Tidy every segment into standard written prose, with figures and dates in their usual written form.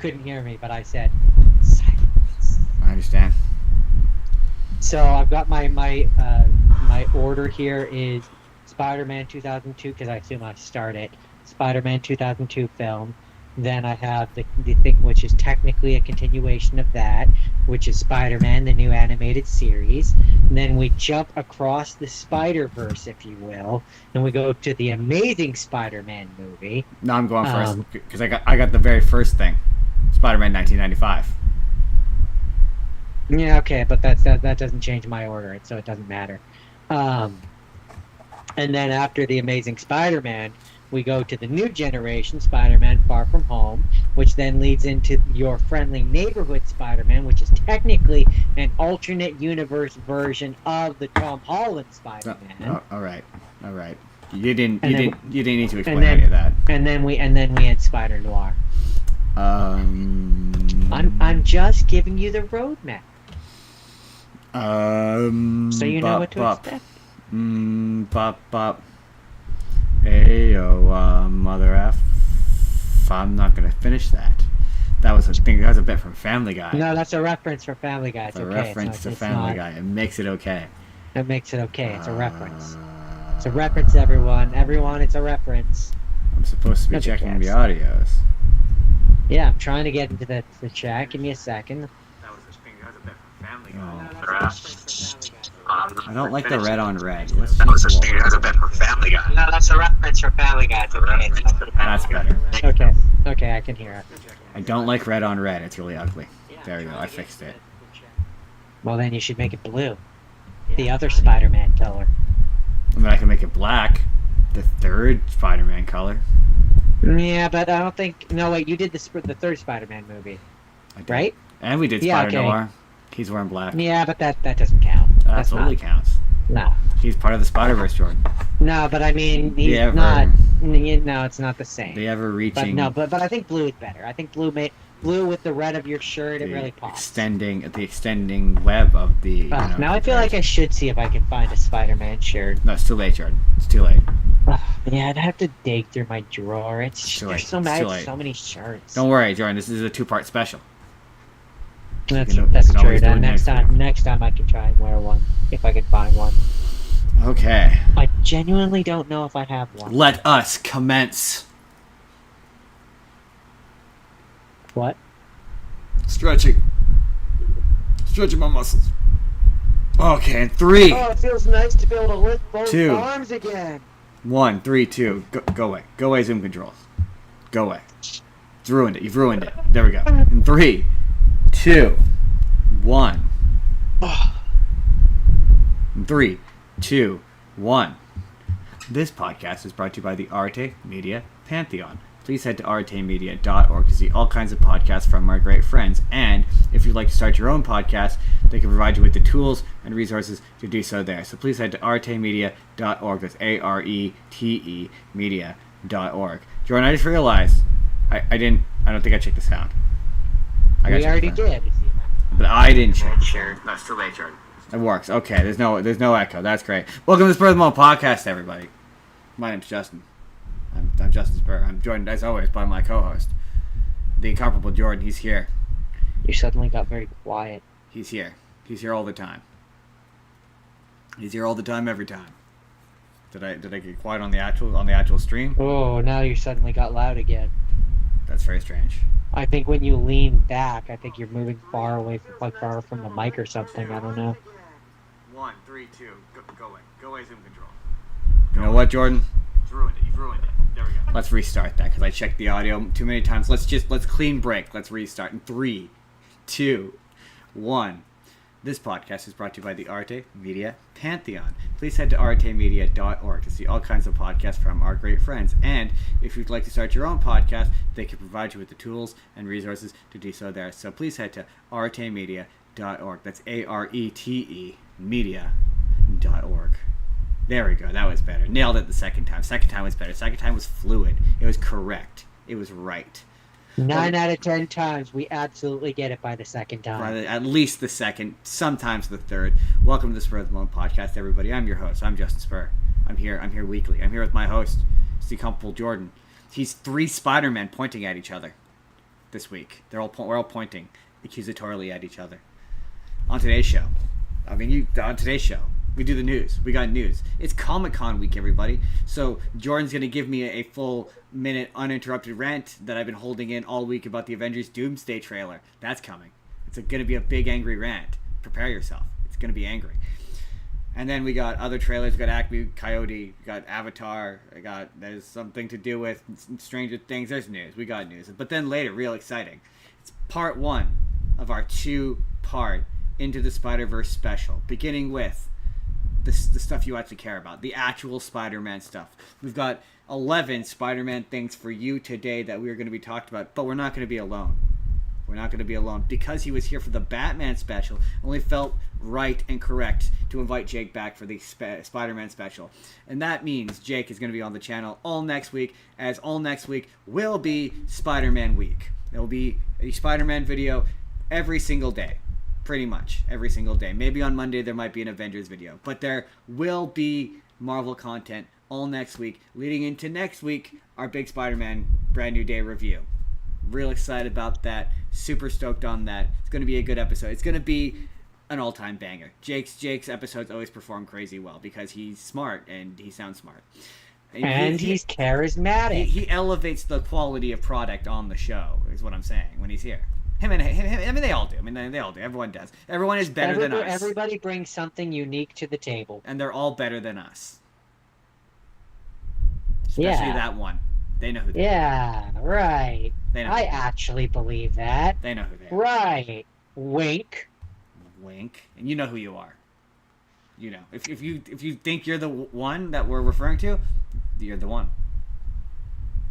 couldn't hear me, but I said silence. I understand. So I've got my order here is Spider-Man 2002, because I assume I started Spider-Man 2002 film. Then I have the thing which is technically a continuation of that, which is Spider-Man, the new animated series. And then we jump across the Spiderverse, if you will, and we go to the Amazing Spider-Man movie. No, I'm going first because I got the very first thing, Spider-Man 1995. Yeah, okay, but that doesn't change my order, so it doesn't matter. And then after the Amazing Spider-Man, we go to the new generation, Spider-Man Far From Home, which then leads into your friendly neighborhood Spider-Man, which is technically an alternate universe version of the Tom Holland Spider-Man. All right. You didn't need to explain any of that. And then we end Spider Noir. I'm just giving you the roadmap. So you know what to expect. Ayo, mother F. I'm not gonna finish that. That was a bit from Family Guy. No, that's a reference for Family Guy. It's a okay. reference to Family Guy. It makes it okay. It makes it okay. It's a reference. It's a reference, everyone. Everyone, it's a reference. I'm supposed to be checking the audios. Yeah, I'm trying to get into the chat. Give me a second. That was a bit from Family Guy. I don't like the red on red. That was a bit from Family Guy. No, that's a reference for Family Guy. It's okay. That's better. Okay, I can hear it. I don't like red on red. It's really ugly. There we go. I fixed it. Well, then you should make it blue. The other Spider-Man color. I mean, I can make it black. The third Spider-Man color. Yeah, but I don't think... No, wait, you did the third Spider-Man movie, right? And we did Spider-Noir. He's wearing black. Yeah, but that doesn't count. That absolutely counts. No. He's part of the Spider-Verse, Jordan. No, but I mean, he's not... No, it's not the same. The ever-reaching... But I think blue is better. I think blue with the red of your shirt, it really pops. The extending web of the... now I feel like I should see if I can find a Spider-Man shirt. No, it's too late, Jordan. It's too late. Yeah, I'd have to dig through my drawer. There's so many shirts. Don't worry, Jordan. This is a two-part special. That's true. Next time I can try and wear one if I can find one. Okay. I genuinely don't know if I have one. Let us commence. What? Stretching my muscles. Okay, and 3. Oh, it feels nice to be able to lift both arms again. 1, 3, 2. Go away. Go away, Zoom controls. Go away. It's ruined it. You've ruined it. There we go. In 3, 2, 1. In 3, 2, 1. This podcast is brought to you by the Arete Media Pantheon. Please head to aretemedia.org to see all kinds of podcasts from our great friends. And if you'd like to start your own podcast, they can provide you with the tools and resources to do so there. So please head to aretemedia.org. That's ARETE media.org. Jordan, I just realized I don't think I checked the sound. We already did. But I didn't check. Sure. That's too late, Jordan. It works. Okay, there's no echo. That's great. Welcome to the Spurr podcast, everybody. My name's Justin. I'm Justin Spurr. I'm joined, as always, by my co-host, the incomparable Jordan. He's here. You suddenly got very quiet. He's here. He's here all the time. He's here all the time, every time. Did I get quiet on the actual stream? Oh, now you suddenly got loud again. That's very strange. I think when you lean back, I think you're moving far away from the mic or something. I don't know. 1, 3, 2. Go away. Go away, Zoom control. You know what, Jordan? You've ruined it. There we go. Let's restart that because I checked the audio too many times. Let's clean break. Let's restart in 3, 2, 1. This podcast is brought to you by the Arete Media Pantheon. Please head to aretemedia.org to see all kinds of podcasts from our great friends. And if you'd like to start your own podcast, they can provide you with the tools and resources to do so there. So please head to aretemedia.org. That's ARETE media.org. There we go. That was better. Nailed it the second time. Second time was better. Second time was fluid. It was correct. It was right. 9 out of 10 times, we absolutely get it by the second time. At least the second, sometimes the third. Welcome to the Spur of the Moment podcast, everybody. I'm your host. I'm Justin Spurr. I'm here weekly. I'm here with my host, it's the incomparable Jordan. He's 3 Spider-Men pointing at each other. this week. We're all pointing accusatorily at each other. On today's show, we do the news. We got news. It's Comic-Con week, everybody. So Jordan's going to give me a full minute uninterrupted rant that I've been holding in all week about the Avengers Doomsday trailer. That's coming. It's going to be a big angry rant. Prepare yourself. It's going to be angry. And then we got other trailers. We got Acme, Coyote. We got Avatar. There's something to do with Stranger Things. There's news. We got news. But then later, real exciting. It's part 1 of our 2-part Into the Spiderverse special, beginning with the stuff you actually care about, the actual Spider-Man stuff. We've got 11 Spider-Man things for you today that we are going to be talked about, but we're not going to be alone. We're not going to be alone. Because he was here for the Batman special, only felt right and correct to invite Jake back for the Spider-Man special. And that means Jake is going to be on the channel all next week, as all next week will be Spider-Man week. There will be a Spider-Man video every single day. Pretty much every single day. Maybe on Monday there might be an Avengers video, but there will be Marvel content all next week, leading into next week, our big Spider-Man Brand New Day review. Real excited about that. Super stoked on that. It's going to be a good episode. It's going to be an all-time banger. Jake's episodes always perform crazy well because he's smart and he sounds smart. And he's charismatic. He elevates the quality of product on the show, is what I'm saying, when he's here. Him, I mean, they all do. They all do. Everyone does. Everyone is better than us. Everybody brings something unique to the table. And they're all better than us. Especially that one. They know who they are. Yeah, right. I actually believe that. They know who they are. Right. Wink. Wink. And you know who you are. You know. If you think you're the one that we're referring to, you're the one.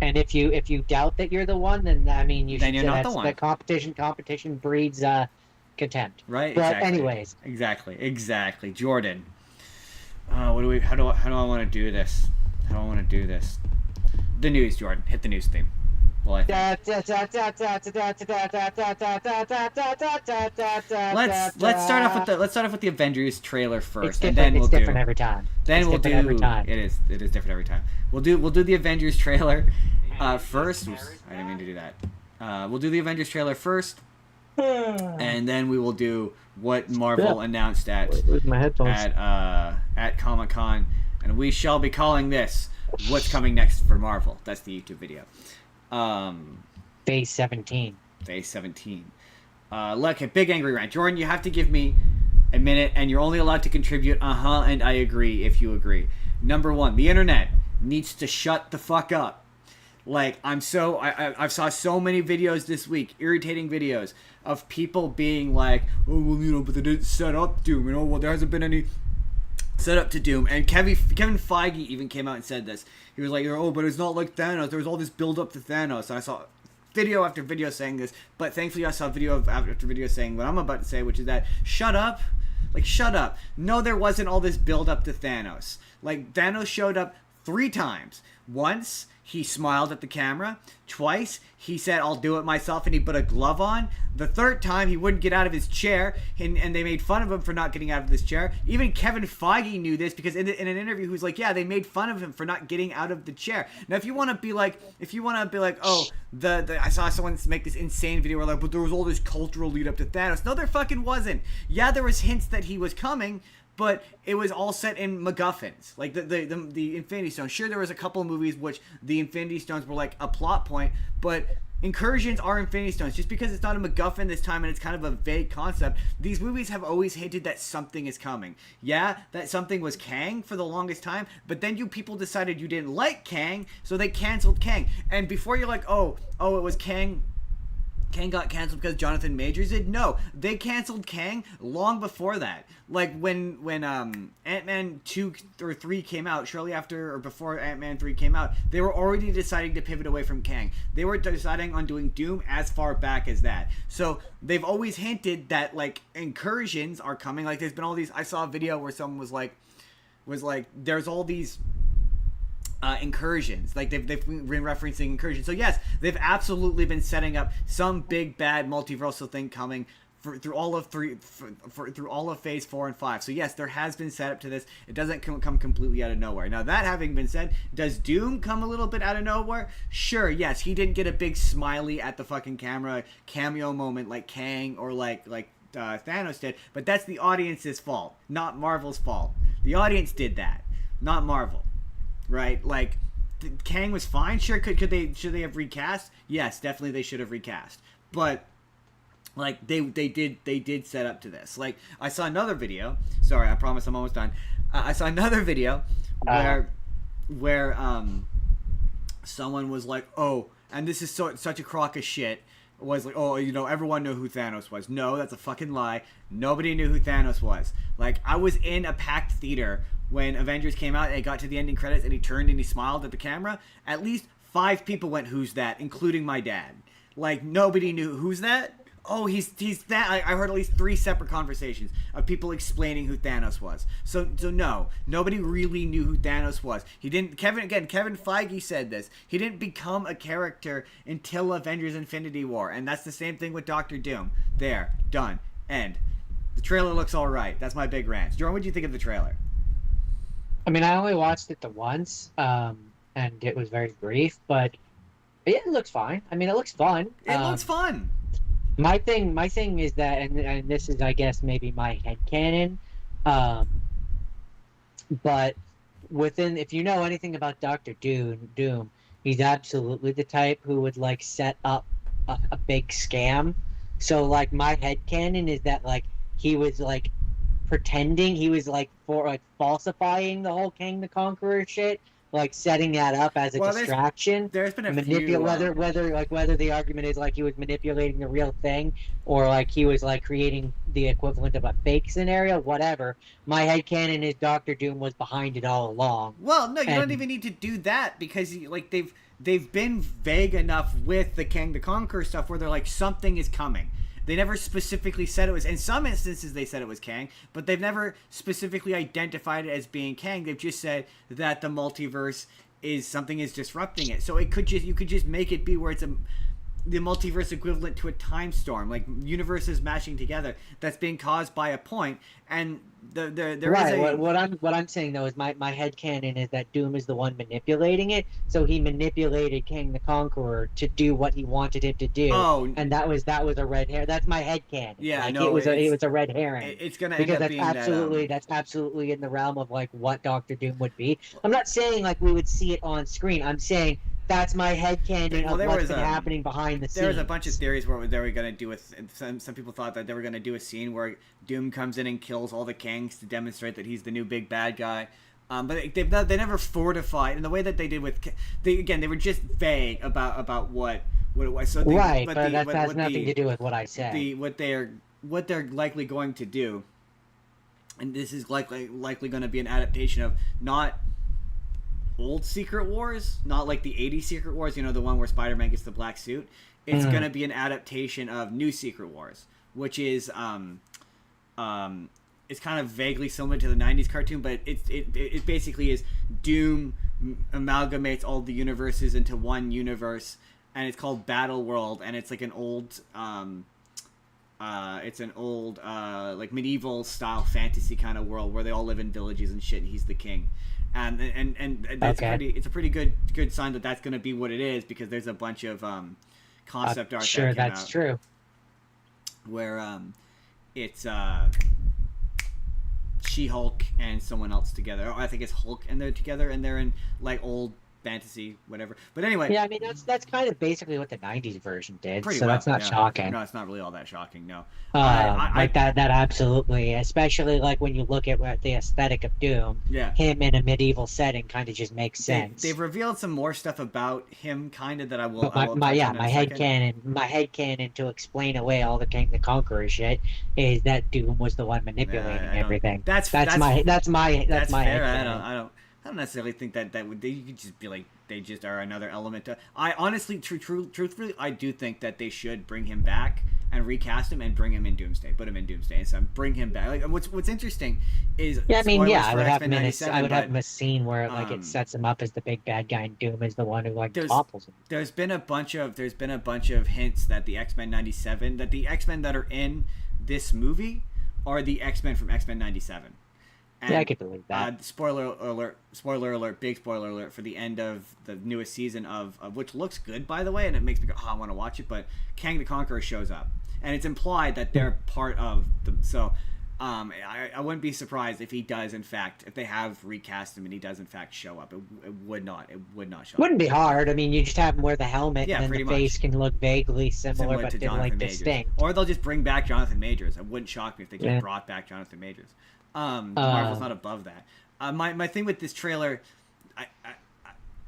And if you doubt that you're the one, then I mean you should. Then you're not the one. The competition breeds contempt. Right. But exactly. anyways. Exactly. Jordan. How do I want to do this? How do I want to do this? The news, Jordan. Hit the news theme. Well, let's start off with the Avengers trailer first, and then it's different every time. Then we'll do. It is different every time. We'll do the Avengers trailer first. I didn't mean to do that. We'll do the Avengers trailer first, and then we will do what Marvel announced at Comic-Con, and we shall be calling this "What's Coming Next for Marvel." That's the YouTube video. Phase 17. Look, a big angry rant. Jordan, you have to give me a minute, and you're only allowed to contribute and I agree if you agree. Number 1, the internet needs to shut the fuck up. Like, I've saw so many videos this week, irritating videos, of people being like, oh, well, but they didn't set up Doom, well, there hasn't been any set up to Doom. And Kevin Feige even came out and said this. He was like, oh, but it's not like Thanos. There was all this build up to Thanos. And I saw video after video saying this, but thankfully I saw video after video saying what I'm about to say, which is that shut up. No, there wasn't all this build up to Thanos. Like, Thanos showed up 3 times. Once, he smiled at the camera. Twice, he said, I'll do it myself, and he put a glove on. The 3rd time, he wouldn't get out of his chair, and they made fun of him for not getting out of this chair. Even Kevin Feige knew this, because in an interview, he was like, yeah, they made fun of him for not getting out of the chair. Now, if you want to be like, oh, I saw someone make this insane video where, like, but there was all this cultural lead up to Thanos. No, there fucking wasn't. Yeah, there was hints that he was coming, but it was all set in MacGuffins, like the Infinity Stones. Sure, there was a couple of movies which the Infinity Stones were like a plot point, but incursions are Infinity Stones. Just because it's not a MacGuffin this time and it's kind of a vague concept, these movies have always hinted that something is coming. Yeah, that something was Kang for the longest time, but then you people decided you didn't like Kang, so they canceled Kang. And before you're like, oh, it was Kang got canceled because Jonathan Majors did. No, they canceled Kang long before that. Like when Ant-Man 2 or 3 came out, shortly after or before Ant-Man 3 came out, they were already deciding to pivot away from Kang. They were deciding on doing Doom as far back as that. So they've always hinted that like incursions are coming. Like there's been all these. I saw a video where someone was like, there's all these incursions. Like they've been referencing incursions. So yes, they've absolutely been setting up some big bad multiversal thing coming through all of through all of Phase 4 and 5. So yes, there has been setup to this. It doesn't come completely out of nowhere. Now that having been said, does Doom come a little bit out of nowhere? Sure, yes. He didn't get a big smiley at the fucking camera cameo moment like Kang or like Thanos did, but that's the audience's fault, not Marvel's fault. The audience did that, not Marvel, right? Like, Kang was fine. Sure, should they have recast? Yes, definitely they should have recast. But like they did set up to this. Like, I saw another video. Sorry, I promise I'm almost done. I saw another video where someone was like, oh, and this is such a crock of shit. Was like, oh, everyone knew who Thanos was. No, that's a fucking lie. Nobody knew who Thanos was. Like, I was in a packed theater when Avengers came out and it got to the ending credits and he turned and he smiled at the camera. At least 5 people went, who's that? Including my dad. Like, nobody knew, who's that? Oh, he's that. I heard at least 3 separate conversations of people explaining who Thanos was. So no, nobody really knew who Thanos was. He didn't. Kevin Feige said this. He didn't become a character until Avengers: Infinity War, and that's the same thing with Doctor Doom. There, done, end. The trailer looks all right. That's my big rant. Jordan, what do you think of the trailer? I mean, I only watched it the once, and it was very brief, but it looks fine. I mean, it looks fun. It looks fun. My thing is that, and this is, I guess, maybe my headcanon, but if you know anything about Doctor Doom, he's absolutely the type who would, like, set up a big scam. So, like, my headcanon is that, like, he was, like, pretending, he was, like, falsifying the whole Kang the Conqueror shit, like setting that up as a distraction. There's been a few, whether the argument is like he was manipulating the real thing or like he was like creating the equivalent of a fake scenario, whatever. My headcanon is Doctor Doom was behind it all along. Well, no, you don't even need to do that because like they've been vague enough with the Kang the Conqueror stuff where they're like something is coming. They never specifically said it was. In some instances, they said it was Kang, but they've never specifically identified it as being Kang. They've just said that the multiverse is disrupting it. So you could just make it be where it's the multiverse equivalent to a time storm, like universes mashing together that's being caused by a point. And there right. is a... What I'm saying though is my headcanon is that Doom is the one manipulating it. So he manipulated Kang the Conqueror to do what he wanted him to do. Oh, and that was a red herring. That's my headcanon. Yeah, like, no, it was a red herring. It's gonna end up being that's absolutely in the realm of like what Doctor Doom would be. I'm not saying like we would see it on screen. I'm saying that's my headcanon of what's been happening behind the scenes. There was a bunch of theories where they were going to do with some people thought that they were going to do a scene where Doom comes in and kills all the Kangs to demonstrate that he's the new big bad guy. But they never fortified in the way that they did with they were just vague about what it was. So but that has nothing to do with what I said. What they're likely going to do, and this is likely going to be an adaptation of not old Secret Wars, not like the 80s Secret Wars, the one where Spider-Man gets the black suit. It's going to be an adaptation of New Secret Wars, which is it's kind of vaguely similar to the 90s cartoon, but it basically is Doom amalgamates all the universes into one universe, and it's called Battle World, and it's like an old like medieval style fantasy kind of world where they all live in villages and shit, and he's the king. And that's it's a pretty good sign that that's going to be what it is, because there's a bunch of concept art. Sure, that's true. Where it's She-Hulk and someone else together. I think it's Hulk and they're together and they're in like old fantasy, whatever. But anyway, yeah, I mean that's kind of basically what the '90s version did. So well, that's not shocking. No, it's not really all that shocking. No, that absolutely, especially like when you look at the aesthetic of Doom. Yeah, him in a medieval setting kind of just makes sense. They've revealed some more stuff about him, kind of that I will. My headcanon to explain away all the Kang the Conqueror shit is that Doom was the one manipulating everything. That's my headcanon. I don't necessarily think that would. You could just be like they just are another element. I honestly, truthfully, I do think that they should bring him back and recast him and bring him in Doomsday, put him in Doomsday, and so bring him back. Like what's interesting is I mean, yeah, I would have X-Men him a scene where like it sets him up as the big bad guy, and Doom is the one who like topples him. There's been a bunch of hints that the X-Men 97, that the X-Men that are in this movie are the X-Men from X-Men 97. And, yeah, I could believe that. Spoiler alert, big spoiler alert for the end of the newest season of which looks good, by the way, and it makes me go, oh, I want to watch it, but Kang the Conqueror shows up. And it's implied that they're part of the... So, I wouldn't be surprised if he does, in fact, if they have recast him and he does, in fact, show up. It would not show up. Wouldn't be hard. I mean, you just have him wear the helmet, yeah, and then the much. face can look vaguely similar but to like Majors. distinct. Or they'll just bring back Jonathan Majors. It wouldn't shock me if they just brought back Jonathan Majors. Marvel's not above that. My thing with this trailer,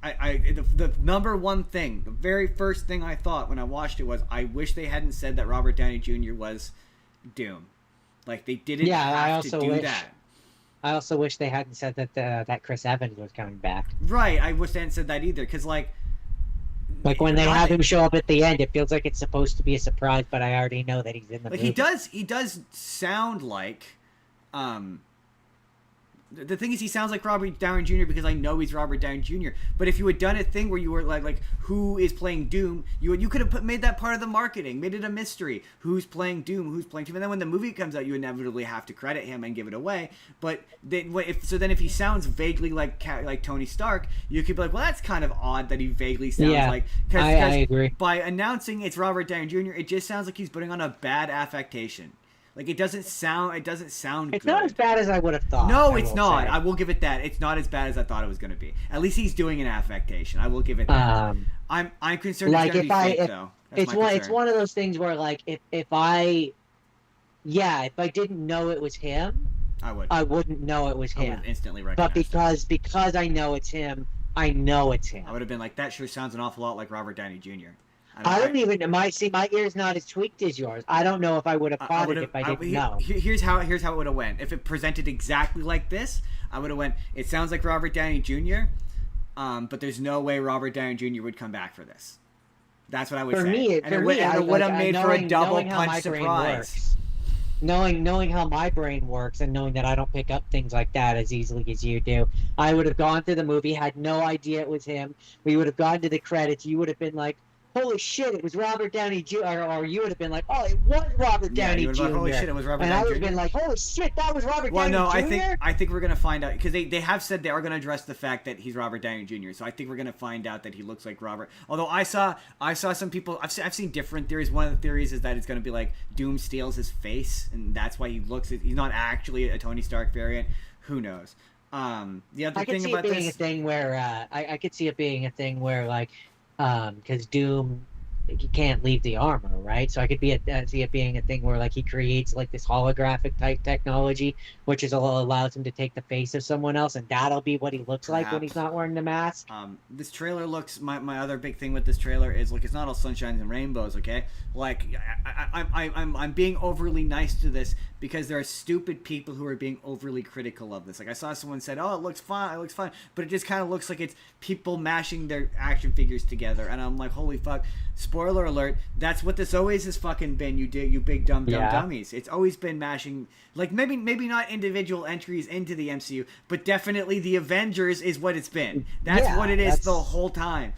the number one thing, the very first thing I thought when I watched it was, I wish they hadn't said that Robert Downey Jr. was Doom. Like, they didn't have to do that. I also wish they hadn't said that Chris Evans was coming back. Right, I wish they hadn't said that either, because like when they have him show up at the end, it feels like it's supposed to be a surprise, but I already know that he's in the movie. He does sound like the thing is, he sounds like Robert Downey Jr. because I know he's Robert Downey Jr. But if you had done a thing where you were like who is playing Doom, you could have made that part of the marketing, made it a mystery. Who's playing Doom? Who's playing Doom? And then when the movie comes out, you inevitably have to credit him and give it away. But then if he sounds vaguely like Tony Stark, you could be like, well, that's kind of odd that he vaguely sounds like. Cause, I agree. By announcing it's Robert Downey Jr., it just sounds like he's putting on a bad affectation. Like, it doesn't sound good. It's not as bad as I would have thought. No, it's not. I will give it that. It's not as bad as I thought it was going to be. At least he's doing an affectation. I will give it that. I'm concerned like it's going to be fake, though. It's one of those things where, like, if I didn't know it was him, I wouldn't know it was him. I would instantly recognize But because I know it's him, I know it's him. I would have been like, that sure sounds an awful lot like Robert Downey Jr. My ear's not as tweaked as yours. I don't know if I would have caught it if I didn't know. Here's how it would have went. If it presented exactly like this, I would have went, it sounds like Robert Downey Jr., but there's no way Robert Downey Jr. would come back for this. That's what I would say. It would have made for a double punch surprise. Knowing how my brain works and knowing that I don't pick up things like that as easily as you do, I would have gone through the movie, had no idea it was him. We would have gone to the credits. You would have been like, holy shit, it was Robert Downey Jr. Or you would have been like, oh, it was Robert Downey Jr. Like, holy shit, it was Robert Downey Jr. And I would have been like, holy shit, that was Robert Downey Jr.? I think we're going to find out, because they have said they are going to address the fact that he's Robert Downey Jr., so I think we're going to find out that he looks like Robert. Although I saw some people, I've seen different theories. One of the theories is that it's going to be like Doom steals his face, and that's why he's not actually a Tony Stark variant. Who knows? The other thing about this... I could see it being a thing where, like, because Doom... he can't leave the armor, right? So I could see it being a thing where, like, he creates like this holographic type technology, which allows him to take the face of someone else, and that'll be what he looks like when he's not wearing the mask. This trailer looks. My other big thing with this trailer is, look, it's not all sunshine and rainbows, okay? Like, I'm being overly nice to this because there are stupid people who are being overly critical of this. Like, I saw someone said, "Oh, it looks fine, but it just kind of looks like it's people mashing their action figures together," and I'm like, holy fuck. Spoiler alert, that's what this always has fucking been, you big dumb dummies. It's always been mashing, like, maybe not individual entries into the MCU, but definitely the Avengers is what it's been. That's what it is the whole time.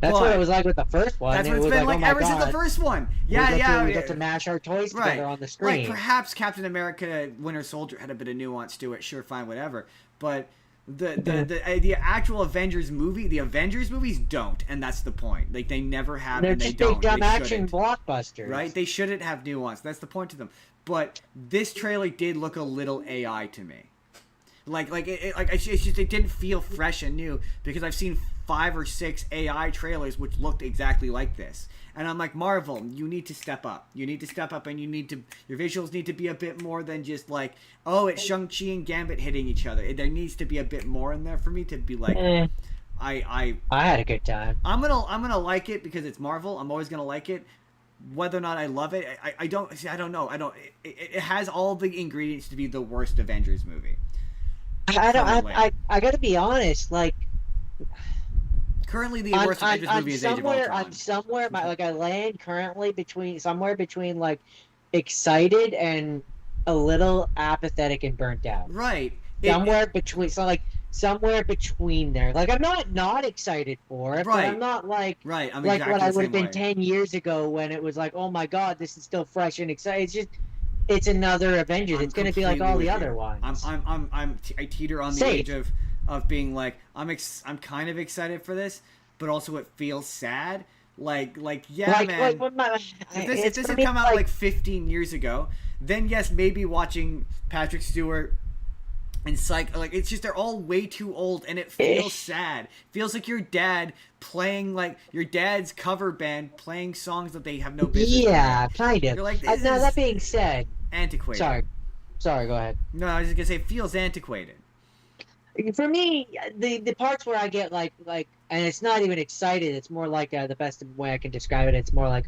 That's what it was like with the first one. That's what it's been like ever since the first one. We get to mash our toys together on the screen. Like, perhaps Captain America Winter Soldier had a bit of nuance to it, sure, fine, whatever. But the actual Avengers movie, the Avengers movies don't, and that's the point. Like, they never have, They're and they just don't. Big dumb action blockbusters, right? They shouldn't have nuance. That's the point to them. But this trailer did look a little AI to me. It's just, it didn't feel fresh and new, because I've seen 5 or 6 AI trailers which looked exactly like this. And I'm like, Marvel, you need to step up. You need to step up, and your visuals need to be a bit more than just like, oh, it's Shang-Chi and Gambit hitting each other. There needs to be a bit more in there for me to be like, I had a good time. I'm gonna like it because it's Marvel. I'm always gonna like it. Whether or not I love it, I don't know. It has all the ingredients to be the worst Avengers movie. I gotta be honest, like, Currently, the worst Avengers movie is Age of Ultron. I'm somewhere, like I land currently somewhere between like excited and a little apathetic and burnt out. Right. Somewhere between there. Like I'm not excited for it, but I'm not like I'm like exactly what I would have been way. 10 years ago when it was like, oh my god, this is still fresh and exciting. It's another Avengers. It's going to be like all the other ones. I teeter on the edge of being like I'm kind of excited for this, but also it feels sad. Man. If this had come out like 15 years ago, then yes, maybe watching Patrick Stewart and it's just they're all way too old, and it feels sad. Feels like your dad playing like your dad's cover band playing songs that they have no business. Yeah, kind of. You're like, now that being said, antiquated. Sorry, go ahead. No, I was just gonna say it feels antiquated. For me, the parts where I get like, and it's not even excited. It's more like the best way I can describe it. It's more like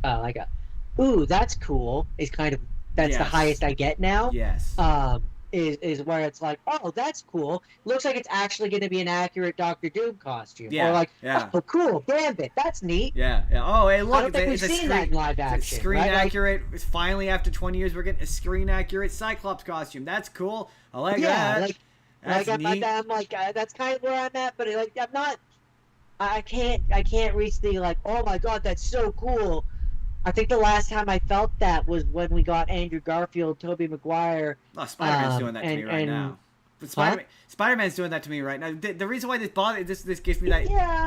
ooh, that's cool. Is kind of that's the highest I get now. Yes. Is where it's like, oh, that's cool. Looks like it's actually going to be an accurate Doctor Doom costume. Yeah. Or like, oh, cool, Gambit, that's neat. Yeah. Oh, hey, look, I don't think we've seen that in live action. It's screen accurate. Like, finally, after 20 years, we're getting a screen accurate Cyclops costume. That's cool. I like that. I'm like, that's kind of where I'm at. But like, I'm not. I can't reach the like, oh my god, that's so cool. I think the last time I felt that was when we got Andrew Garfield, Tobey Maguire. Oh, Spider-Man's doing that to me right now. But Spider-Man's doing that to me right now. The reason why this gives me that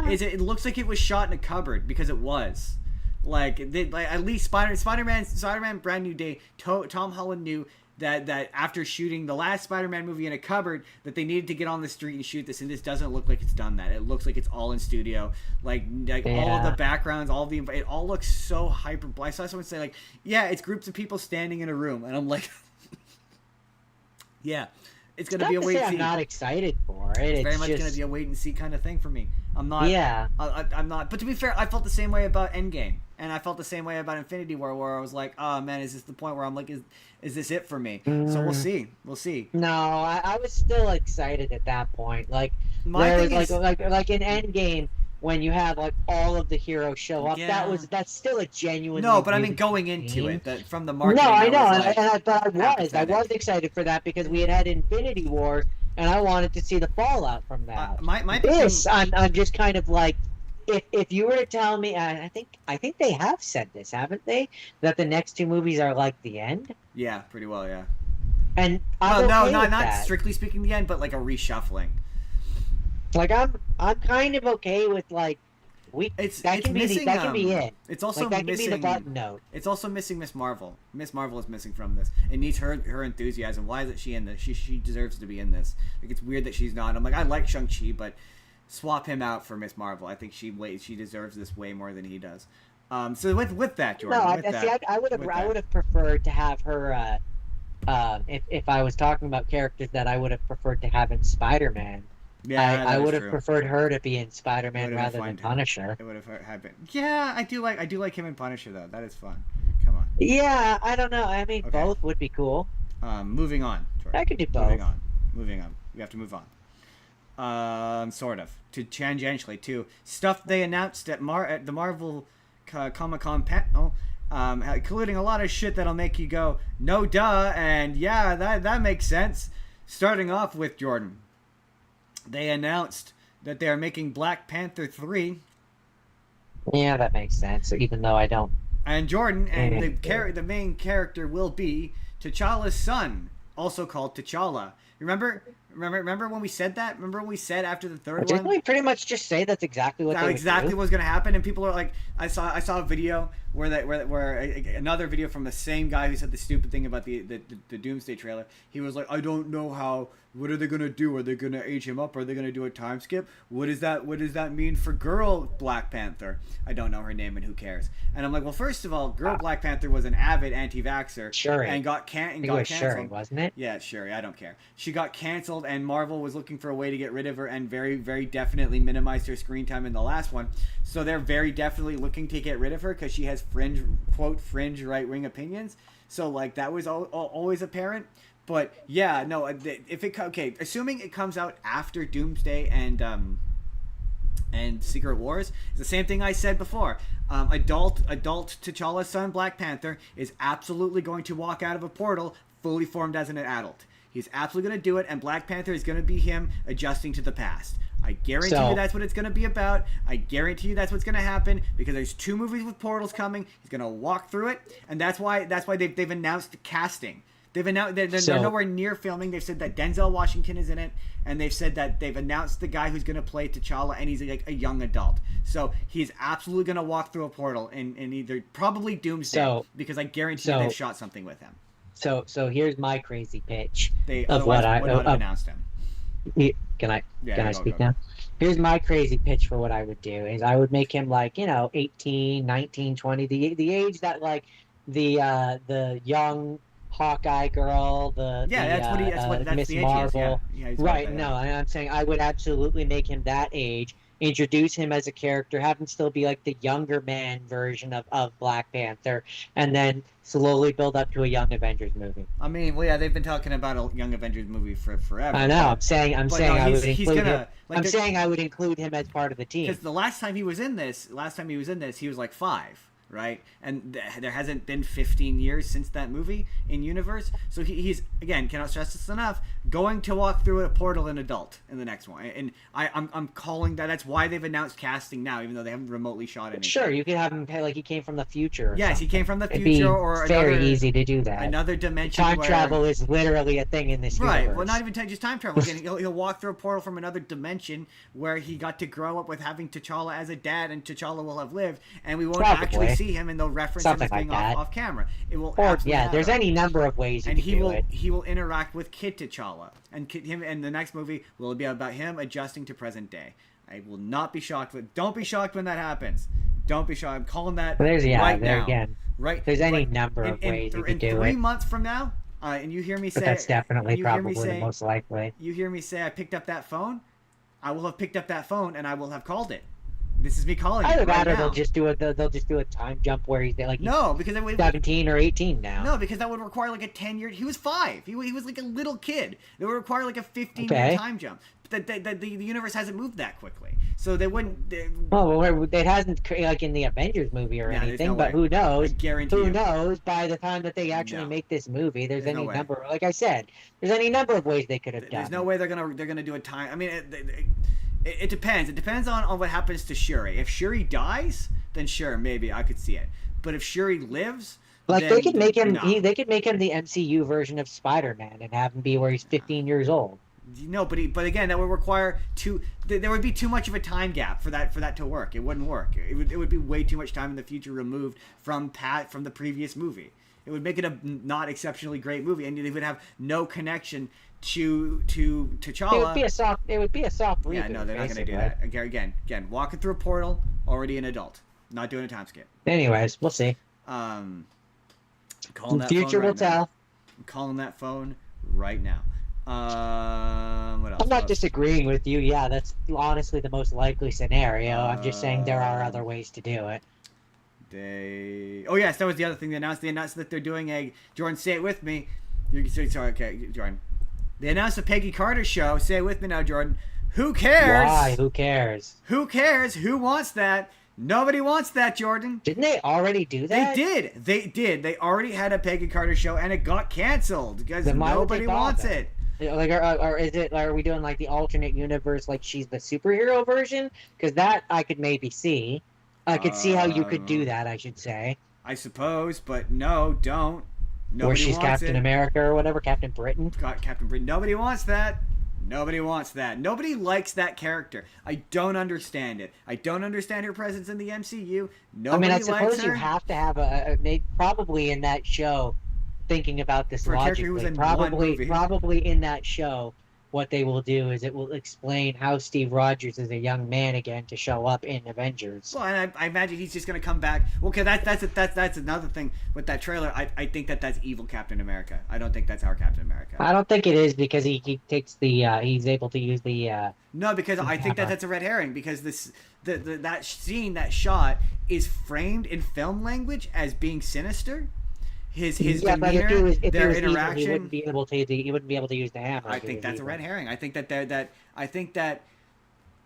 is it looks like it was shot in a cupboard, because it was. Like at least Spider-Man Brand New Day, Tom Holland knew that after shooting the last Spider-Man movie in a cupboard, that they needed to get on the street and shoot this, and this doesn't look like it's done that. It looks like it's all in studio. Like all of the backgrounds, it all looks so hyper. I saw someone say like, yeah, it's groups of people standing in a room, and I'm like, yeah, it's gonna be a wait and see. I'm not excited for it. It's very much gonna be a wait and see kind of thing for me. I'm not. Yeah. I'm not. But to be fair, I felt the same way about Endgame, and I felt the same way about Infinity War, where I was like, oh man, is this the point where I'm like, is this it for me? So we'll see. No, I was still excited at that point. Like, like in Endgame, when you have like all of the heroes show up, that's still a genuine. No, but I mean going into it, from the marketing. No, I know, I was excited for that because we had Infinity War, and I wanted to see the fallout from that. I'm just kind of like, if you were to tell me, I think they have said this, haven't they? That the next two movies are like the end. Yeah, pretty well, yeah. And not strictly speaking the end, but like a reshuffling. Like I'm kind of okay with like that can be it. It's also that missing. Can be the button note. It's also missing Miss Marvel. Miss Marvel is missing from this. It needs her enthusiasm. Why isn't she in this? She deserves to be in this. Like it's weird that she's not. I'm like, I like Shang-Chi, but swap him out for Miss Marvel. I think she deserves this way more than he does. So with that, Jordan. I would have preferred to have her. If I was talking about characters that I would have preferred to have in Spider-Man. Yeah, I would have preferred her to be in Spider-Man rather than Punisher. It would have happened. Yeah, I do like him in Punisher though. That is fun. Come on. Yeah, I don't know. I mean, both would be cool. Moving on. Jordan. I could do both. Moving on. We have to move on. Sort of tangentially to stuff they announced at the Marvel Comic-Con panel, including a lot of shit that'll make you go, no duh, and yeah, that makes sense. Starting off with Jordan. They announced that they are making Black Panther 3. Yeah, that makes sense, even though I don't. And Jordan, and the main character will be T'Challa's son, also called T'Challa. Remember when we said that? Remember when we said after the third one? Didn't we pretty much just say that's exactly what what was going to happen? And people are like, I saw a video where another video from the same guy who said the stupid thing about the Doomsday trailer. He was like, I don't know how. What are they going to do? Are they going to age him up? Are they going to do a time skip? What does that mean for girl Black Panther? I don't know her name, and who cares? And I'm like, well, first of all, girl Black Panther was an avid anti-vaxxer. Shuri. And got canceled. Shuri, wasn't it? Yeah, Shuri. I don't care. She got canceled, and Marvel was looking for a way to get rid of her and very, very definitely minimized her screen time in the last one. So they're very definitely looking to get rid of her because she has fringe right-wing opinions. So, like, that was always apparent. But yeah, no. Assuming it comes out after Doomsday and and Secret Wars. It's the same thing I said before. Adult T'Challa's son, Black Panther, is absolutely going to walk out of a portal fully formed as an adult. He's absolutely going to do it, and Black Panther is going to be him adjusting to the past. I guarantee you that's what it's going to be about. I guarantee you that's what's going to happen, because there's 2 movies with portals coming. He's going to walk through it, and that's why they've announced casting. They've announced they're nowhere near filming. They've said that Denzel Washington is in it, and they've said that they've announced the guy who's going to play T'Challa, and he's like a young adult. So he's absolutely going to walk through a portal in either probably Doomsday, because I guarantee you they've shot something with him. So here's my crazy pitch They of what I would not have announced him. Can I speak now? Here's my crazy pitch for what I would do is I would make him 18, 19, 20, the age that the young Hawkeye girl, that's Miss Marvel. Right, no, I'm saying I would absolutely make him that age, introduce him as a character, have him still be like the younger man version of Black Panther, and then slowly build up to a Young Avengers movie. I mean, they've been talking about a Young Avengers movie for forever. I know. I'm saying I would include him as part of the team. Because the last time he was in this, he was like 5. Right, and there hasn't been 15 years since that movie in universe, so he's, again, cannot stress this enough, going to walk through a portal an adult in the next one, and I'm calling that. That's why they've announced casting now, even though they haven't remotely shot anything. Sure, you could have him like he came from the future. Yes, he came from the future. It'd be or very easy to do that. Another dimension. Time travel is literally a thing in this universe. Right. Well, not even just time travel. Again, he'll walk through a portal from another dimension where he got to grow up with having T'Challa as a dad, and T'Challa will have lived, and we won't actually see him, and they'll reference him as being off camera. It will there's any number of ways you can do it. He will interact with Kid T'Challa, and him, and the next movie will be about him adjusting to present day. I will not be shocked. Don't be shocked when that happens. Don't be shocked. I'm calling that right now. Again, right. There's any number of ways you can do it. In 3 months from now, and you hear me say, that's definitely probably the most likely. You hear me say I picked up that phone. I will have picked up that phone, and I will have called it. This is me calling it right now. They'll just do a time jump where he's no, because it would, 17 or 18 now. No, because that would require like a 10-year. He was 5. He was like a little kid. It would require like a 15-year time jump. But the universe hasn't moved that quickly, so they wouldn't. It hasn't like in the Avengers movie or anything. No, but who knows? I guarantee who knows? By the time that they actually make this movie, there's any number. Like I said, there's any number of ways they could have done. There's no way they're gonna do a time. I mean. It depends. It depends on what happens to Shuri. If Shuri dies, then sure, maybe I could see it. But if Shuri lives, then, they could make him. No. They could make him the MCU version of Spider-Man and have him be where he's 15 years old. No, but again, that would require there would be too much of a time gap for that to work. It wouldn't work. It would be way too much time in the future removed from the previous movie. It would make it a not exceptionally great movie, and they would have no connection to T'Challa. It would be a soft reboot. Yeah, no, they're not going to do that. Again, walking through a portal, already an adult, not doing a time skip. Anyways, we'll see. Calling the future will tell. I'm calling that phone right now. What else? I'm not disagreeing with you. Yeah, that's honestly the most likely scenario. I'm just saying there are other ways to do it. Oh yes, that was the other thing they announced. They announced that they're doing a Jordan. Say it with me. Sorry, okay, Jordan. They announced a Peggy Carter show. Say it with me now, Jordan. Who cares? Why? Who cares? Who cares? Who wants that? Nobody wants that, Jordan. Didn't they already do that? They did. They already had a Peggy Carter show, and it got canceled because nobody wants it. Like, are we doing like the alternate universe? Like she's the superhero version? Because that I could maybe see. I could see how you could do that. I should say. I suppose, but no, don't. Or she's Captain America or whatever, Captain Britain. Captain Britain. Nobody wants that. Nobody wants that. Nobody likes that character. I don't understand it. I don't understand her presence in the MCU. Nobody likes her. I suppose you have to have probably in that show, thinking about this logically. Probably in that show, what they will do is it will explain how Steve Rogers is a young man again to show up in Avengers. Well, and I imagine he's just going to come back. Well, okay, that's another thing with that trailer. I think that's evil Captain America. I don't think that's our Captain America. I don't think it is because he takes the he's able to use the. No, because I think that's a red herring because that scene, that shot is framed in film language as being sinister. His demeanor, their interaction. He wouldn't be able to use the hammer. I think that's a red herring. I think that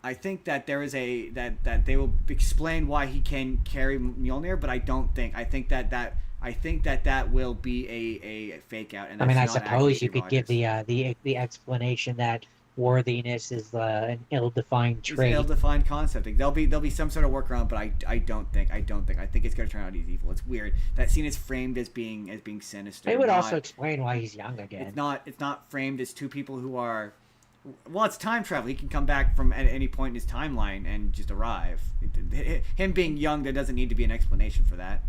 I think that there is that they will explain why he can carry Mjolnir, but I think that will be a fake out. And I mean, I that's not suppose actually you could Rogers. give the explanation that worthiness is an ill-defined It's an trait. ill-defined concept. Like, there'll be some sort of workaround, but I don't think I think it's gonna turn out he's evil. It's weird. That scene is framed as being sinister. It would also explain why he's young again. It's not framed as two people who are. Well, it's time travel. He can come back from at any point in his timeline and just arrive. Him being young, there doesn't need to be an explanation for that.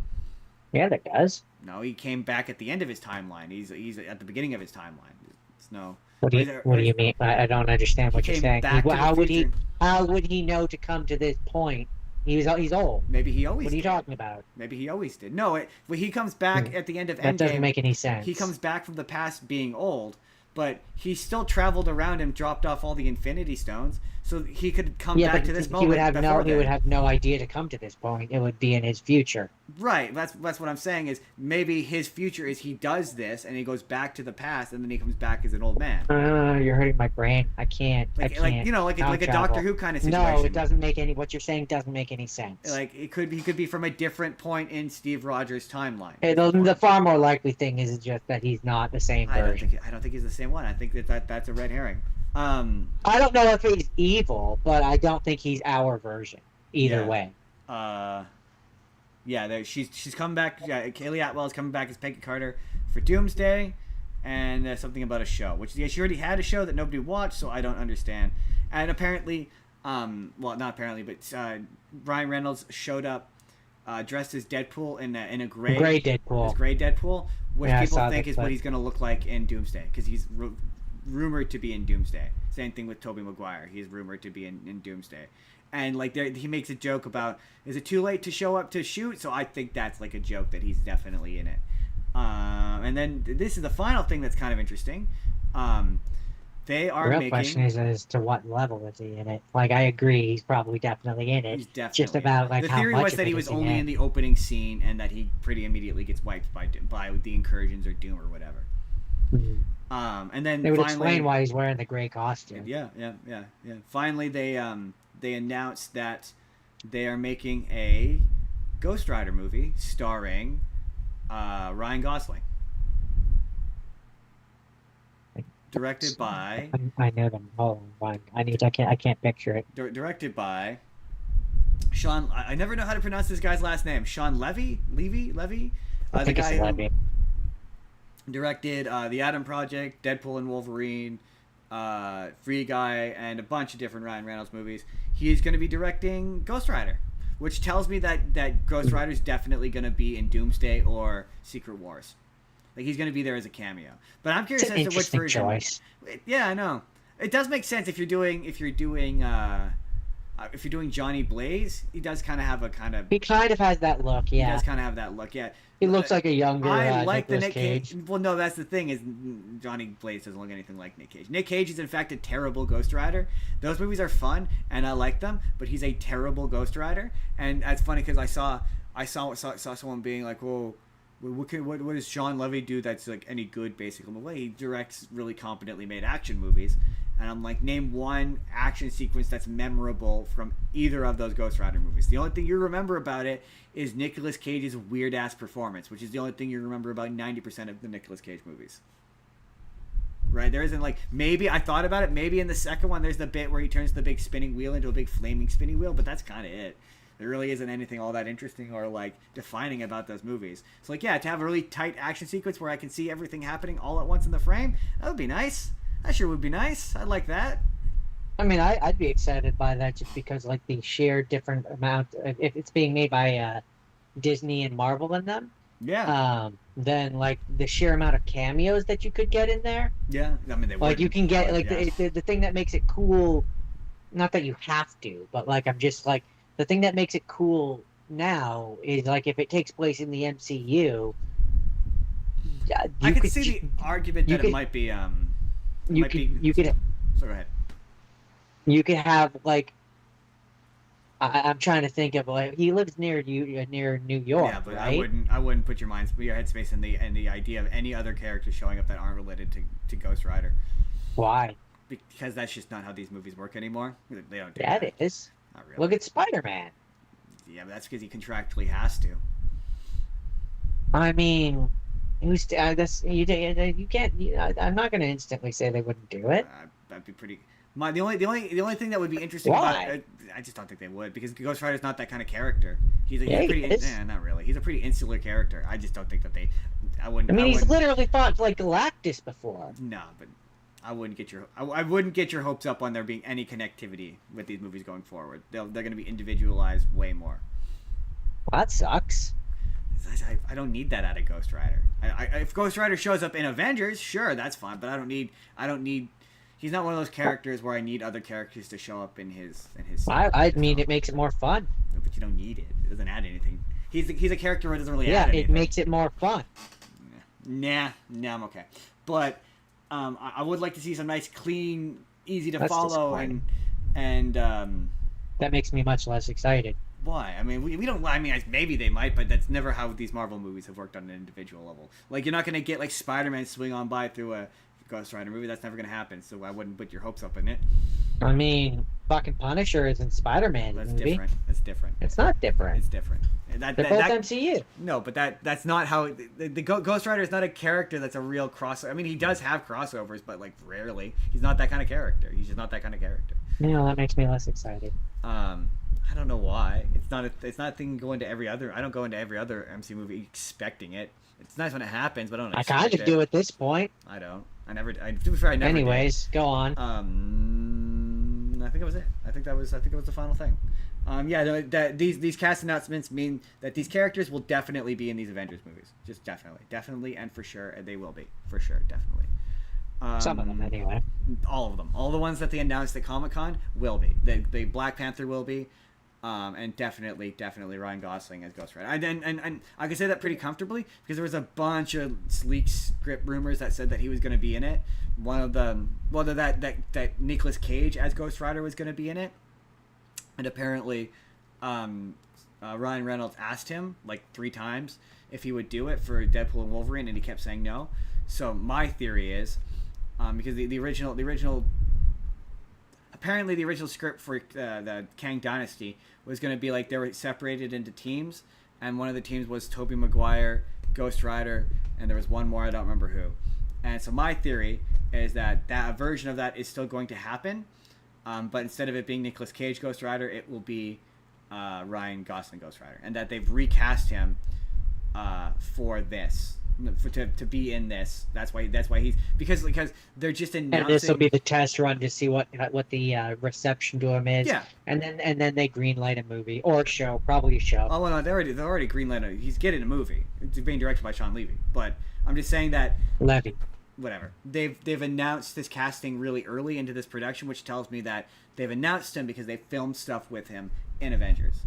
Yeah, that does. No, he came back at the end of his timeline. He's at the beginning of his timeline. It's no. What do you mean? I don't understand what you're saying. How would he know to come to this point? He's old. Maybe he always. What are you did. talking about? Maybe he always did. No, when he comes back at the end of That Endgame, doesn't make any sense. He comes back from the past being old, but he still traveled around and dropped off all the Infinity Stones, so he could come back to this moment. He would have no idea to come to this point. It would be in his future. Right. That's what I'm saying is maybe his future is he does this and he goes back to the past and then he comes back as an old man. You're hurting my brain. I can't. Like a Doctor Who kind of situation. No, it doesn't make any. What you're saying doesn't make any sense. Like he could be from a different point in Steve Rogers' timeline. The far more likely thing is just that he's not the same version. I don't think he's the same one. I think that's a red herring. I don't know if he's evil, but I don't think he's our version. Either way. She's come back. Yeah, Kaylee Atwell is coming back as Peggy Carter for Doomsday, and something about a show, which she already had a show that nobody watched, so I don't understand. And apparently, well, not apparently, but Ryan Reynolds showed up dressed as Deadpool in a gray Deadpool. His gray Deadpool, which people think is what he's going to look like in Doomsday, because he's rumored to be in Doomsday. Same thing with Tobey Maguire. He's rumored to be in Doomsday. And like he makes a joke about, is it too late to show up to shoot? So I think that's like a joke that he's definitely in it. And then this is the final thing that's kind of interesting. They are the real question is as to what level is he in it. Like, I agree, he's probably definitely in it. He's definitely just about like the how theory much was that he was only in the opening scene and that he pretty immediately gets wiped by the incursions or Doom or whatever. Mm-hmm. And then they would finally, explain why he's wearing the gray costume. Yeah. Finally, they announced that they are making a Ghost Rider movie starring Ryan Gosling. Directed by... I know them. Hold on. I can't picture it. Directed by Sean... I never know how to pronounce this guy's last name. Sean Levy? I think it's Levy. Directed The Atom Project, Deadpool and Wolverine, Free Guy, and a bunch of different Ryan Reynolds movies. He's going to be directing Ghost Rider, which tells me that Ghost Rider's definitely going to be in Doomsday or Secret Wars. Like, he's going to be there as a cameo. But I'm curious as to which version. Choice. Yeah, I know. It does make sense if you're doing Johnny Blaze. He does kind of have a kind of. He kind of has that look. Yeah. He does kind of have that look. Yeah. He looks like a younger. I like the Nick Cage. Well, no, that's the thing is Johnny Blaze doesn't look anything like Nick Cage. Nick Cage is in fact a terrible Ghost Rider. Those movies are fun and I like them, but he's a terrible Ghost Rider. And that's funny because I saw someone being like, "Whoa, what does Sean Levy do that's like any good?" Basically, the way he directs really competently made action movies. And I'm like, name one action sequence that's memorable from either of those Ghost Rider movies. The only thing you remember about it is Nicolas Cage's weird-ass performance, which is the only thing you remember about 90% of the Nicolas Cage movies. Right? There isn't like, maybe, I thought about it, maybe in the second one there's the bit where he turns the big spinning wheel into a big flaming spinning wheel, but that's kind of it. There really isn't anything all that interesting or like defining about those movies. So like, yeah, to have a really tight action sequence where I can see everything happening all at once in the frame, that would be nice. That sure would be nice. I'd like that. I mean, I'd be excited by that just because, like, the sheer different amount, if it's being made by Disney and Marvel in them, then, like, the sheer amount of cameos that you could get in there. Yeah, I mean, they like, you can get, like, the thing that makes it cool, not that you have to, but, like, I'm just, like, the thing that makes it cool now is, like, if it takes place in the MCU, I could see the argument that it might be, so go ahead. You could have like I'm trying to think of like he lives near New York. Yeah, but right? I wouldn't put your headspace in the idea of any other characters showing up that aren't related to Ghost Rider. Why? because that's just not how these movies work anymore. They don't do Yeah, that. it is. Not really. Look at Spider-Man. Yeah, but that's because he contractually has to. I mean, who's you can't. I'm not going to instantly say they wouldn't do it. That'd be pretty. The only thing that would be interesting Why? about it, I just don't think they would, because Ghost Rider's not that kind of character. He's Yeah, he pretty. is. Not really. He's a pretty insular character. I just don't think that they. I wouldn't. I mean, he's wouldn't- literally fought like Galactus before. No, but I wouldn't get your. I wouldn't get your hopes up on there being any connectivity with these movies going forward. They're going to be individualized way more. Well, that sucks. I don't need that out of Ghost Rider. If Ghost Rider shows up in Avengers, sure, that's fine. But I don't need. He's not one of those characters where I need other characters to show up in his. I mean, it makes it more fun. But you don't need it. It doesn't add anything. He's a character who doesn't really Yeah, add anything. it makes it more fun. Nah, I'm okay. But I would like to see some nice, clean, easy to follow, and that makes me much less excited. why? I mean, we don't. I mean, maybe they might, but that's never how these Marvel movies have worked on an individual level. Like, you're not gonna get like Spider-Man swing on by through a Ghost Rider movie. That's never gonna happen. So I wouldn't put your hopes up in it. I mean, fucking Punisher is in Spider-Man That's movie. different. It's different. It's not different. It's different. They're both MCU. No, but that's not how the Ghost Rider is not a character that's a real crossover. I mean, he does have crossovers, but like rarely. He's not that kind of character. He's just not that kind of character. You know, that makes me less excited. I don't know why. It's not a thing going to every other. I don't go into every other MC movie expecting it. It's nice when it happens, but I don't. I kind of do at this point. I don't. To be fair, I never. Anyways, did. go on. I think it was it. I think it was the final thing. These cast announcements mean that these characters will definitely be in these Avengers movies. Just definitely, and for sure, and they will be for sure, definitely. Some of them, anyway. All of them. All the ones that they announced at Comic-Con will be. The Black Panther will be. And definitely Ryan Gosling as Ghost Rider. And I can say that pretty comfortably because there was a bunch of leaked script rumors that said that he was going to be in it. One of them, whether that Nicolas Cage as Ghost Rider was going to be in it, and apparently, Ryan Reynolds asked him like 3 times if he would do it for Deadpool and Wolverine, and he kept saying no. So my theory is, because the original. Apparently, the original script for the Kang Dynasty was going to be like they were separated into teams, and one of the teams was Tobey Maguire, Ghost Rider, and there was one more, I don't remember who. And so my theory is that a version of that is still going to happen, but instead of it being Nicolas Cage Ghost Rider, it will be Ryan Gosling Ghost Rider, and that they've recast him for this. To be in this, that's why he's because they're just announcing. And this will be the test run to see what the reception to him is. Yeah. And then they greenlight a movie or a show, probably a show. Oh well, no, they already greenlighted. He's getting a movie. It's being directed by Sean Levy. But I'm just saying that Levy. Whatever. They've announced this casting really early into this production, which tells me that they've announced him because they filmed stuff with him in Avengers.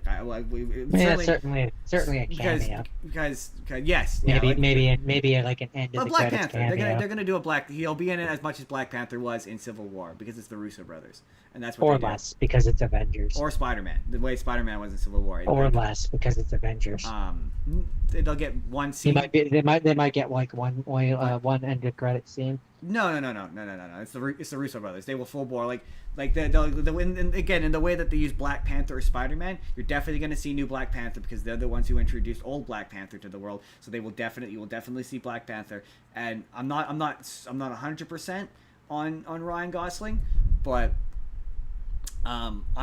Certainly a cameo. Because yes, maybe like an end of the Black credits Panther. cameo. They're gonna do a Black. He'll be in it as much as Black Panther was in Civil War because it's the Russo brothers, and that's what. Or less because it's Avengers. Or Spider-Man, the way Spider-Man was in Civil War. Or less because it's Avengers. They'll get one scene. They might get like one end of credit scene. No. It's the Russo brothers. They will full bore in the way that they use Black Panther or Spider-Man. You're definitely going to see new Black Panther because they're the ones who introduced old Black Panther to the world. So you will definitely see Black Panther. And I'm not 100% on Ryan Gosling, but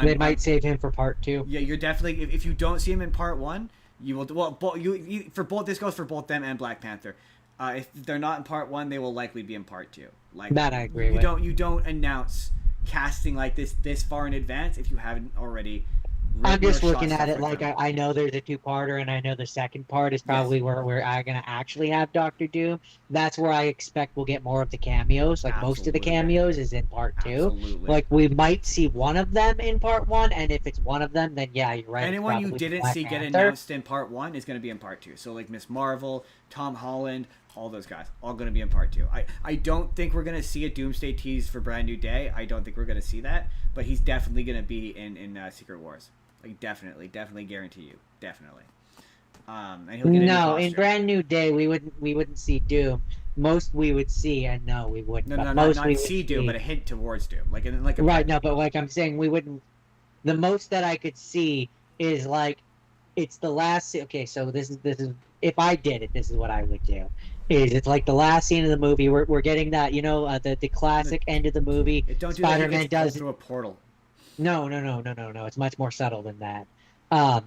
they might save him for part 2. Yeah, you're definitely if you don't see him in part 1, you will. Well, for both this goes for both them and Black Panther. If they're not in part 1, they will likely be in part 2. Like that, I agree with. You don't announce casting like this far in advance if you haven't already. I'm just looking at it like I know there's a 2-parter, and I know the second part is probably where we're going to actually have Doctor Doom. That's where I expect we'll get more of the cameos. Like most of the cameos is in part 2. Absolutely. Like we might see one of them in part 1, and if it's one of them, then yeah, you're right. Anyone you didn't Black see Panther. get announced in part 1 is going to be in part 2. So like Miss Marvel, Tom Holland, all those guys, all going to be in part 2. I don't think we're going to see a Doomsday tease for Brand New Day. I don't think we're going to see that, but he's definitely going to be in Secret Wars. Like definitely guarantee you, definitely. And he'll get No, in Brand New Day we wouldn't see Doom, most we would see, and no, we wouldn't. No, but no, most not we would see Doom, see, but a hint towards Doom, like a right? No, but like I'm saying, we wouldn't. The most that I could see is like it's the last. Okay, so this is if I did it, this is what I would do. Is it's like the last scene of the movie. We're getting that the classic end of the movie. Don't do that. Spider-Man does through a portal. No. It's much more subtle than that.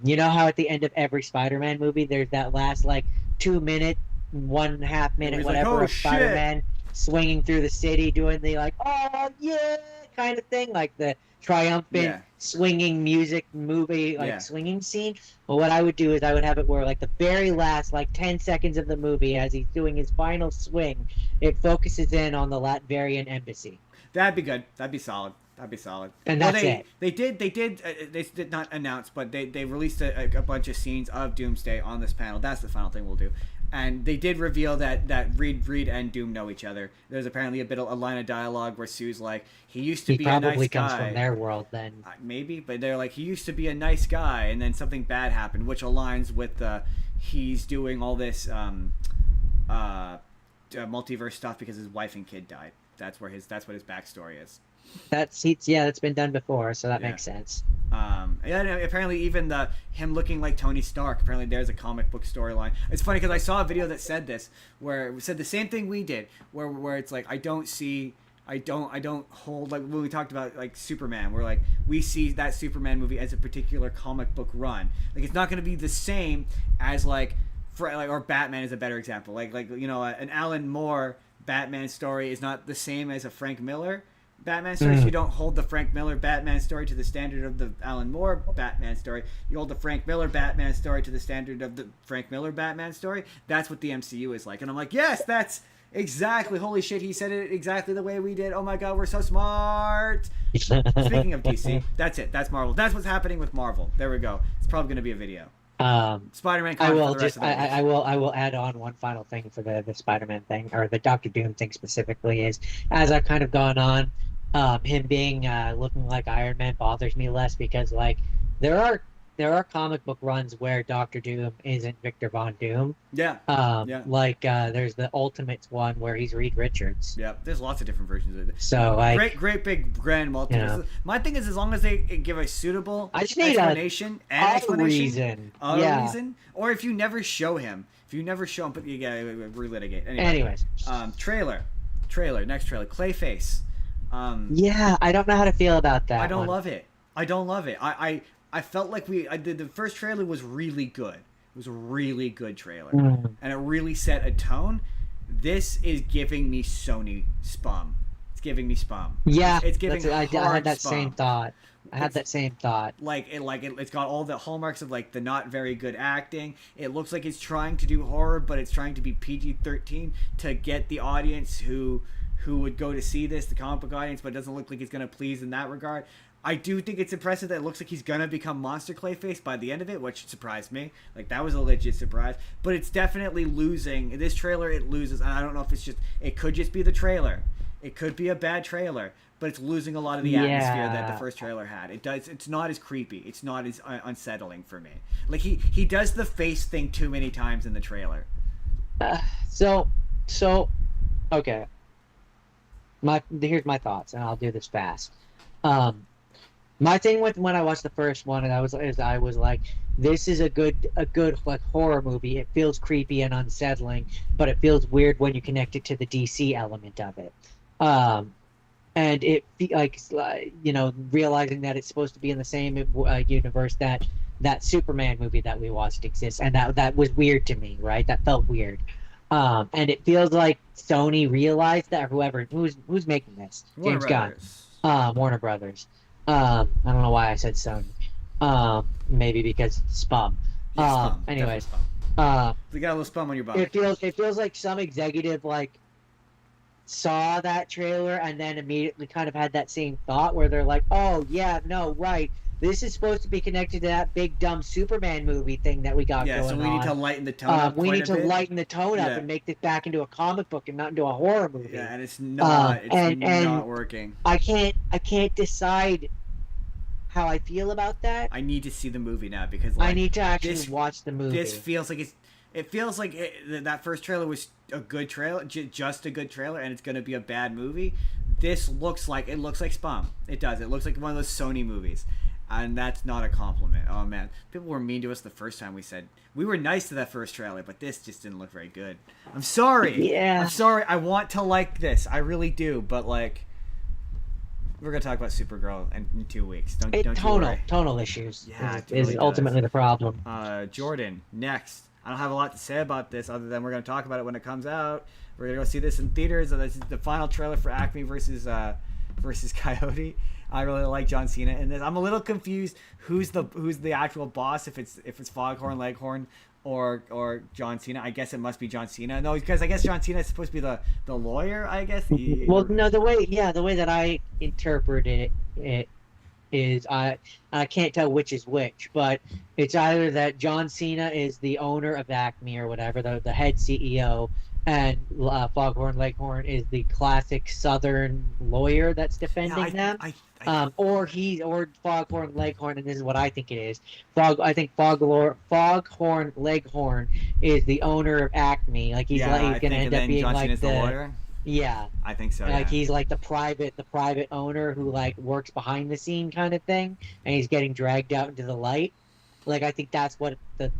You know how at the end of every Spider-Man movie, there's that last like 2 minute, 1.5 minute, whatever, like, oh, of Spider-Man swinging through the city, doing the like, oh yeah, kind of thing, like the triumphant swinging music movie, like swinging scene. Well, what I would do is I would have it where like the very last like 10 seconds of the movie, as he's doing his final swing, it focuses in on the Latvian embassy. That'd be good. That'd be solid. That'd be solid. And that's it. They did not announce, but they released a bunch of scenes of Doomsday on this panel. That's the final thing we'll do. And they did reveal that Reed and Doom know each other. There's apparently a line of dialogue where Sue's like, he used to be a nice guy. He probably comes from their world then. Maybe, but they're like, he used to be a nice guy, and then something bad happened, which aligns with he's doing all this multiverse stuff because his wife and kid died. That's what his backstory is. That's been done before, so that makes sense. Apparently even him looking like Tony Stark, apparently there's a comic book storyline. It's funny because I saw a video that said this, where it said the same thing we did, where it's like I don't hold, like when we talked about like Superman, where like we see that Superman movie as a particular comic book run. Like it's not going to be the same as or Batman is a better example. Like an Alan Moore Batman story is not the same as a Frank Miller Batman story. So you don't hold the Frank Miller Batman story to the standard of the Alan Moore Batman story. You hold the Frank Miller Batman story to the standard of the Frank Miller Batman story. That's what the MCU is like. And I'm like, yes, that's exactly. Holy shit, he said it exactly the way we did. Oh my god, we're so smart. Speaking of DC, that's it. That's Marvel. That's what's happening with Marvel. There we go. It's probably going to be a video. Spider-Man. I will add on one final thing for the Spider-Man thing, or the Doctor Doom thing specifically, is as I've kind of gone on, him being looking like Iron Man bothers me less, because like there are comic book runs where Doctor Doom isn't Victor Von Doom. Like there's the Ultimates one where he's Reed Richards. Yeah, there's lots of different versions of it. So like great big grand multiverse. My thing is, as long as they give a suitable explanation, reason, or if you never show him, but you gotta relitigate. Anyways, trailer, next trailer, Clayface. I don't know how to feel about that. I don't love it. I felt like the first trailer was really good. It was a really good trailer, and it really set a tone. This is giving me Sony spum. It's giving me spum. Yeah, it's giving. I had that spum. same thought. It's got all the hallmarks of like the not very good acting. It looks like it's trying to do horror, but it's trying to be PG-13 to get the audience who would go to see this, the comic book audience, but it doesn't look like it's going to please in that regard. I do think it's impressive that it looks like he's going to become Monster Clayface by the end of it, which surprised me. Like, that was a legit surprise. But it's definitely losing. In this trailer, it loses. And I don't know if it could just be the trailer. It could be a bad trailer. But it's losing a lot of the atmosphere that the first trailer had. It's not as creepy. It's not as unsettling for me. Like, he does the face thing too many times in the trailer. Okay. Here's my thoughts, and I'll do this fast. My thing with when I watched the first one, and I was like, this is a good like horror movie. It feels creepy and unsettling, but it feels weird when you connect it to the DC element of it. And it realizing that it's supposed to be in the same universe that Superman movie that we watched exists, and that was weird to me, right? That felt weird. And it feels like Sony realized that, who's making this, James Gunn, Warner Brothers. I don't know why I said Sony. Maybe because spum. Spum. Anyways, spum. You got a little spum on your body. It feels like some executive saw that trailer and then immediately kind of had that same thought where they're like, oh yeah, no, right. This is supposed to be connected to that big dumb Superman movie thing that we got going on. Yeah, so we need to lighten the tone up. We need to lighten the tone up and make this back into a comic book and not into a horror movie. Yeah, and it's not. It's not working. I can't decide how I feel about that. I need to see the movie now because I need to actually watch the movie. This feels like It feels like that first trailer was a good trailer, just a good trailer, and it's going to be a bad movie. This looks like Spawn. It does. It looks like one of those Sony movies, and that's not a compliment. Oh man, people were mean to us the first time we said we were nice to that first trailer, but this just didn't look very good. I'm sorry. Yeah. I'm sorry. I want to like this. I really do, but like, we're gonna talk about Supergirl in 2 weeks. Don't you worry. Tonal issues. Yeah, is ultimately the problem. Jordan, next. I don't have a lot to say about this other than we're going to talk about it when it comes out. We're going to go see this in theaters. This is the final trailer for Acme versus Coyote. I really like John Cena in this. I'm a little confused who's the actual boss, if it's Foghorn Leghorn or John Cena. I guess it must be John Cena. No, because I guess John Cena is supposed to be the lawyer, I guess. Well, no, the way that I interpreted it is I can't tell which is which, but it's either that John Cena is the owner of Acme or whatever, the head CEO, and Foghorn Leghorn is the classic Southern lawyer that's defending them. Or Foghorn Leghorn, and this is what I think it is. I think Foghorn Leghorn is the owner of Acme. Like he's going to end up being John like Cena's the lawyer. Yeah, I think so. Like he's like the private owner who like works behind the scene kind of thing, and he's getting dragged out into the light. Like I think that's what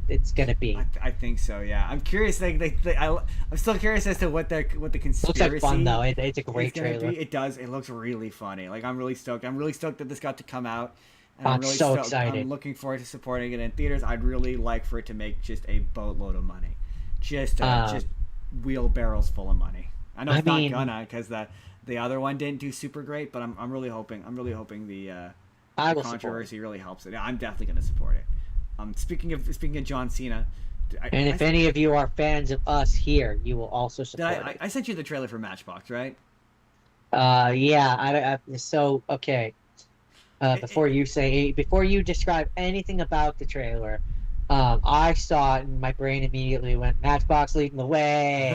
it's gonna be. I think so. Yeah, I'm curious. I'm still curious as to what the conspiracy. Looks like fun though. It's a great trailer. It does. It looks really funny. Like I'm really stoked. I'm really stoked that this got to come out. And I'm really so excited. I'm looking forward to supporting it in theaters. I'd really like for it to make just a boatload of money, just wheelbarrows full of money. I know it's not gonna, because the other one didn't do super great, but I'm really hoping the controversy really helps it. I'm definitely gonna support it. Speaking of John Cena, if any of you are fans of us here, you will also support it. I sent you the trailer for Matchbox, right? Yeah. Okay. Before you describe anything about the trailer, I saw it and my brain immediately went Matchbox leading the way.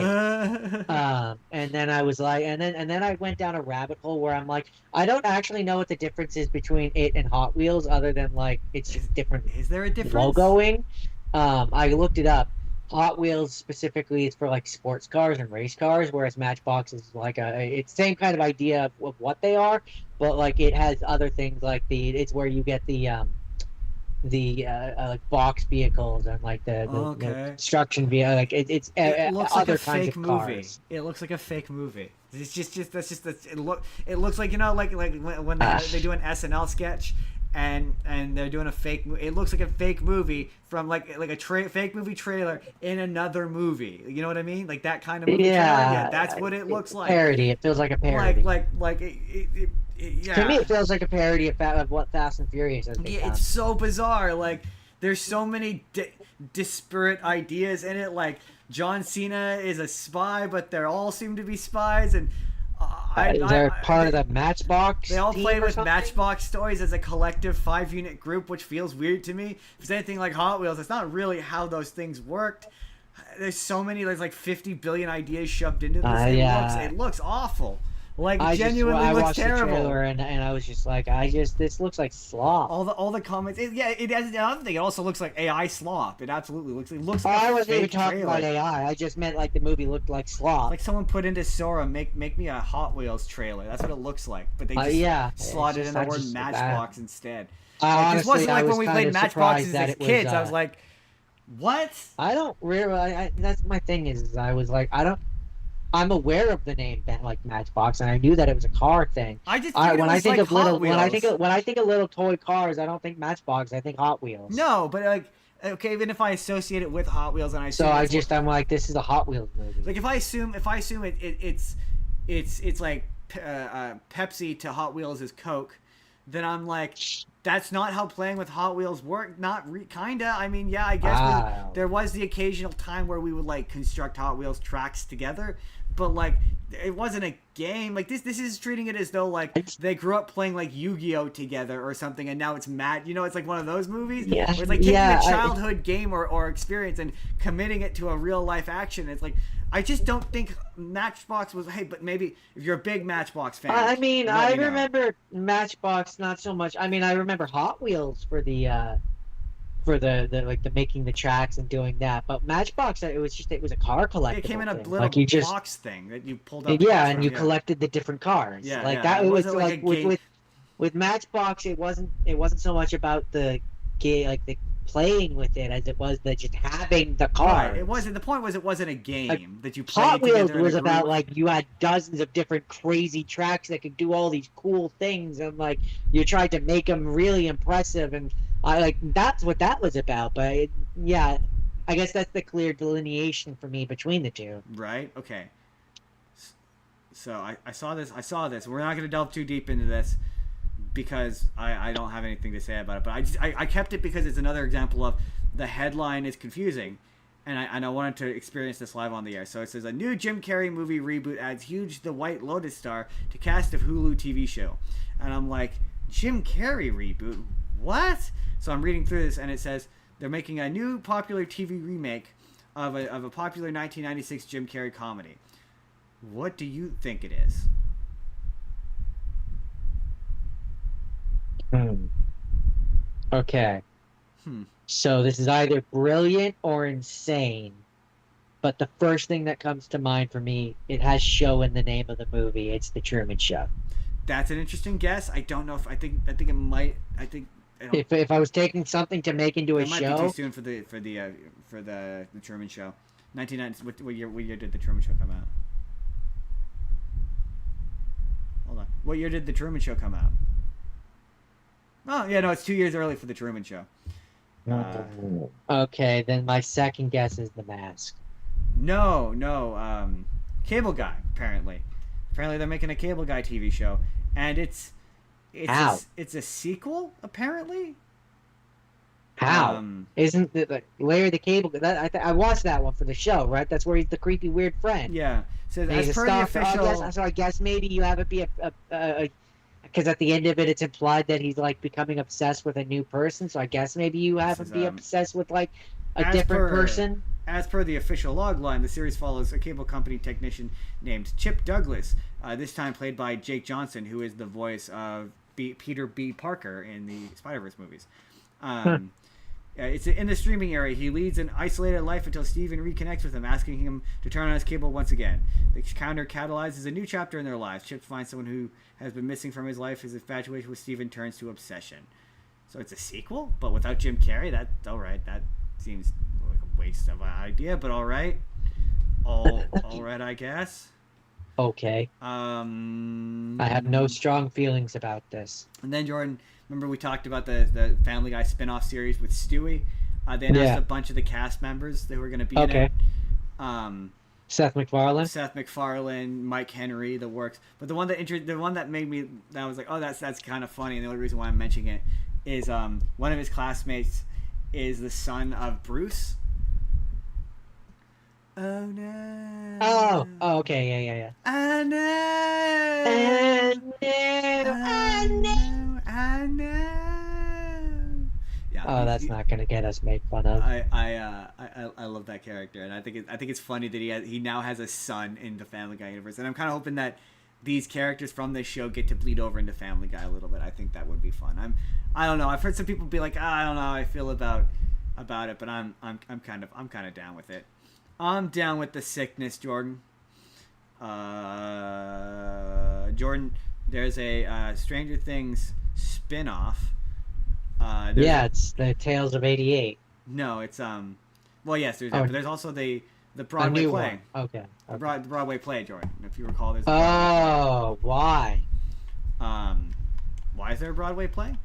And then I was like, and then I went down a rabbit hole where I'm like, I don't actually know what the difference is between it and Hot Wheels, other than like it's just different. Is there a difference? Logoing. I looked it up. Hot Wheels specifically is for like sports cars and race cars, whereas Matchbox is like it's same kind of idea of what they are, but like it has other things like it's where you get the box vehicles and like the construction vehicle. Like it looks like other a kinds fake of movie. cars. It looks like a fake movie. It looks like, you know, like when they do an SNL sketch and they're doing a fake movie. It looks like a fake movie from like a fake movie trailer in another movie. You know what I mean? Like that kind of movie trailer. Yeah, that's what it looks like. Parody. It feels like a parody. Yeah. To me, it feels like a parody of what Fast and Furious has become. It's so bizarre. Like, there's so many disparate ideas in it. Like, John Cena is a spy, but they all seem to be spies. And they're part of the Matchbox. They all play with something? Matchbox toys as a collective 5-unit group, which feels weird to me. If it's anything like Hot Wheels, it's not really how those things worked. There's so many. There's like 50 billion ideas shoved into this. It looks awful. Like, genuinely looks terrible. The trailer and I was just like, this looks like slop. All the comments. It has another thing. It also looks like AI slop. It absolutely looks. It looks like I wasn't even talking about AI. I just meant like the movie looked like slop. Like someone put into Sora, make me a Hot Wheels trailer. That's what it looks like. But they just slotted in the word Matchbox instead. It just wasn't like when we played Matchboxes as kids. I was like, what? I don't really. That's my thing. Is I was like, I'm aware of the name like Matchbox, and I knew that it was a car thing. When I think of little toy cars, I don't think Matchbox. I think Hot Wheels. No, but like, okay, even if I associate it with Hot Wheels, and I'm like, this is a Hot Wheels movie. Like if I assume it's like Pepsi to Hot Wheels is Coke, then I'm like, that's not how playing with Hot Wheels work. Kinda. I mean, yeah, I guess there was the occasional time where we would like construct Hot Wheels tracks together, but like it wasn't a game. Like this is treating it as though like they grew up playing like Yu-Gi-Oh together or something, and now it's mad. You know, it's like one of those movies where it's like taking a childhood game or experience and committing it to a real life action. It's like, I just don't think Matchbox was. Hey, but maybe if you're a big Matchbox fan. I mean, I remember Matchbox not so much. I mean, I remember Hot Wheels for the for the making the tracks and doing that. But Matchbox, it was a car collectible. It came in a thing. little Like you just box thing that you pulled up. yeah, and you collected the different cars. Yeah, like yeah. that. It It was wasn't like with Matchbox, it wasn't so much about the the playing with it as it was the just having the cars. Right. It wasn't. The point was it wasn't a game like, that you played Hot Wheels together. was about like you had dozens of different crazy tracks that could do all these cool things, and like you tried to make them really impressive, and that's what that was about. But yeah, I guess that's the clear delineation for me between the two. Right. Okay. So I saw this. We're not going to delve too deep into this because I don't have anything to say about it. But I kept it because it's another example of the headline is confusing, and I wanted to experience this live on the air. So it says a new Jim Carrey movie reboot adds Huge the White Lotus star to cast of Hulu TV show, and I'm like, Jim Carrey reboot? What? So I'm reading through this, and it says they're making a new popular TV remake of a popular 1996 Jim Carrey comedy. What do you think it is? Okay. So this is either brilliant or insane. But the first thing that comes to mind for me, it has show in the name of the movie. It's The Truman Show. That's an interesting guess. I don't know if I think it might. If I was taking something to make into a show, it might be too soon for the Truman Show. 1990. What year did the Truman Show come out? Hold on. What year did the Truman Show come out? Oh yeah, no, it's 2 years early for the Truman Show. Okay, then my second guess is The Mask. No. Cable Guy. Apparently they're making a Cable Guy TV show, and it's a sequel. Apparently. How? Isn't the Larry the Cable Guy? I watched that one for the show, right? That's where he's the creepy weird friend. Yeah. So as per the official, I guess maybe you have it be a because at the end of it, it's implied that he's like becoming obsessed with a new person. So I guess maybe you have him be obsessed with like a different person. As per the official logline, the series follows a cable company technician named Chip Douglas, this time played by Jake Johnson, who is the voice of Peter B. Parker in the Spiderverse movies. It's in the streaming area. He leads an isolated life until Steven reconnects with him, asking him to turn on his cable once again. The encounter catalyzes a new chapter in their lives. Chip finds someone who has been missing from his life. His infatuation with Steven turns to obsession. So it's a sequel, but without Jim Carrey. That's all right. That seems like a waste of an idea, but all right. All right, I guess. Okay. I have no strong feelings about this. And then Jordan, remember we talked about the Family Guy spin-off series with Stewie? They announced a bunch of the cast members that were going to be in it. Seth MacFarlane, Mike Henry, the works. But the one that made me, that was like, oh, that's kind of funny. And the only reason why I'm mentioning it is one of his classmates is the son of Bruce. Oh no. Oh, okay, yeah. I know. I know. Yeah. Oh, that's not gonna get us made fun of. I love that character, and I think it's funny that he now has a son in the Family Guy universe, and I'm kind of hoping that these characters from this show get to bleed over into Family Guy a little bit. I think that would be fun. I don't know. I've heard some people be like, I don't know how I feel about it, but I'm kind of down with it. I'm down with the sickness, Jordan. Jordan, there's a Stranger Things spin-off. It's the Tales of '88. No, it's well, yes, there's that, but there's also the Broadway play. One. Okay. The Broadway play, Jordan. If you recall, there's. Why? Why is there a Broadway play?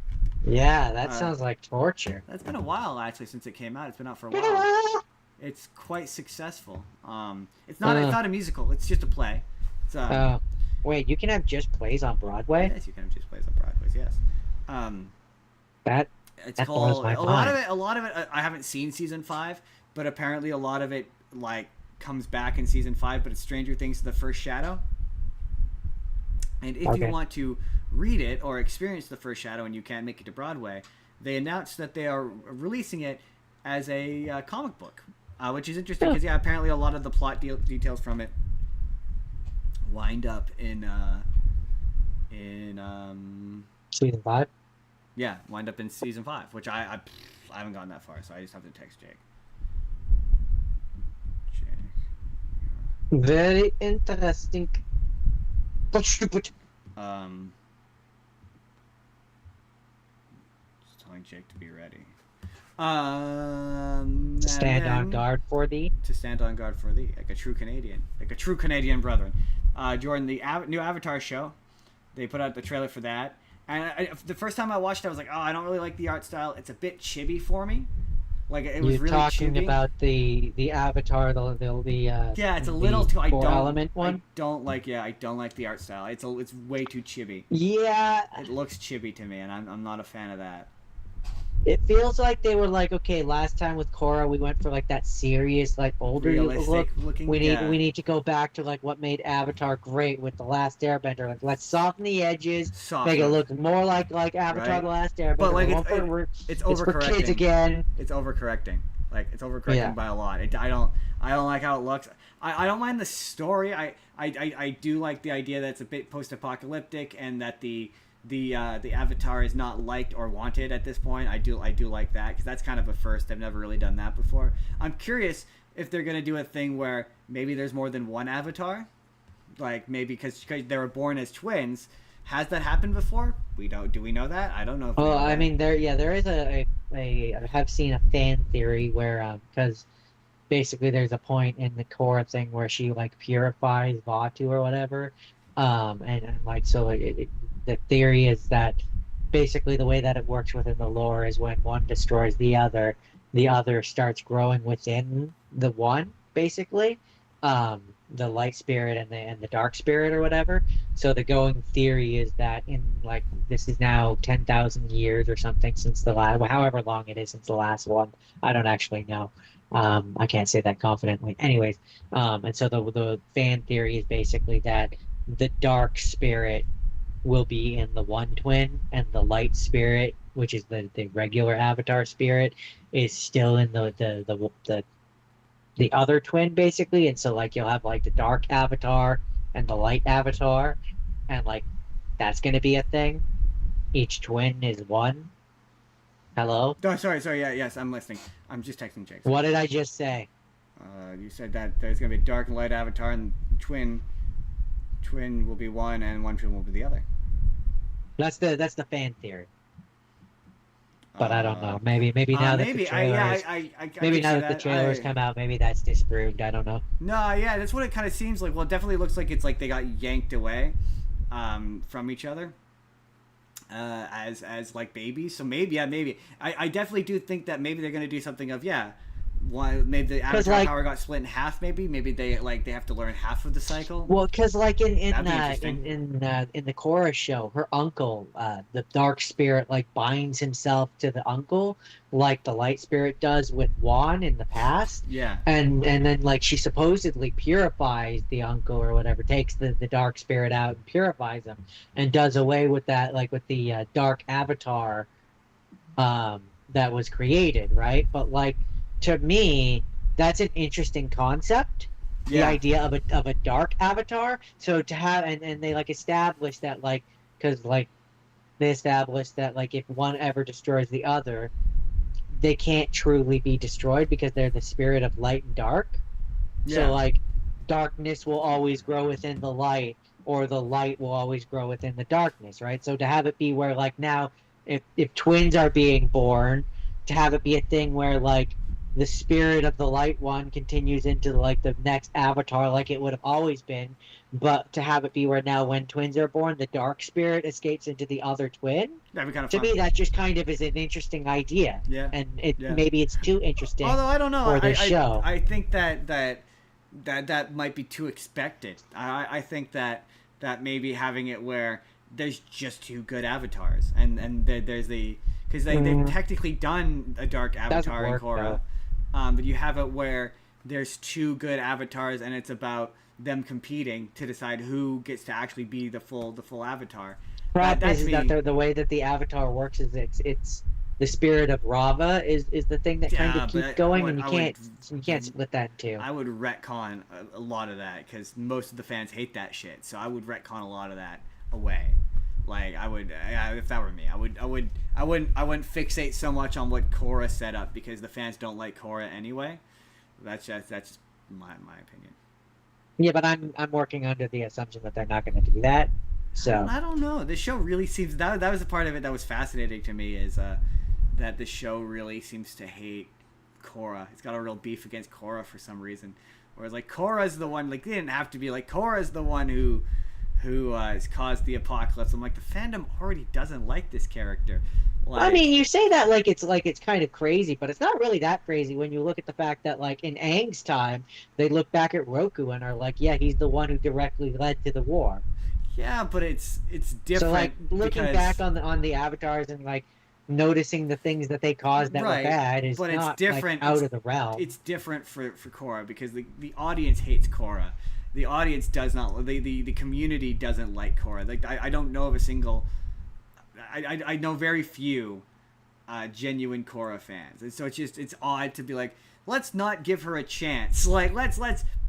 Yeah, that sounds like torture. That's been a while actually since it came out. It's been out for a while. It's quite successful. It's not a musical. It's just a play. It's, wait, you can have just plays on Broadway? Yes, you can have just plays on Broadway. Yes. It's called a lot of it. I haven't seen season 5, but apparently a lot of it like comes back in season 5. But it's Stranger Things: The First Shadow. And if you want to read it or experience The First Shadow and you can't make it to Broadway, they announced that they are releasing it as a comic book, which is interesting because apparently a lot of the plot details from it wind up in season 5. Yeah, wind up in season 5, which I haven't gotten that far, so I just have to text Jake. Very interesting. But stupid. Just telling Jake to be ready. To stand on guard for thee. To stand on guard for thee, like a true Canadian brethren. Jordan, the new Avatar show, they put out the trailer for that, and the first time I watched it, I was like, oh, I don't really like the art style. It's a bit chibi for me. Like it was really talking chibi. About the Avatar, yeah, it's a little too. I don't like the art style. It's way too chibi. Yeah, it looks chibi to me, and I'm not a fan of that. It feels like they were like, okay, last time with Korra, we went for like that serious, like older look. We need to go back to like what made Avatar great with the Last Airbender. Like, let's soften the edges, make it look more like Avatar: right? The Last Airbender. But like it's overcorrecting. For kids again. It's overcorrecting. Like it's overcorrecting by a lot. I don't like how it looks. I don't mind the story. I do like the idea that it's a bit post-apocalyptic and that the Avatar is not liked or wanted at this point. I do like that because that's kind of a first. I've never really done that before. I'm curious if they're gonna do a thing where maybe there's more than one Avatar, like maybe because they were born as twins. Has that happened before? Do we know that? I don't know. Well, I mean, there is I have seen a fan theory where because basically there's a point in the Korra thing where she like purifies Vatu or whatever, and like so the theory is that basically the way that it works within the lore is when one destroys the other starts growing within the one, basically, the light spirit and the dark spirit or whatever. So the going theory is that in like this is now 10,000 years or something since the last, however long it is since the last one. I don't actually know. I can't say that confidently. Anyways, and so the fan theory is basically that the dark spirit will be in the one twin, and the light spirit, which is the regular Avatar spirit, is still in the other twin, basically. And so like you'll have like the dark Avatar and the light Avatar, and like that's gonna be a thing. Each twin is one. Hello? Oh, sorry. Yeah, yes, I'm listening. I'm just texting Jake. What did I just say? You said that there's gonna be a dark and light Avatar, and twin will be one, and one twin will be the other. That's the fan theory. But I don't know. Maybe now that the trailers, maybe now that the trailers come out, maybe that's disproved. I don't know. No, yeah, that's what it kind of seems like. Well, it definitely looks like it's like they got yanked away from each other as like babies. So maybe I definitely do think that maybe they're gonna do something of maybe the Avatar power got split in half. Maybe they have to learn half of the cycle. Well, because like in the Korra show, her uncle, the dark spirit, like binds himself to the uncle, like the light spirit does with Wan in the past. Yeah. And then like she supposedly purifies the uncle or whatever, takes the dark spirit out and purifies him, and does away with that, like with the dark Avatar, that was created, right? But like, to me, that's an interesting concept. The idea of a dark Avatar. So to have and they like establish that like because like they established that like if one ever destroys the other, they can't truly be destroyed because they're the spirit of light and dark. So like darkness will always grow within the light, or the light will always grow within the darkness, right? So to have it be where like now if twins are being born, to have it be a thing where like the spirit of the light one continues into like the next Avatar like it would have always been, but to have it be where now when twins are born, the dark spirit escapes into the other twin. That'd be kind of fun. To me, that just kind of is an interesting idea. Yeah. And maybe it's too interesting. Although I don't know, for the show. I think that might be too expected. I think that maybe having it where there's just two good Avatars, and there's because they've technically done a dark Avatar in Korra. But you have it where there's two good Avatars, and it's about them competing to decide who gets to actually be the full Avatar. That the way that the Avatar works is it's the spirit of Rava is the thing that kind of keeps going, and you can't split that in two. I would retcon a lot of that because most of the fans hate that shit. So I would retcon a lot of that away. Like I would, if that were me, I wouldn't fixate so much on what Korra set up because the fans don't like Korra anyway. That's just my opinion. Yeah, but I'm working under the assumption that they're not going to do that. So I don't know. The show really seems that was the part of it that was fascinating to me is that the show really seems to hate Korra. It's got a real beef against Korra for some reason. Whereas like Korra's the one, like they didn't have to be like Korra's the one who has caused the apocalypse. I'm like the fandom already doesn't like this character. Like, I mean, you say that like it's kind of crazy, but it's not really that crazy when you look at the fact that like in Aang's time, they look back at Roku and are like, yeah, he's the one who directly led to the war. yeah, but it's different. So like looking because, back on the avatars and like noticing the things that they caused that right, were bad is but not it's different. Like, out of the realm. It's different for Korra because the audience hates Korra. The audience does not. The community doesn't like Korra. Like I don't know of a single. I know very few genuine Korra fans, and so it's odd to be like, let's not give her a chance. Like let's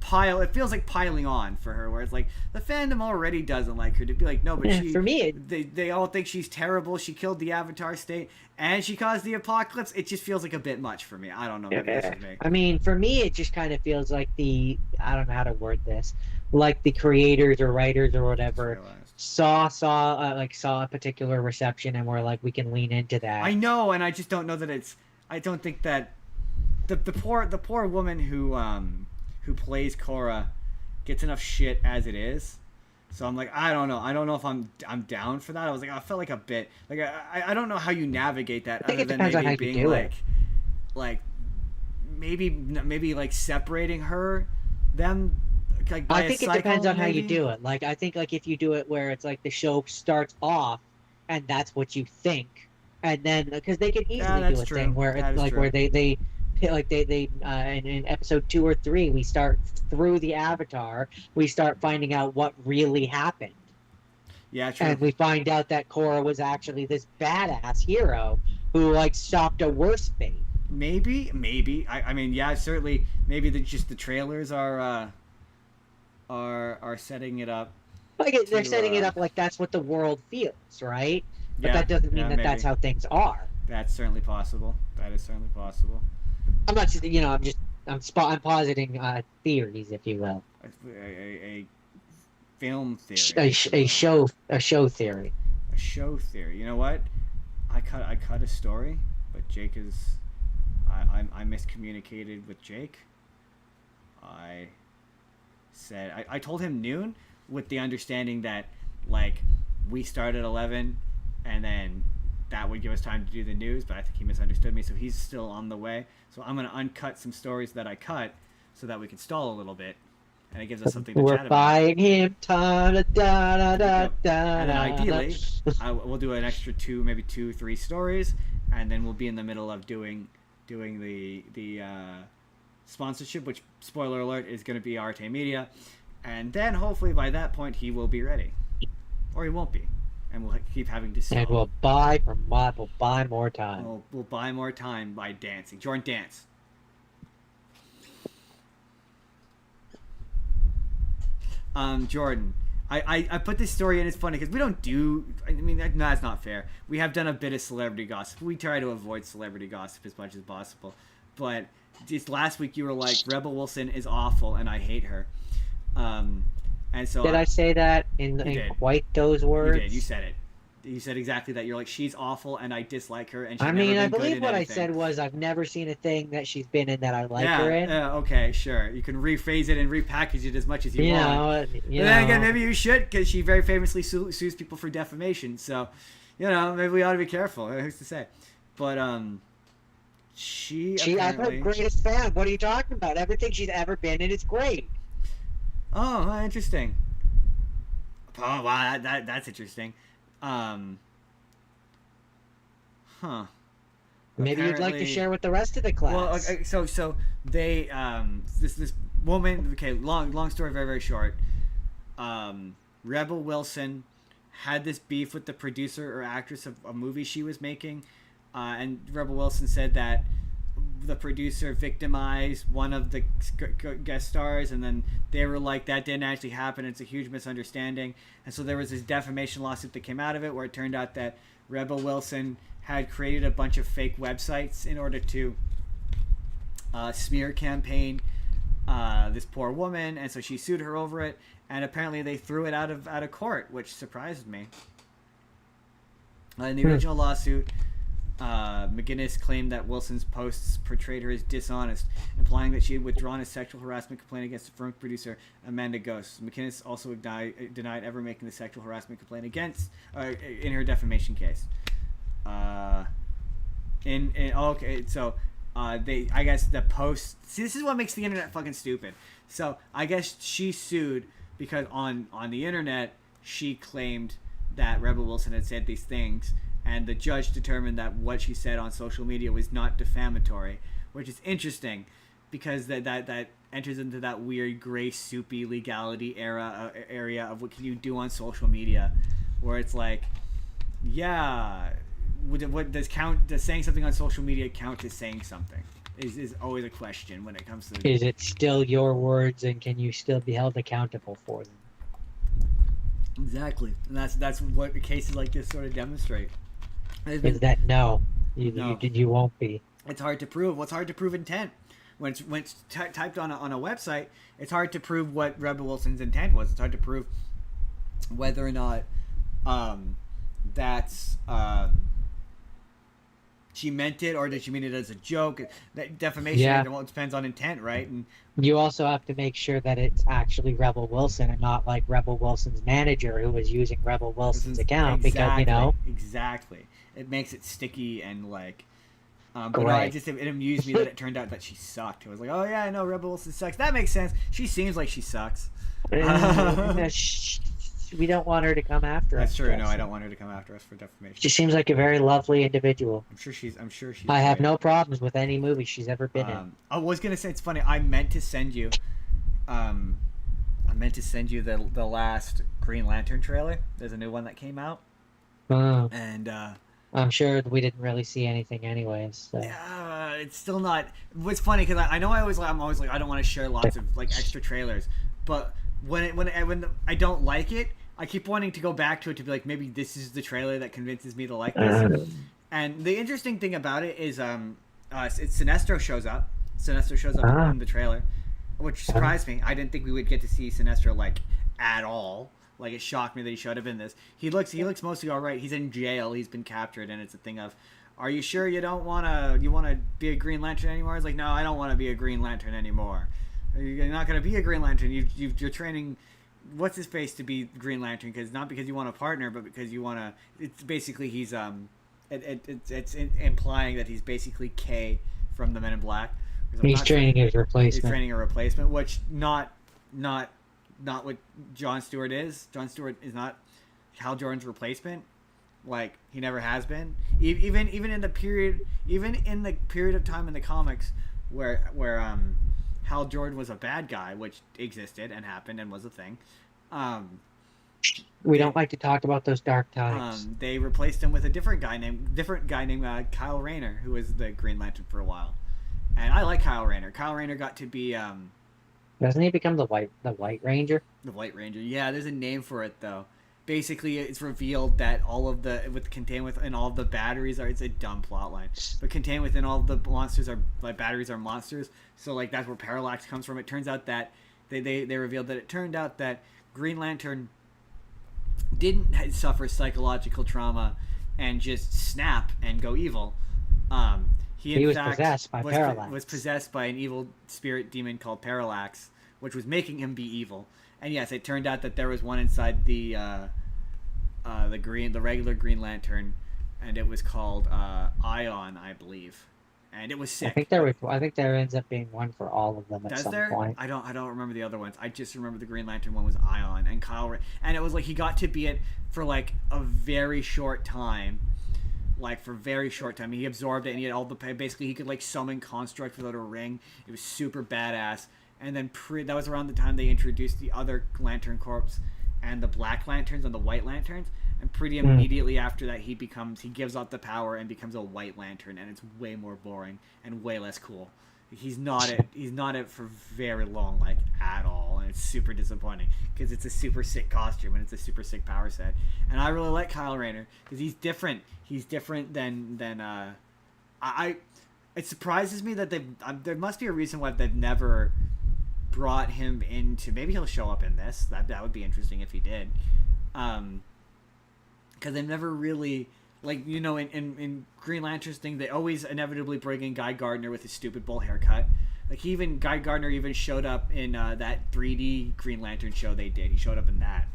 pile. It feels like piling on for her, where it's like the fandom already doesn't like her. To be like, no, but yeah, she. For me, they all think she's terrible. She killed the Avatar state, and she caused the apocalypse. It just feels like a bit much for me. I don't know. Maybe this is me. I mean, for me, it just kind of feels like I don't know how to word this, like the creators or writers or whatever saw a particular reception and were like, we can lean into that. I know, and I just don't know that it's. I don't think that the poor woman who plays Korra gets enough shit as it is. So I'm like, I don't know. I don't know if I'm down for that. I was like, I felt like a bit like I don't know how you navigate that I think other it than depends on how maybe you being do like maybe like separating them. Like by I think it depends on how you do it. Like I think like if you do it where it's like the show starts off and that's what you think, and then because they can easily do a thing where it's like where they in episode 2 or 3 we start through the Avatar, we start finding out what really happened. Yeah, true. And we find out that Korra was actually this badass hero who like stopped a worse fate. Maybe. I mean, yeah, certainly. Maybe just the trailers are setting it up. Like they're setting it up like that's what the world feels, right? But Yeah, that doesn't mean that maybe. that's how things are. That's certainly possible. That is certainly possible. I'm not, I'm positing theories, if you will. A film theory. A show theory. A show theory. You know what? I cut a story, but Jake is. I miscommunicated with Jake. I said I told him noon with the understanding that like we start at 11 and then that would give us time to do the news, but I think he misunderstood me, so he's still on the way. So I'm going to uncut some stories that I cut so that we can stall a little bit, and it gives us something to chat about. We're buying him time. And then ideally, we'll do an extra 2, 3 stories, and then we'll be in the middle of doing the sponsorship, which, spoiler alert, is going to be Arete Media. And then hopefully by that point he will be ready. Or he won't be. And we'll keep having to sell. And we'll buy more time. We'll buy more time by dancing. Jordan, dance. Jordan, I put this story in. It's funny because we don't do. I mean, no, that's not fair. We have done a bit of celebrity gossip. We try to avoid celebrity gossip as much as possible. But just last week you were like, Rebel Wilson is awful and I hate her. And so did I say that in quite those words? You did. You said it. You said exactly that. You're like, she's awful and I dislike her. And she's I mean, never I been believe good what in I said was I've never seen a thing that she's been in that I like her in. Yeah, okay, sure. You can rephrase it and repackage it as much as you want. But then again, maybe you should, because she very famously sues people for defamation. So, maybe we ought to be careful. Who's to say? But I'm her greatest fan. What are you talking about? Everything she's ever been in is great. Oh, interesting. Oh, wow, that's interesting. Maybe you'd like to share with the rest of the class. Well, okay, so they this woman. Okay, long story, very very short. Rebel Wilson had this beef with the producer or actress of a movie she was making, and Rebel Wilson said that the producer victimized one of the guest stars, and then they were like, that didn't actually happen, it's a huge misunderstanding. And so there was this defamation lawsuit that came out of it, where it turned out that Rebel Wilson had created a bunch of fake websites in order to smear campaign this poor woman, and so she sued her over it, and apparently they threw it out of court, which surprised me. In the original lawsuit, McGinnis claimed that Wilson's posts portrayed her as dishonest, implying that she had withdrawn a sexual harassment complaint against the firm's producer, Amanda Ghost. McGinnis also denied ever making the sexual harassment complaint against in her defamation case. Okay, so I guess the post. See, this is what makes the internet fucking stupid. So I guess she sued because on the internet she claimed that Rebel Wilson had said these things, and the judge determined that what she said on social media was not defamatory, which is interesting because that enters into that weird gray soupy legality area of what can you do on social media, where it's like, yeah, what does saying something on social media count as saying something? Is always a question when it comes to. Is it still your words, and can you still be held accountable for them? Exactly, and that's what cases like this sort of demonstrate. Is that no, you won't be. It's hard to prove. What's hard to prove intent? When it's typed on a website, it's hard to prove what Rebel Wilson's intent was. It's hard to prove whether or not that's she meant it, or did she mean it as a joke? That defamation, well, it depends on intent, right? And you also have to make sure that it's actually Rebel Wilson and not like Rebel Wilson's manager who was using Rebel Wilson's account, exactly, because exactly, it makes it sticky and like. But no, it amused me that it turned out that she sucked. It was like, oh yeah, I know Rebel Wilson sucks. That makes sense. She seems like she sucks. We don't want her to come after us. That's true. No, I don't want her to come after us for defamation. She seems like a very lovely individual. I'm sure she's. I have no problems with any movie she's ever been in. I was gonna say, it's funny. I meant to send you. The last Green Lantern trailer. There's a new one that came out. Oh. And I'm sure we didn't really see anything anyways. So. Yeah, it's still not. What's funny because I'm always like I don't want to share lots of like extra trailers, but when I don't like it, I keep wanting to go back to it to be like, maybe this is the trailer that convinces me to like this. And the interesting thing about it is Sinestro shows up. Sinestro shows up in the trailer, which surprised me. I didn't think we would get to see Sinestro like at all. Like, it shocked me that he showed up in this. He looks mostly all right. He's in jail. He's been captured, and it's a thing of, are you sure you want to be a Green Lantern anymore? It's like, no, I don't want to be a Green Lantern anymore. You're not going to be a Green Lantern. You're training, what's his face, to be Green Lantern, not because you want a partner, but because you want to. It's basically he's it's implying that he's basically K from the Men in Black. He's training his replacement. He's training a replacement, which not what Jon Stewart is. Jon Stewart is not Hal Jordan's replacement. Like, he never has been. Even in the period of time in the comics where Hal Jordan was a bad guy, which existed and happened and was a thing. We don't like to talk about those dark times. They replaced him with a different guy named Kyle Rayner, who was the Green Lantern for a while. And I like Kyle Rayner. Kyle Rayner got to be doesn't he become the White Ranger? The White Ranger. Yeah, there's a name for it though. Basically, it's revealed that all of the contained within all of the batteries are. It's a dumb plot line, but contained within all of the monsters are batteries are monsters. So like that's where Parallax comes from. It turns out that they revealed that it turned out that Green Lantern didn't suffer psychological trauma and just snap and go evil. He was possessed by Parallax. Was possessed by an evil spirit demon called Parallax, which was making him be evil. And yes, it turned out that there was one inside the regular Green Lantern, and it was called Ion, I believe. And it was sick. I think there ends up being one for all of them at some point. I don't remember the other ones. I just remember the Green Lantern one was Ion and and it was like he got to be it for like a very short time. Like, for a very short time. He absorbed it, and he had all the... Basically, he could, like, summon Construct without a ring. It was super badass. And then that was around the time they introduced the other Lantern Corps. and the Black Lanterns and the White Lanterns, and pretty immediately after that he gives up the power and becomes a White Lantern, and it's way more boring and way less cool. He's not it for very long, like, at all, and it's super disappointing because it's a super sick costume and it's a super sick power set. And I really like Kyle Rayner because he's different. He's different than It surprises me that there must be a reason why they've never brought him into. Maybe he'll show up in this. That would be interesting if he did. Because they've never really, like, you know, in Green Lantern's thing, they always inevitably bring in Guy Gardner with his stupid bowl haircut. Like, Guy Gardner even showed up in that 3D Green Lantern show they did. He showed up in that.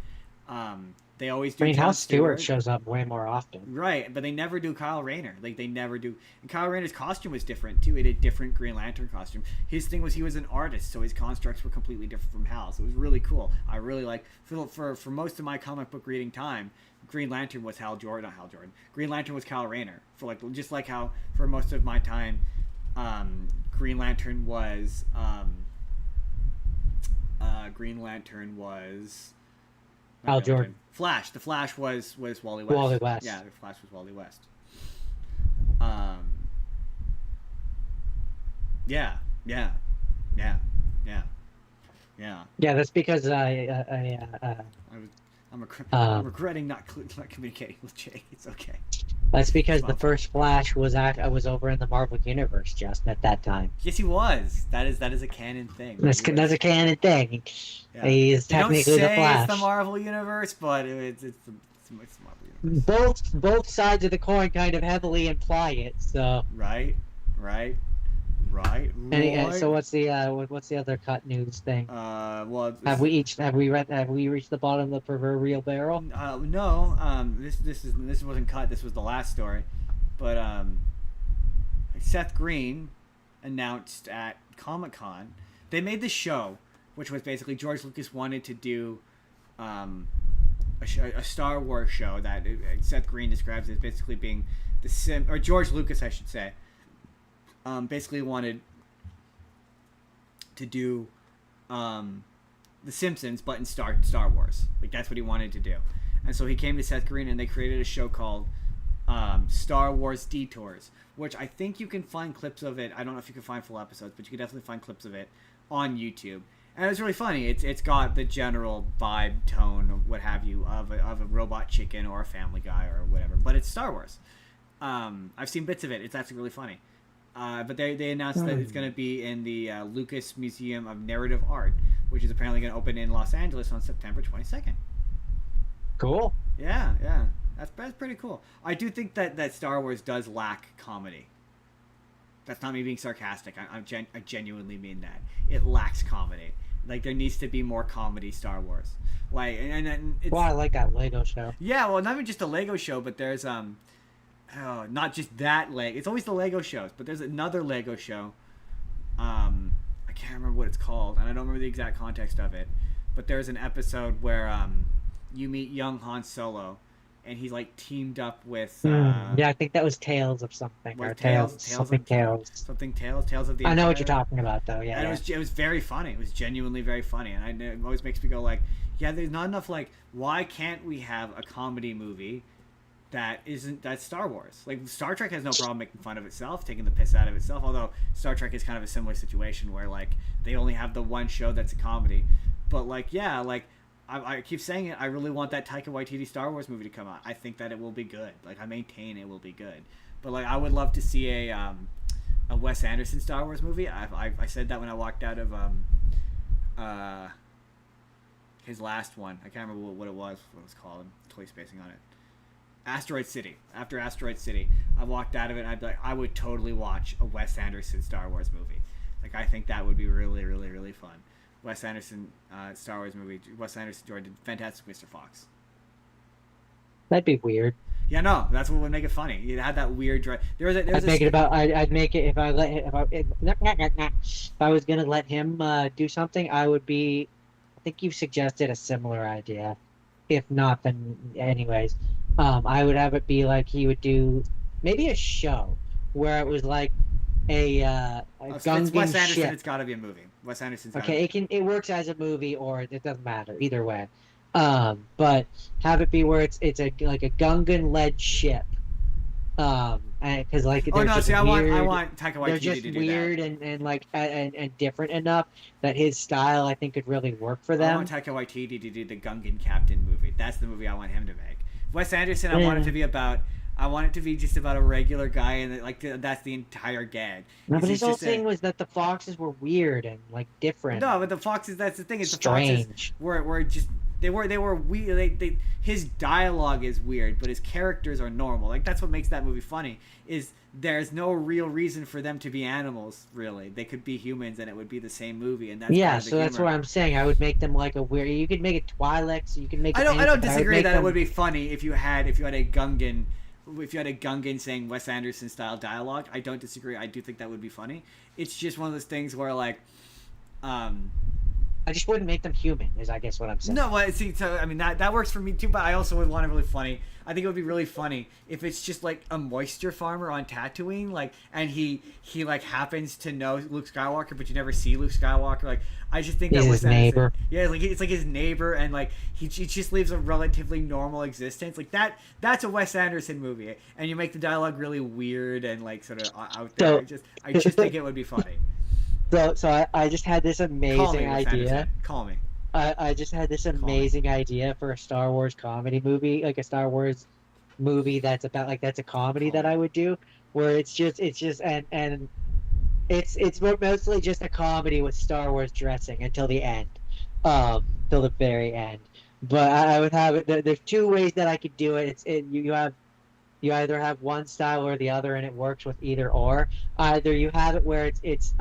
They always do. Hal Stewart shows up way more often. Right, but they never do Kyle Rayner. Like, they never do. And Kyle Rayner's costume was different, too. He had a different Green Lantern costume. His thing was he was an artist, so his constructs were completely different from Hal's. So it was really cool. I really like, for most of my comic book reading time, Green Lantern was Green Lantern was Kyle Rayner. Just like how, for most of my time, Green Lantern was Hal Jordan. Flash. The Flash was Wally West. Wally West. Yeah, the Flash was Wally West. Yeah. Yeah, that's because I'm regretting not communicating with Jay. It's okay. That's because the first Flash was over in the Marvel Universe just at that time. Yes, he was. That is a canon thing. That's a canon thing. Yeah. He is technically the Flash. It's the Marvel Universe, but it's the Marvel Universe. Both sides of the coin kind of heavily imply it. So right. So what's the other cut news thing? Well, have we reached the bottom of the proverbial barrel? No. This wasn't cut. This was the last story, but Seth Green announced at Comic-Con they made this show, which was basically George Lucas wanted to do a Star Wars show that Seth Green describes as basically being or George Lucas, I should say. Basically wanted to do The Simpsons, but in Star Wars. Like, that's what he wanted to do. And so he came to Seth Green, and they created a show called Star Wars Detours, which I think you can find clips of it. I don't know if you can find full episodes, but you can definitely find clips of it on YouTube. And it's really funny. It's got the general vibe, tone, what have you, of a Robot Chicken or a Family Guy or whatever. But it's Star Wars. I've seen bits of it. It's actually really funny. But they announced that it's going to be in the Lucas Museum of Narrative Art, which is apparently going to open in Los Angeles on September 22nd. Cool. Yeah. That's pretty cool. I do think that Star Wars does lack comedy. That's not me being sarcastic. I genuinely mean that. It lacks comedy. Like, there needs to be more comedy Star Wars. Like, and it's... Well, I like that Lego show. Yeah, well, not even just a Lego show, but there's not just that Lego. It's always the Lego shows, but there's another Lego show. I can't remember what it's called, and I don't remember the exact context of it. But there's an episode where you meet young Han Solo, and he's like teamed up with. Yeah, I think that was Tales of something. Or Tales of the Empire. I know what you're talking about, though. Yeah. And it was very funny. It was genuinely very funny, and it always makes me go like, yeah, there's not enough. Like, why can't we have a comedy movie that's Star Wars? Like, Star Trek has no problem making fun of itself, taking the piss out of itself, although Star Trek is kind of a similar situation where, like, they only have the one show that's a comedy. But, like, yeah, like, I keep saying it, I really want that Taika Waititi Star Wars movie to come out. I think that it will be good. Like, I maintain it will be good. But, like, I would love to see a Wes Anderson Star Wars movie. I said that when I walked out of his last one. I can't remember what it was called. I'm totally spacing on it. Asteroid City. After Asteroid City, I walked out of it and I'd be like, I would totally watch a Wes Anderson Star Wars movie. Like, I think that would be really, really, really fun. Wes Anderson Star Wars movie. Wes Anderson did Fantastic Mr. Fox. That'd be weird. Yeah, no, that's what would make it funny. It had that weird. I'd make it if I was gonna let him do something. I think you've suggested a similar idea. If not, then anyways. I would have it be like he would do maybe a show where it was like a Gungan Wes Anderson. ship. It's got to be a movie. Wes Anderson's. Okay, it works as a movie or it doesn't matter either way. But have it be where it's a like a Gungan led ship. Because like Oh they're no, just see, I weird. want Taika They're Waititi just to do weird that. and like and different enough that his style I think could really work for I want them. Taika Waititi to do the Gungan Captain movie. That's the movie I want him to make. Wes Anderson, I want it to be about. I want it to be just about a regular guy, and like that's the entire gag. No, but He's his whole just thing was that the foxes were weird and like different, no, but the foxes. That's the thing. Is the foxes strange. were just they were weird. His dialogue is weird, but his characters are normal. Like that's what makes that movie funny. Is there's no real reason for them to be animals. Really, they could be humans, and it would be the same movie. And that's Yeah, part of the so that's humor. what I'm saying. I would make them like a weird. You could make it Twi'leks. You can make. I It don't. I anything, don't but I would disagree make that them, it would be funny if you had a Gungan. If you had a Gungan saying Wes Anderson style dialogue, I don't disagree. I do think that would be funny. It's just one of those things where like, I just wouldn't make them human. Is I guess what I'm saying. no, well, see, so I mean that works for me too. But I also would want it really funny. I think it would be really funny if it's just like a moisture farmer on Tatooine, like, and he like happens to know Luke Skywalker, but you never see Luke Skywalker. Like, I just think He's that his neighbor. Yeah, like it's like his neighbor, and like he just lives a relatively normal existence. Like that's a Wes Anderson movie, and you make the dialogue really weird and like sort of out there. So, I just think it would be funny. so I just had this Call me, amazing Wes idea. Anderson. Call me. I just had this amazing idea for a Star Wars comedy movie, like a Star Wars movie that's about like that's a comedy that I would do, where it's just and it's mostly just a comedy with Star Wars dressing until the end, till the very end. But I would have it. There's two ways that I could do it. You either have one style or the other, and it works with either or. Either you have it where it's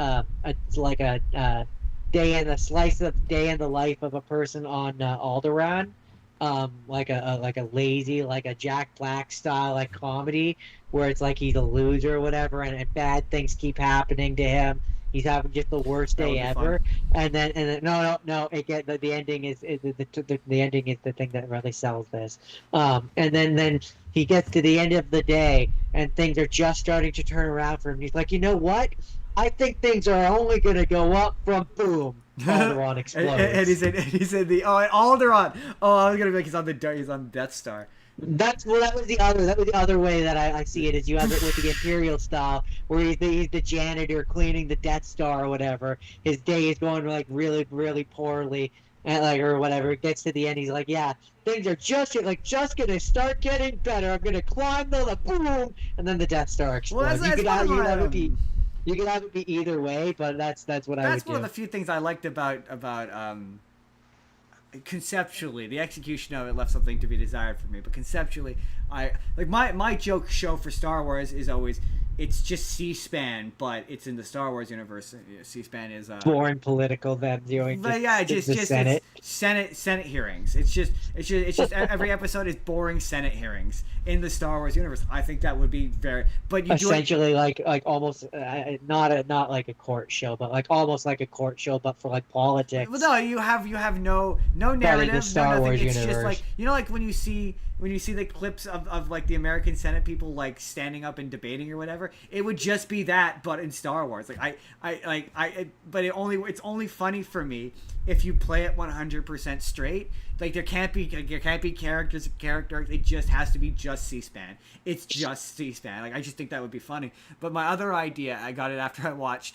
like a day in the slice of day in the life of a person on Alderaan, like a lazy, like a Jack Black style like comedy where it's like he's a loser or whatever, and bad things keep happening to him. He's having just the worst That would day be ever, fun. and then no, the ending is the ending is the thing that really sells this. And then he gets to the end of the day, and things are just starting to turn around for him. He's like, you know what? I think things are only going to go up from boom. Alderaan explodes. and he said and Alderaan. Oh, I was gonna be like he's on the Death Star. That was the other way that I see it is you have it with the Imperial style where he's the janitor cleaning the Death Star or whatever. His day is going like really really poorly and like or whatever. It gets to the end, he's like, yeah, things are just gonna start getting better. I'm gonna climb the boom, and then the Death Star explodes. Well, You could have it be either way, but that's what I would do. That's one of the few things I liked about conceptually. The execution of it left something to be desired for me, but conceptually, I like my joke show for Star Wars is always it's just C-SPAN, but it's in the Star Wars universe. C-SPAN is boring political them doing. But yeah, just Senate. It's Senate hearings. It's just every episode is boring Senate hearings in the Star Wars universe. I think that would be very. But you essentially do it, like almost not like a court show, but like almost like a court show, but for like politics. Well, no, you have no narrative, the Star no nothing. Wars It's universe. just like like when you see the clips of like the American Senate people like standing up and debating or whatever. It would just be that, but in Star Wars. Like but it's only funny for me if you play it 100% straight. Like there can't be characters. It just has to be just C-SPAN. It's just C-SPAN. Like I just think that would be funny. But my other idea, I got it after I watched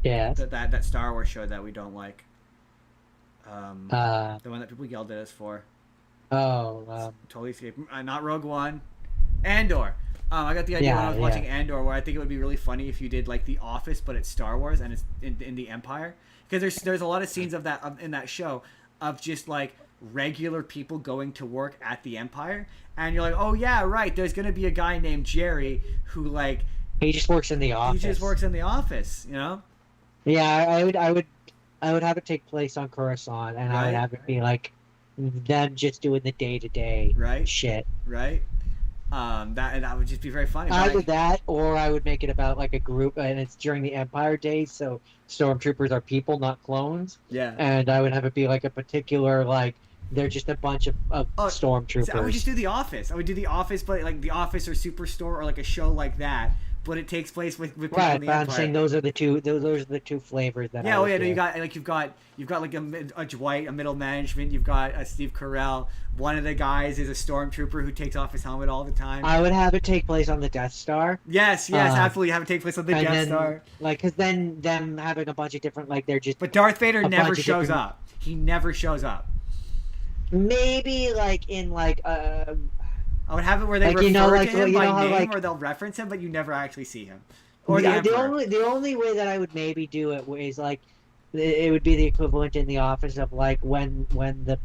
yeah, that Star Wars show that we don't like. The one that people yelled at us for. Totally escaped. Not Rogue One. Andor. I got the idea when I was watching Andor, where I think it would be really funny if you did like The Office, but it's Star Wars and it's in the Empire, because there's a lot of scenes of that in that show of just like regular people going to work at the Empire, and you're like, oh yeah, right. There's gonna be a guy named Jerry who like he just works in the office. He just works in the office, you know. Yeah, I would have it take place on Coruscant, and I would have it be like them just doing the day-to-day shit. Right. That would just be very funny. Either that, or I would make it about like a group, and it's during the Empire days, so stormtroopers are people, not clones. Yeah. And I would have it be like a particular like they're just a bunch of stormtroopers. I would just do The Office. I would do The Office, but like The Office or Superstore or like a show like that, but it takes place with people Right, in the but I'm Empire. saying those are the two flavors that. Yeah, I would no, do. you've got like a Dwight, a middle management. You've got a Steve Carell. One of the guys is a stormtrooper who takes off his helmet all the time. I would have it take place on the Death Star. Yes, absolutely. Have it take place on the And Death then, Star. like, because then them having a bunch of different, like, they're just But Darth Vader a never bunch of shows different- up. He never shows up. maybe like in like I would have it where they Like, refer you know, like, to him you by know how, name, like- or they'll reference him, but you never actually see him. Or the the Emperor. only way that I would maybe do it is like it would be the equivalent in The Office of like when the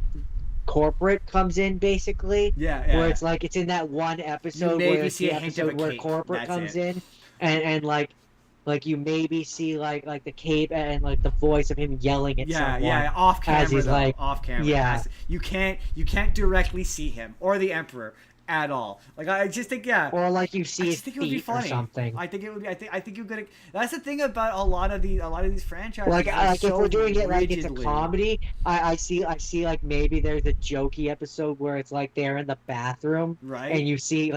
corporate comes in, basically. Yeah. Where it's like it's in that one episode maybe where it's see the a hint of episode a where cape. corporate That's comes it. in, and like you maybe see like the cape and like the voice of him yelling at someone. Off camera. he's Though, like- off camera. yeah. You can't directly see him or the Emperor at all. Like I just think Or like you I see his just think it would be feet or funny. something. I think it would be. I think you're gonna. That's the thing about a lot of these franchises. Like, they're if so we're doing it like it's a rigidly- comedy, I see like maybe there's a jokey episode where it's like they're in the bathroom right? and you see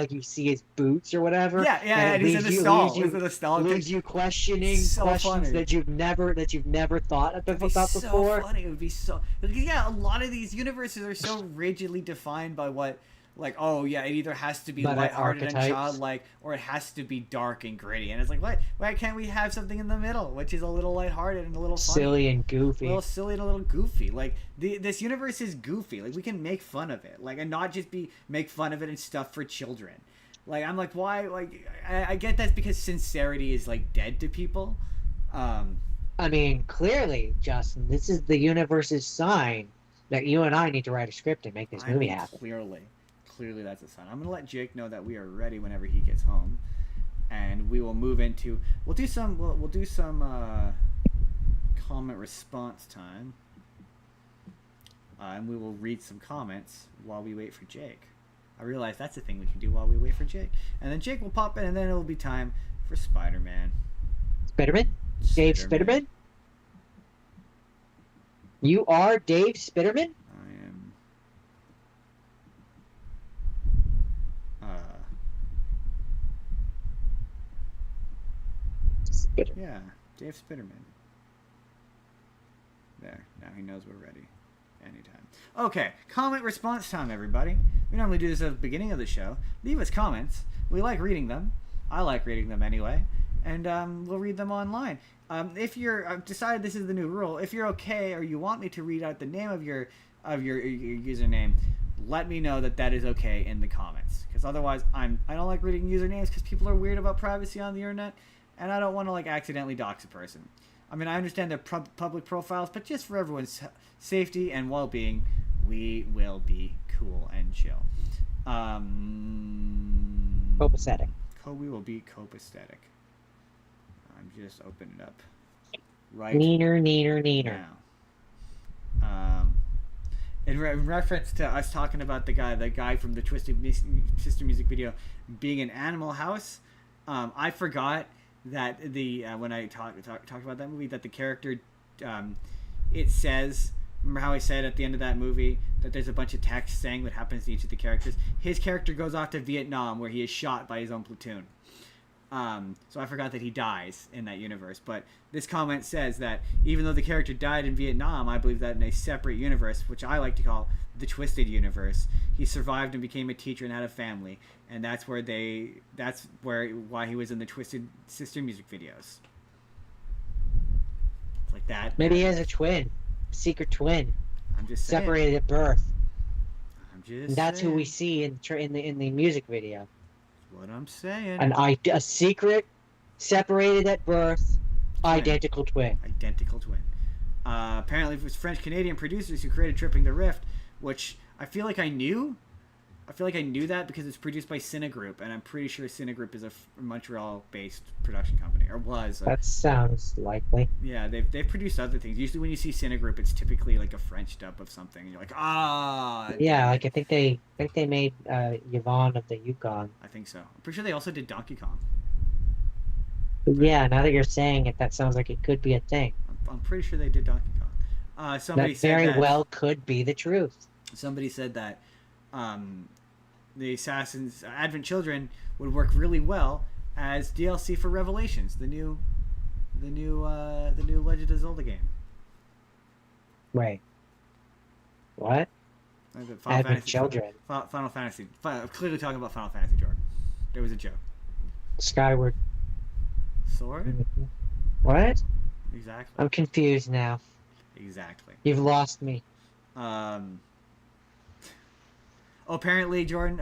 his boots or whatever. yeah, and it he's in the stall. He's in the stall. leaves you questioning So questions funny. that you've never thought It'd be about so before. funny. It would be so. Yeah, a lot of these universes are so rigidly defined by what. Like, oh yeah, it either has to be By the lighthearted and archetypes. childlike, or it has to be dark and gritty. And it's like, what? Why can't we have something in the middle, which is a little lighthearted and a little funny, Silly and a goofy. little silly and a little goofy? Like this universe is goofy. Like we can make fun of it, like, and not just make fun of it and stuff for children. Like I'm like, why? Like I get that's because sincerity is like dead to people. I mean, clearly, Justin, this is the universe's sign that you and I need to write a script and make this movie happen. Clearly that's a sign. I'm gonna let Jake know that we are ready whenever he gets home, and we will move into. We'll do some comment response time, and we will read some comments while we wait for Jake. I realize that's the thing we can do while we wait for Jake, and then Jake will pop in, and then it will be time for Spider-Man. Spiderman? Dave Spiderman? You are Dave Spiderman? I am. Spiderman. Yeah, Dave Spiderman. There, now he knows we're ready. Anytime. Okay, comment response time, everybody. We normally do this at the beginning of the show. Leave us comments. We like reading them. I like reading them anyway. And we'll read them online. If you're, I've decided this is the new rule. If you're okay or you want me to read out the name of your username, let me know that is okay in the comments. Because otherwise, I don't like reading usernames because people are weird about privacy on the internet, and I don't want to like accidentally dox a person. I mean, I understand they're public profiles, but just for everyone's safety and well-being, we will be cool and chill. Copacetic. We will be copacetic. I'm just opening it up right Neener. now. In reference to us talking about the guy from the Twisted Sister music video being an Animal House, I forgot that when I talked about that movie, that the character, it says, remember how I said at the end of that movie that there's a bunch of text saying what happens to each of the characters? His character goes off to Vietnam where he is shot by his own platoon. So I forgot that he dies in that universe. But this comment says that even though the character died in Vietnam, I believe that in a separate universe, which I like to call the Twisted Universe, he survived and became a teacher and had a family. And that's why he was in the Twisted Sister music videos. It's like that. Maybe he has a twin. Secret twin. I'm just saying. Separated at birth. I'm just And that's saying. who we see in the music video. What I'm saying. A secret, separated at birth, identical twin. Identical twin. Apparently it was French-Canadian producers who created Tripping the Rift, which I feel like I knew. I feel like I knew that because it's produced by Cinegroup, and I'm pretty sure Cinegroup is a Montreal-based production company, or was. That sounds likely. Yeah, they've produced other things. Usually when you see Cinegroup, it's typically like a French dub of something, and you're like, ah. Yeah, like I think they made Yvonne of the Yukon. I think so. I'm pretty sure they also did Donkey Kong. But yeah, now that you're saying it, that sounds like it could be a thing. I'm pretty sure they did Donkey Kong. Somebody That said very that, well could be the truth. Somebody said that the Assassin's Advent Children would work really well as DLC for Revelations, the new Legend of Zelda game. Right. What? Advent Children. Final Fantasy. Clearly talking about Final Fantasy, Jordan. There was a joke. Skyward Sword? What? Exactly. I'm confused now. Exactly. You've lost me. Apparently, Jordan,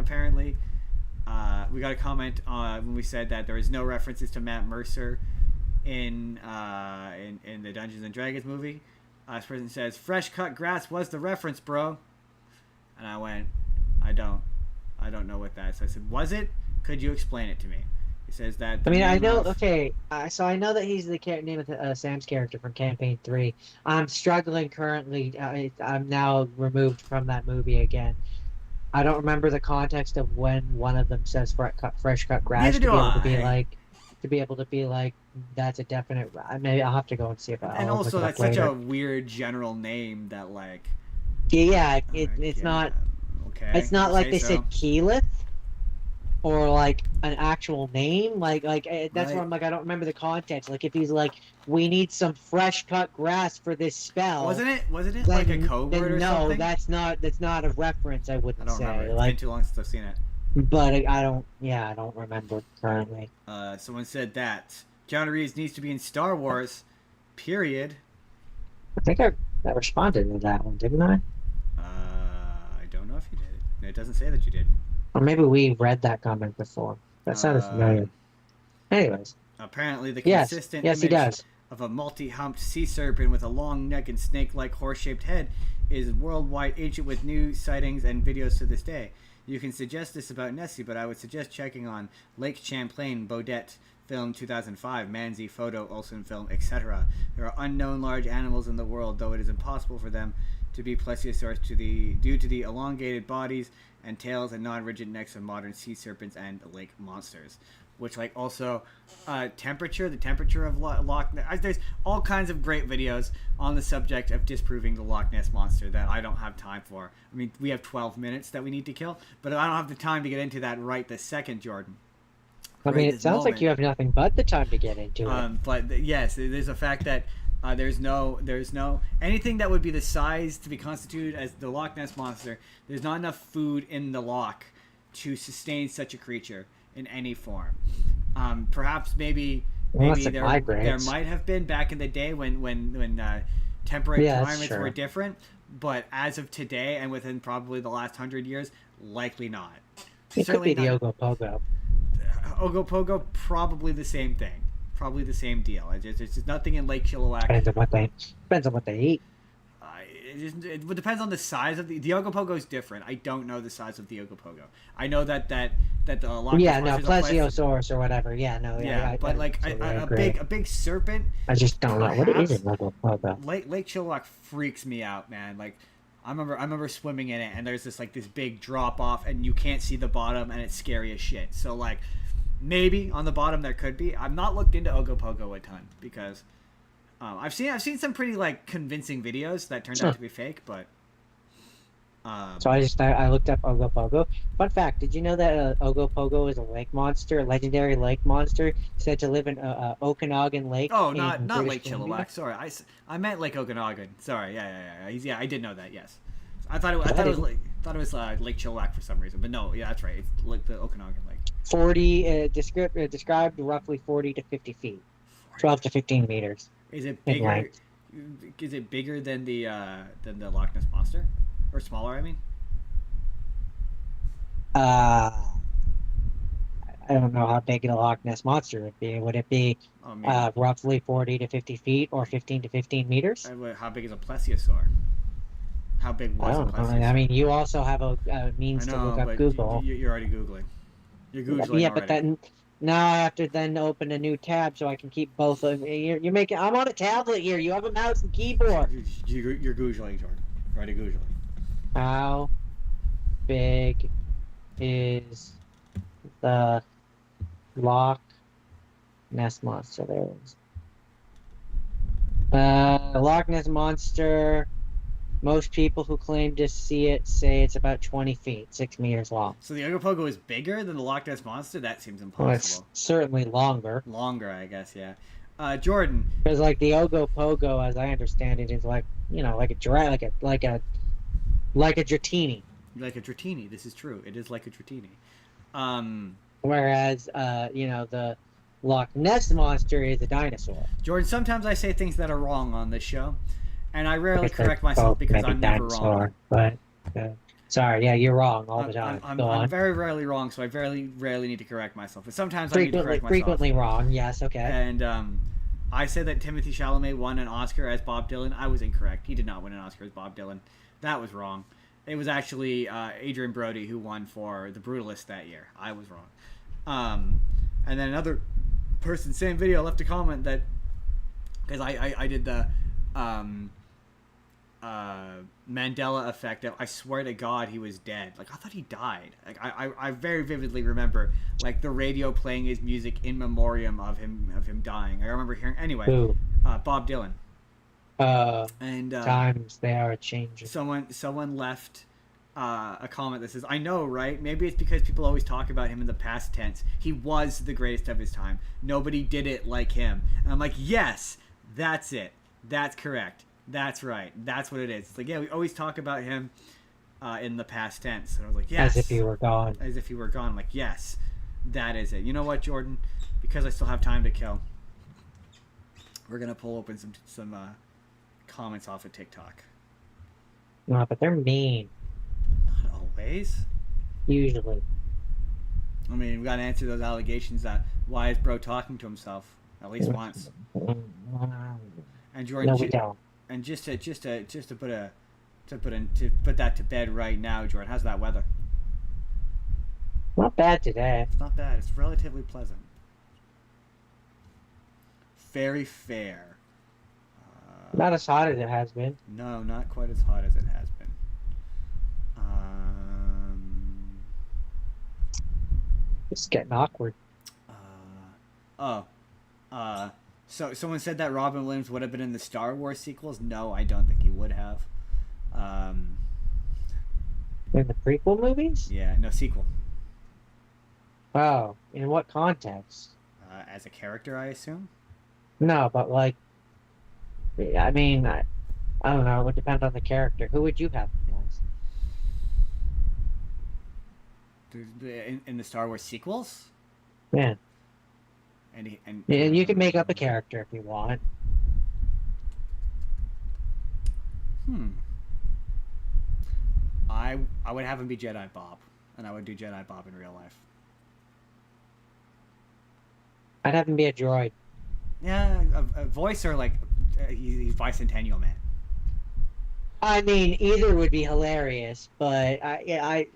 we got a comment when we said that there is no references to Matt Mercer in the Dungeons and Dragons movie. This person says, "Fresh cut grass was the reference, bro." And I went, I don't know what that is. So I said, was it? Could you explain it to me? He says that. I mean, I know. Okay, so I know that he's the name of Sam's character from Campaign 3. I'm struggling currently. I'm now removed from that movie again. I don't remember the context of when one of them says fresh cut grass. Neither do I. To be able to be like, that's a definite. Maybe I'll have to go and see if I'll. And also, that's such a weird general name that like. Yeah, it's not. Okay. It's not like they said Keyleth, or like an actual name. Like that's where I'm like, I don't remember the context. Like if he's like, we need some fresh cut grass for this spell. Wasn't it like a code word or something? No, that's not a reference. I wouldn't say. Remember. It's Like, been too long since I've seen it. But I don't. Yeah, I don't remember currently. Someone said that Keanu Reeves needs to be in Star Wars. Period. I think I responded to that one, didn't I? I don't know if you did. It doesn't say that you did. Or maybe we read that comment before. That sounded familiar. Anyways. Apparently, the consistent image of a multi-humped sea serpent with a long neck and snake-like horse-shaped head is worldwide ancient with new sightings and videos to this day. You can suggest this about Nessie, but I would suggest checking on Lake Champlain, Baudet, film 2005, Manzi, Photo, Olsen film, etc. There are unknown large animals in the world, though it is impossible for them to be plesiosaurs due to the elongated bodies and tails and non-rigid necks of modern sea serpents and lake monsters. Which, like, also, the temperature of Loch Ness. There's all kinds of great videos on the subject of disproving the Loch Ness Monster that I don't have time for. I mean, we have 12 minutes that we need to kill, but I don't have the time to get into that right this second, Jordan. I mean, it sounds like you have nothing but the time to get into it. But, yes, there's a fact that there's no anything that would be the size to be constituted as the Loch Ness Monster. There's not enough food in the loch to sustain such a creature in any form. Perhaps maybe there might have been back in the day when temperate climates were different, but as of today and within probably the last 100 years, likely not. It could be the Ogopogo. Ogopogo, probably the same thing. Probably the same deal. There's just nothing in Lake Chilliwack. Depends on what they eat. It depends on the size of the Ogopogo is different. I don't know the size of the Ogopogo. I know that the Loch Ness Monster Plesiosaurus or whatever. A big serpent. I just don't know what is an Ogopogo. Lake Chilliwack freaks me out, man. Like I remember swimming in it, and there's this big drop off, and you can't see the bottom, and it's scary as shit. So like maybe on the bottom there could be. I've not looked into Ogopogo a ton because. I've seen some pretty convincing videos that turned out to be fake, but. So I looked up Ogopogo. Fun fact: did you know that Ogopogo is a lake monster, a legendary lake monster, said to live in Okanagan Lake? Oh, not Lake Chilliwack. Sorry, I meant Lake Okanagan. Sorry, yeah. I did know that. Yes, I thought it was Lake Chilliwack for some reason, but no, yeah, that's right. It's like the Okanagan Lake. Described roughly 40 to 50 feet, 12 to 15 meters. Is it bigger? Is it bigger than the Loch Ness Monster, or smaller? I mean. I don't know how big the Loch Ness Monster would be. Would it be roughly 40 to 50 feet or 15 to 15 meters? How big is a plesiosaur? How big was a plesiosaur? I mean, you also have a means to look up Google. You're already Googling. You're Googling Yeah, already. but then. Now I have to then open a new tab so I can keep both of you're making. I'm on a tablet here. You have a mouse and keyboard. You're Googling, Jordan. Already Googling. How big is the Loch Ness Monster? There it is. Loch Ness Monster Most people who claim to see it say it's about 20 feet, 6 meters long. So the Ogopogo is bigger than the Loch Ness Monster? That seems Well, it's impossible. certainly longer. Longer, I guess, yeah. Jordan. Because like the Ogopogo, as I understand it, is like, you know, like a giraffe, like a dratini. Like a Dratini, this is true. It is like a Dratini. Whereas, you know, the Loch Ness Monster is a dinosaur. Jordan, sometimes I say things that are wrong on this show, and I rarely correct myself because I'm never wrong. But sorry, yeah, you're wrong all the time. I'm very rarely wrong, so I rarely need to correct myself. But sometimes I need to correct myself. Frequently wrong, yes, okay. And I said that Timothée Chalamet won an Oscar as Bob Dylan. I was incorrect. He did not win an Oscar as Bob Dylan. That was wrong. It was actually Adrian Brody who won for The Brutalist that year. I was wrong. And then another person, same video, left a comment that because I did the Mandela effect. I swear to God, he was dead. Like I thought he died. Like I very vividly remember like the radio playing his music in memoriam of him dying. I remember hearing anyway. Who? Bob Dylan. And times they are changing. Someone left a comment that says, "I know, right? Maybe it's because people always talk about him in the past tense. He was the greatest of his time. Nobody did it like him." And I'm like, yes, that's it. That's correct. That's right. That's what it is. It's like, yeah, we always talk about him in the past tense. And I was like, yes. As if he were gone. As if he were gone. I'm like, yes, that is it. You know what, Jordan? Because I still have time to kill, we're going to pull open some comments off of TikTok. No, but they're mean. Not always. Usually. I mean, we got to answer those allegations that why is bro talking to himself at least once. And Jordan, No, we don't. And just to put that to bed right now, Jordan, how's that weather? Not bad today. It's not bad. It's relatively pleasant. Very fair. Not as hot as it has been. No, not quite as hot as it has been. It's getting awkward. So someone said that Robin Williams would have been in the Star Wars sequels. No, I don't think he would have. In the prequel movies? Yeah, no sequel. Oh, in what context? As a character, I assume. No, but like, I mean, I don't know. It would depend on the character. Who would you have as? In the Star Wars sequels? Yeah. And You can make up a character if you want. I would have him be Jedi Bob, and I would do Jedi Bob in real life. I'd have him be a droid. Yeah, a voice or like he's Bicentennial Man. I mean, either would be hilarious, but I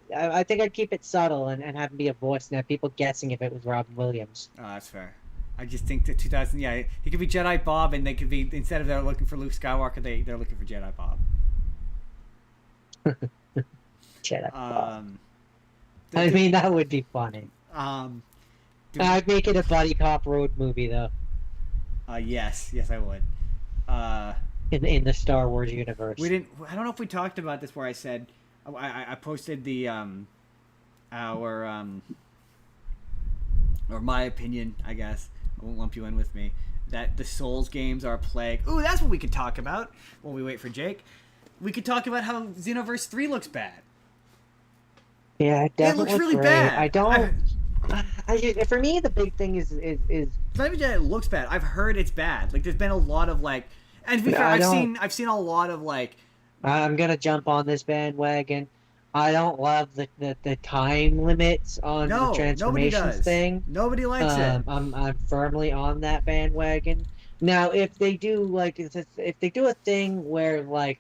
think I'd keep it subtle and have him be a voice and have people guessing if it was Robin Williams. Oh, that's fair. I just think that 2000, yeah, he could be Jedi Bob, and they could be, instead of they're looking for Luke Skywalker, they're looking for Jedi Bob. Jedi Bob. I mean, that would be funny. I'd make it a buddy cop road movie, though. Yes, I would. In the Star Wars universe. We didn't. I don't know if we talked about this. Where I said, I posted the or my opinion, I guess. I won't lump you in with me. That the Souls games are a plague. Ooh, that's what we could talk about while we wait for Jake. We could talk about how Xenoverse 3 looks bad. Yeah, it looks look really great. bad. I don't. For me, the big thing is It's not even that it looks bad. I've heard it's bad. Like there's been a lot of like, and to be fair, I've seen a lot of like. I'm gonna jump on this bandwagon. I don't love the time limits on the transformations thing. Nobody likes it. I'm firmly on that bandwagon. Now, if they do if they do a thing where like,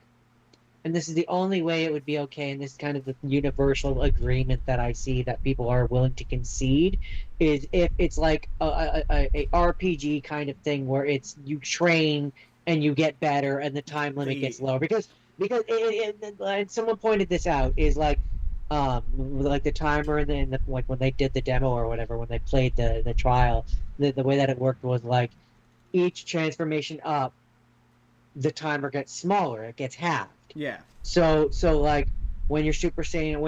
and this is the only way it would be okay, and this is kind of the universal agreement that I see that people are willing to concede, is if it's like a RPG kind of thing where it's you train and you get better and the time limit gets lower because and someone pointed this out is like the timer and then like when they did the demo or whatever, when they played the trial, the way that it worked was like each transformation up, the timer gets smaller, it gets halved. Yeah. So like when you're Super Saiyan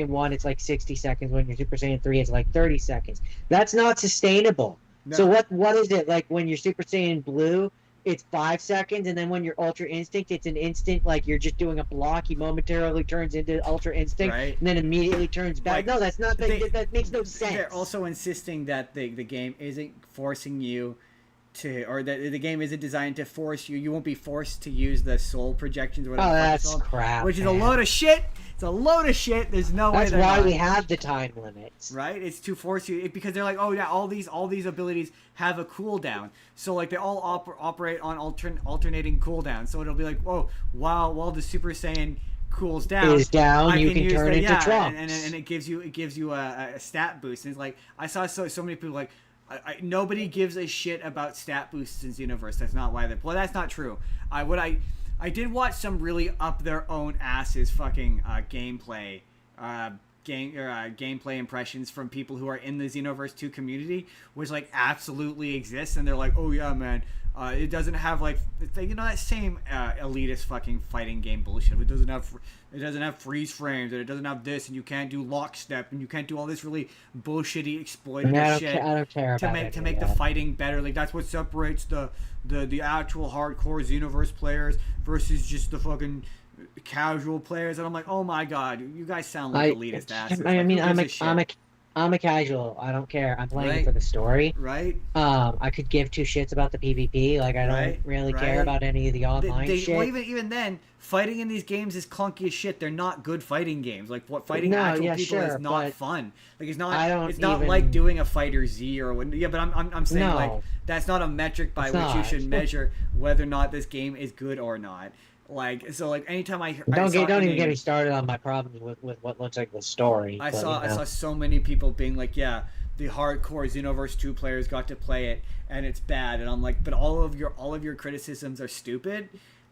1, it's like 60 seconds. When you're Super Saiyan 3, it's like 30 seconds. That's not sustainable. No. So what is it like when you're Super Saiyan Blue? It's 5 seconds, and then when you're Ultra Instinct, it's an instant. Like you're just doing a block. He momentarily turns into Ultra Instinct, Right. and then immediately turns back. Like, no, that's not. That makes no sense. They're also insisting that the game isn't forcing you to, or that the game isn't designed to force you. You won't be forced to use the soul projections or whatever. Oh, that's crap. Which is man. a load of shit. It's a load of shit. There's no way. That's why we have the time limits. Right? It's to force you, because they're like, oh yeah, all these abilities have a cooldown. So like they all operate on alternating cooldowns. So it'll be like, oh, while the Super Saiyan cools down, you can turn into Trunks, and it gives you a stat boost. And it's like I saw so many people like. Nobody gives a shit about stat boosts in Xenoverse. That's not why well, that's not true. I did watch some really up their own asses fucking gameplay impressions from people who are in the Xenoverse 2 community, which like absolutely exists, and they're like, oh yeah, man, it doesn't have like that same elitist fucking fighting game bullshit. It doesn't have freeze frames, and it doesn't have this, and you can't do lockstep, and you can't do all this really bullshitty exploitative shit. I don't care about to make the fighting better. Like that's what separates the actual hardcore Xenoverse players versus just the fucking casual players. And I'm like, oh my god, you guys sound like elitist asses. I mean, I'm a casual. I don't care. I'm playing it for the story. Right. I could give two shits about the PvP. Like I don't really care about any of the online shit. Well, even then, fighting in these games is clunky as shit. They're not good fighting games. Like what fighting actual people is not fun. Like it's not like doing a Fighter Z or what. Yeah, but I'm saying like that's not a metric by which you should measure whether or not this game is good or not. Like so, like anytime don't even get me started on my problems with what looks like the story. I saw so many people being like, yeah, the hardcore Xenoverse 2 players got to play it and it's bad, and I'm like, but all of your criticisms are stupid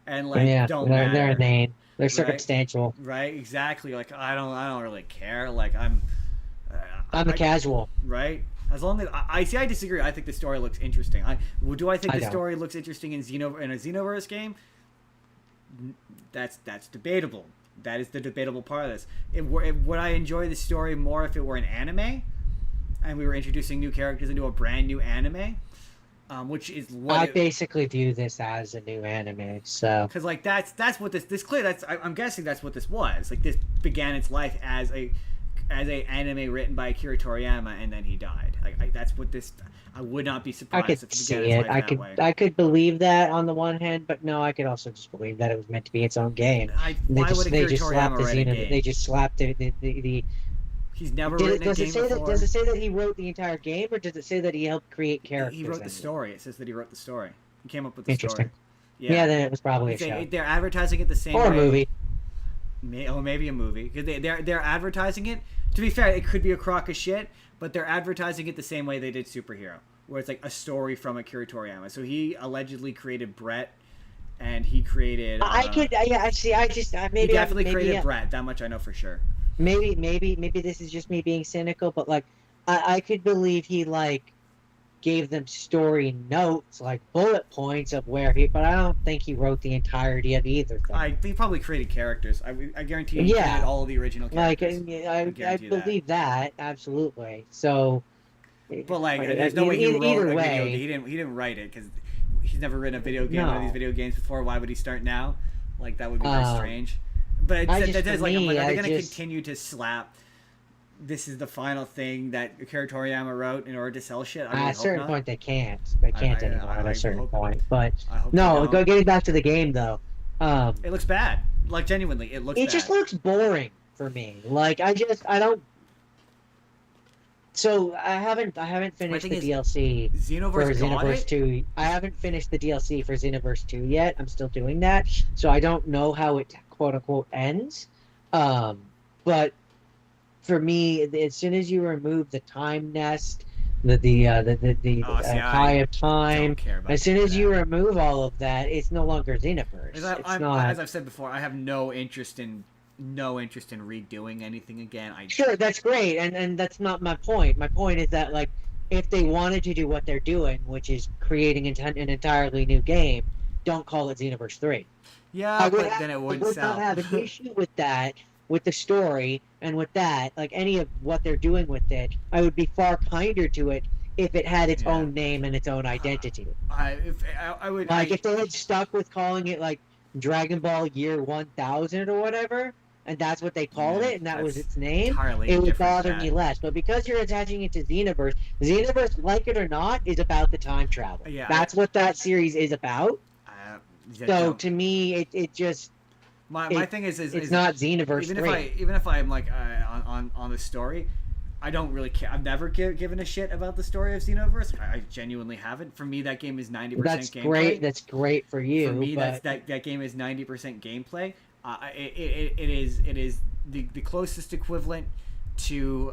and like don't matter. They're inane. They're circumstantial. Right? Exactly. Like I don't really care. Like I'm a casual. Right? As long as I disagree. I think the story looks interesting. Do I think the story looks interesting in a Xenoverse game? That's debatable. That is the debatable part of this. Would I enjoy the story more if it were an anime, and we were introducing new characters into a brand new anime, which is what I basically view this as a new anime. So because like that's what this clear. I'm guessing that's what this was. Like this began its life as a anime written by Akira Toriyama, and then he died. Like that's what this. I would not be surprised. I could see it. I could believe that on the one hand, but no, I could also just believe that it was meant to be its own game. They just slapped the. He's never written a game before. Does it say that he wrote the entire game, or does it say that he helped create characters? He wrote the story. It says that he wrote the story. He came up with the story. Interesting. Yeah, then it was probably a show. They're advertising it the same way. Or a movie. Maybe a movie. They're advertising it. To be fair, it could be a crock of shit, but they're advertising it the same way they did Superhero, where it's like a story from Akira Toriyama. So he allegedly created Brett, and he created. He definitely created Brett. That much I know for sure. Maybe this is just me being cynical, but like, I could believe he like gave them story notes, like bullet points of where but I don't think he wrote the entirety of either thing. He probably created characters. I guarantee he created all of the original characters. Like, I believe that absolutely. So, but like, there's no way he wrote a video. He didn't write it because he's never written a video game, one of these video games before. Why would he start now? Like that would be very strange. But that does like, I'm like, are they going to continue to slap? This is the final thing that Akira Toriyama wrote in order to sell shit. At a certain point, they can't. They can't anymore at a certain point. But no, getting back to the game though. It looks bad. Like genuinely, it looks. It just looks boring for me. Like I don't. So I haven't finished the DLC for Xenoverse 2. I haven't finished the DLC for Xenoverse 2 yet. I'm still doing that, so I don't know how it quote unquote ends. But for me, as soon as you remove the time nest, the Eye of Time, as soon as you remove all of that, it's no longer Xenoverse. As I've said before, I have no interest in redoing anything again. Sure, that's great, and that's not my point. My point is that like, if they wanted to do what they're doing, which is creating an entirely new game, don't call it Xenoverse 3. Yeah, but then it wouldn't I would sell. not have an issue with that, with the story, and with that, like any of what they're doing with it. I would be far kinder to it if it had its own name and its own identity. I would like if they had stuck with calling it like Dragon Ball Year 1000 or whatever, and that's what they called it, and that was its name, it would bother me less. But because you're attaching it to Xenoverse, like it or not, is about the time travel. Yeah, that's what that series is about. So to me, it just my thing is it's not Xenoverse 3. Even if I'm like on the story, I don't really care. I've never given a shit about the story of Xenoverse. I genuinely haven't. For me, that game is 90% gameplay. Great. That's great for you. For me, that game is 90% gameplay. It is the closest equivalent to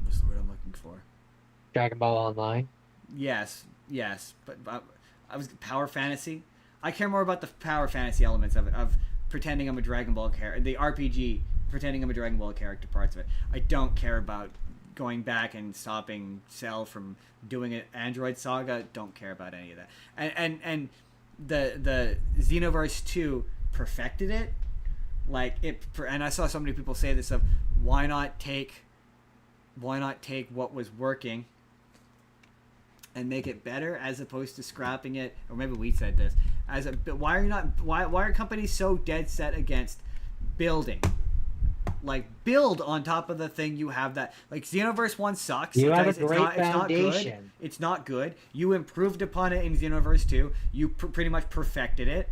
what's the word I'm looking for? Dragon Ball Online. Yes, but I was Power Fantasy. I care more about the Power Fantasy elements of it, of pretending I'm a Dragon Ball character, the RPG pretending I'm a Dragon Ball character parts of it. I don't care about going back and stopping Cell from doing an Android Saga. Don't care about any of that. And the Xenoverse 2 perfected it. Like it, and I saw so many people say this of why not take what was working and make it better as opposed to scrapping it, or maybe we said this why are companies so dead set against building? Like build on top of the thing you have. That like Xenoverse 1 sucks. You have a great foundation. It's not good. You improved upon it in Xenoverse 2. You pretty much perfected it.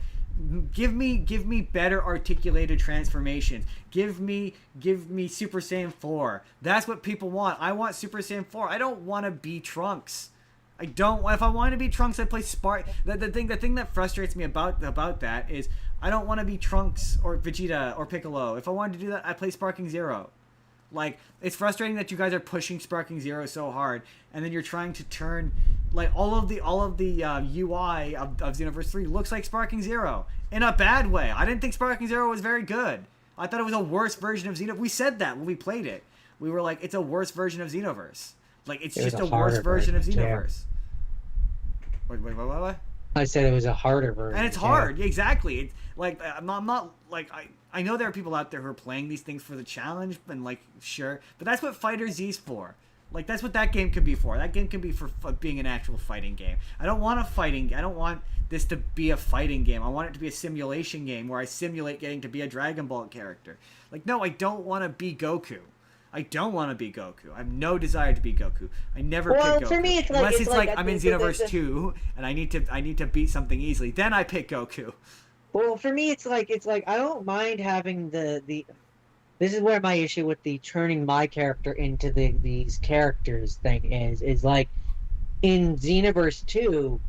Give me better articulated transformations. Give me Super Saiyan 4. That's what people want. I want Super Saiyan 4. I don't want to be Trunks. I don't. If I want to be Trunks, I play Spark. The thing that frustrates me about that is I don't want to be Trunks or Vegeta or Piccolo. If I wanted to do that, I play Sparking Zero. Like it's frustrating that you guys are pushing Sparking Zero so hard, and then you're trying to turn like all of the UI of Xenoverse 3 looks like Sparking Zero in a bad way. I didn't think Sparking Zero was very good. I thought it was a worse version of Xenoverse. We said that when we played it. We were like, it's a worse version of Xenoverse. Like it's just a worse version of Xenoverse. What? I said it was a harder version. And it's hard, exactly. It's like I'm not like I know there are people out there who are playing these things for the challenge and like sure, but that's what Fighter Z's for. Like that's what that game could be for. That game can be for being an actual fighting game. I don't want this to be a fighting game. I want it to be a simulation game where I simulate getting to be a Dragon Ball character. Like no, I don't want to be Goku. I don't want to be Goku. I have no desire to be Goku. I never pick Goku. For me, unless it's like I'm in Xenoverse 2 and I need to beat something easily. Then I pick Goku. Well, for me, it's like I don't mind having the. This is where my issue with the turning my character into these characters thing is like in Xenoverse 2.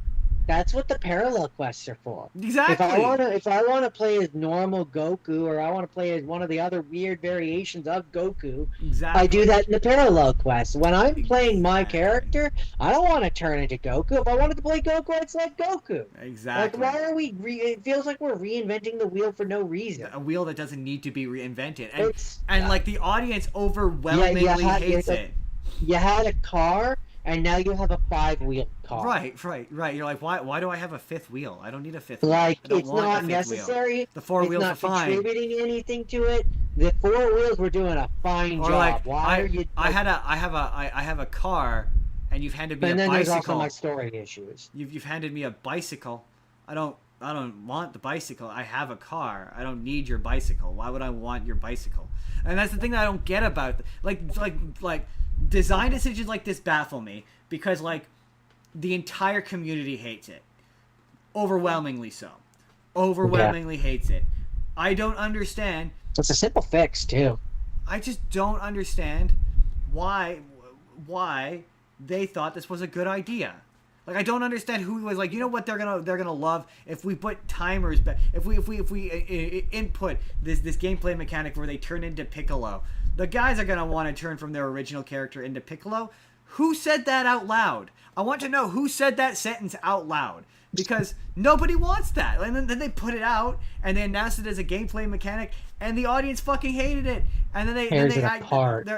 That's what the parallel quests are for. Exactly. If I wanna play as normal Goku, or I want to play as one of the other weird variations of Goku, exactly. I do that in the parallel quest. When I'm playing my character, I don't want to turn into Goku. If I wanted to play Goku, I'd select Goku. Exactly. Like, why are we? It feels like we're reinventing the wheel for no reason. A wheel that doesn't need to be reinvented, and like the audience overwhelmingly hates it. You had a car. And now you have a 5-wheel car. Right. You're like, why do I have a 5th wheel? I don't need a 5th wheel. Like, it's not necessary. Wheel. The 4 wheels are fine. It's not contributing anything to it. The 4 wheels were doing a fine job. Like, why are you? I have a car, and you've handed me a bicycle. And then there's also my story issues. You've handed me a bicycle. I don't want the bicycle. I have a car. I don't need your bicycle. Why would I want your bicycle? And that's the thing that I don't get about like design decisions like this baffle me because like the entire community hates it. Overwhelmingly so. Hates it. I don't understand. It's a simple fix too. I just don't understand why they thought this was a good idea. Like I don't understand who was like, you know what they're gonna love if we put timers back, if we input this gameplay mechanic where they turn into Piccolo. The guys are gonna want to turn from their original character into Piccolo. Who said that out loud? I want to know who said that sentence out loud because nobody wants that. And then they put it out and they announced it as a gameplay mechanic, and the audience fucking hated it. And then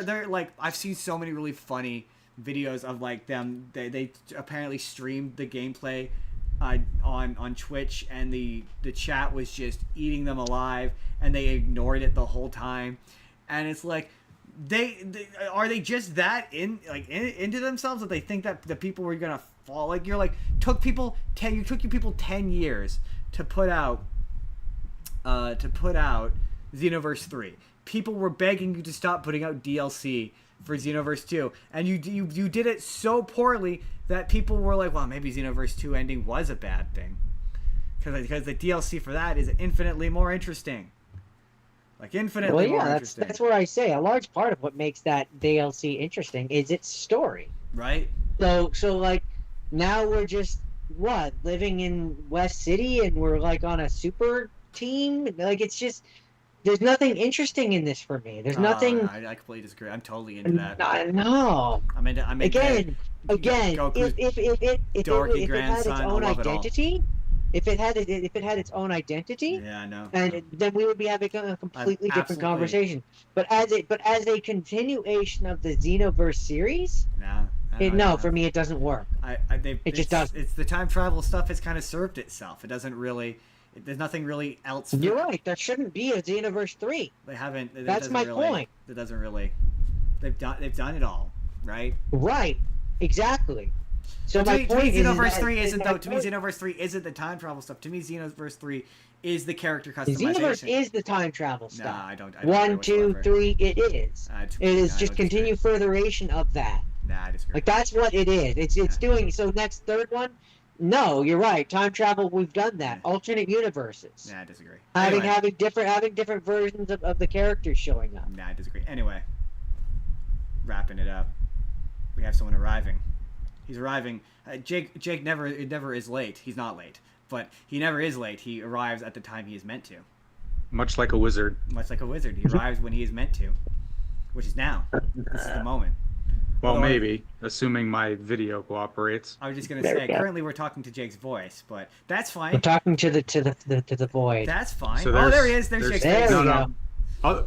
they're like, I've seen so many really funny videos of like them. They apparently streamed the gameplay on Twitch, and the chat was just eating them alive, and they ignored it the whole time, and it's like they are they just that into themselves that they think that the people were gonna fall. Like you're like took your people 10 years to put out Xenoverse 3. People were begging you to stop putting out DLC for Xenoverse 2, and you did it so poorly that people were like, well, maybe Xenoverse 2 ending was a bad thing, because the DLC for that is infinitely more interesting. Like infinitely more interesting. That's where I say a large part of what makes that DLC interesting is its story. Right. So like now we're just living in West City, and we're like on a super team. Like it's just there's nothing interesting in this for me. There's nothing. I completely disagree. I'm totally into that. No. I'm into again. If it had its own identity. If it had its own identity, yeah, I know. And then we would be having a completely different conversation. But as a continuation of the Xenoverse series, for me it doesn't work. It just doesn't. It's the time travel stuff has kind of served itself. It doesn't really. There's nothing really else. You're right. There shouldn't be a Xenoverse 3. They haven't. That's my point. It doesn't really. They've done it all, right? Right. Exactly. So my point is Xenoverse 3 isn't though. To me, Xenoverse 3 isn't the time travel stuff. To me, Xenoverse 3 is the character customization. Xenoverse is the time travel stuff. Nah, I don't 1, 2, 3. It is. It is just continued furtheration of that. Nah, I disagree. Like that's what it is. It's doing. So next third one. No, you're right. Time travel. We've done that. Alternate universes. Nah, I disagree. Having different versions of the characters showing up. Nah, I disagree. Anyway, wrapping it up. We have someone arriving. He's arriving. Jake never is late. He's not late, but he never is late. He arrives at the time he is meant to. Much like a wizard. Much like a wizard. He arrives when he is meant to, which is now. This is the moment. Well, maybe, assuming my video cooperates. I was just gonna say, currently we're talking to Jake's voice, but that's fine. We're talking to the void. That's fine. So there he is. There's Jake's face. No.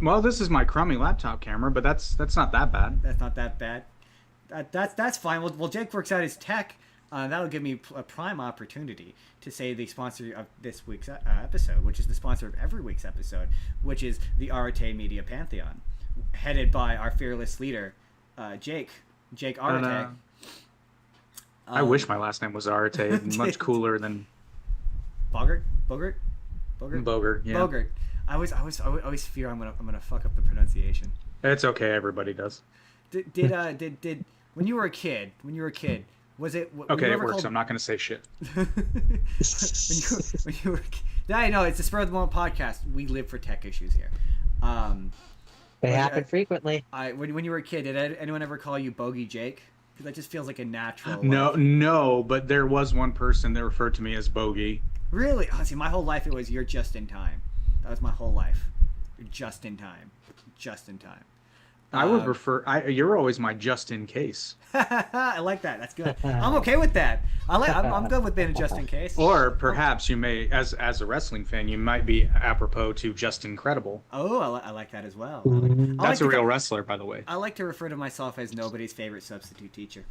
Well, this is my crummy laptop camera, but that's not that bad. That's not that bad. That's fine. Well, Jake works out his tech. That'll give me a prime opportunity to say the sponsor of this week's episode, which is the sponsor of every week's episode, which is the Arete Media Pantheon, headed by our fearless leader, Jake Arete. I wish my last name was Arete. Much cooler than Bogart. Bogart, yeah. Bogart. I always fear I'm gonna fuck up the pronunciation. It's okay. Everybody does. Did when you were a kid? Was it okay? It works. I'm not gonna say shit. when you were, I know it's the Spur of the Moment podcast. We live for tech issues here. They happen frequently. When you were a kid, did anyone ever call you Bogey Jake? Because that just feels like a natural. No, but there was one person that referred to me as Bogey. Really? Oh, see, my whole life it was you're just in time. That was my whole life. You're just in time. I would prefer. You're always my just in case. I like that. That's good. I'm okay with that. I'm good with being a just in case. Or perhaps you may, as a wrestling fan, you might be apropos to just incredible. Oh, I like that as well. That's a real wrestler, by the way. I like to refer to myself as nobody's favorite substitute teacher.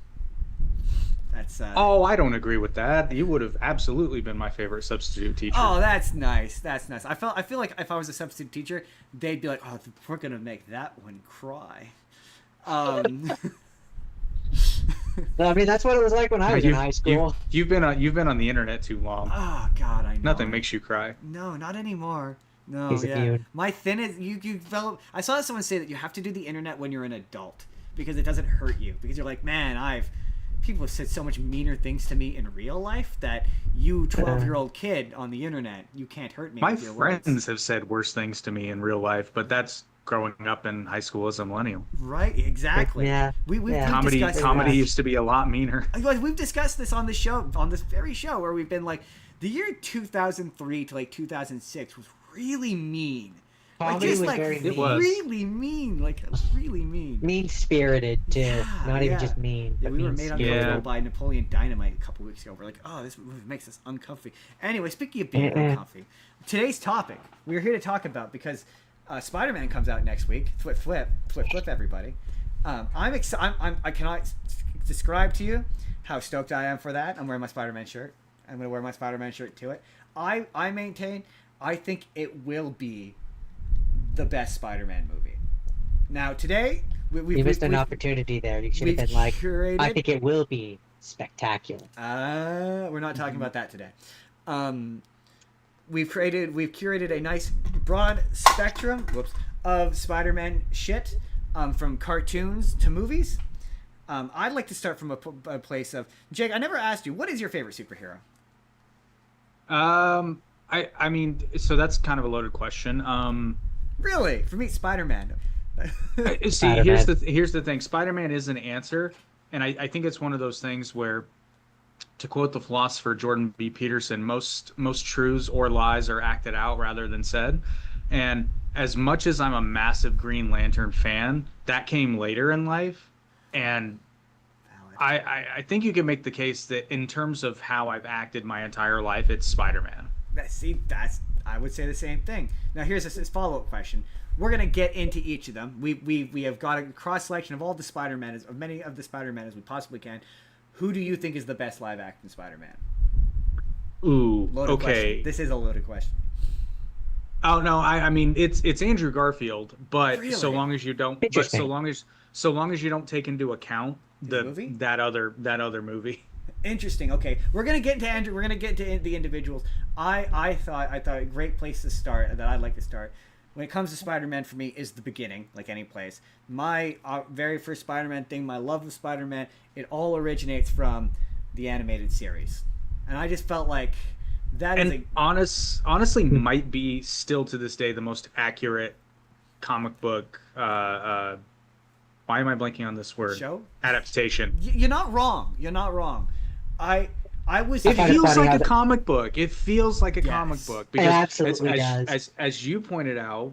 That's. Oh, I don't agree with that. You would have absolutely been my favorite substitute teacher. Oh, that's nice. That's nice. I feel like if I was a substitute teacher, they'd be like, "Oh, we're gonna make that one cry." I mean, that's what it was like when I was in high school. You've been on the internet too long. Oh God, I know. Nothing makes you cry. No, not anymore. No, He's immune. My thing is you develop. I saw someone say that you have to do the internet when you're an adult because it doesn't hurt you because you're like, man, people have said so much meaner things to me in real life that you 12-year-old kid on the internet, you can't hurt me. My with your friends words. have said worse things to me in real life, but that's growing up in high school as a millennial. Right, exactly. Yeah. We've Comedy used to be a lot meaner. Like we've discussed this on the show, on this very show, where we've been like, the year 2003 to like 2006 was really mean. Comedy was very mean. Really mean, really mean. Mean-spirited, too. Not even just mean. Yeah, we were made uncomfortable by Napoleon Dynamite a couple weeks ago. We're like, oh, this movie makes us uncomfy. Anyway, speaking of being uncomfy, today's topic we're here to talk about because Spider-Man comes out next week. Flip, everybody. I'm excited. I cannot describe to you how stoked I am for that. I'm wearing my Spider-Man shirt. I'm going to wear my Spider-Man shirt to it. I maintain, I think it will be the best Spider-Man movie. Now, today, you missed an opportunity there. You should have been like, I think it will be spectacular. We're not talking about that today. We've curated a nice broad spectrum of Spider-Man shit, from cartoons to movies. I'd like to start from a place of Jake. I never asked you, what is your favorite superhero? I mean, so that's kind of a loaded question. Really, for me, Spider-Man. See, Spider-Man. here's the thing. Spider-Man is an answer, and I think it's one of those things where, to quote the philosopher Jordan B. Peterson, most truths or lies are acted out rather than said. And as much as I'm a massive Green Lantern fan, that came later in life, and I think you can make the case that in terms of how I've acted my entire life, it's Spider-Man. I would say the same thing. Now here's this follow-up question. We're gonna get into each of them. We have got a cross selection of all the Spider-Man, of many of the Spider-Man as we possibly can. Who do you think is the best live action Spider-Man? Ooh, Loaded okay. Question. This is a loaded question. Oh no, I mean it's Andrew Garfield, but Really? so long as you don't, Interesting. so long as you don't take into account The movie? that other movie. Interesting. Okay, we're gonna get into Andrew. We're gonna get into the individuals. I thought a great place to start that I'd like to start when it comes to Spider-Man for me is the beginning, like any place. My very first Spider-Man thing, my love of Spider-Man, it all originates from the animated series, and I just felt like that is And honestly might be still to this day the most accurate comic book. Why am I blanking on this word? Show? Adaptation. You're not wrong. You're not wrong. I was. It find it feels funny like how a comic book. It feels like a Yes. comic book It absolutely as, does. as you pointed out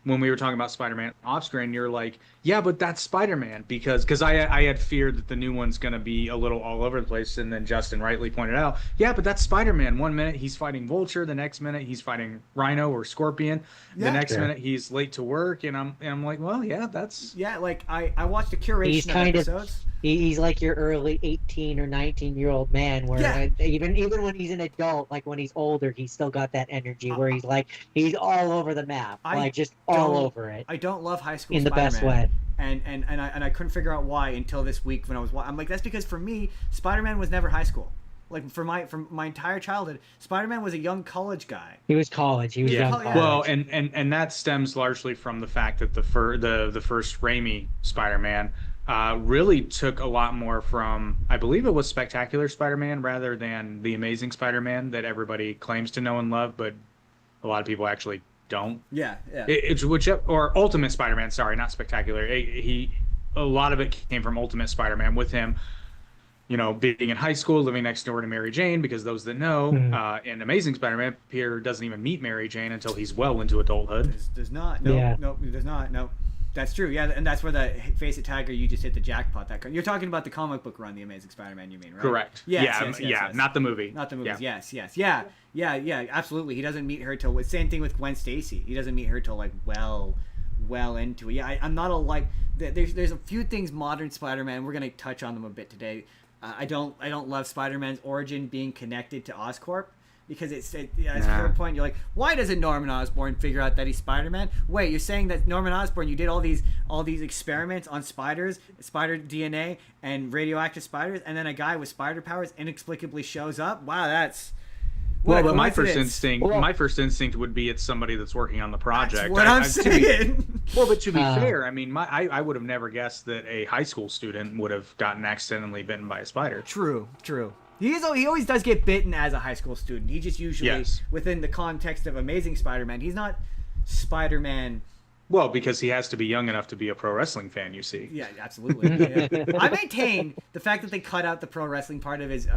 when we were talking about Spider-Man off screen, you're like, yeah, but that's Spider-Man because I had feared that the new one's gonna be a little all over the place, and then Justin rightly pointed out, yeah, but that's Spider-Man. One minute he's fighting Vulture, the next minute he's fighting Rhino or Scorpion, the Yeah. next Yeah. minute he's late to work, and I'm like, well, yeah, that's Yeah, like I watched a curation He's of kind of episodes. he's like your early 18 or 19-year-old man, where Yeah. even when he's an adult, like when he's older, he's still got that energy where he's like he's all over the map, I like just all don't- over it I don't love high school in the Spider-Man. best way. And I couldn't figure out why until this week when I was. I'm like, that's because for me, Spider-Man was never high school. Like for my entire childhood, Spider-Man was a young college guy. He was college. He was yeah. young Oh, yeah. college. Well, and that stems largely from the fact that the first Raimi Spider-Man really took a lot more from, I believe it was Spectacular Spider-Man rather than the Amazing Spider-Man that everybody claims to know and love, but a lot of people actually don't. Yeah. It's or Ultimate Spider-Man. Sorry, not Spectacular. A lot of it came from Ultimate Spider-Man with him, being in high school, living next door to Mary Jane, because those that know, in Amazing Spider-Man, Peter doesn't even meet Mary Jane until he's well into adulthood. Does not. No. Yeah. No. Does not. No. That's true. Yeah, and that's where the Face It Tiger, you just hit the jackpot. You're talking about the comic book run, The Amazing Spider-Man. You mean, right? Correct. Yes, Yes, not the movie. Not the movies. Yeah. Yes. Yeah. Absolutely. He doesn't meet her till. Same thing with Gwen Stacy. He doesn't meet her till like well into it. Yeah, I'm not there's a few things modern Spider-Man. We're gonna touch on them a bit today. I don't love Spider-Man's origin being connected to Oscorp. Because it's at a fair point, you're like, why doesn't Norman Osborn figure out that he's Spider-Man? Wait, you're saying that Norman Osborn, you did all these experiments on spiders, spider DNA, and radioactive spiders, and then a guy with spider powers inexplicably shows up? Wow, that's what Well, a but my first coincidence. instinct would be it's somebody that's working on the project. That's what I'm saying. But to be Uh, fair, I mean, I would have never guessed that a high school student would have gotten accidentally bitten by a spider. True. He always does get bitten as a high school student. He just usually, Yes. within the context of Amazing Spider-Man, he's not Spider-Man. Well, because he has to be young enough to be a pro wrestling fan, you see. Yeah, absolutely. Yeah. I maintain the fact that they cut out the pro wrestling part of his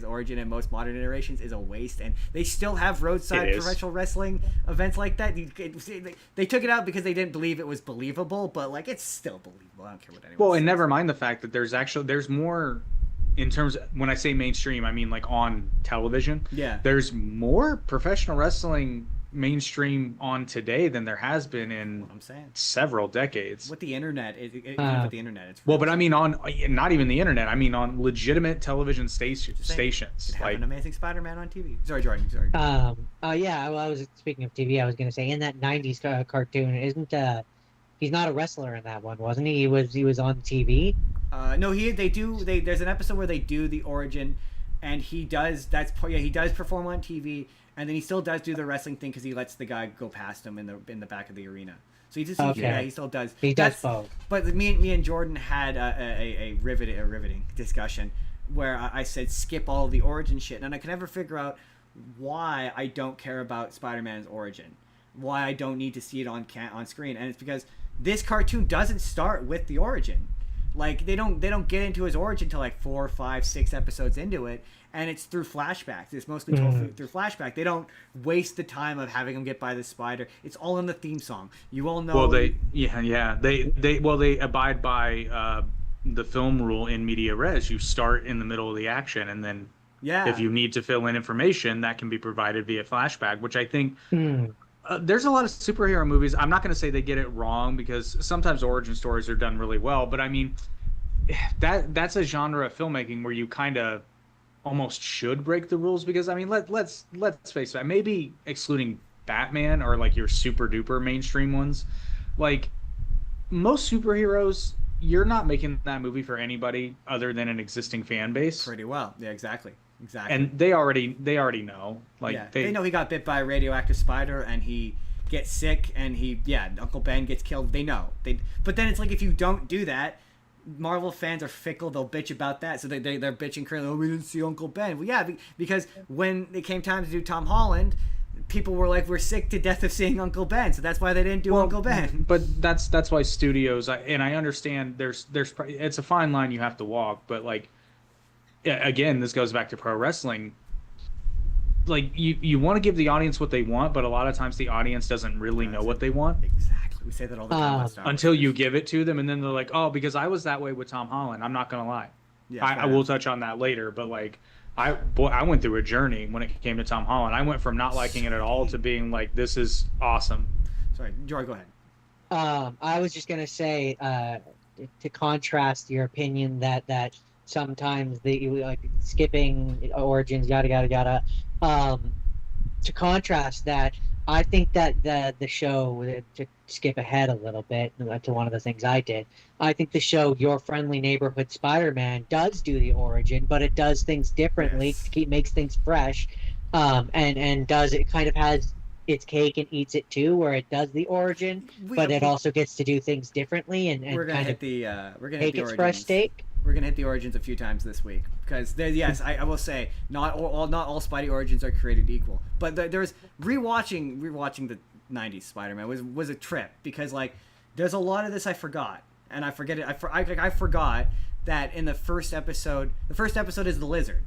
origin in most modern iterations is a waste, and they still have roadside It is. professional wrestling events like that. They took it out because they didn't believe it was believable, but like it's still believable. I don't care what anyone. Well, says. and never mind the fact that there's more. In terms when I say mainstream, I mean like on television. Yeah. There's more professional wrestling mainstream on today than there has been in I'm saying several decades. with the internet, with the internet, it's well, but I mean on not even the internet. I mean on legitimate television stations. Have an Amazing Spider-Man on TV. Sorry, Jordan. Sorry. Yeah. Well, I was speaking of TV. I was going to say in that '90s cartoon, isn't he's not a wrestler in that one, wasn't he? He was on TV. No, there's an episode where they do the origin, and he does. He does perform on TV, and then he still does do the wrestling thing because he lets the guy go past him in the back of the arena. So he still does. He does both. But me and Jordan had a riveting discussion where I said skip all of the origin shit, and I can never figure out why I don't care about Spider-Man's origin, why I don't need to see it on screen, and it's because this cartoon doesn't start with the origin. Like they don't get into his origin till like 4, 5, 6 episodes into it, and it's through flashbacks. It's mostly told through flashback. They don't waste the time of having him get by the spider. It's all in the theme song. You all know. Well, they abide by the film rule in media res. You start in the middle of the action, and then if you need to fill in information, that can be provided via flashback, which I think. There's a lot of superhero movies. I'm not going to say they get it wrong because sometimes origin stories are done really well. But I mean, that's a genre of filmmaking where you kind of almost should break the rules because I mean, let's face it. Maybe excluding Batman or like your super duper mainstream ones, like most superheroes, you're not making that movie for anybody other than an existing fan base. Pretty well, yeah, exactly. And they already know. Like they know he got bit by a radioactive spider and he gets sick and Uncle Ben gets killed. They know. But then it's like if you don't do that, Marvel fans are fickle. They'll bitch about that. So they're bitching currently. Oh, we didn't see Uncle Ben. Well, yeah, because when it came time to do Tom Holland, people were like, we're sick to death of seeing Uncle Ben. So that's why they didn't do Uncle Ben. But that's why studios. And I understand there's it's a fine line you have to walk. But like. Again, this goes back to pro wrestling. Like you want to give the audience what they want, but a lot of times the audience doesn't really know what they want. Exactly, we say that all the time. Until you give it to them, and then they're like, "Oh, because I was that way with Tom Holland." I'm not gonna lie. Yeah, I will touch on that later, but like, I went through a journey when it came to Tom Holland. I went from not liking it at all to being like, "This is awesome." Sorry, Joy, go ahead. I was just gonna say to contrast your opinion that. Sometimes like skipping origins, yada yada yada. To contrast that, I think that the show, to skip ahead a little bit to one of the things I did, I think the show Your Friendly Neighborhood Spider-Man does do the origin, but it does things differently. Yes. Makes things fresh, and does it kind of has its cake and eats it too, where it does the origin, but it also gets to do things differently and we're gonna kind hit of the take its fresh take. We're gonna hit the origins a few times this week because I will say not all Spidey origins are created equal, but there's rewatching the '90s Spider-Man was a trip because like there's a lot of this I forgot and I forget it. I forgot that in the first episode is the lizard,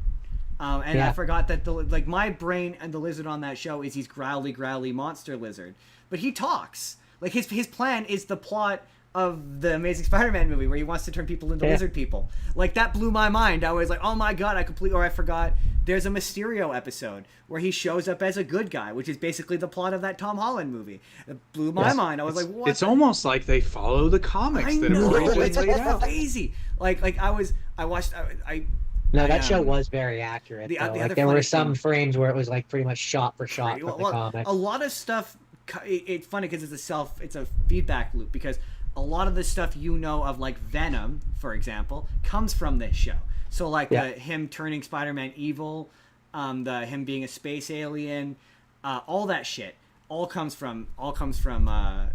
I forgot that my brain and the lizard on that show is he's growly monster lizard, but he talks like his plan is the plot of the Amazing Spider-Man movie where he wants to turn people into lizard people. Like that blew my mind. I was like, oh my god, I forgot there's a Mysterio episode where he shows up as a good guy, which is basically the plot of that Tom Holland movie. It blew my mind. I was like, what? It's almost like they follow the comics I that know, have already it's been laid out. Crazy. That show was very accurate. There were some frames where it was like pretty much shot for shot from the comic. A lot of stuff. It's funny because it's a feedback loop because a lot of the stuff of like Venom, for example, comes from this show. So like him turning Spider-Man evil, him being a space alien, all that shit, all comes from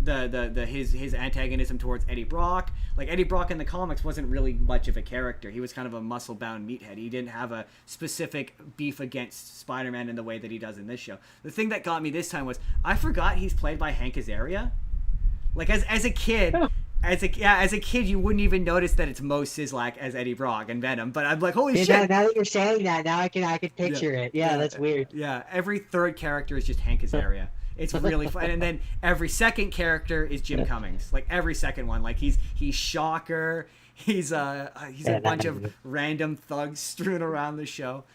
his antagonism towards Eddie Brock. Like Eddie Brock in the comics wasn't really much of a character. He was kind of a muscle-bound meathead. He didn't have a specific beef against Spider-Man in the way that he does in this show. The thing that got me this time was I forgot he's played by Hank Azaria. Like as a kid, as a kid, you wouldn't even notice that it's Mo Sizlak as Eddie Brock and Venom. But I'm like, holy shit! Now that you're saying that, now I can picture it. Yeah, that's weird. Yeah, every third character is just Hank Azaria. It's really fun. And then every second character is Jim Cummings. Like every second one, like he's Shocker. He's a bunch of random thugs strewn around the show.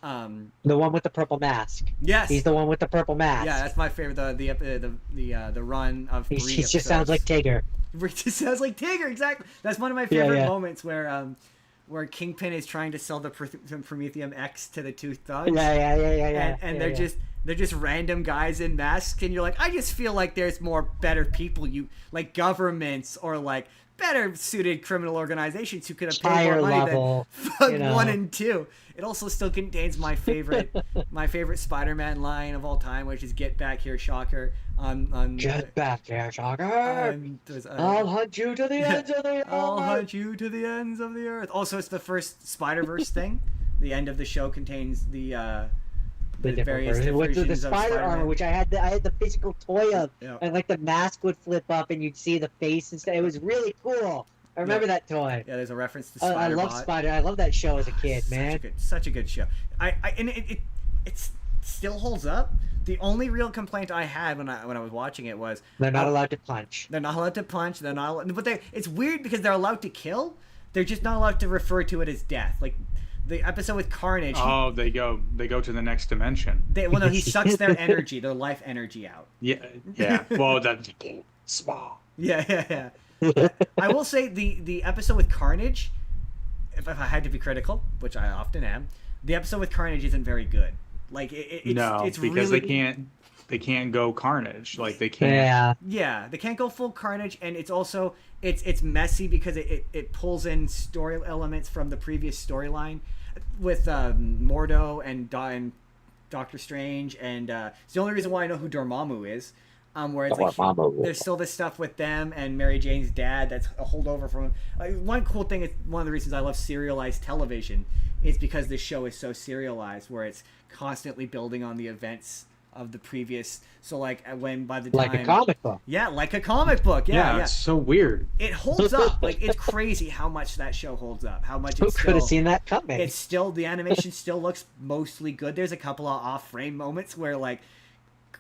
The one with the purple mask. Yes, He's the one with the purple mask. Yeah, that's my favorite. The run of 3 He just sounds like Tigger. It just sounds like Tigger, exactly. That's one of my favorite moments where Kingpin is trying to sell the Prometheum X to the two thugs. Yeah. And they're just random guys in masks, and you're like, I just feel like there's more better people, like governments or like better suited criminal organizations who could have paid more money than 1 and 2. It also still contains my favorite Spider-Man line of all time, which is "Get back here, Shocker." Get back here, Shocker! I'll hunt you to the ends of the earth. I'll hunt you to the ends of the earth. Also, it's the first Spiderverse thing. The end of the show contains the various with the spider spider armor, which I had the physical toy of, Yeah. and like the mask would flip up and you'd see the face and stuff. It was really cool. I remember that toy. Yeah, there's a reference to Spider. I love Spider. I love that show as a kid, man. Such a good show. And it still holds up. The only real complaint I had when I was watching it was They're not allowed to punch. They're not allowed to punch. They're not. But it's weird because they're allowed to kill. They're just not allowed to refer to it as death. Like the episode with Carnage. Oh, they go to the next dimension. No, he sucks their energy, their life energy out. Yeah. Well, that's small. Yeah. I will say the episode with Carnage, if I had to be critical, which I often am, the episode with Carnage isn't very good. Like it's because really, they can't go Carnage. Like they can't. Yeah, they can't go full Carnage, and it's also it's messy because it pulls in story elements from the previous storyline with Mordo and Doctor Strange, and it's the only reason why I know who Dormammu is. Where it's like there's still this stuff with them and Mary Jane's dad that's a holdover from him. One cool thing is one of the reasons I love serialized television is because this show is so serialized, where it's constantly building on the events of the previous. So like when by the time like a comic book. Yeah, like a comic book. Yeah. It's so weird. It holds up. Like it's crazy how much that show holds up. How much Who could have seen that coming? It's still the animation still looks mostly good. There's a couple of off-frame moments where like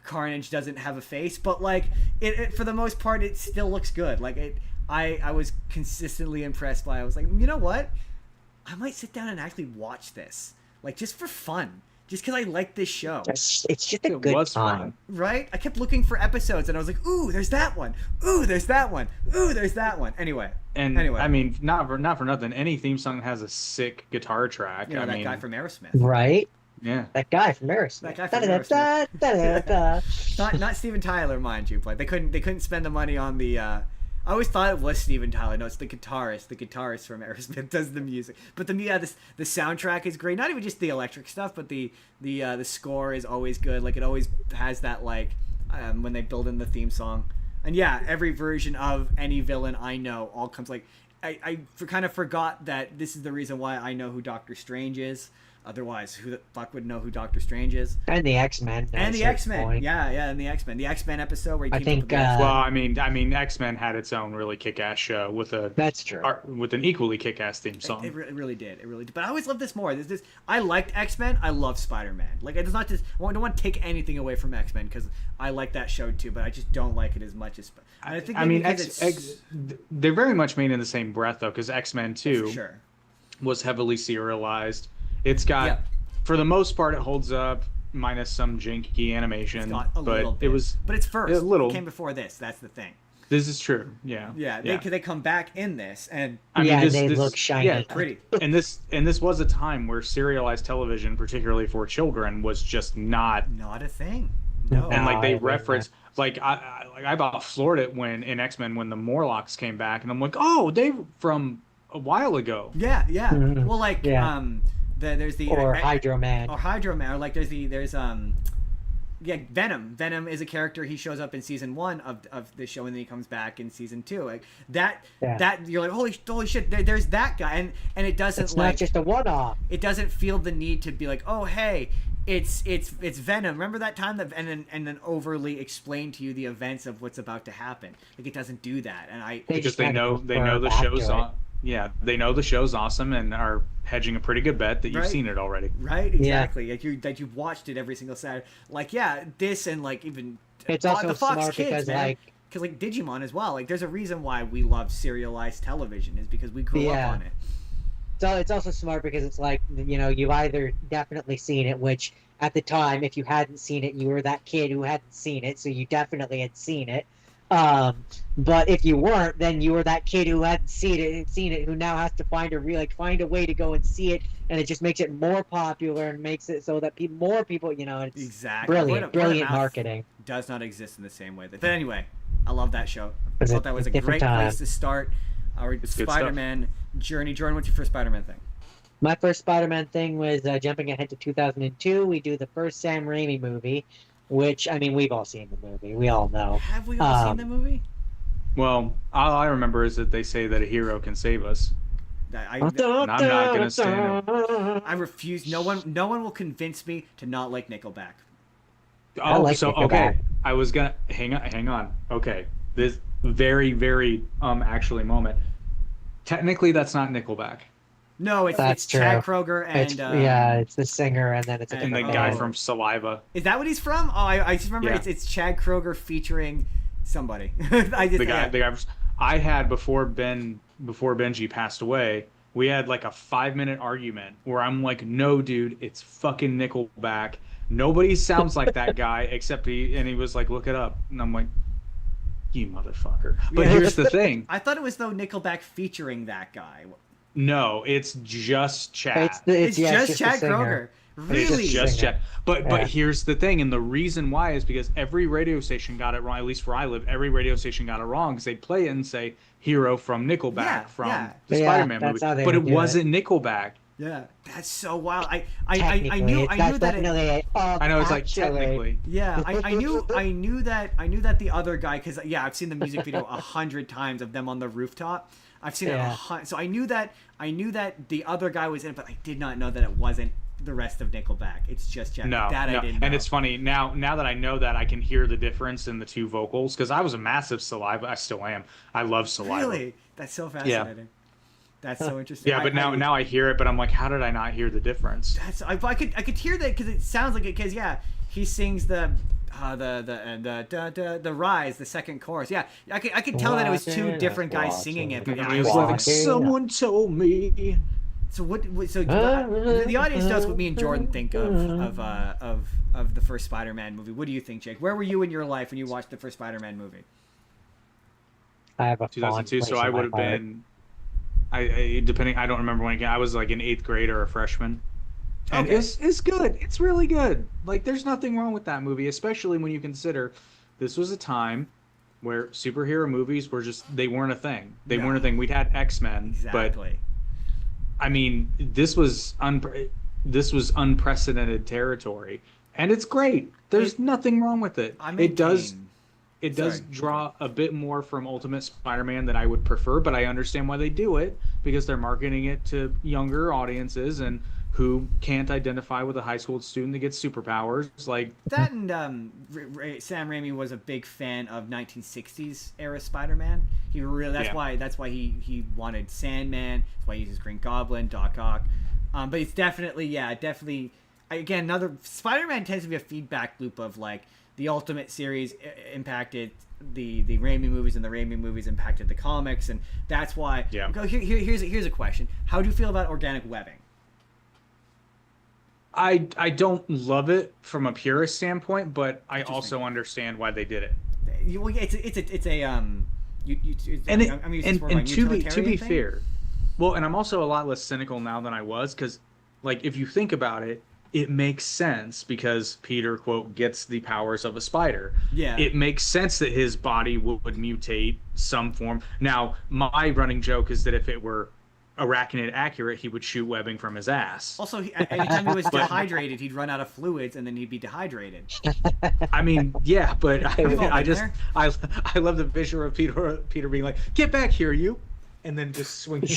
Carnage doesn't have a face, but like it for the most part it still looks good. Like I was consistently impressed by it. I was like, you know what, I might sit down and actually watch this, like just for fun, just because I like this show. It's just a good time, right? I kept looking for episodes and I was like, ooh, there's that one, ooh, there's that one, ooh, there's that one. Anyway, I mean, not for nothing, any theme song has a sick guitar track. That guy from Aerosmith, right? Yeah, that guy from Aerosmith. Not Steven Tyler, mind you, but they couldn't spend the money on the. I always thought it was Steven Tyler. No, it's the guitarist. The guitarist from Aerosmith does the music. But the soundtrack is great. Not even just the electric stuff, but the score is always good. Like it always has that like when they build in the theme song. And yeah, every version of any villain I know all comes like I kind of forgot that this is the reason why I know who Doctor Strange is. Otherwise, who the fuck would know who Doctor Strange is? And the X-Men. And the X-Men. Yeah, and the X-Men. The X-Men episode where he teamed up with well, I mean, X-Men had its own really kick-ass show with that's true. With an equally kick-ass theme song. It really did. But I always loved this more. I liked X-Men. I love Spider-Man. Like, it's not just. I don't want to take anything away from X-Men because I like that show too, but I just don't like it as much as. I think. They're very much made in the same breath though, because X-Men 2 sure. was heavily serialized. It's got, for the most part, it holds up, minus some janky animation. It's got a little bit. But it's first. A little. It came before this. That's the thing. This is true. Yeah. They come back in this, and they look shiny. Yeah, pretty. And this was a time where serialized television, particularly for children, was just not a thing. No. And like they reference, like I about floored it when in X-Men when the Morlocks came back, and I'm like, oh, they from a while ago. Yeah. Mm-hmm. Well, like there's the Hydro Man, or like there's Venom. Venom is a character. He shows up in season 1 of the show, and then he comes back in season 2. Like that you're like, holy shit, there's that guy, and it doesn't. It's not just a one-off. It doesn't feel the need to be like, oh hey, it's Venom. Remember that time that and then overly explain to you the events of what's about to happen. Like it doesn't do that, and because they know the show's on. Yeah, they know the show's awesome and are hedging a pretty good bet that you've seen it already. Right, exactly. Yeah. Like you've watched it every single Saturday. Like this and like even it's also the Fox smart Kids, because like Digimon as well. Like there's a reason why we love serialized television is because we grew up on it. So it's also smart because it's like, you've either definitely seen it, which at the time, if you hadn't seen it, you were that kid who hadn't seen it, so you definitely had seen it. But if you weren't, then you were that kid who hadn't seen it, who now has to find a way to go and see it, and it just makes it more popular and makes it so that more people, it's Exactly. Brilliant marketing. Does not exist in the same way. But anyway, I love that show. I It's thought that was a great place to start our Spider-Man journey. Jordan, what's your first Spider-Man thing? My first Spider-Man thing was jumping ahead to 2002. We do the first Sam Raimi movie, which, I mean, we've all seen the movie. We all know. Have we all seen the movie? Well, all I remember is that they say that a hero can save us. I'm not going to stand it. I refuse. No one will convince me to not like Nickelback. Oh, like so Nickelback. Okay. I was gonna hang on. Okay, this very actually moment. Technically, that's not Nickelback. No, it's true. Chad Kroeger and it's the singer, and then it's a And the different guy band. from Saliva. Is that what he's from? Oh, I just remember Yeah. it's Chad Kroeger featuring somebody. The guy. I had before Benji passed away. We had like a 5-minute argument where I'm like, no, dude, it's fucking Nickelback. Nobody sounds like that guy except he was like, look it up. And I'm like, you motherfucker. But here's the thing. I thought it was though Nickelback featuring that guy. No, it's just Chad. It's just the Chad singer. Kroeger. Really? It's just Chad. But Yeah. here's the thing, and the reason why is because every radio station got it wrong. At least where I live, every radio station got it wrong because they play it and say "Hero" from Nickelback from the Spider-Man movie, that's how they but it would do wasn't Nickelback. Yeah, that's so wild. I Technically, knew that's that. I know it's like technically. Yeah, I knew that the other guy, because I've seen the music video 100 times of them on the rooftop. I've seen it so I knew that the other guy was in it, but I did not know that it wasn't the rest of Nickelback. It's just Chad. No, I didn't know. And it's funny now that I know that I can hear the difference in the two vocals because I was a massive Saliva. I still am. I love Saliva. Really, that's so fascinating. Yeah. That's so interesting. Yeah, but now I hear it, but I'm like, how did I not hear the difference? I could hear that because it sounds like it. Because he sings the Rise, the second chorus. Yeah, I could tell that it was two different guys singing it. But It was like someone told me. So the audience knows what me and Jordan think of the first Spider-Man movie. What do you think, Jake? Where were you in your life when you watched the first Spider-Man movie? I have a 2002, so I would have heart. been. I don't remember when I was like an 8th grade or a freshman. And Okay. it's good. It's really good. Like there's nothing wrong with that movie, especially when you consider this was a time where superhero movies they weren't a thing. They weren't a thing. We'd had X-Men, Exactly. but I mean, this was unprecedented territory, and it's great. There's nothing wrong with it. It does draw a bit more from Ultimate Spider-Man than I would prefer, but I understand why they do it because they're marketing it to younger audiences and who can't identify with a high school student that gets superpowers. Like that, and Sam Raimi was a big fan of 1960s era Spider-Man. He really that's why he wanted Sandman. That's why he uses Green Goblin, Doc Ock. But it's definitely again another Spider-Man tends to be a feedback loop of like. The Ultimate series impacted the Raimi movies, and the Raimi movies impacted the comics, and that's why. Yeah. Here's a question: how do you feel about organic webbing? I don't love it from a purist standpoint, but I also understand why they did it. To be fair, well, and I'm also a lot less cynical now than I was because, like, if you think about it. It makes sense because Peter, quote, gets the powers of a spider. Yeah. It makes sense that his body would mutate some form. Now, my running joke is that if it were arachnid accurate, he would shoot webbing from his ass. Also, anytime he was dehydrated, he'd run out of fluids and then he'd be dehydrated. I mean, yeah, but I love the visual of Peter being like, "Get back here, you." And then just swinging.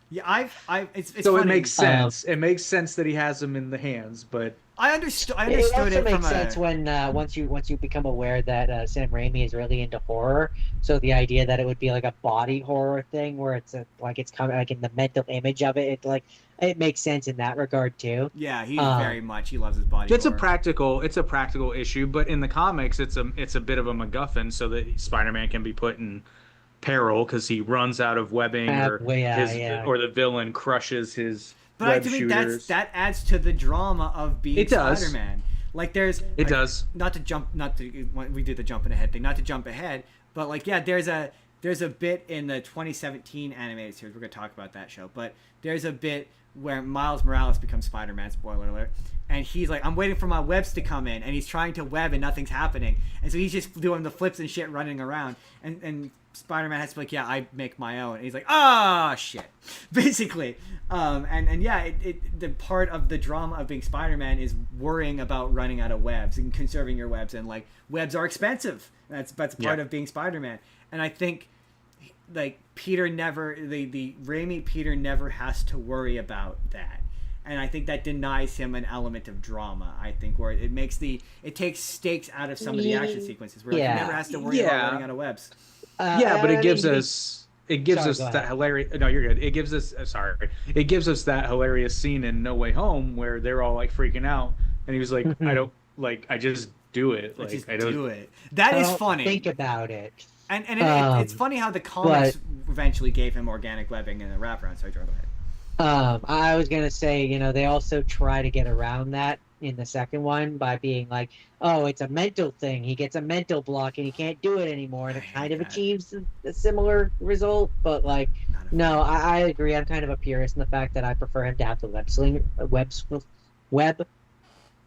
Yeah, it's so funny. it makes sense. It makes sense that he has them in the hands, but I understood It also it makes from sense when once you become aware that Sam Raimi is really into horror. So the idea that it would be like a body horror thing, where it's it's coming like in the mental image of it, it makes sense in that regard too. Yeah, he loves his body. It's horror. a practical issue, but in the comics, it's a bit of a MacGuffin so that Spider-Man can be put in peril because he runs out of webbing, or or the villain crushes his But web to me, shooters. that adds to the drama of being It does. Spider-Man. Like we do the jumping ahead thing, not to jump ahead, but like, yeah, there's a bit in the 2017 animated series. We're gonna talk about that show, but there's a bit where Miles Morales becomes Spider-Man. Spoiler alert! And he's like, I'm waiting for my webs to come in, and he's trying to web, and nothing's happening, and so he's just doing the flips and shit, running around, and Spider-Man has to be like, yeah, I make my own. And he's like, shit, basically. And yeah, the part of the drama of being Spider-Man is worrying about running out of webs and conserving your webs, and like, webs are expensive. That's part of being Spider-Man. And I think like Peter never, the Raimi Peter never has to worry about that. And I think that denies him an element of drama. I think where it takes stakes out of some of the action sequences where he never has to worry about running out of webs. But it gives us that hilarious. No, you're good. It gives us that hilarious scene in No Way Home where they're all like freaking out, and he was like, I just do it. Like, I don't do it. That is funny. Think about it. And it's funny how the comics eventually gave him organic webbing in the wraparound. Sorry, go ahead. I was gonna say, they also try to get around that in the second one by being like, oh, it's a mental thing. He gets a mental block and he can't do it anymore, and it kind of achieves a similar result. But like, no, I agree. I'm kind of a purist in the fact that I prefer him to have the web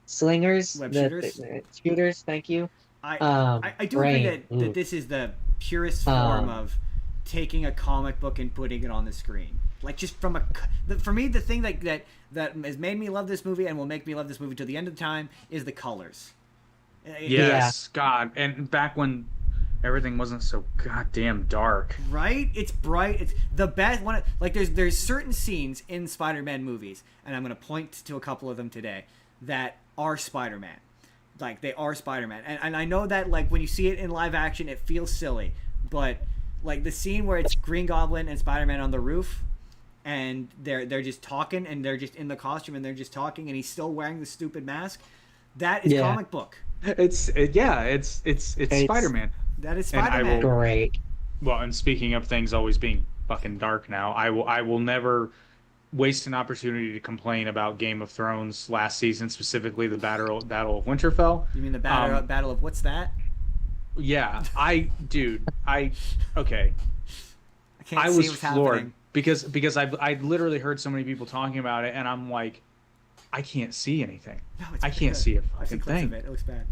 slingers, the shooters. Thank you. I do agree that this is the purest form of taking a comic book and putting it on the screen. Like, just from for me, the thing that has made me love this movie and will make me love this movie till the end of time is the colors. Yes, God. And back when everything wasn't so goddamn dark. Right? It's bright. It's the best one. Like, there's certain scenes in Spider-Man movies, and I'm going to point to a couple of them today, that are Spider-Man. Like, they are Spider-Man. And I know that, like, when you see it in live action, it feels silly. But, like, the scene where it's Green Goblin and Spider-Man on the roof, and they're just talking, and they're just in the costume, and they're just talking, and he's still wearing the stupid mask, that is comic book. It's Spider-Man. That is Spider-Man. Great. Well, and speaking of things always being fucking dark now, I will never waste an opportunity to complain about Game of Thrones last season, specifically the Battle of Winterfell. You mean the battle of what's that? Yeah, okay. I can't see what's floored happening. because I literally heard so many people talking about it, and I'm like, I can't see anything. No, I can't see a fucking thing. It looks bad.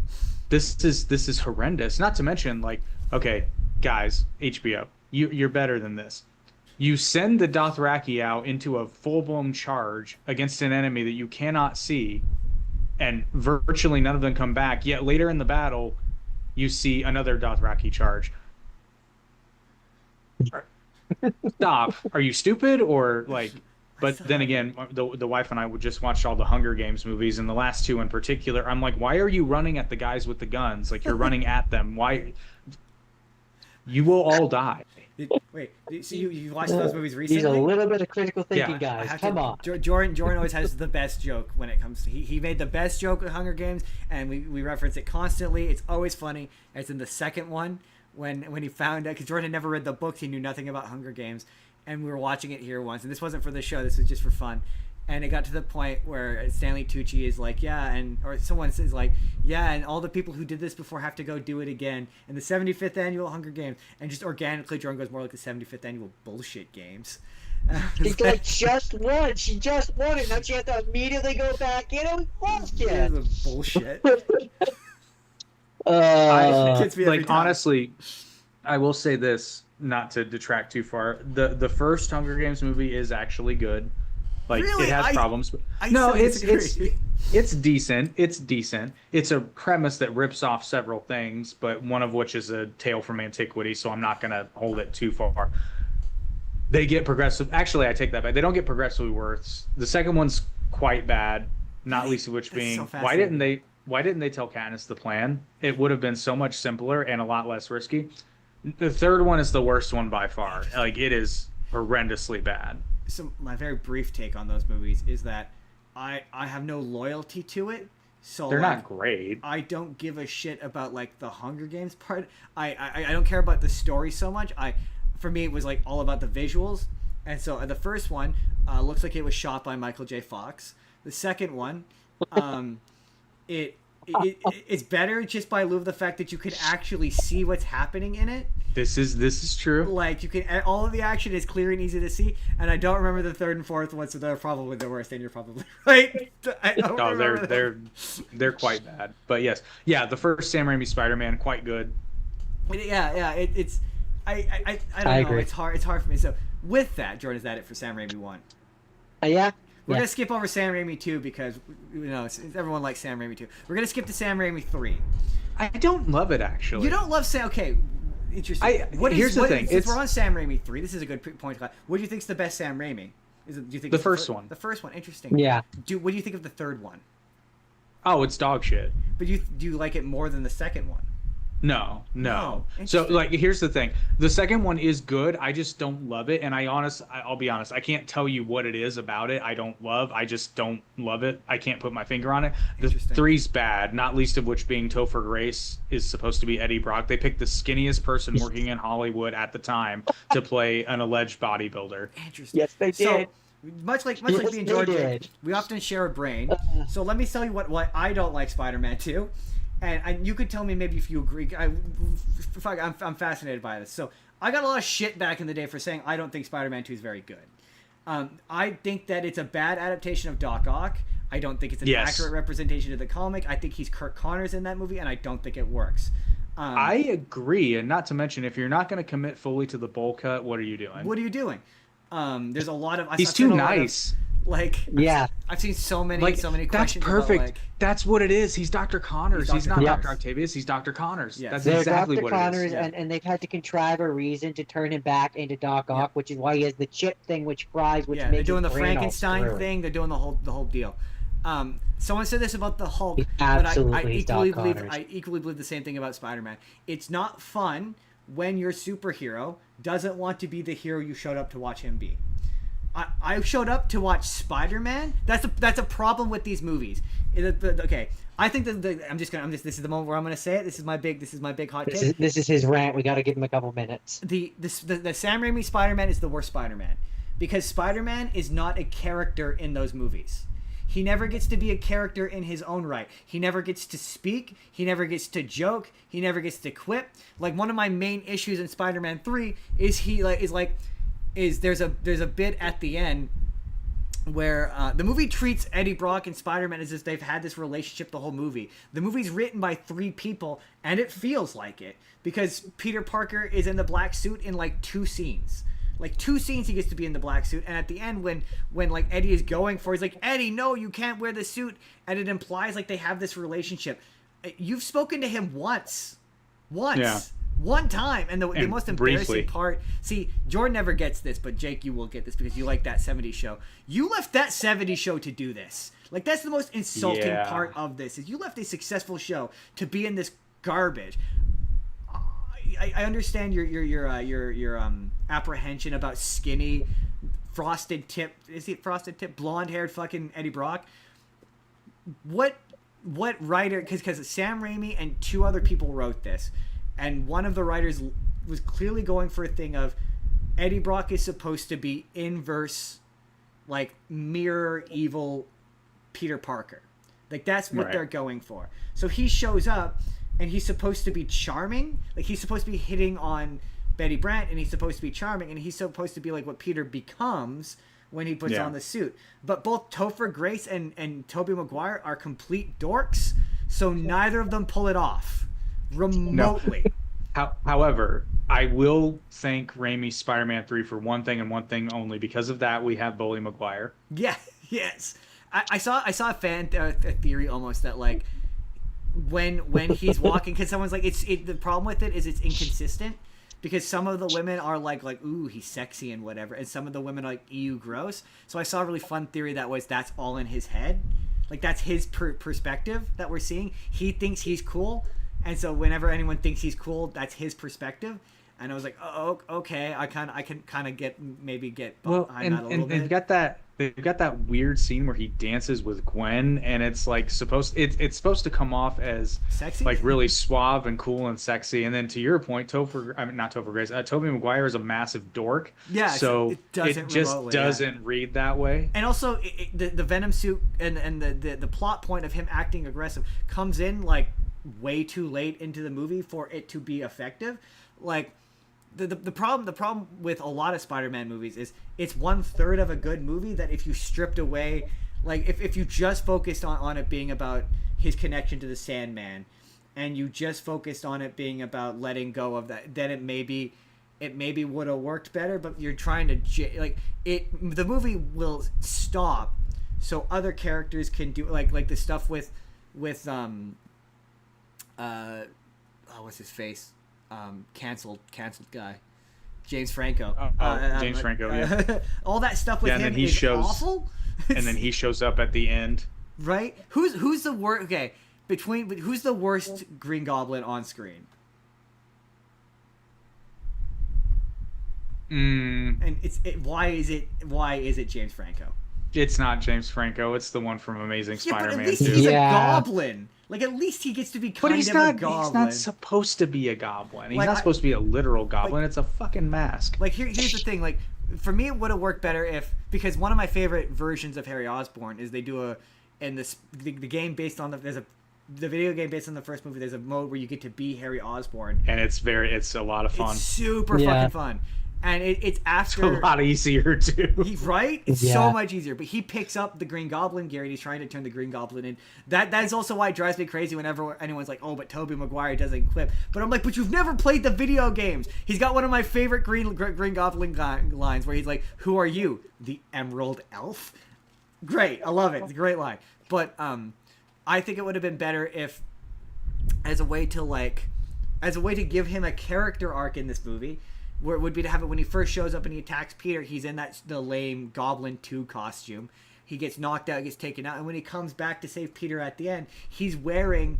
This is horrendous. Not to mention, like, okay, guys, HBO, you're better than this. You send the Dothraki out into a full-blown charge against an enemy that you cannot see, and virtually none of them come back. Yet later in the battle, you see another Dothraki charge. Stop. Are you stupid? Or like... But then again, the wife and I would just watch all the Hunger Games movies, and the last two in particular, I'm like, why are you running at the guys with the guns? Like, you're running at them. Why? You will all die. Wait, so you watched those movies recently? He's a little bit of critical thinking, guys. Come on. Jordan always has the best joke when it comes to... He made the best joke with Hunger Games, and we reference it constantly. It's always funny. It's in the second one, when he found out... Because Jordan had never read the books. He knew nothing about Hunger Games. And we were watching it here once, and this wasn't for the show. This was just for fun. And it got to the point where Stanley Tucci is like, or someone says like, yeah, and all the people who did this before have to go do it again in the 75th annual Hunger Games. And just organically, Jordan goes more like the 75th annual bullshit games. She's like, just won. She just won it. Now she has to immediately go back in. It was bullshit. It was bullshit. Honestly, I will say this, not to detract too far. The first Hunger Games movie is actually good. Like, really? It has problems. But it's decent. It's decent. It's a premise that rips off several things, but one of which is a tale from antiquity, so I'm not going to hold it too far. They get progressive. Actually, I take that back. They don't get progressively worse. The second one's quite bad, not least of which being, why didn't they tell Katniss the plan? It would have been so much simpler and a lot less risky. The third one is the worst one by far. Like, it is horrendously bad. So my very brief take on those movies is that I have no loyalty to it. So they're not great. I don't give a shit about like the Hunger Games part. I don't care about the story so much. for me, it was like all about the visuals. And so the first one looks like it was shot by Michael J. Fox. The second one, it's better just by lieu of the fact that you can actually see what's happening in it. This is true. Like, you can, all of the action is clear and easy to see. And I don't remember the third and fourth one, so they're probably the worst. And you're probably right. They're quite bad. But yes, the first Sam Raimi Spider-Man, quite good. Yeah. It's I don't know. Agree. It's hard for me. So with that, Jordan, is that it for Sam Raimi 1? Yeah. We're gonna skip over Sam Raimi 2 because everyone likes Sam Raimi 2. We're gonna skip to Sam Raimi 3. I don't love it, actually. You don't love Sam? Okay, interesting. Here's the thing. Since we're on Sam Raimi 3, this is a good point. What do you think's the best Sam Raimi? Do you think the first one? The first one, interesting. Yeah. What do you think of the third one? Oh, it's dog shit. But do you like it more than the second one? No. Oh, So, like, here's the thing. The second one is good. I just don't love it. And I'll be honest. I can't tell you what it is about it I don't love. I just don't love it. I can't put my finger on it. The 3's bad, not least of which being Topher Grace is supposed to be Eddie Brock. They picked the skinniest person working in Hollywood at the time to play an alleged bodybuilder. Interesting. Yes, they did. So, much like me and George, we often share a brain. So let me tell you what I don't like Spider-Man 2. And you could tell me maybe if you agree. I'm fascinated by this. So I got a lot of shit back in the day for saying I don't think Spider-Man 2 is very good. I think that it's a bad adaptation of Doc Ock. I don't think it's an accurate representation of the comic. I think he's Kirk Connors in that movie, and I don't think it works. I agree, and not to mention, if you're not going to commit fully to the bowl cut, what are you doing? What are you doing? There's a lot of... He's too nice. I've seen so many questions. That's perfect. About, that's what it is. He's Dr. Connors. He's not Connors. Dr. Octavius. He's Dr. Connors. Yes. That's They're exactly Dr. what Connors, it is. Yeah. and they've had to contrive a reason to turn him back into Doc Ock, which is why he has the chip thing, which fries, which makes they're doing the his brain all Frankenstein screwy. thing. They're doing the whole deal. Someone said this about the Hulk, Absolutely, but I equally believe the same thing about Spider-Man. It's not fun when your superhero doesn't want to be the hero you showed up to watch him be. I showed up to watch Spider-Man. That's a problem with these movies. Okay, I think that this is the moment where I'm gonna say it. This is my big hot take. This is his rant. We got to give him a couple minutes. The Sam Raimi Spider-Man is the worst Spider-Man because Spider-Man is not a character in those movies. He never gets to be a character in his own right. He never gets to speak. He never gets to joke. He never gets to quip. Like, one of my main issues in Spider-Man 3 is there's a bit at the end where the movie treats Eddie Brock and Spider-Man as if they've had this relationship the whole movie. The movie's written by 3 people, and it feels like it because Peter Parker is in the black suit in like 2 scenes. Like 2 scenes he gets to be in the black suit, and at the end when like Eddie is going for, he's like, Eddie, no, you can't wear the suit, and it implies like they have this relationship. You've spoken to him once, one time, and the most embarrassing part. See, Jordan never gets this, but Jake, you will get this because you like that '70s show. You left that '70s show to do this. Like, that's the most insulting part of this. Is you left a successful show to be in this garbage. I understand your apprehension about skinny, frosted tip, blonde haired fucking Eddie Brock. What writer? Because Sam Raimi and 2 other people wrote this, and one of the writers was clearly going for a thing of Eddie Brock is supposed to be inverse, like mirror evil Peter Parker. Like, that's what they're going for. So he shows up. And he's supposed to be charming. Like, he's supposed to be hitting on Betty Brant, and he's supposed to be charming, and he's supposed to be like what Peter becomes when he puts on the suit. But both Topher Grace and Tobey Maguire are complete dorks, so neither of them pull it off remotely. No. However, I will thank Raimi's Spider-Man 3 for one thing and one thing only. Because of that, we have Bully Maguire. Yeah, yes. I saw a fan a theory almost that, like, when he's walking, because someone's like, the problem with it is it's inconsistent, because some of the women are like ooh, he's sexy and whatever, and some of the women are like, ew, gross. So I saw a really fun theory that's all in his head, like that's his perspective that we're seeing. He thinks he's cool, and so whenever anyone thinks he's cool, that's his perspective. And I was like, oh, okay, I can kind of get behind that a little bit. And got that. they've got that weird scene where he dances with Gwen, and it's like it's supposed to come off as Sexy? like really suave and cool and sexy. And then to your point, not Topher Grace, Tobey Maguire is a massive dork. Yeah, so it doesn't just remotely, doesn't read that way. And also, the Venom suit and the plot point of him acting aggressive comes in like way too late into the movie for it to be effective. Like the problem with a lot of Spider-Man movies is it's 1/3 of a good movie that if you stripped away, like if you just focused on it being about his connection to the Sandman, and you just focused on it being about letting go of that, then it maybe would have worked better. But you're trying to the movie will stop so other characters can do like the stuff with what's his face, canceled guy, James Franco. James Franco, yeah. All that stuff with him is awful. And then he shows up at the end. Right? Who's the worst? Okay, who's the worst Green Goblin on screen? And why is it James Franco? It's not James Franco. It's the one from Amazing Spider-Man. But at least he's a goblin. Like, at least he gets to be kind of a goblin. He's not supposed to be a goblin. He's like, not supposed to be a literal goblin. It's a fucking mask. Like, here's the thing. Like, for me, it would have worked better because one of my favorite versions of Harry Osborn is they do the game based on the video game based on the first movie. There's a mode where you get to be Harry Osborn, and it's a lot of fun. It's super fucking fun. And it's after... It's a lot easier, too. Right? It's so much easier. But he picks up the Green Goblin gear, and he's trying to turn the Green Goblin in. That is also why it drives me crazy whenever anyone's like, oh, but Tobey Maguire doesn't clip. But I'm like, but you've never played the video games. He's got one of my favorite Green Goblin lines where he's like, who are you? The Emerald Elf? Great. I love it. It's a great line. But I think it would have been better if, as a way to give him a character arc in this movie, where it would be to have it when he first shows up and he attacks Peter, he's in the lame Goblin 2 costume. He gets knocked out, gets taken out, and when he comes back to save Peter at the end, he's wearing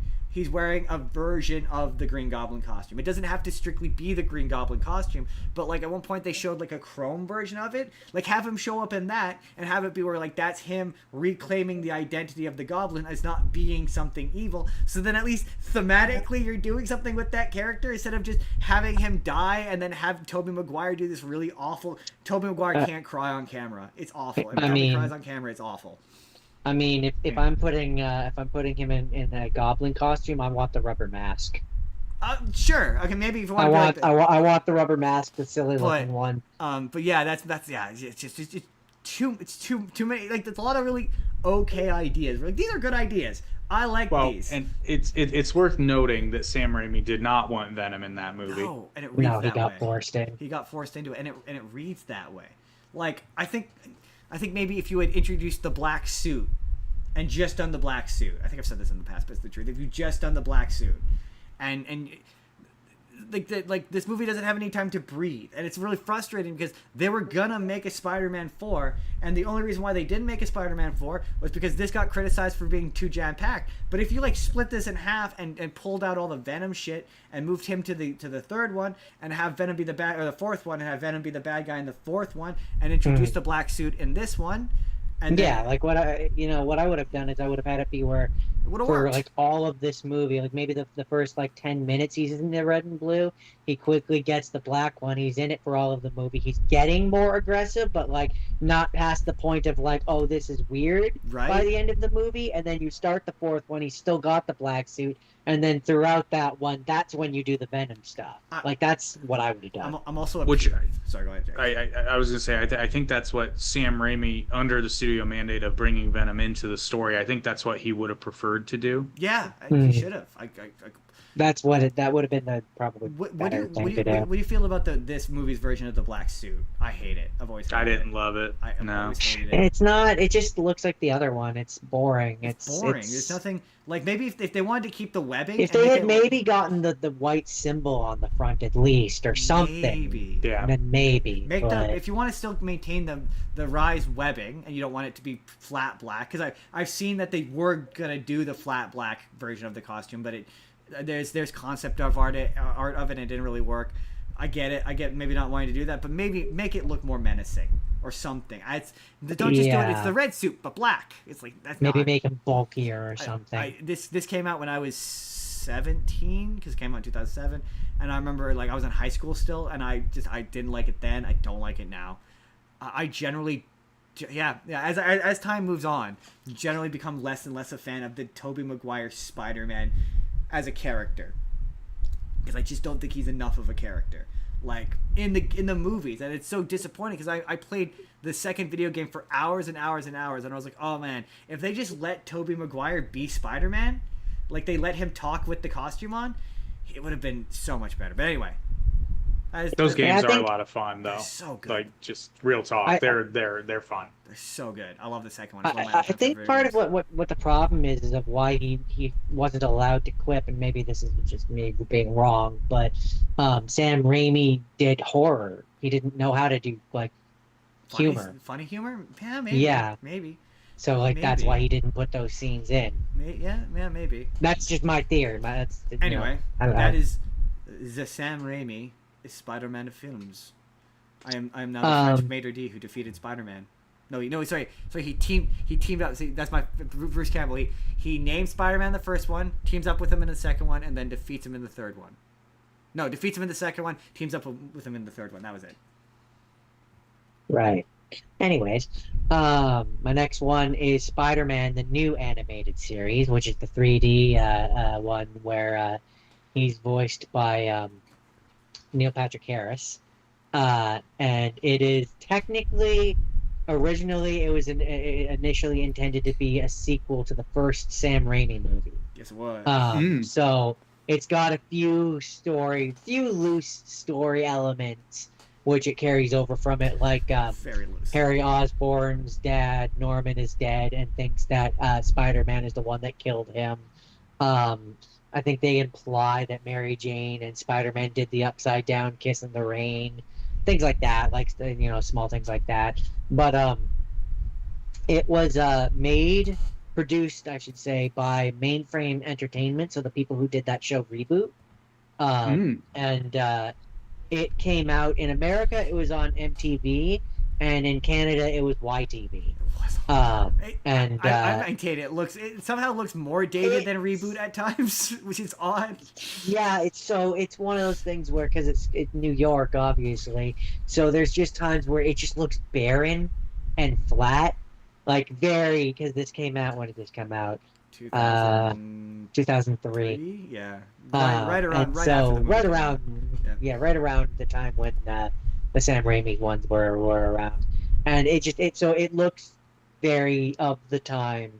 a version of the Green Goblin costume. It doesn't have to strictly be the Green Goblin costume, but like at one point they showed like a chrome version of it. Like have him show up in that and have it be where like that's him reclaiming the identity of the Goblin as not being something evil. So then at least thematically you're doing something with that character instead of just having him die and then have Tobey Maguire do this really awful. Tobey Maguire can't cry on camera. It's awful. If he cries on camera, it's awful. I mean, if I'm putting him in a goblin costume, I want the rubber mask. Sure. Okay, maybe if you want. I want the rubber mask, the silly looking one. But yeah, that's yeah. It's too many. Like there's a lot of really okay ideas. Like these are good ideas. I like these. And it's worth noting that Sam Raimi did not want Venom in that movie. No, and it reads that way. He got forced in. He got forced into it, and it reads that way. Like I think maybe if you had introduced the black suit and just done the black suit. I think I've said this in the past, but it's the truth. If you just done the black suit and like this movie doesn't have any time to breathe, and it's really frustrating because they were gonna make a Spider-Man 4, and the only reason why they didn't make a Spider-Man 4 was because this got criticized for being too jam-packed. But if you like split this in half and pulled out all the Venom shit and moved him to the third one and have Venom be the bad, or the fourth one and have Venom be the bad guy in the fourth one and introduce the black suit in this one. And then, like what I would have done is I would have had it be where for like all of this movie, like maybe the first like 10 minutes he's in the red and blue, he quickly gets the black one. He's in it for all of the movie. He's getting more aggressive, but like not past the point of like, oh, this is weird by the end of the movie. And then you start the fourth one, he's still got the black suit. And then throughout that one, that's when you do the Venom stuff. Like that's what I would have done. I'm also sorry, go ahead, Jay. I was gonna say I think that's what Sam Raimi, under the studio mandate of bringing Venom into the story, I think that's what he would have preferred to do. Yeah, he should have. That would have been the probably better thing to do. What do you feel about this movie's version of the black suit? I hate it. I've always hated I didn't love it. I've always hated it. It's not. It just looks like the other one. It's boring. It's boring. There's nothing like maybe if they wanted to keep the webbing. If they had maybe gotten the white symbol on the front at least or something. Maybe. Yeah. And then maybe. If you want to still maintain the Rise webbing and you don't want it to be flat black, because I've seen that they were gonna do the flat black version of the costume, but there's concept of art of it and it didn't really work. I get it. I get maybe not wanting to do that, but maybe make it look more menacing or something. Don't just do it. It's the red suit but black. It's like that's Maybe not, make him bulkier or something. This came out when I was 17 because it came out in 2007, and I remember like I was in high school still, and I didn't like it then. I don't like it now. I generally, as time moves on, generally become less and less a fan of the Tobey Maguire Spider-Man as a character, because I just don't think he's enough of a character like in the movies, and it's so disappointing because I played the second video game for hours and hours and hours, and I was like, oh man, if they just let Tobey Maguire be Spider-Man, like they let him talk with the costume on, it would have been so much better. But anyway, those games are a lot of fun though. So good. Like just real talk, they're fun. They're so good. I love the second one. I think part of what the problem is of why he wasn't allowed to quip, and maybe this is just me being wrong, but Sam Raimi did horror. He didn't know how to do like humor. Funny humor? Yeah, maybe. Yeah. Maybe. So like that's why he didn't put those scenes in. Yeah, maybe. That's just my theory. Anyway, that is the Sam Raimi Spider-Man films. I am now the French maitre d' who defeated Spider-Man. No, sorry. He teamed up. See, that's my Bruce Campbell. He named Spider-Man the first one, teams up with him in the second one, and then defeats him in the third one. No, defeats him in the second one, teams up with him in the third one. That was it. Right. Anyways, my next one is Spider-Man, the new animated series, which is the 3D one where he's voiced by Neil Patrick Harris. And it is technically, originally, it was initially intended to be a sequel to the first Sam Raimi movie. Yes, it was. So it's got a few loose story elements, which it carries over from it, like very loose. Harry Osborn's dad, Norman, is dead and thinks that Spider-Man is the one that killed him. I think they imply that Mary Jane and Spider-Man did the upside down kiss in the rain, things like that, like small things like that. But it was produced, I should say, by Mainframe Entertainment, so the people who did that show Reboot. And it came out in America. It was on MTV, and in Canada, it was YTV. I maintain it somehow looks more dated than Reboot at times, which is odd. Yeah, it's one of those things where, because it's New York, obviously, so there's just times where it just looks barren and flat, like very. Because this came out. When did this come out? 2003. Yeah, right around the time when the Sam Raimi ones were around, and it looks very of the time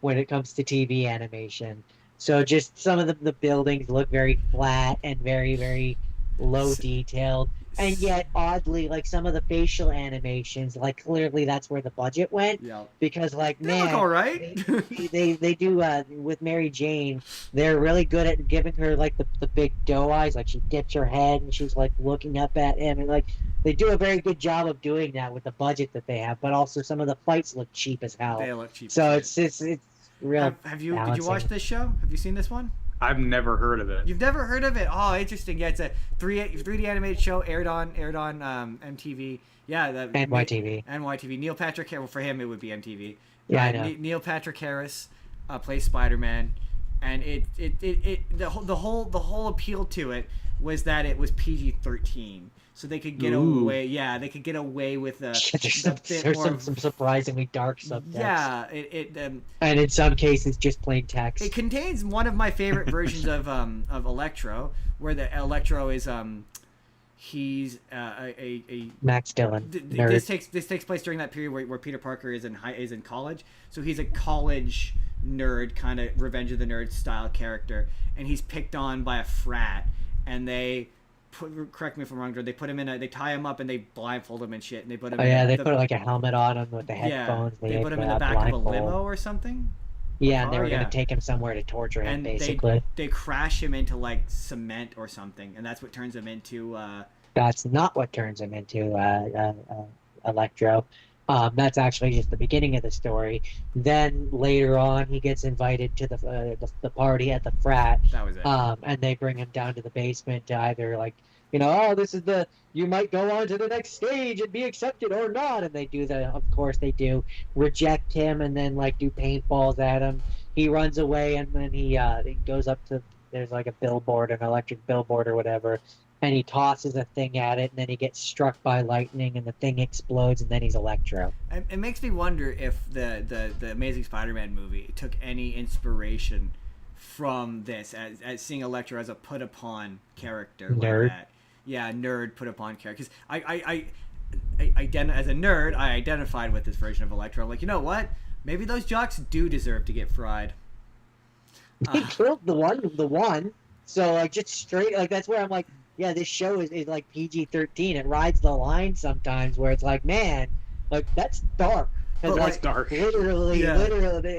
when it comes to TV animation. So just some of the buildings look very flat and very, very low detailed, and yet oddly, like some of the facial animations, like clearly that's where the budget went. Yeah. Because like they look all right. they do with Mary Jane, they're really good at giving her like the big doe eyes, like she dips her head and she's like looking up at him, and like they do a very good job of doing that with the budget that they have. But also some of the fights look cheap as hell. They look cheap. So it's real. Did you watch this show? Have you seen this one? I've never heard of it. You've never heard of it? Oh, interesting. Yeah, it's a 3D animated show aired on MTV. Yeah, NYTV. NYTV. Neil Patrick Harris. For him, it would be MTV. Yeah, I know. Neil Patrick Harris plays Spider-Man, and the whole appeal to it was that it was PG-13. So they could get away. Yeah, they could get away with there's some surprisingly dark subtext. Yeah, and in some cases just plain text. It contains one of my favorite versions of Electro, where the Electro is he's a Max Dillon. This takes place during that period where Peter Parker is in college. So he's a college nerd, kind of Revenge of the Nerds style character, and he's picked on by a frat, and they. Correct me if I'm wrong, they put him they tie him up and they blindfold him and shit, and they put him. They put like a helmet on him with the headphones. Yeah, they put him in the back of a limo or something. Yeah, and they were gonna take him somewhere to torture him, basically. They crash him into like cement or something, and that's what turns him into. That's not what turns him into Electro. That's actually just the beginning of the story. Then later on, he gets invited to the party at the frat. That was it. And they bring him down to the basement to either like, oh, this is you might go on to the next stage and be accepted or not. And they do of course they do, reject him and then like do paintballs at him. He runs away and then he goes up to, there's like a billboard, an electric billboard or whatever. And he tosses a thing at it, and then he gets struck by lightning, and the thing explodes, and then he's Electro. It makes me wonder if the Amazing Spider-Man movie took any inspiration from this, as seeing Electro as a put upon character. Nerd. Like that. Yeah, nerd put upon character. Because as a nerd, I identified with this version of Electro. I'm like, you know what? Maybe those jocks do deserve to get fried. He killed the one. So like just straight like that's where I'm like, yeah, this show is like PG-13. It rides the line sometimes where it's like, man, like that's dark. That's like, dark. Literally,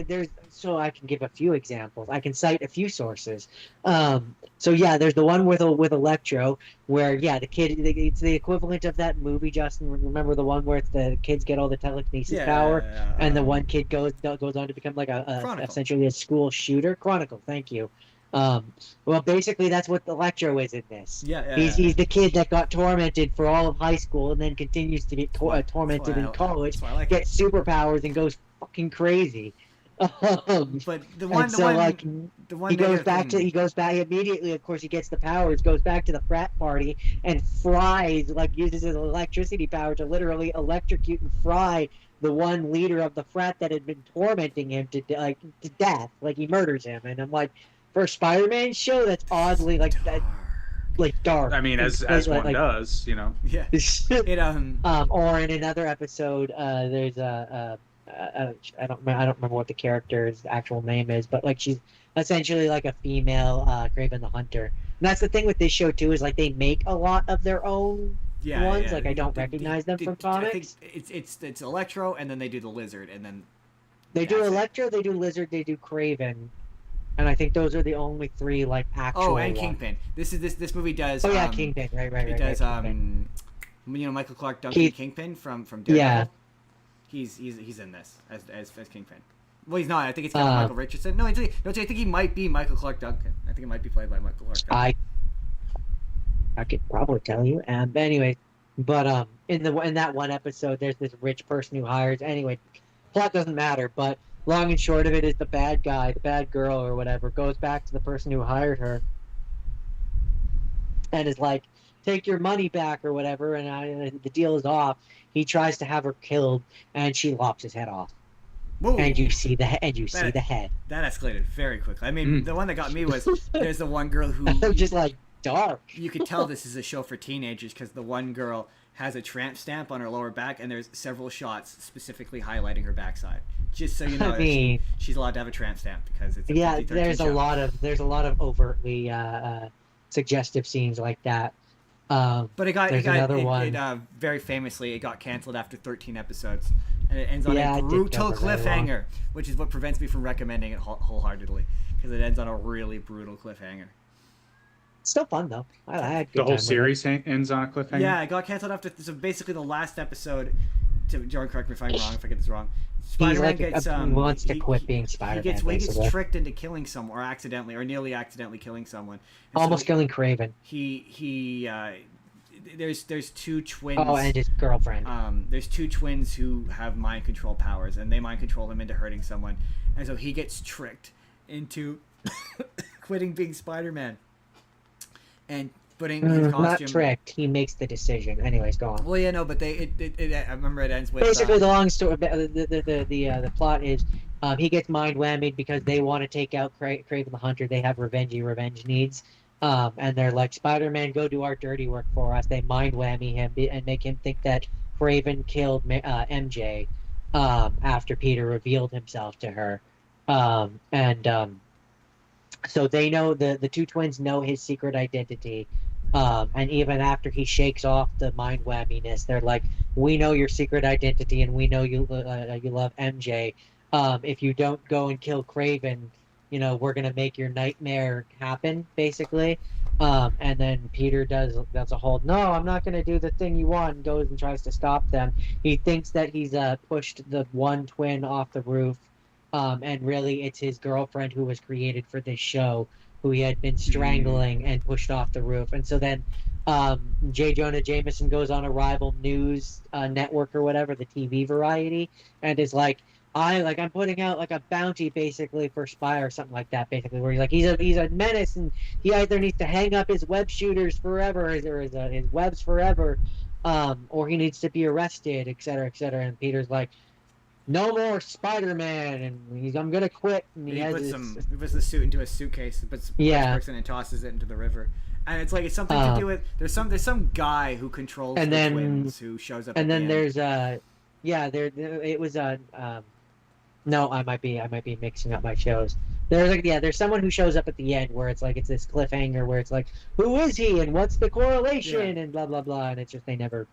there's. So I can give a few examples. I can cite a few sources. So yeah, there's the one with Electro, where yeah, the kid. It's the equivalent of that movie. Justin, remember the one where the kids get all the telekinesis power, and the one kid goes on to become like essentially a school shooter. Chronicle. Thank you. Well, basically, that's what Electro is in this. He's the kid that got tormented for all of high school and then continues to get tormented in college, gets superpowers, and goes fucking crazy. But he goes back immediately. Of course, he gets the powers, goes back to the frat party, and fries, like uses his electricity power to literally electrocute and fry the one leader of the frat that had been tormenting him to death. Like he murders him, and I'm like, for a Spider-Man show, that's oddly like that, like dark. I mean, as one does, you know. Yeah. Or in another episode, there's I don't remember what the character's actual name is, but like she's essentially like a female Kraven the Hunter. And that's the thing with this show too, is like they make a lot of their own ones. Like I don't recognize them from comics. I think it's Electro, and then they do the Lizard, and then they do Electro, they do Lizard, they do Kraven. And I think those are the only three like actual. Oh, and Kingpin. This movie does. Oh yeah, Kingpin. Right. It does. Michael Clark Duncan Kingpin from Daredevil. Yeah. He's in this as Kingpin. Well, he's not. I think it's kind of Michael Richardson. No, I think he might be Michael Clark Duncan. I think it might be played by Michael Clark Duncan. I could probably tell you. But anyway, in that one episode, there's this rich person who hires. Anyway, plot doesn't matter, but. Long and short of it is the bad guy, the bad girl or whatever, goes back to the person who hired her and is like, take your money back or whatever, and the deal is off. He tries to have her killed, and she lops his head off. Whoa. And you see the head. That escalated very quickly. I mean, the one that got me was there's the one girl who... just like, dark. You could tell this is a show for teenagers because the one girl has a tramp stamp on her lower back, and there's several shots specifically highlighting her backside. Just so you know, she's allowed to have a tramp stamp because it's a there's show. a lot of overtly suggestive scenes like that. But another one. Very famously, it got canceled after 13 episodes, and it ends on a brutal cliffhanger, which is what prevents me from recommending it wholeheartedly because it ends on a really brutal cliffhanger. Still fun though. I had good the whole series ends on a cliffhanger. Yeah, it got canceled after. So basically, the last episode. Jordan, correct me if I'm wrong. If I get this wrong, Spider-Man wants to quit being Spider-Man. He gets tricked into killing someone, or nearly accidentally killing someone. And almost killing Kraven. There's two twins. Oh, and his girlfriend. There's two twins who have mind control powers, and they mind control him into hurting someone, and so he gets tricked into quitting being Spider-Man. And putting his costume... Not tricked. He makes the decision. Anyways, go on. Well, yeah, no, but I remember it ends with... Basically, the long story... The plot is he gets mind whammied because they want to take out Kraven the Hunter. They have revenge needs. And they're like, Spider-Man, go do our dirty work for us. They mind whammy him and make him think that Kraven killed MJ after Peter revealed himself to her. So they know the two twins know his secret identity, and even after he shakes off the mind whamminess, they're like, "We know your secret identity, and we know you love MJ. If you don't go and kill Kraven, we're gonna make your nightmare happen." Basically, And then Peter does a whole, no, I'm not going to do the thing you want, and goes and tries to stop them. He thinks that he's pushed the one twin off the roof, and really it's his girlfriend who was created for this show, who he had been strangling and pushed off the roof. And so then J. Jonah Jameson goes on a rival news network or whatever, the TV variety, and is like, I'm putting out like a bounty basically for Spy or something like that, basically, where he's a menace, and he either needs to hang up his web shooters forever, or his webs forever, or he needs to be arrested, etc., etc. And Peter's like, no more Spider-Man, and I'm gonna quit. And he puts the suit into a suitcase, puts person and tosses it into the river. And it's something to do with there's some guy who controls the twins who shows up. And then there's no, I might be mixing up my shows. There's someone who shows up at the end where it's this cliffhanger where it's like, who is he and what's the correlation and blah blah blah, and it's just we'll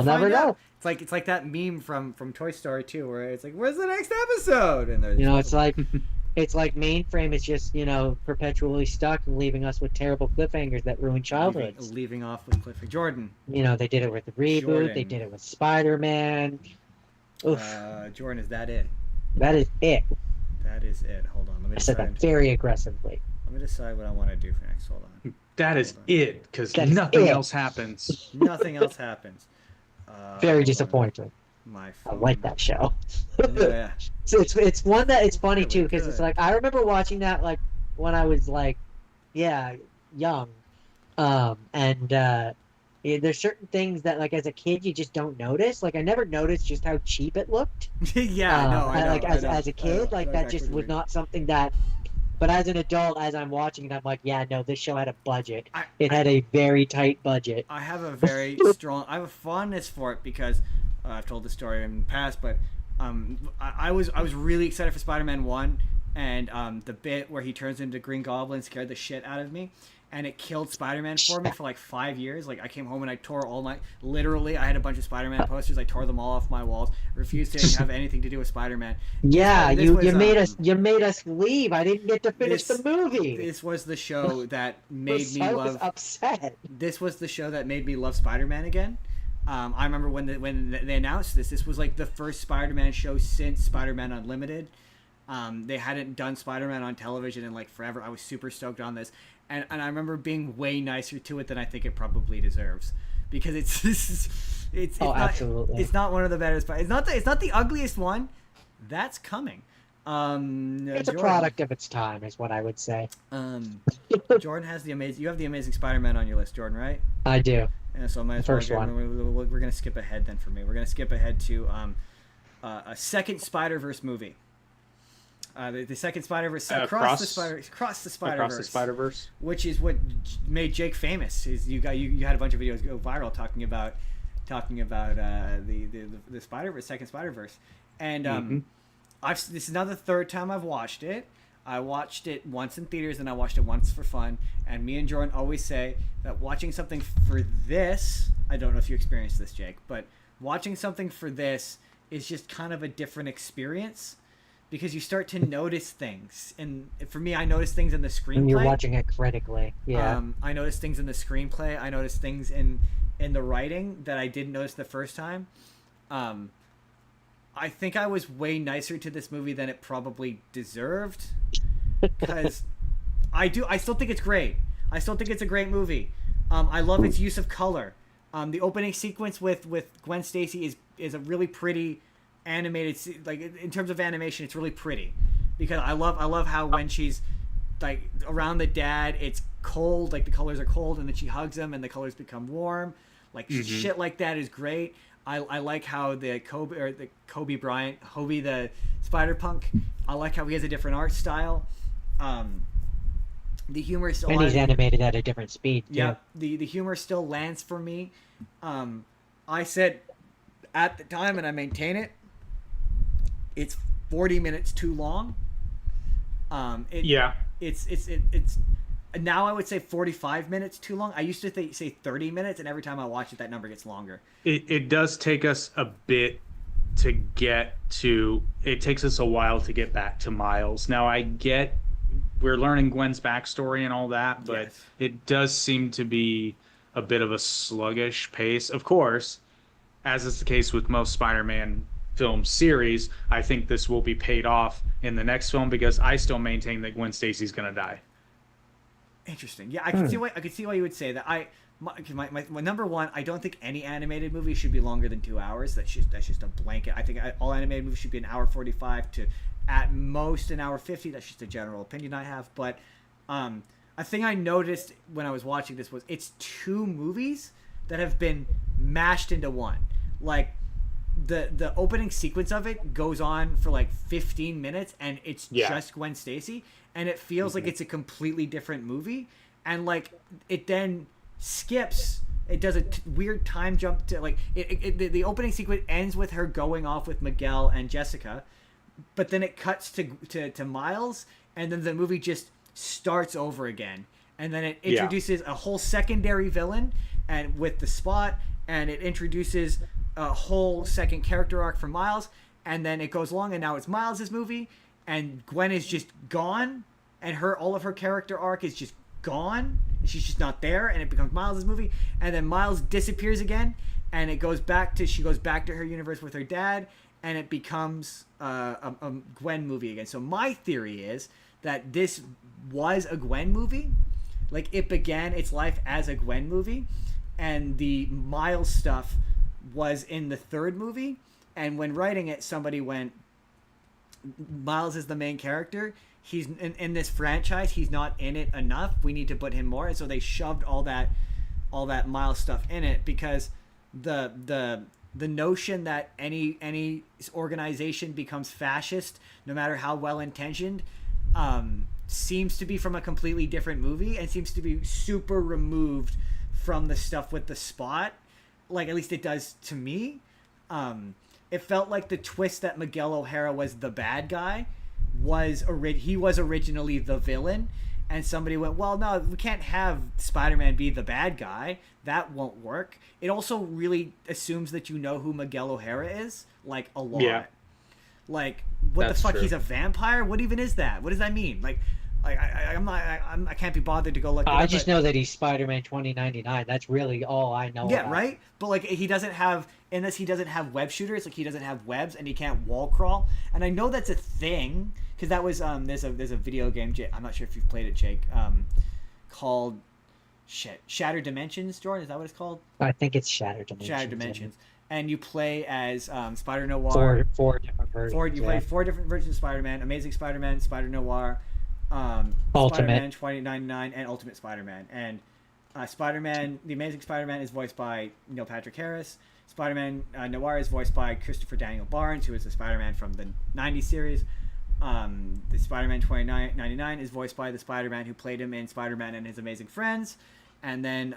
never know. It's like that meme from Toy Story 2 where it's like, where's the next episode? And it's like Mainframe is just perpetually stuck and leaving us with terrible cliffhangers that ruin childhoods. Leaving off with cliffhanger. Jordan. They did it with the reboot. Jordan. They did it with Spider-Man. Jordan, is that it? That is it. That is it. Hold on. Let me I said that very aggressively. Let me decide what I want to do for next. Hold on. That is it, because nothing else happens. Nothing else happens. Very disappointing. My phone. I like that show. Yeah. So it's one that it's funny too, because it's I remember watching that when I was young, and there's certain things that as a kid you just don't notice. I never noticed just how cheap it looked. I know. As a kid, that just was not something that. But as an adult, as I'm watching it, I'm like, yeah, no, this show had a budget. It had a very tight budget. I have a very strong. I have a fondness for it because I've told the story in the past, but I was really excited for Spider-Man 1, and the bit where he turns into Green Goblin scared the shit out of me. And it killed Spider-Man for me for 5 years. I came home and I tore all my... Literally, I had a bunch of Spider-Man posters. I tore them all off my walls. Refused to have anything to do with Spider-Man. Yeah, you made us leave. I didn't get to finish the movie. This was the show that made me love... I was upset. This was the show that made me love Spider-Man again. I remember when they announced this. This was the first Spider-Man show since Spider-Man Unlimited. They hadn't done Spider-Man on television in forever. I was super stoked on this. And I remember being way nicer to it than I think it probably deserves, because it's absolutely. It's not one of the better. It's not the ugliest one. That's coming. It's a product of its time, is what I would say. Jordan has You have the Amazing Spider-Man on your list, Jordan, right? I do. And so my first one. We're gonna skip ahead then for me. We're gonna skip ahead to a second Spider-Verse movie. The second Spider-Verse across the Spider-Verse, which is what made Jake famous. Is you had a bunch of videos go viral talking about the Spider-Verse, second Spider-Verse, and this is now the third time I've watched it. I watched it once in theaters and I watched it once for fun. And me and Jordan always say that watching something for this, I don't know if you experienced this, Jake, but watching something for this is just kind of a different experience. Because you start to notice things, and for me, I notice things in the screenplay. When you're watching it critically, yeah. I notice things in the screenplay. I notice things in the writing that I didn't notice the first time. I think I was way nicer to this movie than it probably deserved, because I still think it's great. I still think it's a great movie. I love its use of color. The opening sequence with Gwen Stacy is a really pretty. Animated, in terms of animation, it's really pretty, because I love how when she's around the dad, it's cold, the colors are cold, and then she hugs him and the colors become warm, shit like that is great. I like how the Kobe Bryant, Hobie the Spider-Punk, I like how he has a different art style. The humor is still, and he's animated at a different speed too. Yeah, the humor still lands for me. I said at the time, and I maintain it, it's 40 minutes too long. It's now I would say 45 minutes too long. I used to say 30 minutes, and every time I watch it, that number gets longer. It does take us a bit to get to. It takes us a while to get back to Miles. Now I get we're learning Gwen's backstory and all that, but Yes. it does seem to be a bit of a sluggish pace. Of course, as is the case with most Spider-Man film series, I think this will be paid off in the next film because I still maintain that Gwen Stacy's going to die. Interesting. Yeah, I can see why you would say that. My number one, I don't think any animated movie should be longer than 2 hours. That's just a blanket. I think all animated movies should be an hour 45 to at most an hour 50. That's just a general opinion I have. But a thing I noticed when I was watching this was it's 2 movies that have been mashed into one. Like the opening sequence of it goes on for like 15 minutes and it's just Gwen Stacy, and it feels like it's a completely different movie, and like it then skips. It does a weird time jump to like the opening sequence ends with her going off with Miguel and Jessica, but then it cuts to Miles, and then the movie just starts over again, and then it introduces a whole secondary villain and with the Spot, and it introduces a whole second character arc for Miles, and then it goes along, and now it's Miles' movie, and Gwen is just gone, and all of her character arc is just gone. She's just not there, and it becomes Miles' movie, and then Miles disappears again, and she goes back to her universe with her dad, and it becomes a Gwen movie again. So my theory is that this was a Gwen movie, like it began its life as a Gwen movie, and the Miles stuff was in the third movie, and when writing it, somebody went, Miles is the main character. He's in this franchise. He's not in it enough. We need to put him more, and so they shoved all that Miles stuff in it because the notion that any organization becomes fascist, no matter how well intentioned, seems to be from a completely different movie and seems to be super removed from the stuff with the Spot. Like, at least it does to me. It felt like the twist that Miguel O'Hara was the bad guy he was originally the villain, and somebody went, well, no, we can't have Spider-Man be the bad guy. That won't work. It also really assumes that you know who Miguel O'Hara is, like, a lot. Yeah. Like, what That's the fuck? True. He's a vampire? What even is that? What does that mean? Like I can't be bothered to go look. I just know that he's Spider-Man 2099. That's really all I know. Yeah, about. Right. But like he doesn't have web shooters. Like he doesn't have webs, and he can't wall crawl. And I know that's a thing because that was there's a video game. I'm not sure if you've played it, Jake. Called Shattered Dimensions. Jordan, is that what it's called? I think it's Shattered Dimensions. Shattered Dimensions. And you play as Spider Noir. Four different versions. You play 4 different versions of Spider-Man: Amazing Spider-Man, Spider Noir, Ultimate Spider-Man 2099, and Ultimate Spider-Man. And Spider-Man, the Amazing Spider-Man, is voiced by Neil Patrick Harris. Spider-Man Noir is voiced by Christopher Daniel Barnes, who is the Spider-Man from the 90s series. The Spider-Man 2099 is voiced by the Spider-Man who played him in Spider-Man and His Amazing Friends. And then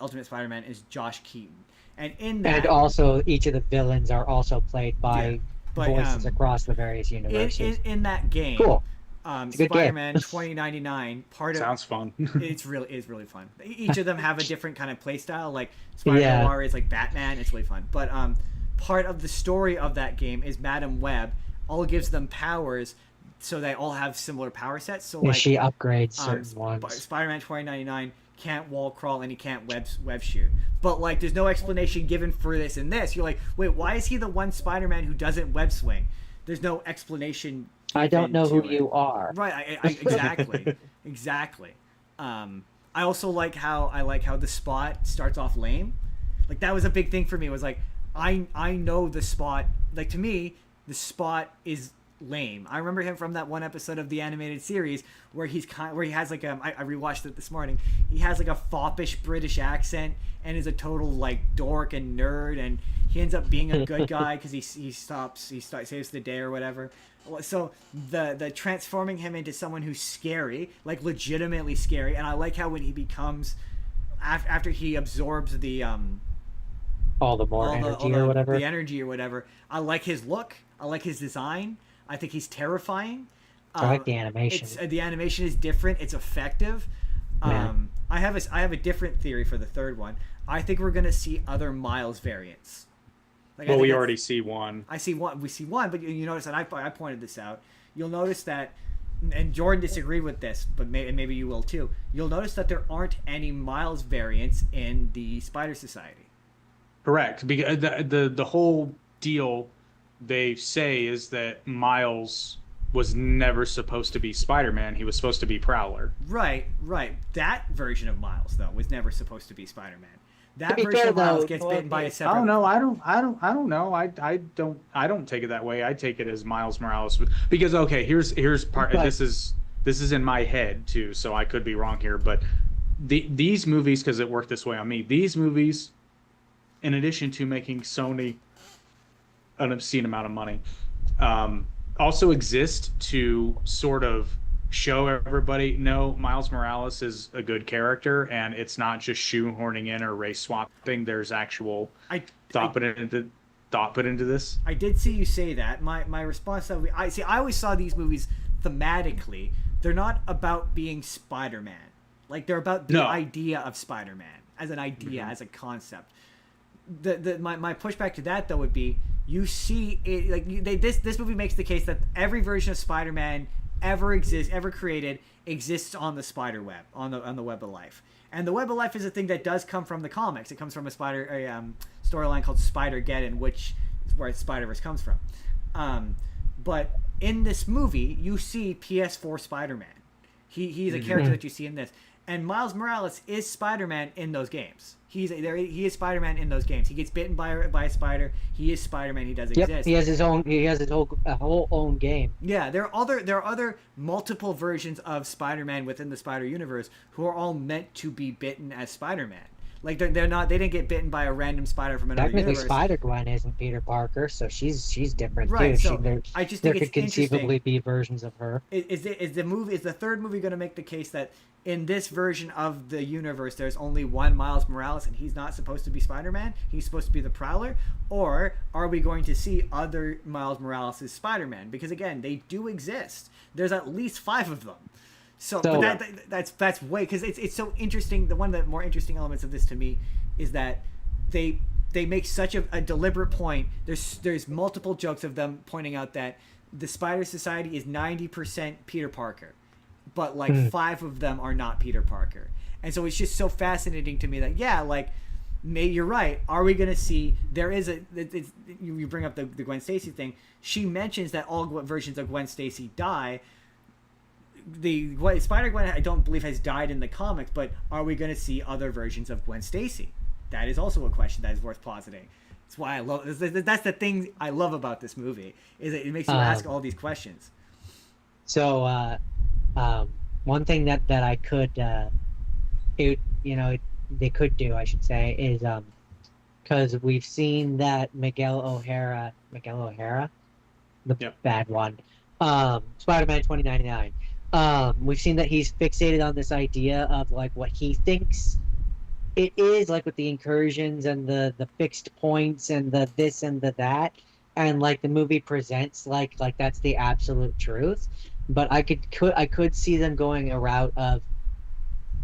Ultimate Spider-Man is Josh Keaton. And in that, and also each of the villains are also played by voices across the various universes. In that game, cool. Spider-Man 2099 sounds fun. It's really fun. Each of them have a different kind of play style. Like Spider-Man Noir is like Batman. It's really fun. But part of the story of that game is Madam Web all gives them powers, so they all have similar power sets. So like she upgrades certain ones. Spider-Man 2099 can't wall crawl and he can't web shoot. But like there's no explanation given for this in this. You're like, wait, why is he the one Spider-Man who doesn't web swing? There's no explanation. I don't know who you are. Right, exactly. I also like how the Spot starts off lame. Like that was a big thing for me. It was like I know the Spot. Like to me, the Spot is lame. I remember him from that one episode of the animated series where he has like I rewatched it this morning. He has like a foppish British accent and is a total like dork and nerd, and he ends up being a good guy because he saves the day or whatever. So the transforming him into someone who's scary, like legitimately scary, and I like how when he becomes after he absorbs the energy or whatever, I like his look, I like his design, I think he's terrifying. I like the animation. The animation is different, it's effective. I have a different theory for the third one. I think we're gonna see other Miles variants. Like, we already see one. We see one, but you notice, and I pointed this out. You'll notice that and Jordan disagreed with this, but maybe you will too. You'll notice that there aren't any Miles variants in the Spider Society. Correct. Because the whole deal they say is that Miles was never supposed to be Spider-Man. He was supposed to be Prowler. Right. That version of Miles, though, was never supposed to be Spider-Man. That be version fair, of Miles though, gets well, bitten by a separate. I don't know. I don't know. I don't take it that way. I take it as Miles Morales because okay, here's part. But, this is in my head too, so I could be wrong here. But these movies, because it worked this way on me, these movies, in addition to making Sony an obscene amount of money, also exist to sort of show everybody, no, Miles Morales is a good character, and it's not just shoehorning in or race swapping. There's actual thought put into this. I did see you say that. My response to that, I always saw these movies thematically. They're not about being Spider-Man. Like, they're about the idea of Spider-Man as an idea, as a concept. My pushback to that, though, would be you see it like this movie makes the case that every version of Spider-Man ever created exists on the spider web, on the web of life. And the web of life is a thing that does come from the comics. It comes from a storyline called Spider-Geddon, which is where Spiderverse comes from. But in this movie, you see PS4 Spider-Man. He's a character that you see in this. And Miles Morales is Spider-Man in those games. He is Spider-Man in those games. He gets bitten by a spider. He is Spider-Man. He does exist. He has his whole own game. Yeah, there are other multiple versions of Spider-Man within the Spider Universe who are all meant to be bitten as Spider-Man. Like they didn't get bitten by a random spider from another Technically, universe. Spider-Gwen isn't Peter Parker, so she's different right, too. So I just think there could conceivably be versions of her. Is the third movie going to make the case that in this version of the universe there's only one Miles Morales and he's not supposed to be Spider-Man? He's supposed to be the Prowler? Or are we going to see other Miles Morales as Spider-Man? Because again, they do exist. There's at least 5 of them. But that's way, because it's so interesting. One of the more interesting elements of this to me is that they make such a deliberate point. There's multiple jokes of them pointing out that the Spider Society is 90% Peter Parker, but like 5 of them are not Peter Parker. And so it's just so fascinating to me that maybe you're right. Are we going to see you bring up the Gwen Stacy thing? She mentions that all versions of Gwen Stacy die. The Spider-Gwen, I don't believe, has died in the comics, but are we going to see other versions of Gwen Stacy? That is also a question that is worth positing. That's why I love. That's the thing I love about this movie, is it makes you ask all these questions. So, one thing that I could, they could do, I should say, is because we've seen that Miguel O'Hara, bad one, Spider-Man 2099. We've seen that he's fixated on this idea of like what he thinks it is, like with the incursions and the fixed points and the this and the that, and like the movie presents like that's the absolute truth. But I could see them going a route of,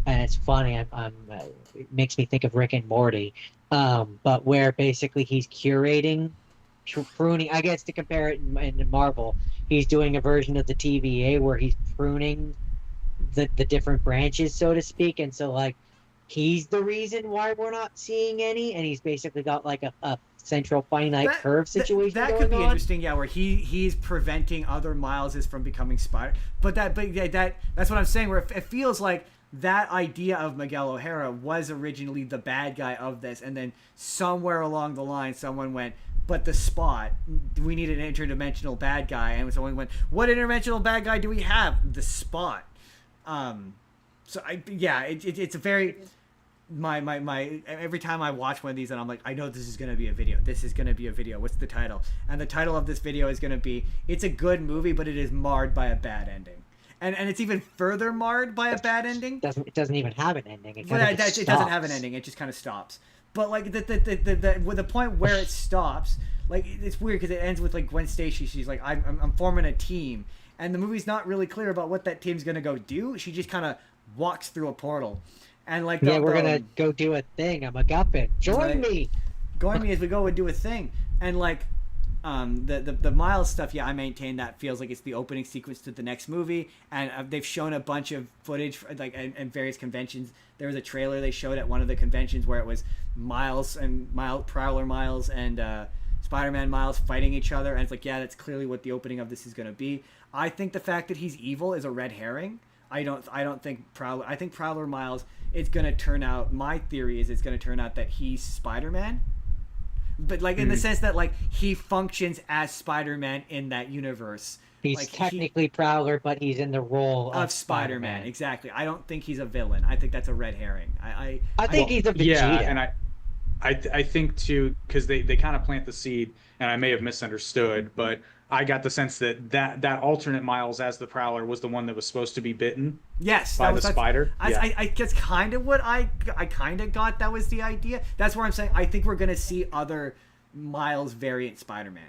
and it's funny, it makes me think of Rick and Morty, but where basically he's curating, pruning, I guess to compare it in Marvel, he's doing a version of the TVA where he's pruning the different branches, so to speak, and so like he's the reason why we're not seeing any, and he's basically got like a central finite curve situation that could be interesting, where he's preventing other Mileses from becoming Spider. But that's what I'm saying, where it feels like that idea of Miguel O'Hara was originally the bad guy of this, and then somewhere along the line someone went, but the Spot, we need an interdimensional bad guy, and someone went, what interdimensional bad guy do we have? The Spot. It's a very my every time I watch one of these and I'm like, I know this is going to be a video. This is going to be a video. What's the title? And the title of this video is going to be, it's a good movie, but it is marred by a bad ending. And it's even further marred by a bad ending. It doesn't even have an ending. It doesn't have an ending. It just kind of stops. But like with the point where it stops, like it's weird because it ends with like Gwen Stacy. She's like, I'm forming a team, and the movie's not really clear about what that team's gonna go do. She just kind of walks through a portal, and like we're gonna go do a thing. I'm a MacGuffin. Join me as we go and do a thing, and like The Miles stuff, yeah, I maintain that feels like it's the opening sequence to the next movie, and they've shown a bunch of footage like and various conventions. There was a trailer they showed at one of the conventions where it was Prowler Miles and Spider-Man Miles fighting each other, and it's like, yeah, that's clearly what the opening of this is going to be. I think the fact that he's evil is a red herring. I don't think Prowler. I think Prowler Miles. It's going to turn out. My theory is it's going to turn out that he's Spider-Man. But like in the sense that like he functions as Spider-Man in that universe. He's like, technically Prowler, but he's in the role of Spider-Man. Exactly. I don't think he's a villain. I think that's a red herring. I think he's a Vegeta. Yeah, and I think too, because they kind of plant the seed, and I may have misunderstood, but I got the sense that alternate Miles as the Prowler was the one that was supposed to be bitten. Yes, by the spider. I guess kind of what I kind of got. That was the idea. That's where I'm saying I think we're gonna see other Miles variant Spider-Man.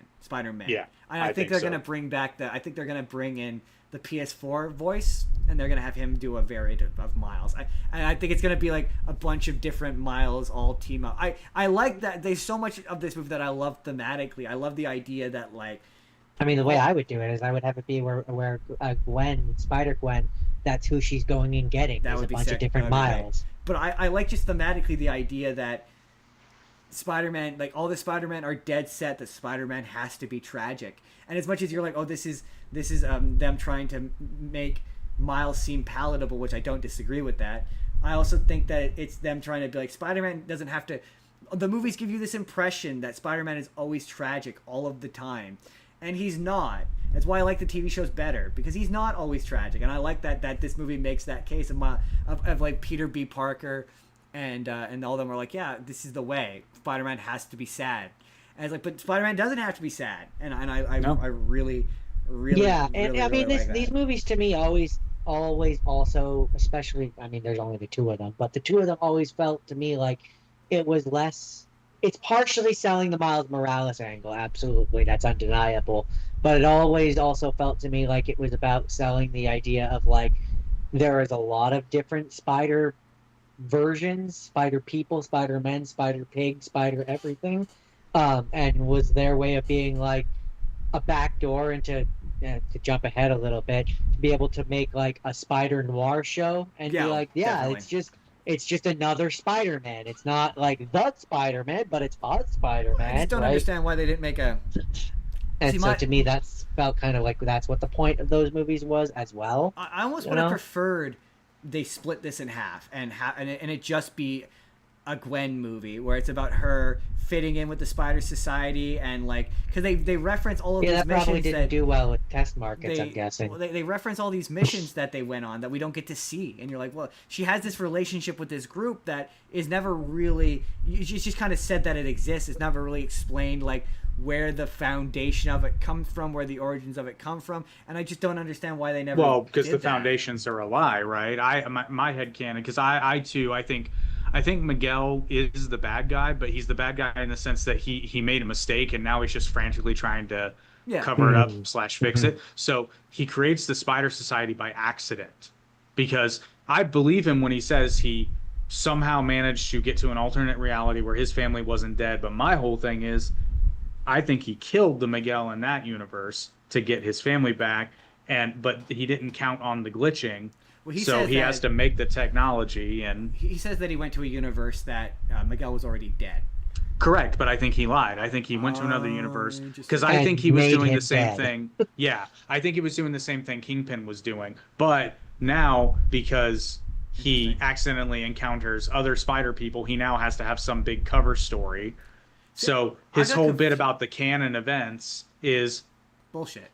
Yeah, and I think they're gonna bring back I think they're gonna bring in the PS4 voice, and they're gonna have him do a variant of Miles. I think it's gonna be like a bunch of different Miles all team up. I like that. There's so much of this movie that I love thematically. I love the idea that like. I mean, the way I would do it is I would have it be where Gwen, Spider-Gwen, that's who she's going and getting. There's a bunch of different Miles. But I like just thematically the idea that Spider-Man, like all the Spider-Man are dead set that Spider-Man has to be tragic. And as much as you're like, oh, this is them trying to make Miles seem palatable, which I don't disagree with that. I also think that it's them trying to be like, Spider-Man doesn't have to. The movies give you this impression that Spider-Man is always tragic all of the time. And he's not. That's why I like the TV shows better, because he's not always tragic, and I like that this movie makes that case of like Peter B. Parker, and all of them are like, yeah, this is the way. Spider-Man has to be sad, and it's like, but Spider-Man doesn't have to be sad, and I really yeah, and really, I mean really like these movies to me always also, especially, I mean there's only the two of them, but the two of them always felt to me like it was less. It's partially selling the Miles Morales angle, absolutely, that's undeniable. But it always also felt to me like it was about selling the idea of like there is a lot of different Spider versions, Spider people, Spider Men, Spider Pig, Spider everything, and was their way of being like a backdoor into to jump ahead a little bit to be able to make like a Spider Noir show and be like, yeah, definitely. It's just another Spider-Man. It's not like the Spider-Man, but it's a Spider-Man. I just don't understand why they didn't make a. And to me, that's felt kind of like that's what the point of those movies was as well. I almost would have preferred they split this in half and it just be a Gwen movie where it's about her fitting in with the Spider Society and like because they reference all of these missions that probably didn't do well with test markets. I'm guessing. Well, they reference all these missions that they went on that we don't get to see, and you're like, well, she has this relationship with this group that is never really. She's just kind of said that it exists. It's never really explained like where the foundation of it comes from, where the origins of it come from, and I just don't understand why they never. Well, because the foundations are a lie, right? My headcanon, because I too I think Miguel is the bad guy, but he's the bad guy in the sense that he made a mistake and now he's just frantically trying to cover it up / fix it. So he creates the Spider Society by accident, because I believe him when he says he somehow managed to get to an alternate reality where his family wasn't dead. But my whole thing is, I think he killed the Miguel in that universe to get his family back, but he didn't count on the glitching. Well, so he has to make the technology, and he says that he went to a universe that Miguel was already dead. Correct, but I think he lied. I think he went to another universe because I think he was doing the same thing. Yeah, I think he was doing the same thing Kingpin was doing, but now because he accidentally encounters other spider people, he now has to have some big cover story. So his whole bit about the canon events is bullshit.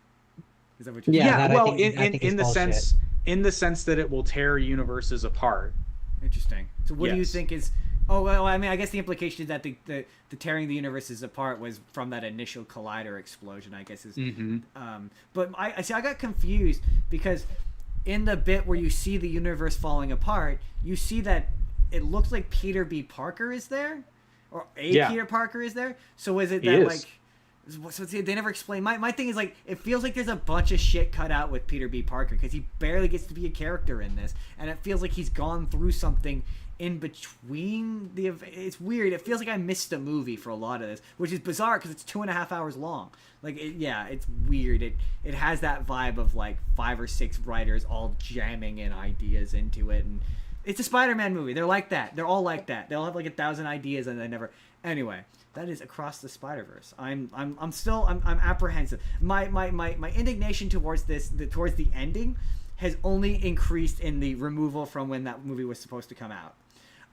Is that what you're saying? Yeah, well, in the sense. In the sense that it will tear universes apart. Interesting. So what do you think is... Oh, well, I mean, I guess the implication is that the tearing the universes apart was from that initial collider explosion, I guess. But I got confused because in the bit where you see the universe falling apart, you see that it looks like Peter B. Parker is there? Or Peter Parker is there? So is it that, like... So they never explain. My thing is like it feels like there's a bunch of shit cut out with Peter B. Parker because he barely gets to be a character in this, and it feels like he's gone through something in between it's weird. It feels like I missed a movie for a lot of this, which is bizarre because it's 2.5 hours long. Like, it's weird. It has that vibe of like 5 or 6 writers all jamming in ideas into it, and it's a Spider-Man movie. They're like that. They're all like that. They all have like 1,000 ideas and they never. Anyway, that is Across the Spider-Verse. I'm apprehensive. My indignation towards towards the ending has only increased in the removal from when that movie was supposed to come out.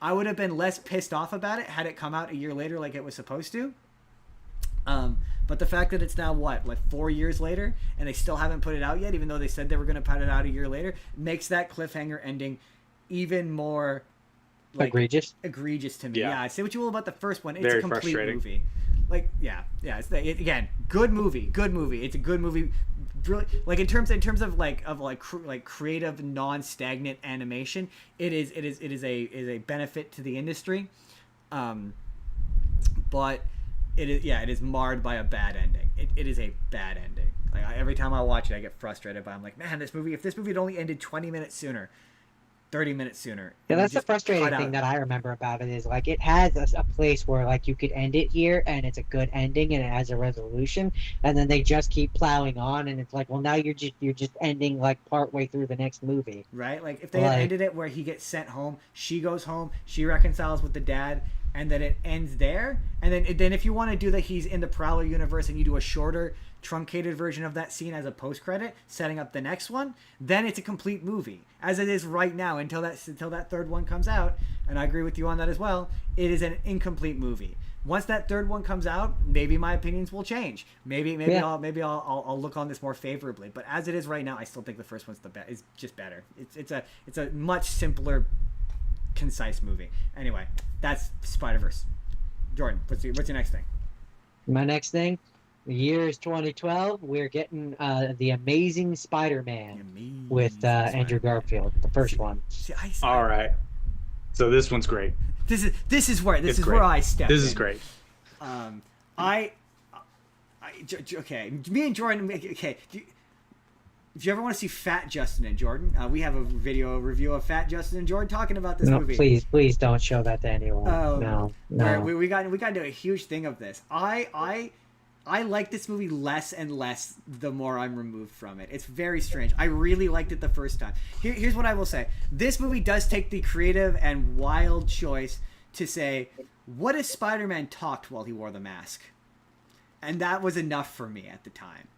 I would have been less pissed off about it had it come out a year later like it was supposed to. But the fact that it's now, like 4 years later, and they still haven't put it out yet, even though they said they were going to put it out a year later, makes that cliffhanger ending even more egregious to me. Yeah, I say what you will about the first one. It's very a complete movie. It's again, good movie. It's a good movie. Really, like in terms of creative, non-stagnant animation, it is a benefit to the industry. But it is marred by a bad ending. It is a bad ending. Like every time I watch it, I get frustrated. But I'm like, man, if this movie had only ended 20 minutes sooner, 30 minutes sooner. Yeah, that's the frustrating thing that I remember about it is like it has a place where like you could end it here and it's a good ending and it has a resolution, and then they just keep plowing on and it's like, well, now you're just ending like partway through the next movie. Right? Like if they had ended it where he gets sent home, she goes home, she reconciles with the dad, and then it ends there, and then if you want to do that, he's in the Prowler universe and you do a shorter, truncated version of that scene as a post-credit setting up the next one, then it's a complete movie. As it is right now, until that third one comes out, and I agree with you on that as well, it is an incomplete movie. Once that third one comes out, maybe my opinions will change. Maybe I'll look on this more favorably. But as it is right now, I still think the first one's is just better. It's a much simpler, concise movie. Anyway, that's Spider-Verse. Jordan, what's your next thing? My next thing, the year is 2012. We're getting The Amazing Spider-Man with Andrew Garfield, the first one. All right. So this one's great. This is where I step. This is great. Okay, me and Jordan. Okay, if you ever want to see Fat Justin and Jordan, we have a review of Fat Justin and Jordan talking about this movie. Please don't show that to anyone. No. We got to do a huge thing of this. I like this movie less and less the more I'm removed from it. It's very strange. I really liked it the first time. Here's what I will say. This movie does take the creative and wild choice to say, what if Spider-Man talked while he wore the mask? And that was enough for me at the time.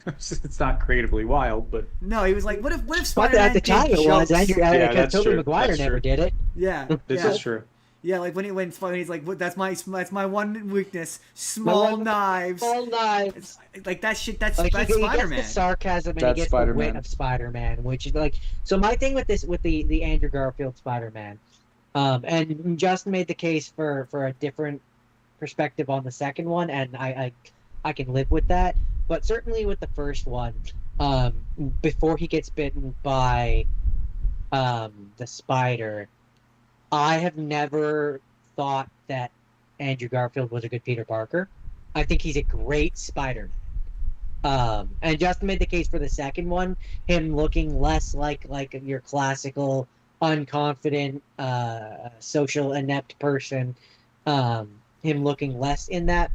It's not creatively wild, but... No, he was like, what if Spider-Man at the time it was. Because Tobey Maguire never did it. Yeah. This is true. Yeah, like when he's like, that's my one weakness, small knives. Small knives. Like that shit. That's Spider-Man. Spider-Man. He gets the sarcasm and he gets the wit of Spider-Man, which is like. So my thing with the Andrew Garfield Spider-Man, and Justin made the case for a different perspective on the second one, and I can live with that. But certainly with the first one, before he gets bitten by the spider. I have never thought that Andrew Garfield was a good Peter Parker. I think he's a great Spider-Man. And Justin made the case for the second one, him looking less like your classical, unconfident, social inept person. Him looking less in that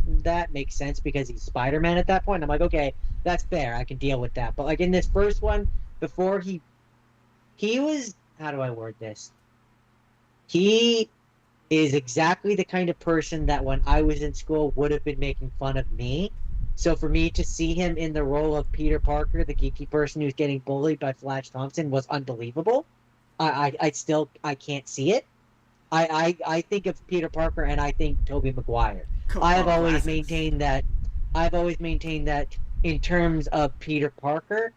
makes sense because he's Spider-Man at that point. I'm like, okay, that's fair. I can deal with that. But like in this first one, before he was, how do I word this? He is exactly the kind of person that when I was in school would have been making fun of me. So for me to see him in the role of Peter Parker, the geeky person who's getting bullied by Flash Thompson, was unbelievable. I can't see it. I think of Peter Parker and I think Tobey Maguire. I've always maintained that in terms of Peter Parker,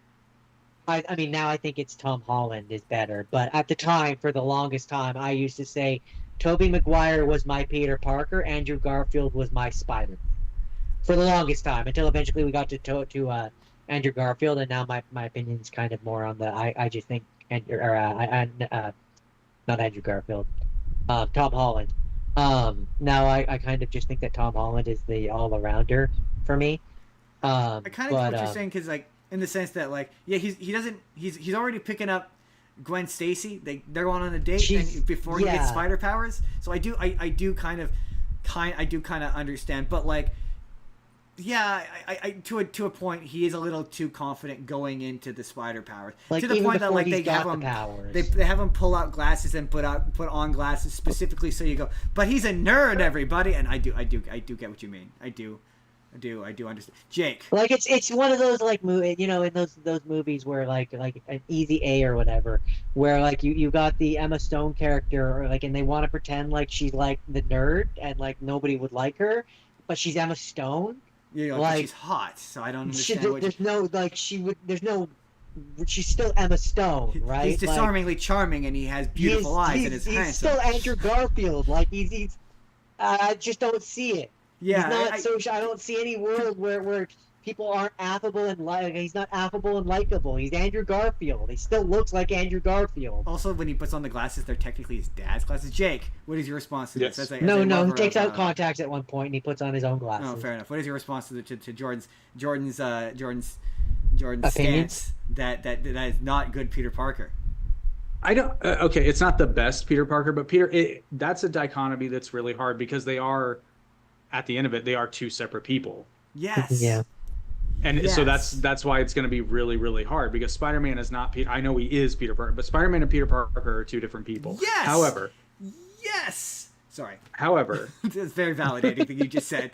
I mean, now I think it's Tom Holland is better. But at the time, for the longest time, I used to say Tobey Maguire was my Peter Parker, Andrew Garfield was my Spider-Man. For the longest time, until eventually we got to Andrew Garfield, and now my opinion is kind of more on the I just think not Andrew Garfield, Tom Holland. Now I kind of just think that Tom Holland is the all-arounder for me. I kind of get what you're saying because like. In the sense that, like, yeah, he's already picking up Gwen Stacy, they're going on a date and before he gets spider powers. So I do kind of understand, but like, yeah, I to a point, he is a little too confident going into the spider powers. Like, to the point that like they have him pull out glasses and put on glasses specifically so you go, but he's a nerd, everybody. And I do get what you mean. I do understand. Jake, like it's one of those like in those movies where like an Easy A or whatever, where like you got the Emma Stone character, or like, and they want to pretend like she's like the nerd and like nobody would like her, but she's Emma Stone. Yeah, like she's hot, so I don't understand. She's still Emma Stone, right? He's disarmingly charming, and he has beautiful eyes, and is handsome. He's still Andrew Garfield. Like he's I just don't see it. Yeah, he's not social. I don't see any world where people aren't affable and he's not affable and likable. He's Andrew Garfield. He still looks like Andrew Garfield. Also, when he puts on the glasses, they're technically his dad's glasses. Jake, what is your response to this? No, he takes out contacts at one point and he puts on his own glasses. Oh, fair enough. What is your response to Jordan's opinions? Stance that is not good Peter Parker? I don't. Okay, it's not the best Peter Parker, but that's a dichotomy that's really hard because they are, at the end of it, they are two separate people. Yes. Yeah. And so that's why it's going to be really, really hard, because Spider-Man is not Peter. I know he is Peter Parker, but Spider-Man and Peter Parker are two different people. Yes. However, it's very validating thing you just said.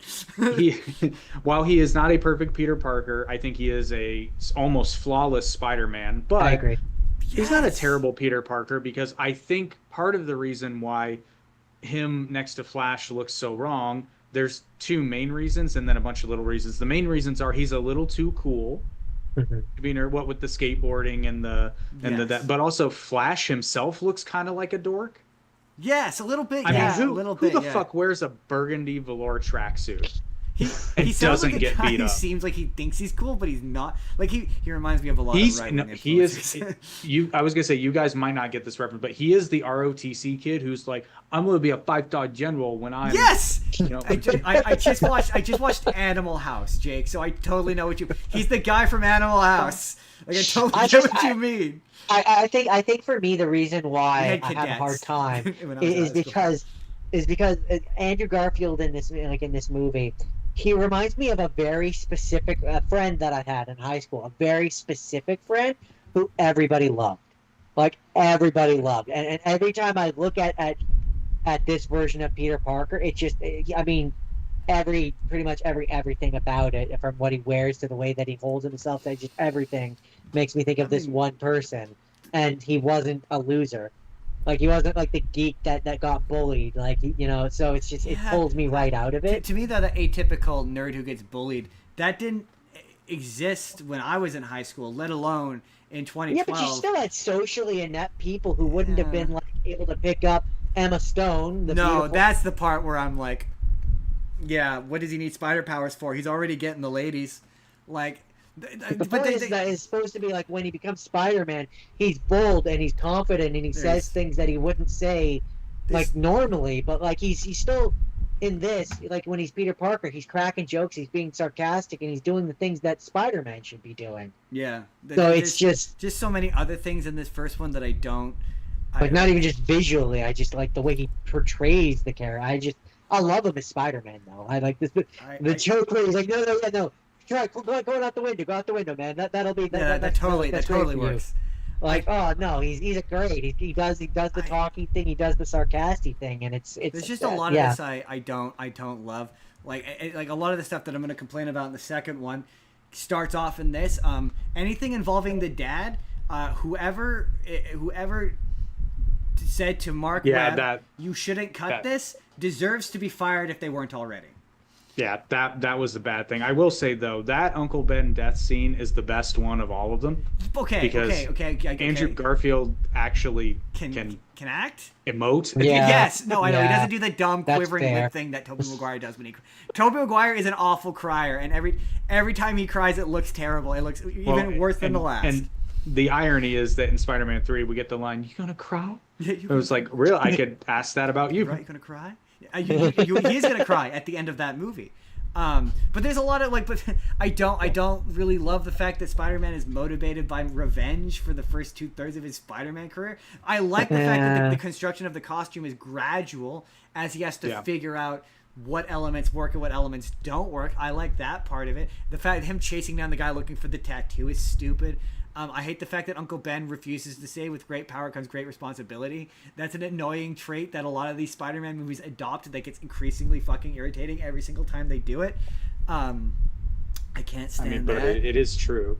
While he is not a perfect Peter Parker, I think he is a almost flawless Spider-Man. But I agree. He's not a terrible Peter Parker, because I think part of the reason why him next to Flash looks so wrong, there's two main reasons and then a bunch of little reasons. The main reasons are he's a little too cool to be nerd, what with the skateboarding and that, but also Flash himself looks kind of like a dork. Yes, a little bit. I mean, who the fuck wears a burgundy velour tracksuit? He sounds like a guy who seems like he thinks he's cool, but he's not. Like he reminds me of a lot of right-wing influencers. I was gonna say, you guys might not get this reference, but he is the ROTC kid who's like, I'm gonna be a 5-star general when I'm. Yes. I just watched Animal House, Jake. So I totally know what you. He's the guy from Animal House. Like I totally know what you mean. I think for me the reason why I have a hard time is because Andrew Garfield in this movie, he reminds me of a very specific friend that I had in high school, a very specific friend who everybody loved, like everybody loved, and every time I look at this version of Peter Parker, it just, I mean, pretty much everything about it, from what he wears to the way that he holds himself, to just everything makes me think of this one person, and he wasn't a loser. Like, he wasn't like the geek that got bullied, like, so it's just, it pulls me right out of it. To me, though, the atypical nerd who gets bullied, that didn't exist when I was in high school, let alone in 2012. Yeah, but you still had socially inept people who wouldn't have been like able to pick up Emma Stone. That's the part where I'm like, yeah, what does he need spider powers for? He's already getting the ladies. Like, the point is that it's supposed to be like when he becomes Spider-Man, he's bold and he's confident and he says things that he wouldn't say like normally, but like he's still in this, like when he's Peter Parker, he's cracking jokes, he's being sarcastic, and he's doing the things that Spider-Man should be doing. Yeah. So it's just so many other things in this first one that I don't. Like, not even just visually, I just like the way he portrays the character. I love him as Spider-Man, though. I like this. The joke where he's like, no. Try going out the window. Go out the window, man. That'll be that totally works. Like, oh no, he's a great. He does the talking thing. He does the sarcastic thing, and it's. There's just a lot of this I don't love. Like a lot of the stuff that I'm going to complain about in the second one starts off in this. Anything involving the dad. Whoever said to Mark Webb, you shouldn't cut this, deserves to be fired if they weren't already. Yeah, that was the bad thing. I will say, though, that Uncle Ben death scene is the best one of all of them. Okay. Andrew Garfield actually can act? Emote. Yeah. Yes. No, I know. He doesn't do the dumb quivering lip thing that Tobey Maguire does when he... Tobey Maguire is an awful crier, and every time he cries, it looks terrible. It looks even worse than the last. And the irony is that in Spider-Man 3, we get the line, "You gonna cry?" It was like, really? I could ask that about you. Right, you gonna cry? He is gonna cry at the end of that movie. But there's a lot of but I don't really love the fact that Spider-Man is motivated by revenge for the first 2/3 of his Spider-Man career. I like the fact that the construction of the costume is gradual as he has to figure out what elements work and what elements don't work. I like that part of it. The fact that him chasing down the guy looking for the tattoo is stupid. I hate the fact that Uncle Ben refuses to say with great power comes great responsibility. That's an annoying trait that a lot of these Spider-Man movies adopt that gets increasingly fucking irritating every single time they do it. I can't stand that. But it is true.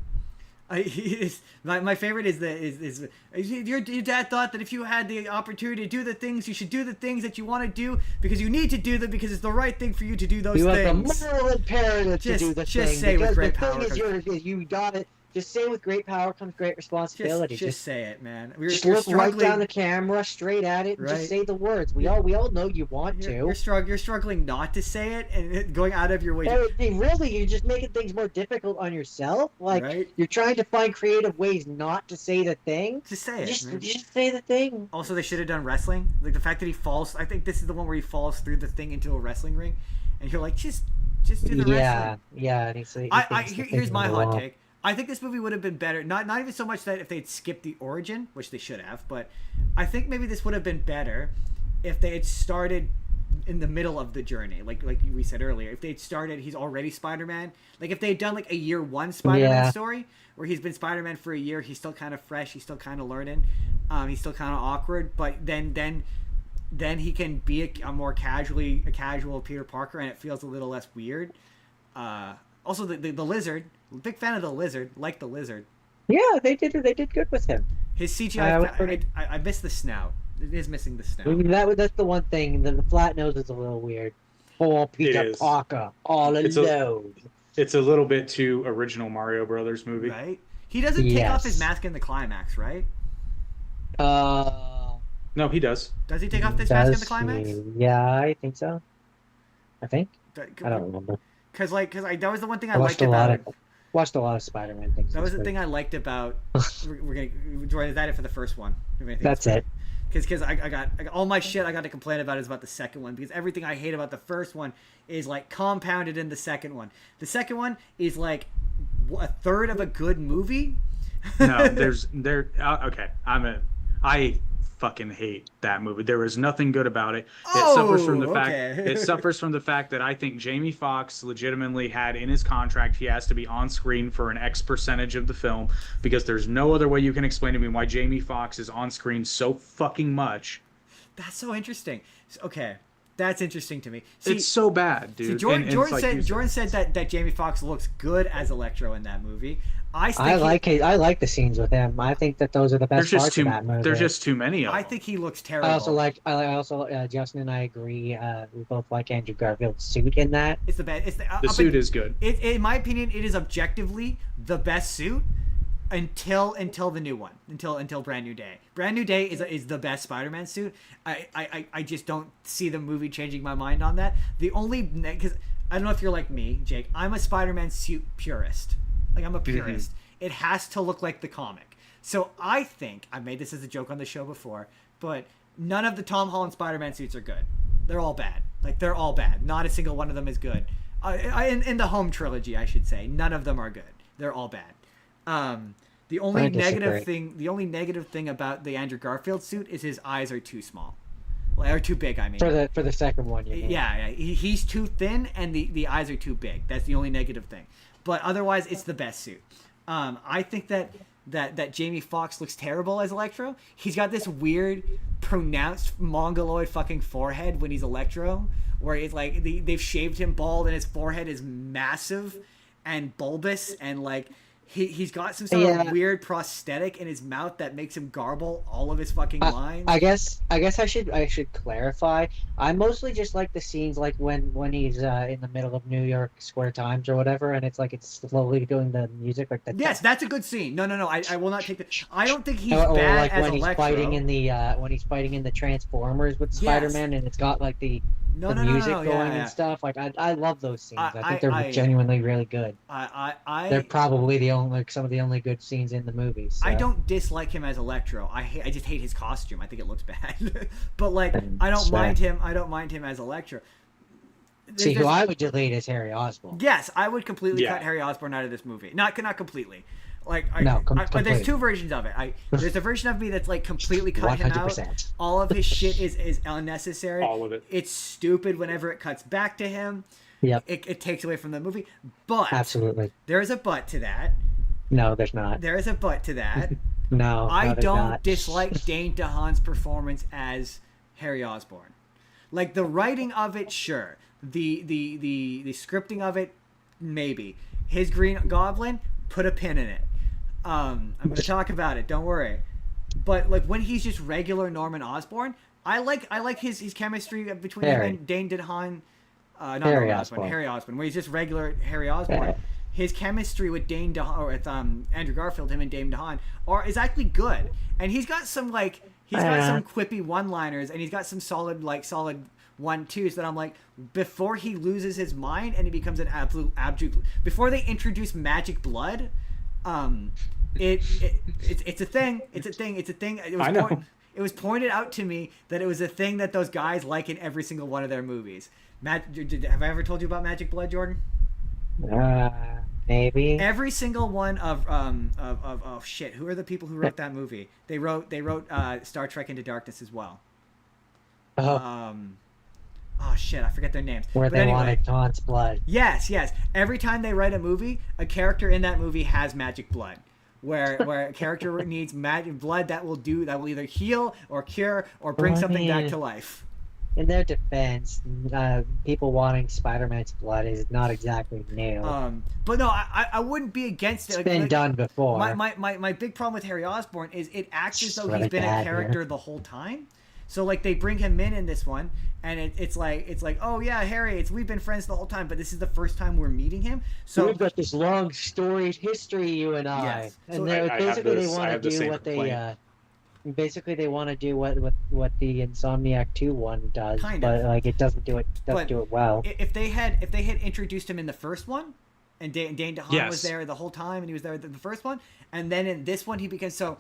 My favorite is your dad thought that if you had the opportunity to do the things, you should do the things that you want to do because you need to do them because it's the right thing for you to do those things. You have the moral imperative to do the thing. Just say with great power. You got it. Just say with great power comes great responsibility. Just say it, man. Just look right down the camera, straight at it, and just say the words. We all know you want to. You're struggling not to say it and going out of your way. Really, you're just making things more difficult on yourself. You're trying to find creative ways not to say the thing. Just say it. Just say the thing. Also, they should have done wrestling. Like the fact that he falls. I think this is the one where he falls through the thing into a wrestling ring, and you're like, just do the wrestling. Yeah. Here's my hot take. I think this movie would have been better. Not even so much that if they'd skipped the origin, which they should have, but I think maybe this would have been better if they had started in the middle of the journey, like we said earlier. If they'd started, he's already Spider-Man. Like if they had done like a year one Spider-Man story where he's been Spider-Man for a year, he's still kind of fresh, he's still kind of learning, he's still kind of awkward, but then he can be a more casual Peter Parker, and it feels a little less weird. Also, the lizard. Big fan of the lizard. Like the lizard. Yeah, they did good with him. His CGI. I miss the snout. It is missing the snout. I mean, that's the one thing. The flat nose is a little weird. Poor Peter Parker, all alone. It's a little bit too original Mario Brothers movie. Right. He doesn't take off his mask in the climax, right? No, he does. Does he take off his mask in the climax? Yeah, I think so. I don't remember. Because that was the one thing I liked about it. Watched a lot of Spider-Man things. That was the thing I liked about. We're gonna Jordan. Is that it for the first one? That's it. Because I got all my shit I got to complain about is about the second one, because everything I hate about the first one is like compounded in the second one. The second one is like a third of a good movie. No, okay. I fucking hate that movie. There is nothing good about it. It suffers from the fact it suffers from the fact that I think Jamie Foxx legitimately had in his contract he has to be on screen for an X percentage of the film, because there's no other way you can explain to me why Jamie Foxx is on screen so fucking much. That's so interesting. Okay. That's interesting to me. It's so bad, dude. See, Jordan said that Jamie Foxx looks good as Electro in that movie. I like the scenes with him. I think that those are the best parts of that movie. There's just too many of them. I think he looks terrible. I also Justin and I agree. We both like Andrew Garfield's suit in that. It's the best. The suit is good. In my opinion, it is objectively the best suit until the new one, until Brand New Day. Brand New Day is the best Spider-Man suit. I just don't see the movie changing my mind on that. The only, because I don't know if you're like me, Jake. I'm a Spider-Man suit purist. Like, I'm a purist. It has to look like the comic. So I think, I made this as a joke on the show before, but none of the Tom Holland Spider-Man suits are good. They're all bad. Like, they're all bad. Not a single one of them is good. In the home trilogy, I should say, none of them are good. They're all bad. The only negative thing about the Andrew Garfield suit is his eyes are too small. Well, or too big, I mean. For the second one, you mean. Yeah. He's too thin and the eyes are too big. That's the only negative thing. But otherwise, it's the best suit. I think that Jamie Foxx looks terrible as Electro. He's got this weird, pronounced mongoloid fucking forehead when he's Electro, where it's like they've shaved him bald and his forehead is massive and bulbous, and like he's got some sort of weird prosthetic in his mouth that makes him garble all of his fucking lines. I guess I should clarify. I mostly just like the scenes like when he's in the middle of New York Square Times or whatever, and it's slowly doing the music like that. Yes, that's a good scene. No, I will not take that. I don't think he's bad like as when Electro. When he's fighting in the Transformers with Spider-Man, and it's got like the music going and stuff. Like I love those scenes. I think they're genuinely really good. They're probably some of the only good scenes in the movie. So. I don't dislike him as Electro. I just hate his costume. I think it looks bad. But like I don't mind him as Electro. See, who I would delete is Harry Osborn. Yes, I would completely cut Harry Osborn out of this movie. Not completely. Completely. There's two versions of it. There's a version of me that's like completely cut 100%. him out. All of his shit is unnecessary. All of it. It's stupid whenever it cuts back to him. Yep. It takes away from the movie. But absolutely, there is a but to that. No, there's not. There is a but to that. I don't dislike Dane DeHaan's performance as Harry Osborn. Like the writing of it, sure. The scripting of it, maybe. His Green Goblin, put a pin in it. I'm going to talk about it. Don't worry. But like when he's just regular Norman Osborn, I like his chemistry between him and Dane DeHaan. Not Harry Osborn. Harry Osborn. Where he's just regular Harry Osborn. His chemistry with Dane DeHaan, or with Andrew Garfield, him and Dane DeHaan, is actually good. And he's got some some quippy one-liners, and he's got some solid 1-2s that I'm like, before he loses his mind and he becomes an absolute abject. Before they introduce magic blood, it's a thing. It's a thing. It was pointed out to me that it was a thing that those guys like in every single one of their movies. Have I ever told you about Magic Blood, Jordan? Maybe. Every single one of oh shit, who are the people who wrote that movie? They wrote Star Trek Into Darkness as well. Oh shit, I forget their names. Where they wanted Dawn's blood. Yes. Every time they write a movie, a character in that movie has magic blood. Where a character needs magic blood that will either heal or cure or bring something back to life. In their defense, people wanting Spider-Man's blood is not exactly new. But no, I wouldn't be against it. It's been done before. My big problem with Harry Osborn is it acts as though he's been a character the whole time. So like they bring him in this one, and it's like oh yeah, Harry, we've been friends the whole time, but this is the first time we're meeting him. So we've got this long storied history, you and I. Yes. And So basically they want to do what the Insomniac 2 one does, but like it doesn't do it well. If they had introduced him in the first one, and Dane DeHaan was there the whole time, and he was there in the first one, and then in this one he becomes so.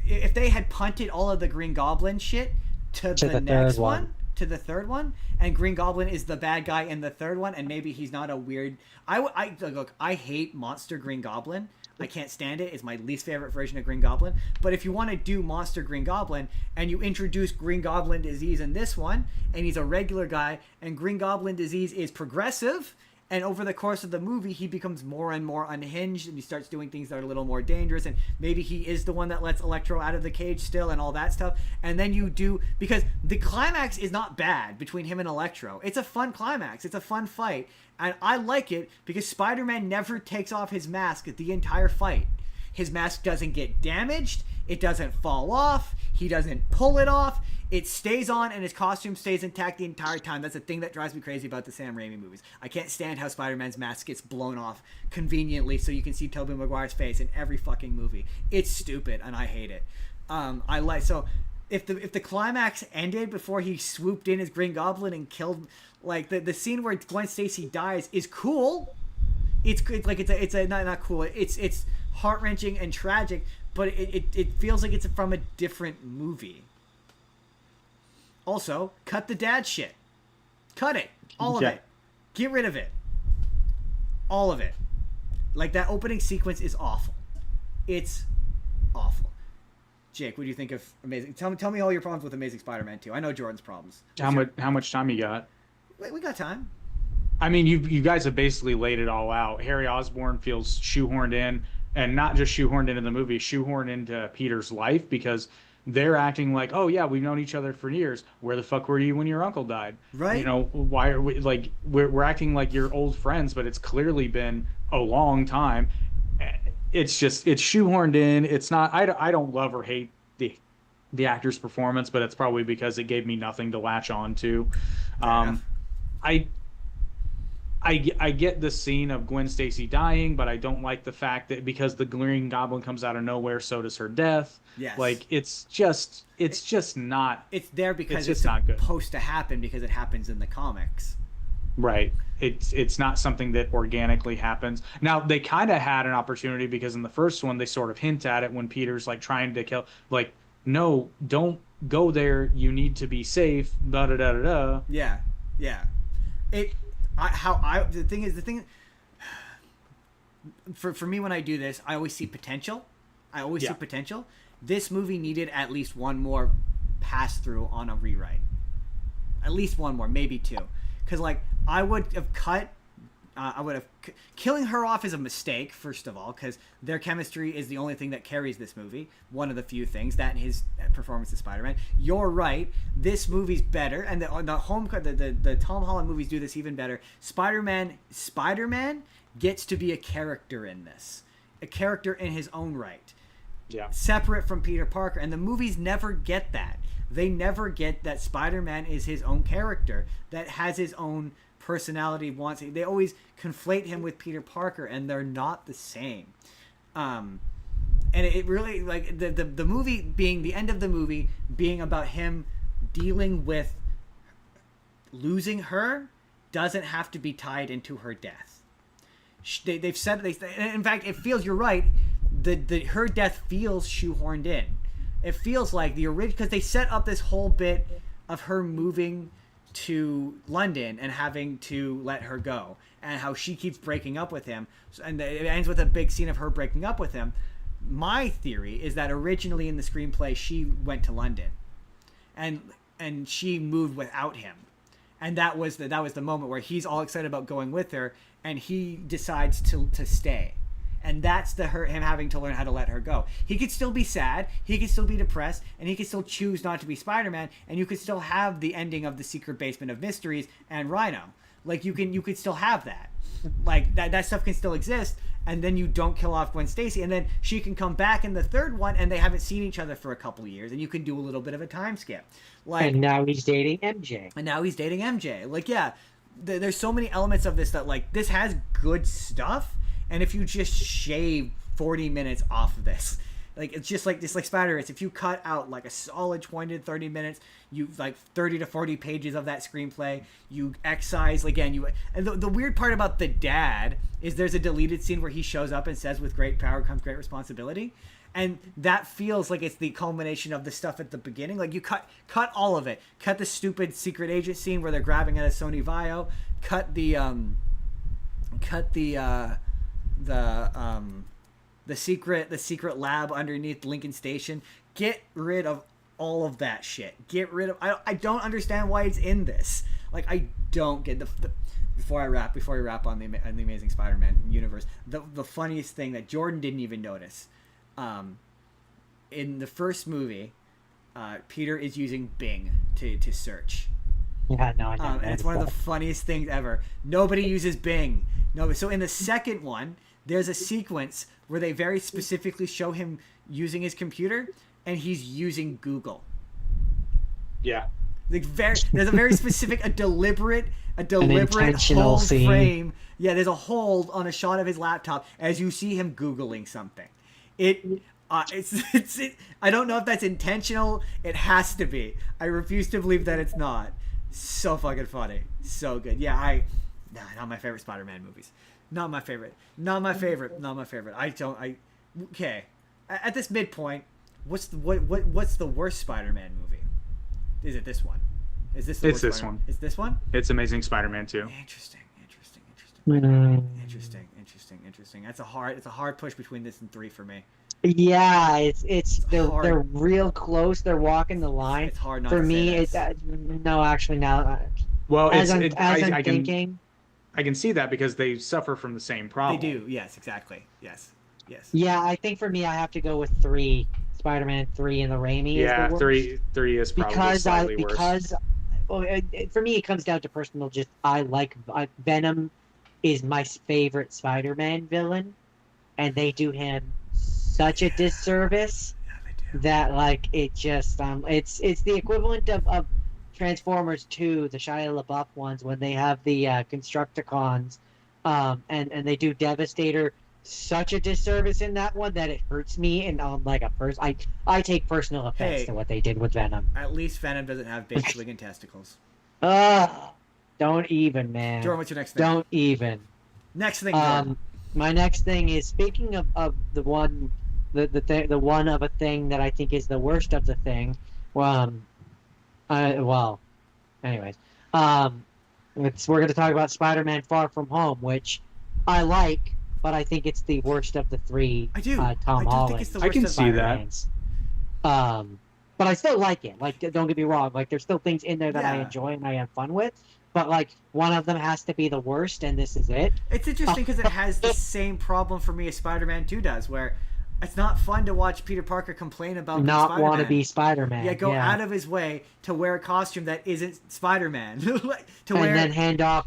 If they had punted all of the Green Goblin shit to the next one, to the third one, and Green Goblin is the bad guy in the third one, and maybe he's not a weird. I hate Monster Green Goblin. I can't stand it. It's my least favorite version of Green Goblin. But if you want to do Monster Green Goblin and you introduce Green Goblin disease in this one, and he's a regular guy, and Green Goblin disease is progressive, and over the course of the movie, he becomes more and more unhinged, and he starts doing things that are a little more dangerous, and maybe he is the one that lets Electro out of the cage still, and all that stuff. And then you do, because the climax is not bad between him and Electro. It's a fun climax. It's a fun fight. And I like it because Spider-Man never takes off his mask the entire fight. His mask doesn't get damaged. It doesn't fall off. He doesn't pull it off. It stays on, and his costume stays intact the entire time. That's the thing that drives me crazy about the Sam Raimi movies. I can't stand how Spider-Man's mask gets blown off conveniently so you can see Tobey Maguire's face in every fucking movie. It's stupid, and I hate it. If the climax ended before he swooped in as Green Goblin and killed, like the scene where Gwen Stacy dies is cool. It's not cool. It's heart-wrenching and tragic, but it feels like it's from a different movie. Also, cut the dad shit. Cut it. All of it. Get rid of it. All of it. Like, that opening sequence is awful. It's awful. Jake, what do you think of Amazing? Tell me all your problems with Amazing Spider-Man 2. I know Jordan's problems. How much time you got? We got time. I mean, you guys have basically laid it all out. Harry Osborn feels shoehorned in, and not just shoehorned into the movie, shoehorned into Peter's life, because they're acting like, oh yeah, we've known each other for years. Where the fuck were you when your uncle died? Right. You know, why are we like we're acting like you're old friends, but it's clearly been a long time. It's shoehorned in. It's not. I don't love or hate the actor's performance, but it's probably because it gave me nothing to latch on to. I get the scene of Gwen Stacy dying, but I don't like the fact that because the Green Goblin comes out of nowhere, so does her death. Yes. Like it's just not. It's there because it's not good. Supposed to happen because it happens in the comics. Right. It's not something that organically happens. Now they kind of had an opportunity because in the first one they sort of hint at it when Peter's like trying to kill, like, no, don't go there. You need to be safe. Da da da da da. Yeah. The thing for me when I do this, I always see potential. See potential. This movie needed at least one more pass through on a rewrite. At least one more, maybe two. Because like I would have killing her off is a mistake, first of all, because their chemistry is the only thing that carries this movie. One of the few things, that and his performance as Spider-Man. You're right. This movie's better, and the Tom Holland movies do this even better. Spider-Man gets to be a character in this, a character in his own right, separate from Peter Parker, and the movies never get that. They never get that Spider-Man is his own character that has his own personality. They always conflate him with Peter Parker, and they're not the same. And it really, like, the movie being the end of the movie being about him dealing with losing her doesn't have to be tied into her death. They've said, in fact, it feels, you're right, her death feels shoehorned in. It feels like the original, because they set up this whole bit of her moving to London and having to let her go, and how she keeps breaking up with him, and it ends with a big scene of her breaking up with him. My theory is that originally in the screenplay she went to London, and she moved without him, and that was the moment where he's all excited about going with her, and he decides to stay. And that's him having to learn how to let her go. He could still be sad, he could still be depressed, and he could still choose not to be Spider-Man, and you could still have the ending of The Secret Basement of Mysteries and Rhino. Like, you could still have that. Like, that stuff can still exist, and then you don't kill off Gwen Stacy, and then she can come back in the third one, and they haven't seen each other for a couple years, and you can do a little bit of a time skip. Like, and now he's dating MJ. Like, yeah, there's so many elements of this that, like, this has good stuff. And if you just shave 40 minutes off of this, like, it's just like Spider-Verse. If you cut out like a solid 20 to 30 minutes, you like 30 to 40 pages of that screenplay, you excise again. And the weird part about the dad is there's a deleted scene where he shows up and says, "With great power comes great responsibility," and that feels like it's the culmination of the stuff at the beginning. Like, you cut all of it. Cut the stupid secret agent scene where they're grabbing at a Sony Vaio. Cut the secret lab underneath Lincoln Station. Get rid of all of that shit. I don't understand why it's in this. Like, I don't get before I wrap on the Amazing Spider-Man universe, the funniest thing that Jordan didn't even notice, in the first movie, Peter is using Bing to search. Yeah, no, I don't. And it's one of the funniest things ever. Nobody uses Bing. No, so in the second one, there's a sequence where they very specifically show him using his computer, and he's using Google. Yeah. Like, there's a very specific, a deliberate intentional hold scene. frame. Yeah, there's a hold on a shot of his laptop as you see him Googling something. It's I don't know if that's intentional. It has to be. I refuse to believe that it's not. So fucking funny. So good. Yeah, not my favorite Spider-Man movies. Not my favorite. Okay. At this midpoint, what's the worst Spider-Man movie? Is it this one? Is this the It's worst this Spider-Man? one. It's this one? It's Amazing Spider-Man 2. Interesting. That's a hard push between this and 3 for me. Yeah, they're hard. real close. They're walking the line. It's hard not for to me. say It's this. no, actually, now. Well, I'm thinking. I can see that because they suffer from the same problem. They do. Yes, exactly. Yes. Yeah, I think for me, I have to go with 3. Spider-Man 3 and the Raimi. Yeah, is the worst. 3 is probably slightly worse. For me, it comes down to personal. Just Venom is my favorite Spider-Man villain, and they do him such a disservice that, like, it just it's the equivalent of Transformers 2, the Shia LaBeouf ones, when they have the Constructicons, and they do Devastator such a disservice in that one that it hurts me, and like I take personal offense to what they did with Venom. At least Venom doesn't have big swinging testicles. Don't even, man. Jordan, what's your next thing? Don't even. Next thing, Jordan. My next thing is, speaking of the one of a thing that I think is the worst of the thing. Anyways, We're going to talk about Spider-Man: Far From Home, which I like, but I think it's the worst of the three. I do. Tom Holland. Think it's the I worst can of see that. Spider-Mans. But I still like it. Like, don't get me wrong. Like, there's still things in there that I enjoy and I have fun with. But like, one of them has to be the worst, and this is it. It's interesting because it has the same problem for me as Spider-Man 2 does, where it's not fun to watch Peter Parker complain about Not want to be Spider-Man. Yeah, go out of his way to wear a costume that isn't Spider-Man. Then hand off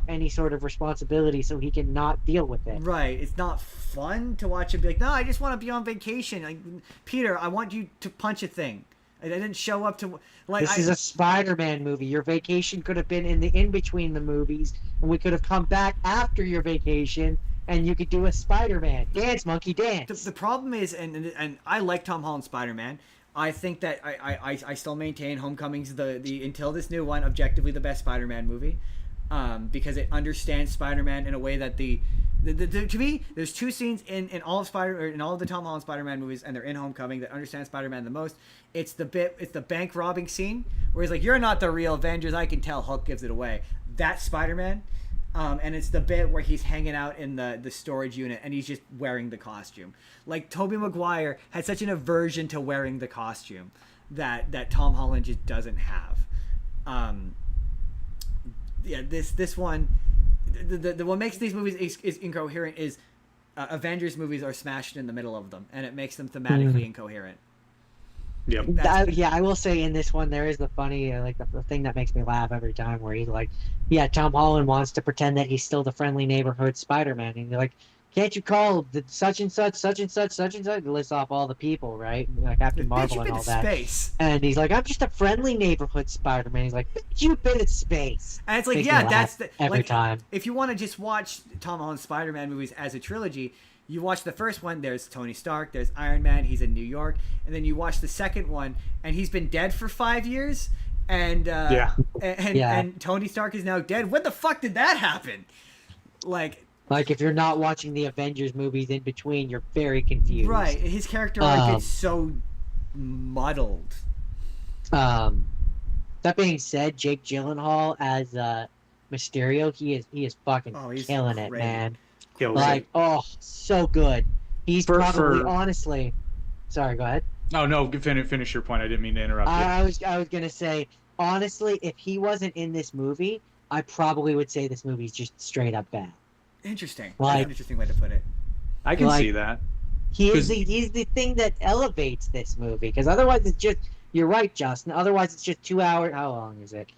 any sort of responsibility so he can not deal with it. Right. It's not fun to watch him be like, no, I just want to be on vacation. Like, Peter, I want you to punch a thing. I didn't show up to This is a Spider-Man movie. Your vacation could have been in between the movies, and we could have come back after your vacation, and you could do a Spider-Man dance, monkey dance. The problem is, and I like Tom Holland's Spider-Man. I think that I still maintain Homecoming's the until this new one objectively the best Spider-Man movie, because it understands Spider-Man in a way that to me there's two scenes in all of the Tom Holland Spider-Man movies, and they're in Homecoming, that understand Spider-Man the most. It's the bank robbing scene where he's like, "You're not the real Avengers. I can tell." Hulk gives it away. That's Spider-Man. And it's the bit where he's hanging out in the storage unit and he's just wearing the costume. Like, Tobey Maguire had such an aversion to wearing the costume that Tom Holland just doesn't have. This one, the what makes these movies is incoherent is Avengers movies are smashed in the middle of them, and it makes them thematically incoherent. Yep. I will say in this one there is the funny, like the thing that makes me laugh every time, where he's like, yeah, Tom Holland wants to pretend that he's still the friendly neighborhood Spider-Man, and you're like, can't you call the such and such, such and such, such and such? He lists off all the people, right? Like Captain Marvel and all that. Space. And he's like, I'm just a friendly neighborhood Spider-Man. He's like, you've been in space. And it's like, Makes yeah, me that's laugh every time. If you want to just watch Tom Holland's Spider-Man movies as a trilogy, you watch the first one, there's Tony Stark, there's Iron Man, he's in New York, and then you watch the second one, and he's been dead for 5 years, and and Tony Stark is now dead. When the fuck did that happen? Like, if you're not watching the Avengers movies in between, you're very confused. Right, his character arc gets so muddled. That being said, Jake Gyllenhaal as Mysterio, he is fucking killing it, man. So good. He's probably honestly. Sorry, go ahead. Oh no, finish your point. I didn't mean to interrupt you. I was gonna say, honestly, if he wasn't in this movie, I probably would say this movie's just straight up bad. Interesting. That's an interesting way to put it. I can see that. He's the thing that elevates this movie, because otherwise it's just. You're right, Justin. Otherwise it's just 2 hours. How long is it?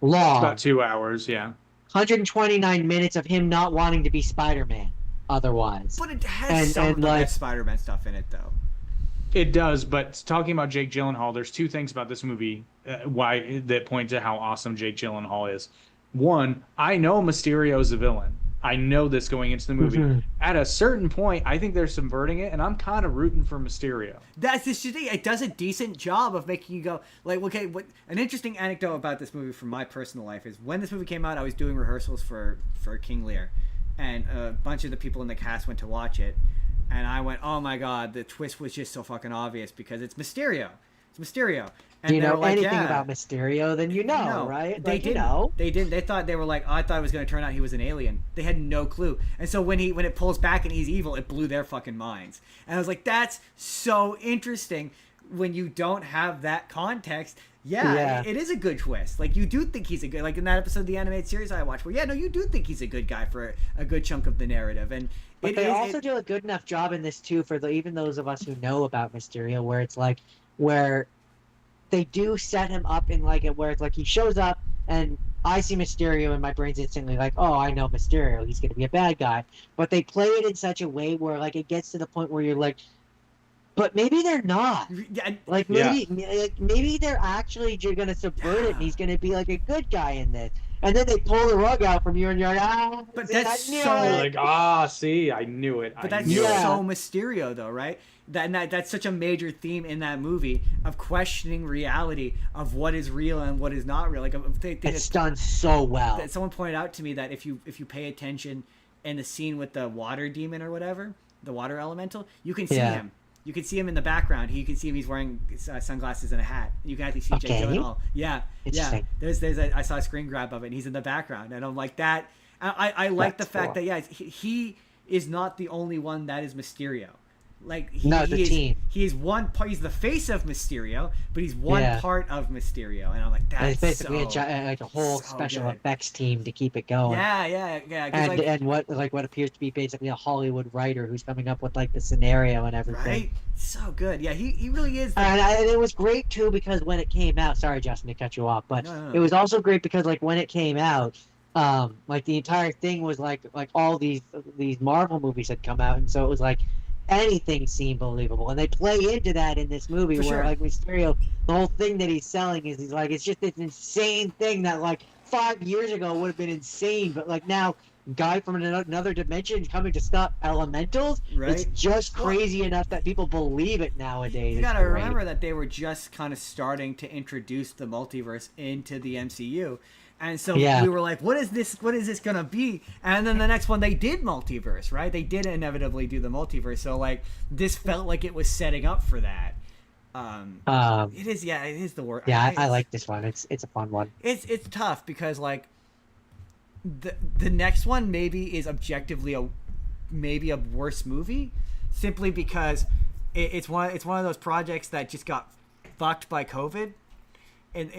Long. It's about 2 hours. Yeah. 129 minutes of him not wanting to be Spider-Man. Otherwise, but it has some of the Spider-Man stuff in it, though. It does, but talking about Jake Gyllenhaal, there's two things about this movie that point to how awesome Jake Gyllenhaal is. One, I know Mysterio is a villain. I know this going into the movie. Mm-hmm. At a certain point, I think they're subverting it, and I'm kind of rooting for Mysterio. That's the thing. It does a decent job of making you go, like, okay, an interesting anecdote about this movie from my personal life is when this movie came out, I was doing rehearsals for King Lear, and a bunch of the people in the cast went to watch it, and I went, oh my god, the twist was just so fucking obvious because it's Mysterio. It's Mysterio. And do you know anything about Mysterio, then you know, right? They didn't know. They didn't. They thought, they were like, oh, I thought it was going to turn out he was an alien. They had no clue. And so when it pulls back and he's evil, it blew their fucking minds. And I was like, that's so interesting when you don't have that context. Yeah. It is a good twist. Like, you do think he's a good, like in that episode of the animated series I watched, where, you do think he's a good guy for a good chunk of the narrative. And but they also do a good enough job in this, too, for even those of us who know about Mysterio, where it's like, where they do set him up in like it, where it's like he shows up and I see Mysterio and my brain's instantly like, oh, I know Mysterio, he's gonna be a bad guy. But they play it in such a way where like it gets to the point where you're like, but maybe they're not. Like maybe they're actually gonna subvert it and he's gonna be like a good guy in this. And then they pull the rug out from you and you're like, but that's so like, see, I knew it. But that's so Mysterio though, right? That's such a major theme in that movie of questioning reality of what is real and what is not real. Like it's done so well. Someone pointed out to me that if you pay attention in the scene with the water demon or whatever, the water elemental, you can see him. You can see him in the background. You can see him. He's wearing sunglasses and a hat. You can actually see Jake Gyllenhaal. Yeah, yeah. I saw a screen grab of it, and he's in the background. And I'm like that. I like the fact that he is not the only one that is Mysterio. Like team. He is one part. He's the face of Mysterio, but he's one part of Mysterio, and I'm like, that's basically a whole special effects team to keep it going. Yeah. And what appears to be basically a Hollywood writer who's coming up with like the scenario and everything. Right, so good. Yeah, he really is. And it was great too because when it came out, sorry Justin to cut you off, but No. It was also great because like when it came out, like the entire thing was like all these Marvel movies had come out, and so it was like anything seemed believable, and they play into that in this movie where like Mysterio, the whole thing that he's selling is he's like, it's just this insane thing that like 5 years ago would have been insane, but like now guy from another dimension coming to stop elementals, it's just crazy enough that people believe it nowadays. You gotta remember that they were just kind of starting to introduce the multiverse into the MCU. And so we were like, what is this going to be? And then the next one, they did multiverse, right? They did inevitably do the multiverse. So, like, this felt like it was setting up for that. It is the word. Yeah, I like this one. It's a fun one. It's tough because, like, the next one maybe is objectively a worse movie simply because it's one of those projects that just got fucked by COVID. And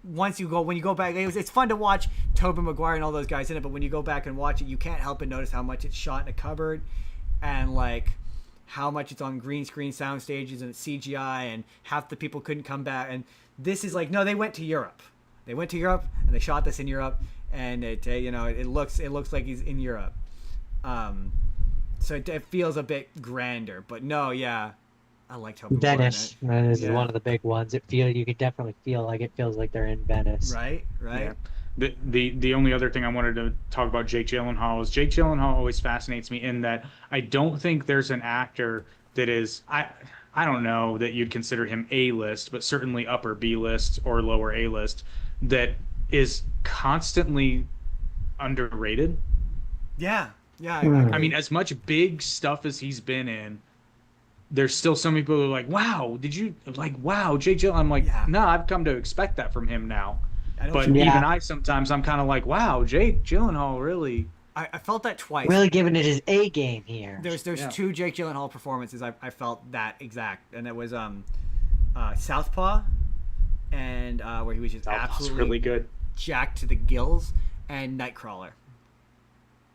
when you go back, it's fun to watch Tobey Maguire and all those guys in it, but when you go back and watch it, you can't help but notice how much it's shot in a cupboard, and like how much it's on green screen sound stages and it's CGI, and half the people couldn't come back. And this is like, no, they went to Europe. They went to Europe and they shot this in Europe, and it looks like he's in Europe. So it feels a bit grander, but no, yeah. I like Tobey Maguire. Venice. This is one of the big ones. You could definitely feel like it feels like they're in Venice. Right. Yeah. The only other thing I wanted to talk about Jake Gyllenhaal is Jake Gyllenhaal always fascinates me in that I don't think there's an actor that is I don't know that you'd consider him A-list, but certainly upper B-list or lower A-list that is constantly underrated. Yeah. I mean, as much big stuff as he's been in, there's still some people who are like, wow, Jake Gyllenhaal. I'm like, no, I've come to expect that from him now. But even I sometimes, I'm kind of like, wow, Jake Gyllenhaal really. I felt that twice. Really giving it his A game here. There's two Jake Gyllenhaal performances I felt that exact, and it was Southpaw, and where he was just absolutely really good, jacked to the gills, and Nightcrawler.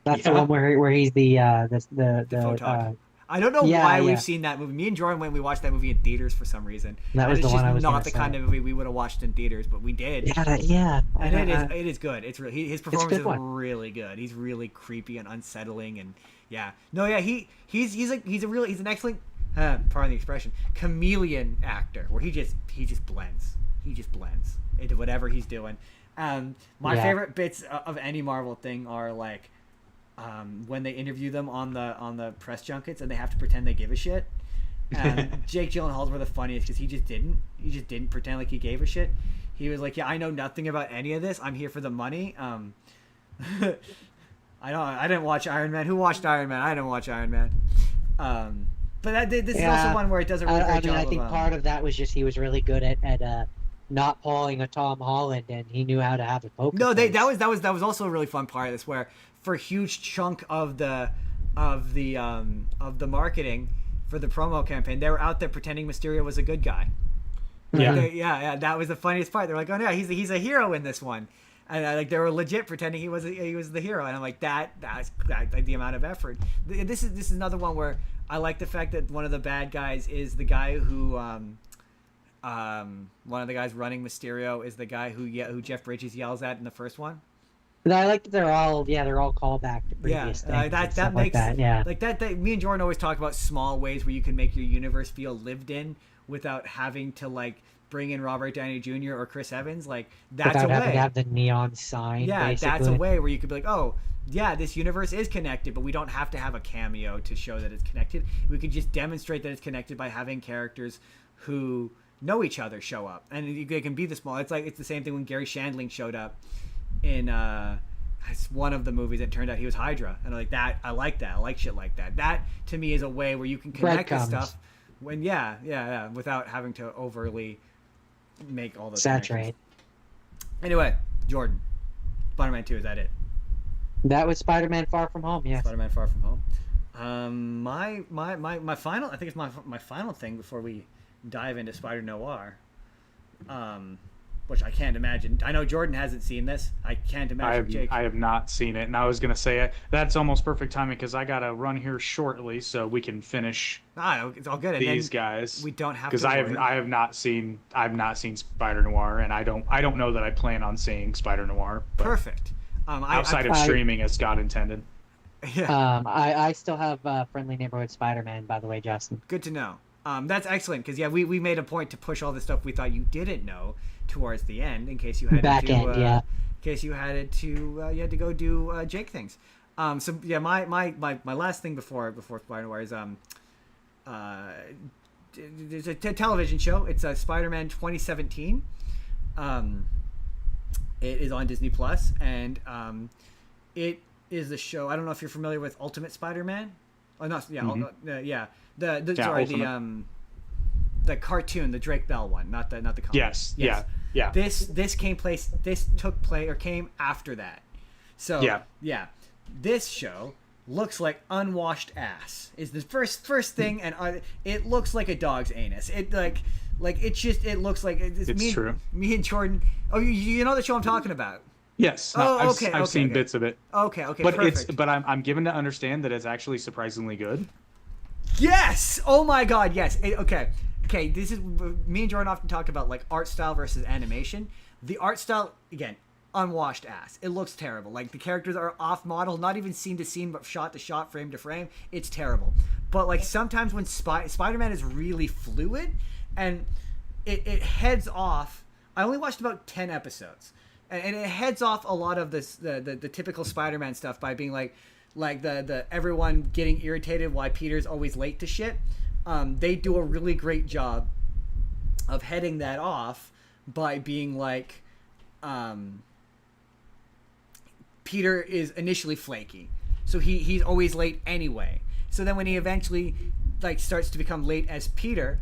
That's the one where he's the photog. I don't know why we've seen that movie. Me and Jordan we watched that movie in theaters for some reason. That was the one I was not the kind of movie we would have watched in theaters, but we did. And it is good. It's really his performance is really good. He's really creepy and unsettling, and he's an excellent pardon the expression, chameleon actor where he just blends. He just blends into whatever he's doing. My favorite bits of any Marvel thing are like when they interview them on the press junkets and they have to pretend they give a shit. Jake Gyllenhaal's were the funniest because he just didn't pretend like he gave a shit. He was like, yeah, I know nothing about any of this. I'm here for the money. I didn't watch Iron Man. Who watched Iron Man? I didn't watch Iron Man. But this is also one where it does a really great job. I think part of that was just he was really good at not pulling a Tom Holland, and he knew how to have a poker. No, that was also a really fun part of this, where for a huge chunk of the marketing for the promo campaign, they were out there pretending Mysterio was a good guy. Yeah, that was the funniest part. They're like, oh no, he's a hero in this one, and they were legit pretending he was the hero. And I'm like, that's like the amount of effort. This is another one where I like the fact that one of the bad guys is the guy who one of the guys running Mysterio is the guy who Jeff Bridges yells at in the first one. But I like that they're all callback to previous things. That makes that. Me and Jordan always talk about small ways where you can make your universe feel lived in without having to like bring in Robert Downey Jr. or Chris Evans. Like that's without a way. Having to have the neon sign. Yeah, basically. That's a way where you could be like, oh yeah, this universe is connected, but we don't have to have a cameo to show that it's connected. We could just demonstrate that it's connected by having characters who know each other show up, and they can be the small. It's the same thing when Gary Shandling showed up in it's one of the movies that turned out he was Hydra, and like that, I like that. I like shit like that. That to me is a way where you can connect the stuff when without having to overly make all the saturate. Anyway, Jordan, Spider-Man 2, is that it? That was Spider-Man Far From Home. Yes. Spider-Man Far From Home. My final, I think it's my final thing before we dive into Spider Noir. Which I can't imagine. I know Jordan hasn't seen this. I can't imagine. Jake. I have not seen it, and I was gonna say that's almost perfect timing because I gotta run here shortly so we can finish. It's all good. These guys. We don't have because I have not seen Spider Noir, and I don't know that I plan on seeing Spider Noir. Perfect. Outside of streaming, as God intended. Yeah. I still have Friendly Neighborhood Spider-Man, by the way, Justin. Good to know. That's excellent because we made a point to push all the stuff we thought you didn't know towards the end in case you had in case you had to you had to go do Jake things. So yeah, my last thing before Spider Noir is there's a television show. It's Spider-Man 2017. It is on Disney Plus, and it is the show. I don't know if you're familiar with Ultimate Spider-Man. Oh, not yeah, Ultimate. The cartoon, the Drake Bell one, not the comic. Yes. Yeah. This came after that. So this show looks like unwashed ass. Is the first thing, and it looks like a dog's anus. It it looks like it's true. Me and Jordan. Oh, you know the show I'm talking about. Yes. I've seen bits of it. Okay. But perfect. I'm given to understand that it's actually surprisingly good. Yes. Oh my God. Yes. Okay. This is me and Jordan often talk about like art style versus animation. The art style, again, unwashed ass. It looks terrible. Like the characters are off model, not even scene to scene, but shot to shot, frame to frame. It's terrible. But like sometimes when Spider-Man is really fluid, and it heads off. I only watched about 10 episodes. And it heads off a lot of this the typical Spider-Man stuff by being like the everyone getting irritated why Peter's always late to shit. They do a really great job of heading that off by being like Peter is initially flaky, so he's always late anyway. So then when he eventually like starts to become late as Peter,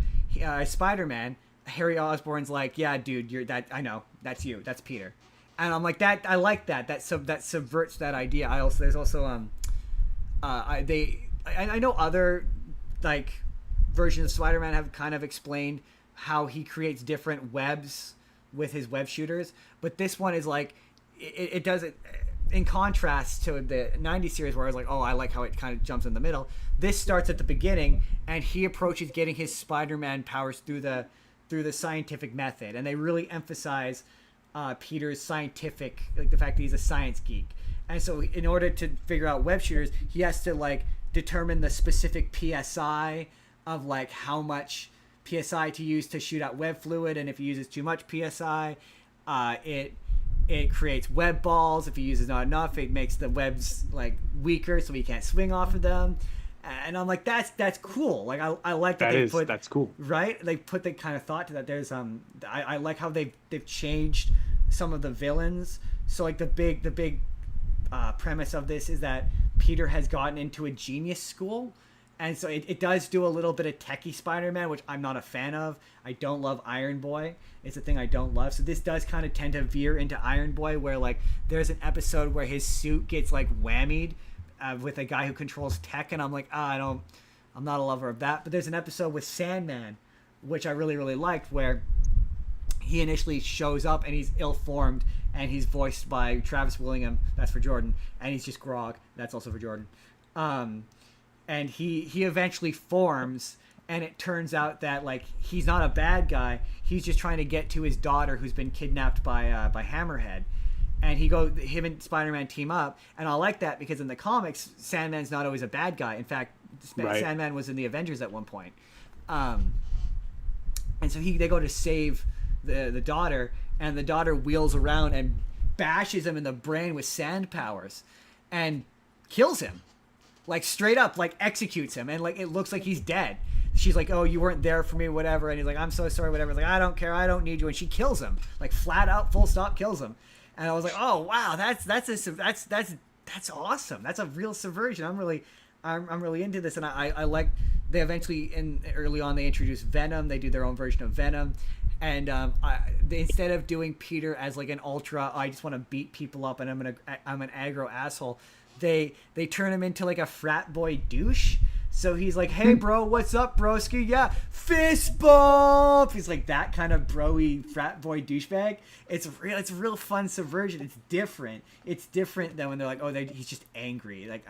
Spider-Man, Harry Osborn's like, yeah, dude, you're that. I know that's you. That's Peter. And I'm like that. I like that. That subverts that idea. There's also I know other like versions of Spider-Man have kind of explained how he creates different webs with his web shooters, but this one is like it does it in contrast to the 90s series where I was like, oh, I like how it kind of jumps in the middle. This starts at the beginning, and he approaches getting his Spider-Man powers through the scientific method, and they really emphasize Peter's scientific, like the fact that he's a science geek. And so in order to figure out web shooters, he has to like determine the specific PSI of like how much PSI to use to shoot out web fluid, and if he uses too much PSI, it creates web balls. If he uses not enough, it makes the webs like weaker, so he can't swing off of them. And I'm like, that's cool. Like I like that that's cool, right? They put the kind of thought to that. There's I like how they've changed some of the villains. So like the big premise of this is that Peter has gotten into a genius school, and so it does do a little bit of techie Spider-Man, which I'm not a fan of. I don't love Iron Boy. It's a thing I don't love. So this does kind of tend to veer into Iron Boy, where like there's an episode where his suit gets like whammied with a guy who controls tech, and I'm like, I'm not a lover of that. But there's an episode with Sandman, which I really, really liked, where he initially shows up and he's ill-formed, and he's voiced by Travis Willingham. That's for Jordan. And he's just Grog. That's also for Jordan. And he eventually forms, and it turns out that like he's not a bad guy. He's just trying to get to his daughter who's been kidnapped by Hammerhead. And him and Spider-Man team up, and I like that because in the comics, Sandman's not always a bad guy. In fact, right. Sandman was in the Avengers at one point. And so they go to save the daughter, and the daughter wheels around and bashes him in the brain with sand powers and kills him. Like straight up, like executes him, and like it looks like he's dead. She's like, oh, you weren't there for me, whatever. And he's like, I'm so sorry, whatever. Like, I don't care, I don't need you. And she kills him, like flat out, full stop, kills him. and I was like, oh wow, that's awesome. That's a real subversion. I'm really into this, and I like. They eventually early on they introduced Venom. They do their own version of Venom, and instead of doing Peter as like an ultra, I just want to beat people up and I'm an aggro asshole. They turn him into like a frat boy douche. So he's like, hey bro, what's up, broski? Yeah, fist bump. He's like that kind of broy frat boy douchebag. It's a real fun subversion. It's different. It's different than when they're like, oh, he's just angry. Like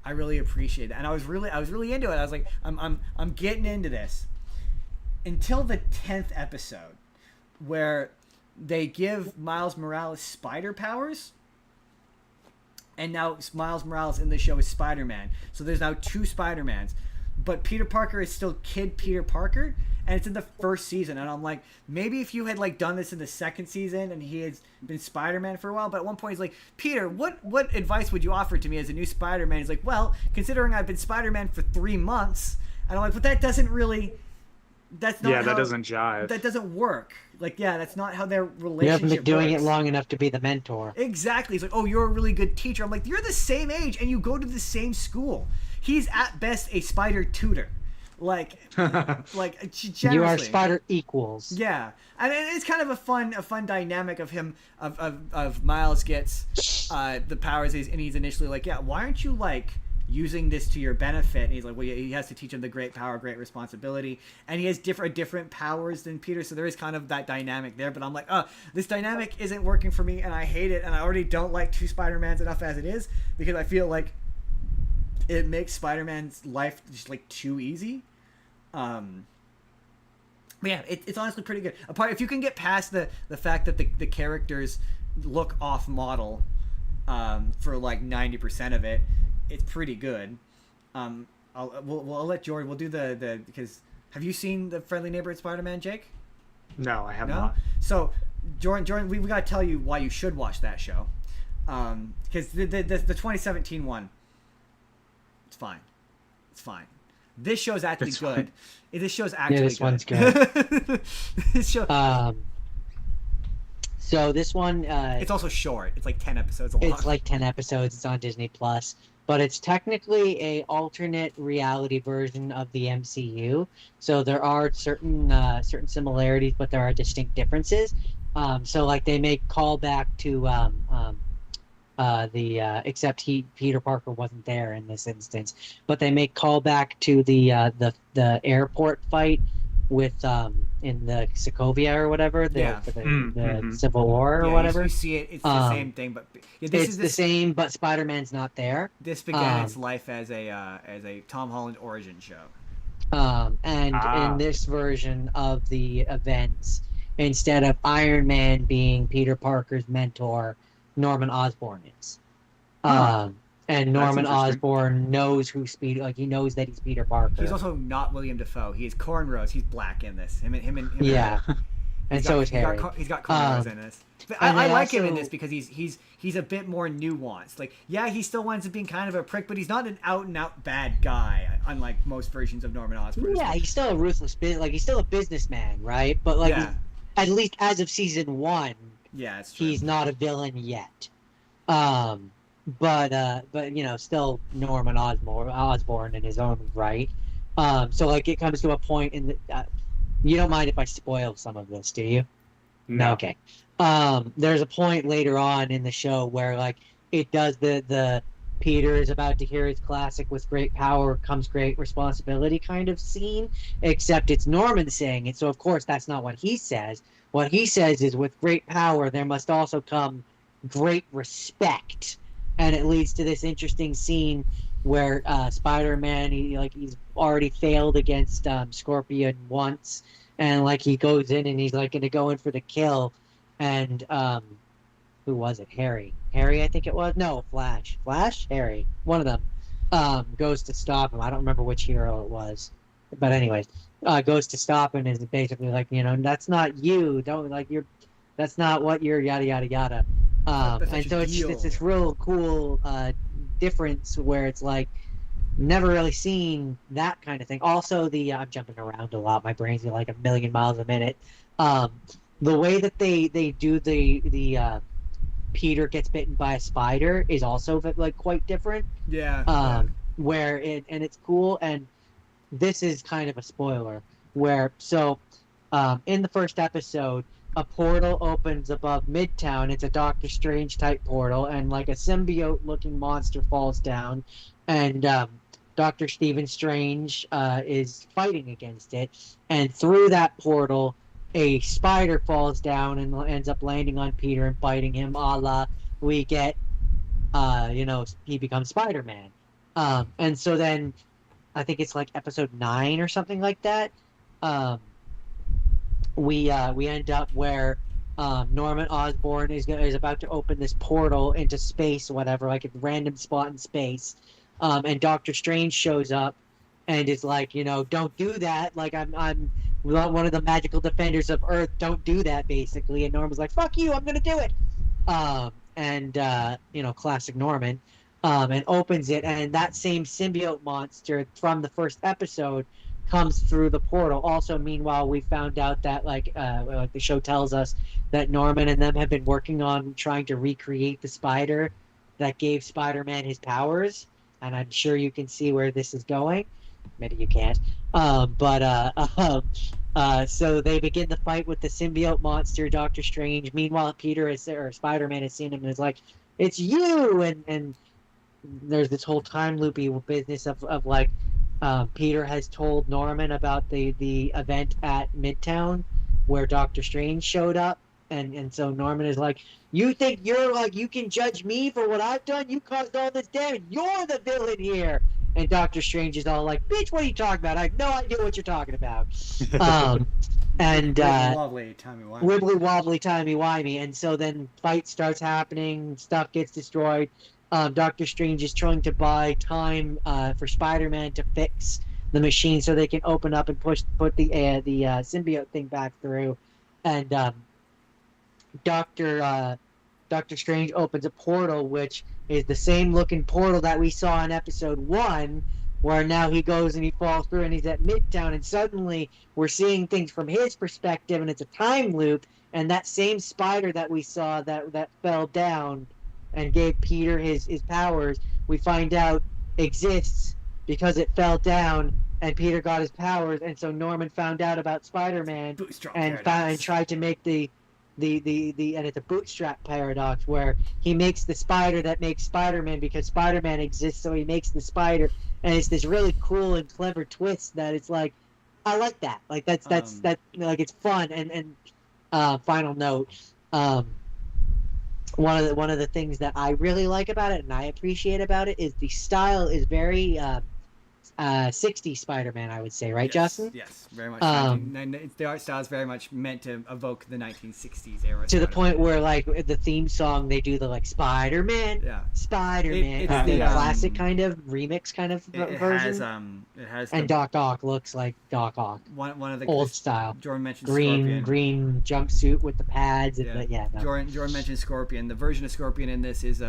I really appreciate that, and I was really into it. I was like, I'm getting into this until the 10th episode, where they give Miles Morales spider powers. And now Miles Morales in the show is Spider-Man. So there's now 2 Spider-Mans. But Peter Parker is still Kid Peter Parker. And it's in the first season. And I'm like, maybe if you had like done this in the second season and he had been Spider-Man for a while. But at one point he's like, Peter, what advice would you offer to me as a new Spider-Man? He's like, well, considering I've been Spider-Man for 3 months. And I'm like, but that doesn't really... That's not that doesn't jive. That doesn't work. Like, yeah, that's not how their relationship You haven't been doing works. it long enough to be the mentor. Exactly. He's like, oh, you're a really good teacher. I'm like, you're the same age and you go to the same school. He's at best a spider tutor. Like generously. You are spider equals. Yeah. And it's kind of a fun dynamic of him, of Miles gets the powers, and he's initially like, yeah, why aren't you like using this to your benefit? And he's like, well, he has to teach him the great power, great responsibility, and he has different powers than Peter, so there is kind of that dynamic there. But I'm like, this dynamic isn't working for me, and I hate it, and I already don't like 2 Spider-Mans enough as it is, because I feel like it makes Spider-Man's life just like too easy. But yeah, it's honestly pretty good. Apart, if you can get past the fact that the characters look off model for like 90% of it, it's pretty good. We'll let Jordan. We'll do the because have you seen the Friendly Neighborhood Spider-Man, Jake? No, I have not. So Jordan, we got to tell you why you should watch that show. Because the 2017 one, it's fine. It's fine. This show's actually good. This show's actually this good. one's good. This show. So this one, it's also short. It's like 10 episodes long. It's like 10 episodes. It's on Disney Plus, but it's technically a alternate reality version of the MCU. So there are certain similarities, but there are distinct differences. So like they make callback to except Peter Parker wasn't there in this instance, but they make callback to the airport fight with in the Sokovia or whatever, the Civil War or whatever. You see it, it's the same thing, but it's the same, but Spider-Man's not there. This began its life as a Tom Holland origin show. In this version of the events, instead of Iron Man being Peter Parker's mentor, Norman Osborn is. And Norman Osborn knows who he knows that he's Peter Parker. He's also not William Dafoe. He has cornrows. He's black in this. Him yeah. And so is Harry. He's got cornrows in this. But I like him in this because he's a bit more nuanced. Like, yeah, he still winds up being kind of a prick, but he's not an out and out bad guy, unlike most versions of Norman Osborn. Yeah, he's still a ruthless he's still a businessman, right? But at least as of season 1, it's true. He's not a villain yet. But still Norman Osborn in his own right. So like it comes to a point in the you don't mind if I spoil some of this, do you? No. Okay. There's a point later on in the show where like it does the Peter is about to hear his classic "with great power comes great responsibility" kind of scene, except it's Norman saying it. So of course that's not what he says. What he says is, with great power there must also come great respect. And it leads to this interesting scene where Spider-Man, he's already failed against Scorpion once, and like he goes in and he's like going to go in for the kill, and who was it? Harry, I think it was. No, Flash, Harry, one of them goes to stop him. I don't remember which hero it was, but anyways, goes to stop him and is basically like, that's not you. That's not what you're. Yada yada yada. And so it's this real cool difference where it's like never really seen that kind of thing. Also, I'm jumping around a lot. My brain's like a million miles a minute. The way that they do the Peter gets bitten by a spider is also like quite different. Yeah. Where it's cool, and this is kind of a spoiler. Where in the first episode, a portal opens above Midtown. It's a Doctor Strange type portal, and like a symbiote-looking monster falls down, and Dr. Stephen Strange is fighting against it, and through that portal, a spider falls down and ends up landing on Peter and biting him. A la, we get, he becomes Spider-Man. And so then, I think it's like episode 9 or something like that. We end up where Norman Osborn is about to open this portal into space, whatever, like a random spot in space. And Doctor Strange shows up and is like, don't do that. Like, I'm one of the magical defenders of Earth. Don't do that, basically. And Norman's like, fuck you, I'm gonna do it. Classic Norman. And opens it, and that same symbiote monster from the first episode comes through the portal. Also, meanwhile, we found out that like the show tells us that Norman and them have been working on trying to recreate the spider that gave Spider-Man his powers, and I'm sure you can see where this is going. Maybe you can't. So they begin the fight with the symbiote monster, Doctor Strange. Meanwhile, Spider-Man has seen him and is like, "It's you!" And there's this whole time loopy business of like Peter has told Norman about the event at Midtown where Doctor Strange showed up, and so Norman is like, you think you're like, you can judge me for what I've done? You caused all this damage. You're the villain here. And Doctor Strange is all like, bitch, what are you talking about? I have no idea what you're talking about. Wibbly-wobbly, timey-wimey. Wibbly-wobbly, timey-wimey. And so then fight starts happening, stuff gets destroyed. Doctor Strange is trying to buy time for Spider-Man to fix the machine so they can open up and put the symbiote thing back through. And Doctor Strange opens a portal, which is the same looking portal that we saw in episode 1, where now he goes and he falls through and he's at Midtown, and suddenly we're seeing things from his perspective, and it's a time loop, and that same spider that we saw that fell down and gave Peter his powers, we find out exists because it fell down and Peter got his powers, and so Norman found out about Spider-Man and tried to make the and it's a bootstrap paradox where he makes the spider that makes Spider-Man because Spider-Man exists, so he makes the spider, and it's this really cool and clever twist that it's like, I like that. Like that's like it's fun. And final note, one of the things that I really like about it and I appreciate about it is the style is very 60s Spider-Man, I would say, right, yes, Justin? Yes, very much. The art style is very much meant to evoke the 1960s era. To the point where, like, the theme song, they do the, like, Spider-Man, Spider-Man. It's the classic kind of remix kind of version. It has and Doc Ock looks like Doc Ock. One of the old style. Jordan mentioned green jumpsuit with the pads. Jordan mentioned Scorpion. The version of Scorpion in this is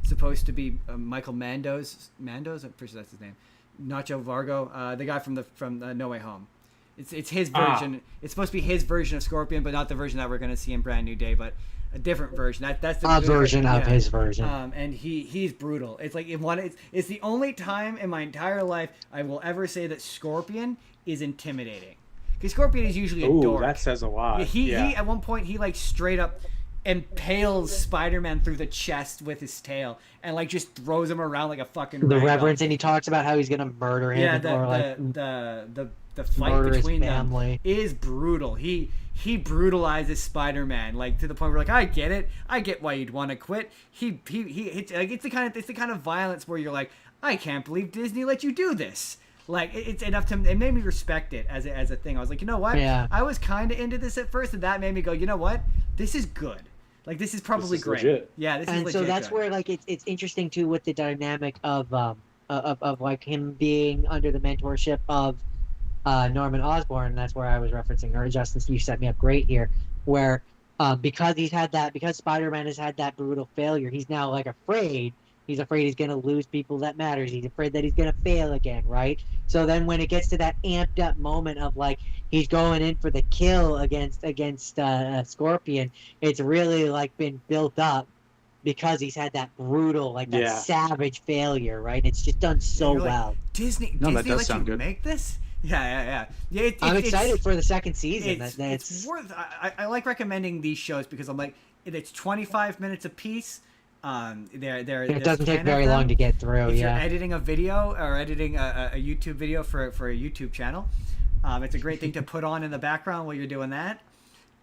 supposed to be Michael Mando's. I'm pretty sure that's his name. Nacho Vargo, the guy from No Way Home. It's his version. It's supposed to be his version of Scorpion, but not the version that we're going to see in Brand New Day, but a different version. That's the version of his version. And he's brutal. It's like it's the only time in my entire life I will ever say that Scorpion is intimidating. Because Scorpion is usually a dork. That says a lot. He at one point he like straight up impales Spider-Man through the chest with his tail and like just throws him around like a fucking reverence, and he talks about how he's gonna murder him. The fight between them is brutal. He brutalizes Spider-Man like to the point where like I get why you'd want to quit. It's the kind of violence where you're like, I can't believe Disney let you do this. Like it's enough it made me respect it as a thing. I was like, you know what? Yeah. I was kind of into this at first, and that made me go, you know what? This is good. Like this is probably great. Legit. Yeah, this is legit. And so that's good. where like it's interesting too with the dynamic of like him being under the mentorship of Norman Osborn. And that's where I was referencing her. Justin, you set me up great here. Where because Spider-Man has had that brutal failure, he's now like afraid. He's afraid he's going to lose people that matters. He's afraid that he's going to fail again, right? So then when it gets to that amped up moment of like he's going in for the kill against Scorpion, it's really like been built up because he's had that brutal, like that Yeah. savage failure, right? It's just done so You're like, well. Disney No, that Disney does let sound you good. make this? Yeah. I'm excited for the second season. It's worth. I like recommending these shows because I'm like, it's 25 minutes a piece. It doesn't take very long to get through. If you're Yeah, editing a video or editing a YouTube video for a YouTube channel, it's a great thing to put on in the background while you're doing that.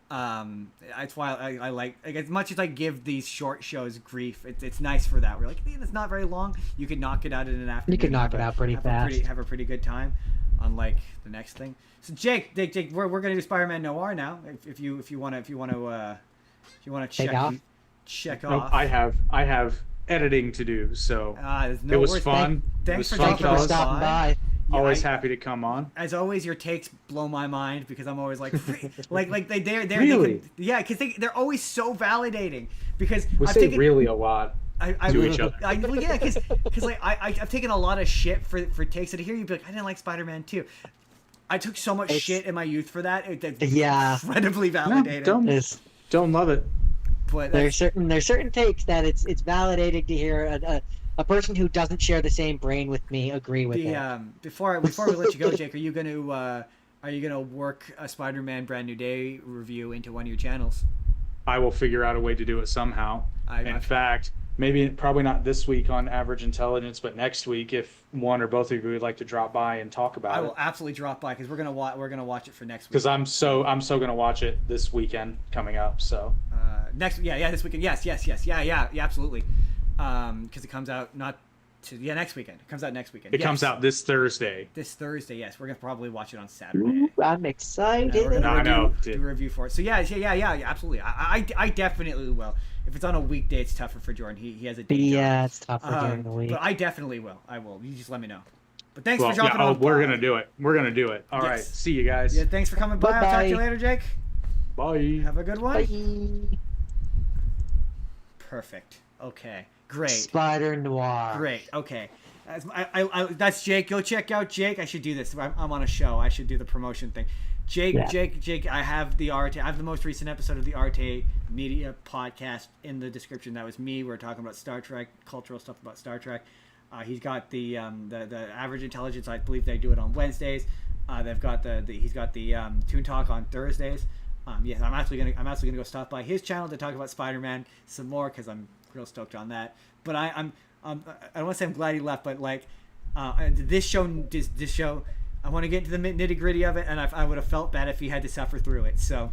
That's why I like as much as I give these short shows grief. It's nice for that. We're like, it's not very long. You can knock it out in an afternoon. you can knock it out pretty fast. Have a pretty good time, unlike the next thing. So Jake, we're gonna do Spider-Man Noir now. If you want to Take off? check Nope, off. I have editing to do, so There's no it was worries. fun. Thanks It for was fun, Thank you for fellas. stopping by. Yeah, Always happy to come on. As always, your takes blow my mind because I'm always like, like they're Really? yeah, because they're always so validating. Because We I've say taken, really a lot to each other. well, yeah, because like I've taken a lot of shit for takes, and here you'd be like, I didn't like Spider-Man 2. I took so much shit in my youth for that. Yeah. Incredibly validating. Don't love it. But There's certain takes that it's validating to hear a person who doesn't share the same brain with me agree with it. Before we let you go, Jake, are you gonna work a Spider-Man Brand New Day review into one of your channels? I will figure out a way to do it somehow. In fact, probably not this week on Average Intelligence, but next week if one or both of you would like to drop by and talk about I it. will absolutely drop by because we're gonna watch it for next week. Because I'm so gonna watch it this weekend coming up. So This weekend. Yes, absolutely. Because it comes out next weekend. It comes out next weekend. it comes out this Thursday. This Thursday. Yes, we're gonna probably watch it on Saturday. Ooh, I'm excited. We're gonna I know. do a review for it. So yeah, absolutely. I definitely will. If it's on a weekday, it's tougher for Jordan. He has a day job. Yeah, it's tougher during the week. But I definitely will. I will. You just let me know. But thanks for dropping on. We're gonna do it. We're gonna do it. All right. See you guys. Yeah, thanks for coming by. I'll talk to you later, Jake. Bye. Have a good one. Bye. Perfect. Okay. Great. Spider Noir. Great. Okay. That's Jake. Go check out Jake. I should do this. I'm on a show. I should do the promotion thing. Jake. I have the Arete. I have the most recent episode of the Arete Media podcast in the description. That was me. We're talking about Star Trek, cultural stuff about Star Trek. He's got the Average Intelligence. I believe they do it on Wednesdays. They've got he's got the Toon Talk on Thursdays. Yes, I'm actually gonna go stop by his channel to talk about Spider-Man some more because I'm real stoked on that. But I don't want to say I'm glad he left, but like this show, I want to get into the nitty gritty of it, and I would have felt bad if he had to suffer through it. So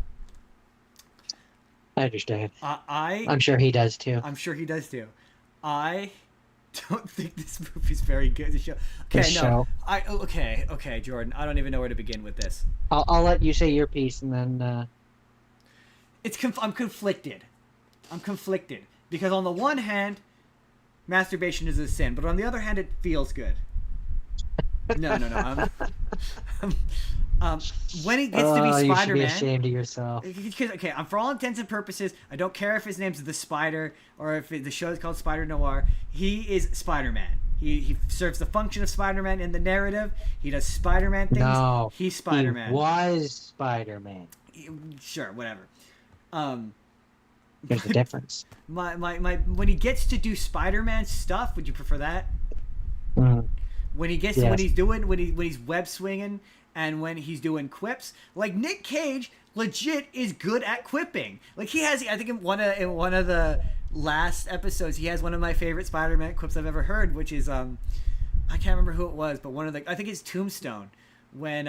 I understand. I'm I'm sure he does too. I'm sure he does too. I don't think this movie's very good. The show. Okay, Jordan. I don't even know where to begin with this. I'll let you say your piece and then. I'm conflicted. Because on the one hand, masturbation is a sin, but on the other hand, it feels good. No. When he gets to be Spider-Man, you should be ashamed of yourself. Okay, for all intents and purposes, I don't care if his name's the Spider or if the show is called Spider Noir. He is Spider-Man. He serves the function of Spider-Man in the narrative. He does Spider-Man things. No, he's Spider-Man. He was Spider-Man. Sure, whatever. There's a difference. When he gets to do Spider-Man stuff, would you prefer that? When he gets when he's web swinging and when he's doing quips, like Nick Cage legit is good at quipping. Like he has, I think in one of the last episodes, he has one of my favorite Spider-Man quips I've ever heard, which is I can't remember who it was, but I think it's Tombstone. When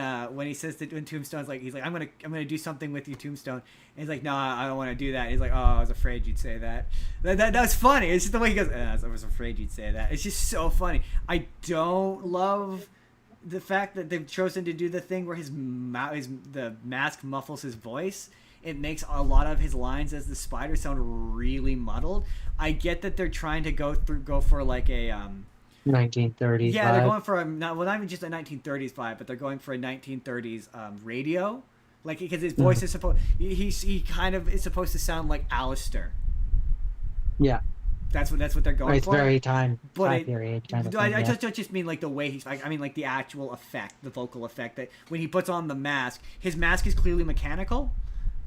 he says that when Tombstone's like, he's like, I'm gonna do something with you, Tombstone. And he's like, no, I don't want to do that. And he's like, oh, I was afraid you'd say that. That's funny. It's just the way he goes, I was afraid you'd say that. It's just so funny. I don't love the fact that they've chosen to do the thing where the mask muffles his voice. It makes a lot of his lines as the Spider sound really muddled. I get that they're trying to go for like a 1930s. Yeah, vibe. they're going for not even just a 1930s vibe, but they're going for a 1930s radio, like because his voice is supposed he kind of is supposed to sound like Alistair. Yeah, that's what they're going it's for. Very time period kind of thing. I just mean like the way he's. I mean like the actual effect, the vocal effect that when he puts on the mask, his mask is clearly mechanical.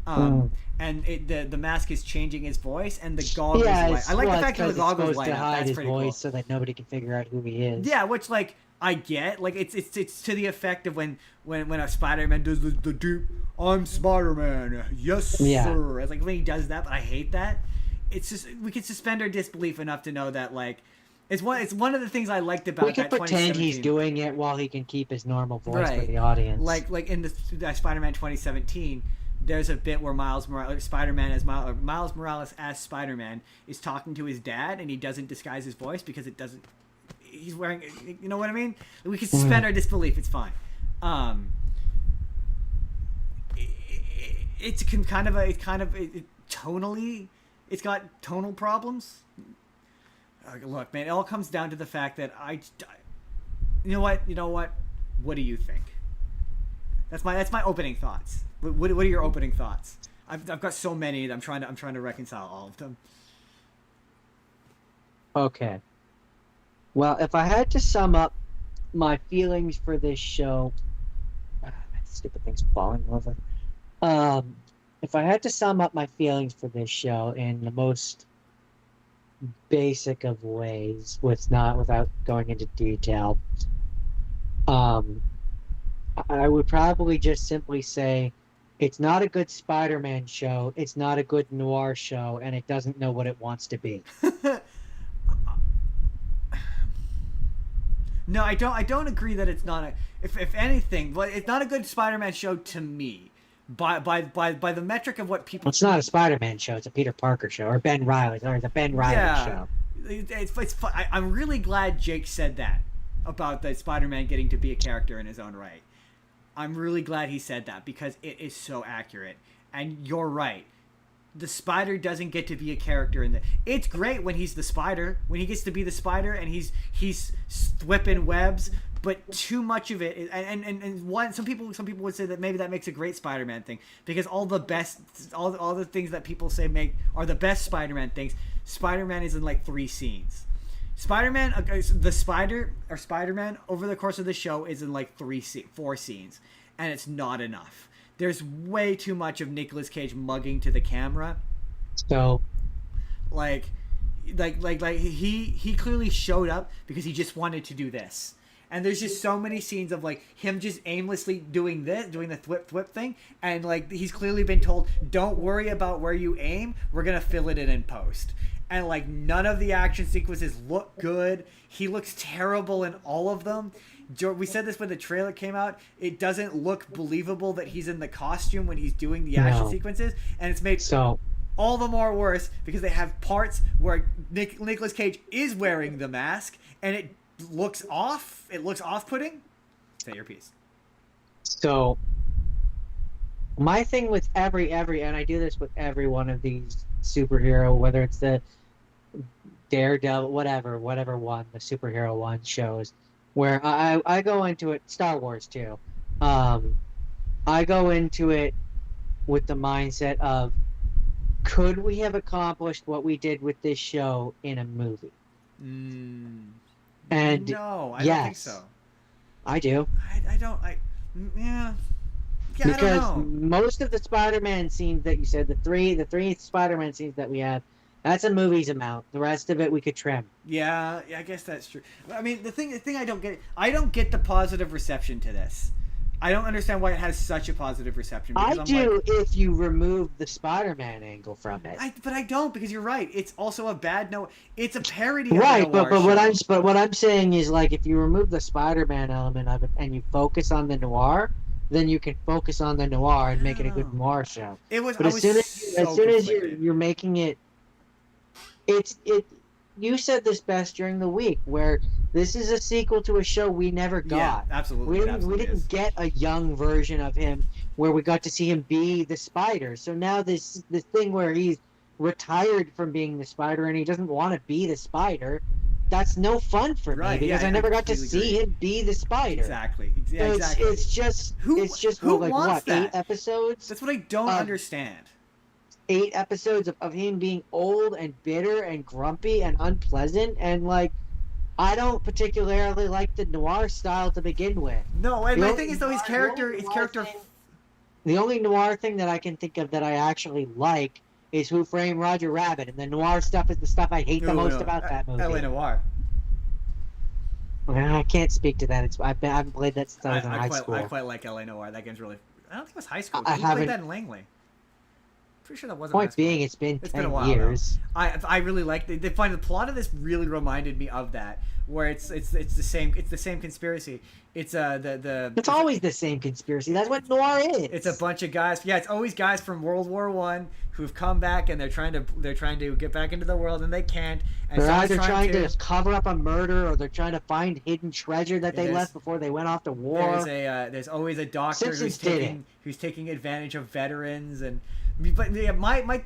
And the mask is changing his voice, and the goggles Yeah, light. I like the fact that the goggles supposed light to up. hide That's his pretty voice cool. so that nobody can figure out who he is. Yeah, which like I get. Like it's to the effect of when a Spider-Man does the deep "I'm Spider-Man, yes sir." It's like when he does that, but I hate that. It's just we can suspend our disbelief enough to know that like it's one of the things I liked about we can that pretend he's 2017. doing it while he can keep his normal voice for Right. the audience. Like in the Spider-Man 2017, there's a bit where Miles Morales as Spider-Man is talking to his dad, and he doesn't disguise his voice because it doesn't. He's wearing, you know what I mean? We can suspend our disbelief. It's fine. It's tonally, it's got tonal problems. Look, man, it all comes down to the fact that you know what? What do you think? That's my opening thoughts. What are your opening thoughts? I've got so many that I'm trying to reconcile all of them. Okay. Well, if I had to sum up my feelings for this show, stupid thing's falling over. If I had to sum up my feelings for this show in the most basic of ways, without going into detail, I would probably just simply say it's not a good Spider-Man show, it's not a good noir show, and it doesn't know what it wants to be. No, I don't agree that it's not a. If anything, but it's not a good Spider-Man show to me. By the metric of what people. It's not a Spider-Man show. It's a Peter Parker show, or Ben Riley, or the Ben Riley show. I'm really glad Jake said that about the Spider-Man getting to be a character in his own right. I'm really glad he said that because it is so accurate. And you're right. The Spider doesn't get to be a character in the. It's great when he's the Spider, when he gets to be the Spider, and he's whipping webs. But too much of it, some people would say that maybe that makes a great Spider-Man thing because all the things that people say are the best Spider-Man things. Spider-Man is in like 3 scenes. Spider-Man over the course of the show is in like 4 scenes, and it's not enough. There's way too much of Nicolas Cage mugging to the camera. So, like he clearly showed up because he just wanted to do this. And there's just so many scenes of like him just aimlessly doing the thwip thing, and like he's clearly been told, "Don't worry about where you aim. We're gonna fill it in post." And like none of the action sequences look good. He looks terrible in all of them. We said this when the trailer came out. It doesn't look believable that he's in the costume when he's doing the action sequences, and it's made all the more worse because they have parts where Nicolas Cage is wearing the mask, and it looks off. It looks off-putting. Say your piece. So, my thing with every, and I do this with every one of these superhero, whether it's the Daredevil, whatever one, the superhero one shows, where I go into it, Star Wars too. I go into it with the mindset of, could we have accomplished what we did with this show in a movie? And no, I yes, don't think so. I do. Yeah, because I don't know. most of the Spider-Man scenes that you said, the three Spider-Man scenes that we have, that's a movie's amount. The rest of it we could trim. Yeah, I guess that's true. I mean, the thing I don't get the positive reception to this. I don't understand why it has such a positive reception. I do if you remove the Spider-Man angle from it. But I don't, because you're right. It's also a bad note. It's a parody right, of a noir but what I'm saying is, like, if you remove the Spider-Man element of it and you focus on the noir, then you can focus on the noir and make it a good noir show. As soon as you're making it, you said this best during the week, where this is a sequel to a show we never got. Yeah, absolutely. We didn't get a young version of him where we got to see him be the Spider. So now this thing where he's retired from being the Spider and he doesn't want to be the Spider, that's no fun for me because I never got to see him be the Spider. Exactly. So it's just who like wants what, 8 that? episodes? That's what I don't understand. 8 episodes of him being old and bitter and grumpy and unpleasant, and like, I don't particularly like the noir style to begin with. No, and my thing is though, his character The only noir thing that I can think of that I actually like is Who Framed Roger Rabbit, and the noir stuff is the stuff I hate the most about that movie. L.A. Noir. I can't speak to that. I haven't played that since I was in high school. I quite like L.A. Noir. That game's really... I don't think it was high school. I We haven't... played that in Langley. Pretty sure that wasn't. Point being, it's been 10 a while years. Now. I really like the plot of this really reminded me of that, where it's the same conspiracy. It's It's always the same conspiracy. That's what noir is. It's a bunch of guys. Yeah, it's always guys from World War I who've come back and they're trying to get back into the world and they can't. And they're either trying to cover up a murder or they're trying to find hidden treasure that they left before they went off to war. There's always a doctor who's taking advantage of veterans and. But yeah,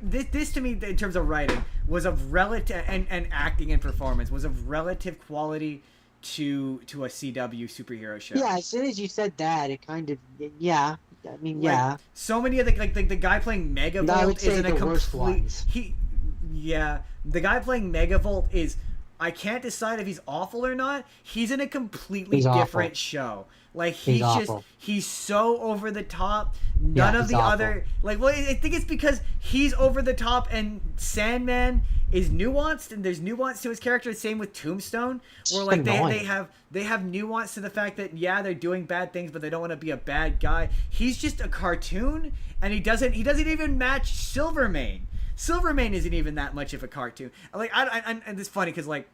this to me in terms of writing was of relative and acting and performance was of relative quality to a CW superhero show. Yeah, as soon as you said that, it kind of yeah. I mean, yeah. So many of the the guy playing Megavolt is in a complete the guy playing Megavolt is I can't decide if he's awful or not. He's in a completely different show. Like he's so over the top. None of the other I think it's because he's over the top and Sandman is nuanced and there's nuance to his character. Same with Tombstone, where like they have nuance to the fact that they're doing bad things but they don't want to be a bad guy. He's just a cartoon and he doesn't even match Silvermane. Silvermane isn't even that much of a cartoon. Like and it's funny because like.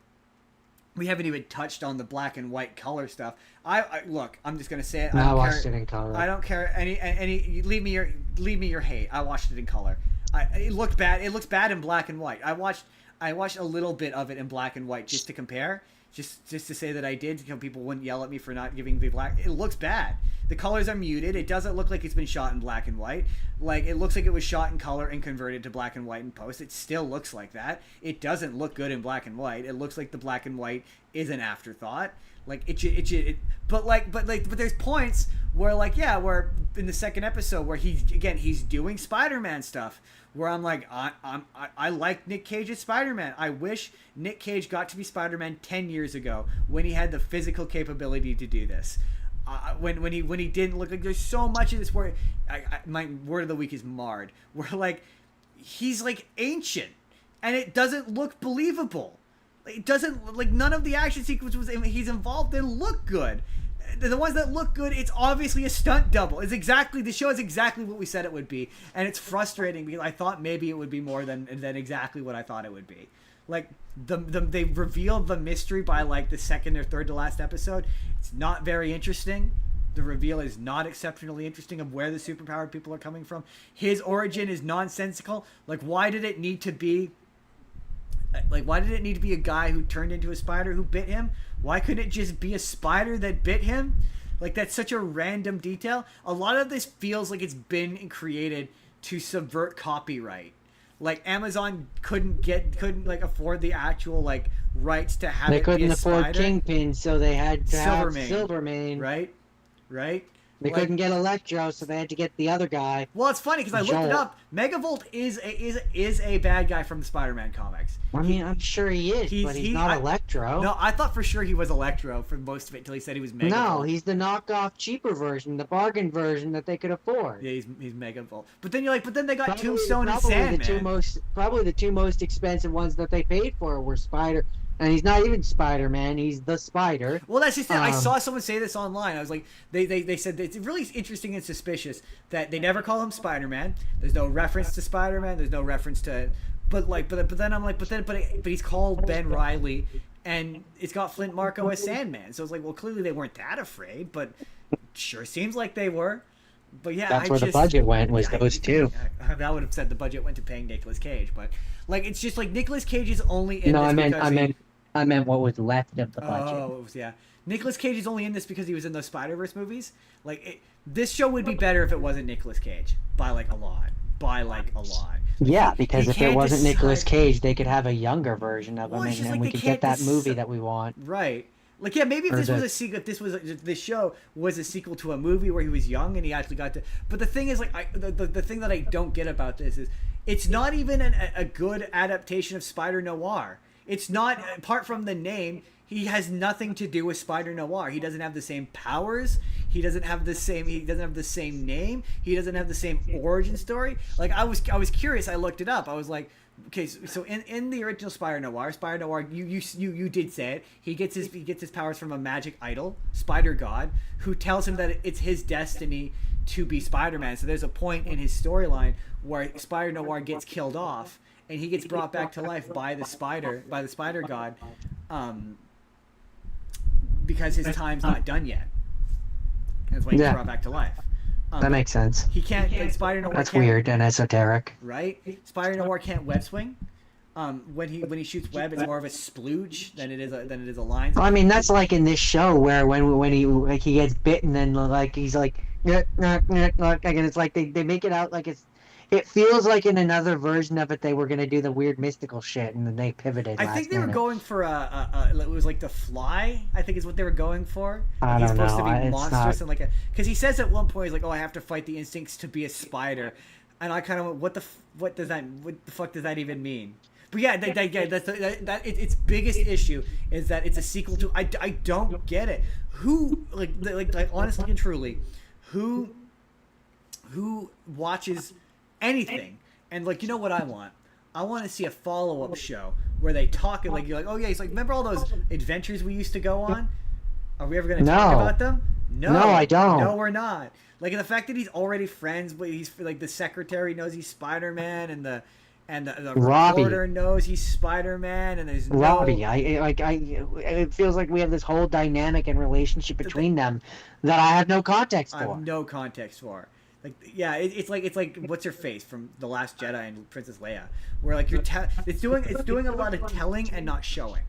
We haven't even touched on the black and white color stuff. I look. I'm just gonna say it. I watched it in color. I don't care any. Leave me your hate. I watched it in color. It looked bad. It looks bad in black and white. I watched a little bit of it in black and white just to compare, just to say that I did. People wouldn't yell at me for not giving the black. It looks bad. The colors are muted. It doesn't look like it's been shot in black and white. Like it looks like it was shot in color and converted to black and white in post. It still looks like that. It doesn't look good in black and white. It looks like the black and white is an afterthought. Like but there's points where where in the second episode where he's doing Spider-Man stuff where I'm like I like Nick Cage's Spider-Man. I wish Nick Cage got to be Spider-Man 10 years ago when he had the physical capability to do this. When he didn't look like there's so much of this where my word of the week is marred where like he's like ancient and it doesn't look believable. It doesn't like none of the action sequences he's involved in look good. The ones that look good, it's obviously a stunt double. The show is exactly what we said it would be, and it's frustrating because I thought maybe it would be more than exactly what I thought it would be. Like they revealed the mystery by like the second or third to last episode. It's not very interesting. The reveal is not exceptionally interesting of where the superpowered people are coming from. His origin is nonsensical. Like why did it need to be a guy who turned into a spider who bit him? Why couldn't it just be a spider that bit him? Like that's such a random detail. A lot of this feels like it's been created to subvert copyright. Like Amazon couldn't afford the actual like rights to have it be a spider. They couldn't afford Kingpin, so they had to have Silvermane. Right. They couldn't get Electro, so they had to get the other guy. Well, it's funny because I looked it up. Megavolt is a bad guy from the Spider-Man comics. I mean, I'm sure he is, but he's not Electro. No, I thought for sure he was Electro for most of it until he said he was Megavolt. No, he's the knockoff, cheaper version, the bargain version that they could afford. Yeah, he's Megavolt. But then they got Tombstone and Sandman. Probably the two most expensive ones that they paid for were Spider. And he's not even Spider-Man, he's the Spider. Well, that's just it. I saw someone say this online. I was like, they said it's really interesting and suspicious that they never call him Spider-Man. There's no reference to Spider-Man. There's no reference to, but then I'm like, but he's called Ben Reilly, and it's got Flint Marko as Sandman. So it's like, well, clearly they weren't that afraid, but it sure seems like they were. But yeah, that's where the budget went was those two. That would have said the budget went to paying Nicolas Cage, but like it's just like Nicolas Cage is only in this I meant what was left of the budget. Oh, yeah. Nicolas Cage is only in this because he was in those Spider-Verse movies. Like, this show would be better if it wasn't Nicolas Cage. By, like, a lot. Yeah, because if it wasn't Nicolas Cage, they could have a younger version of him, and then we could get that movie that we want. Right. Like, yeah, maybe if this was a sequel, this show was a sequel to a movie where he was young and he actually got to... But the thing is, like, the thing that I don't get about this is it's not even a good adaptation of Spider Noir. It's not, apart from the name, he has nothing to do with Spider Noir. He doesn't have the same powers. He doesn't have the same name. He doesn't have the same origin story. Like, I was curious. I looked it up. I was like, okay, so in the original Spider Noir, you did say it. He gets his powers from a magic idol, Spider God, who tells him that it's his destiny to be Spider-Man. So there's a point in his storyline where Spider Noir gets killed off, and he gets brought back to life by the Spider God, because his time's not done yet. That's why he gets brought back to life. That makes sense. He can't. Like, Spider Noir. That's weird and esoteric, right? Spider Noir can't web swing. When he shoots web, it's more of a splooge than it is a line. Well, I mean, that's like in this show where when he gets bitten and like he's like, and it's like they make it out like it feels like in another version of it they were gonna do the weird mystical shit and then they pivoted. I think they were going for it was like the Fly. I think is what they were going for. I don't know. He's supposed to be monstrous and because he says at one point he's like, oh, I have to fight the instincts to be a spider, and I kind of went, what the fuck does that even mean? But yeah, its biggest issue is that it's a sequel to. I don't get it. Who like honestly and truly, who watches anything and like, you know what I want? I want to see a follow-up show where they talk and like, you're like, oh yeah, he's like, remember all those adventures we used to go on? Are we ever going to talk about them? No, I don't. No, we're not. Like, the fact that he's already friends, but he's like, the secretary knows he's Spider-Man, and the reporter knows he's Spider-Man, and there's Robbie. It feels like we have this whole dynamic and relationship between them that I have no context for. I have no context for. Like, yeah, it's like what's her face from The Last Jedi and Princess Leia, where like it's doing a lot of telling and not showing.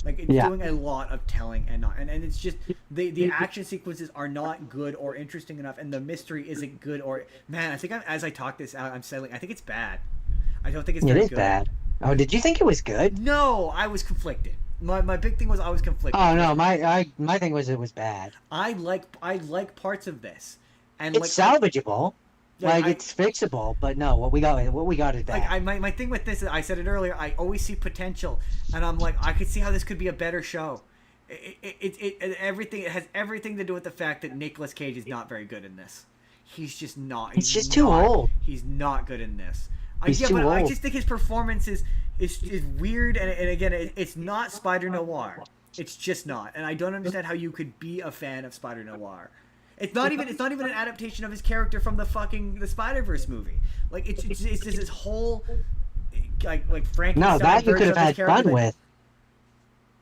Like, it's doing a lot of telling and not, and it's just the action sequences are not good or interesting enough, and the mystery isn't good or, man, I think as I talk this out, I'm settling. I think it's bad. I don't think it's very good. It is bad. Oh, did you think it was good? No, I was conflicted. My big thing was I was conflicted. Oh no, my thing was it was bad. I like parts of this, and it's salvageable. It's fixable, but no, what we got is bad. Like, my thing with this is, I said it earlier, I always see potential, and I'm like, I could see how this could be a better show. It has everything to do with the fact that Nicolas Cage is not very good in this. He's just not. He's just too old. He's not good in this. He's too old. I just think his performance is weird, and again, it's not Spider Noir. It's just not, and I don't understand how you could be a fan of Spider Noir. It's not even an adaptation of his character from the Spiderverse movie. Like, it's just this whole like Frankenstein. No, that you could have had fun with.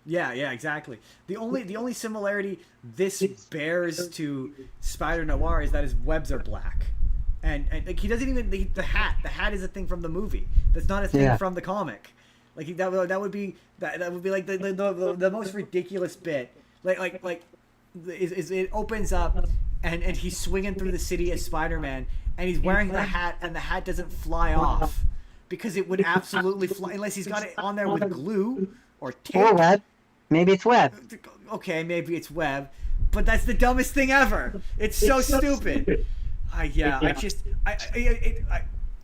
Yeah, exactly. The only similarity this bears to Spider Noir is that his webs are black, and like, he doesn't even the hat is a thing from the movie. That's not a thing from the comic. Like, that would be like the most ridiculous bit. Like it opens up and he's swinging through the city as Spider-Man, and he's wearing the hat, and the hat doesn't fly off because it would absolutely fly unless he's got it on there with glue or tape. Or web. Maybe it's web. Okay, maybe it's web, but that's the dumbest thing ever. It's so stupid.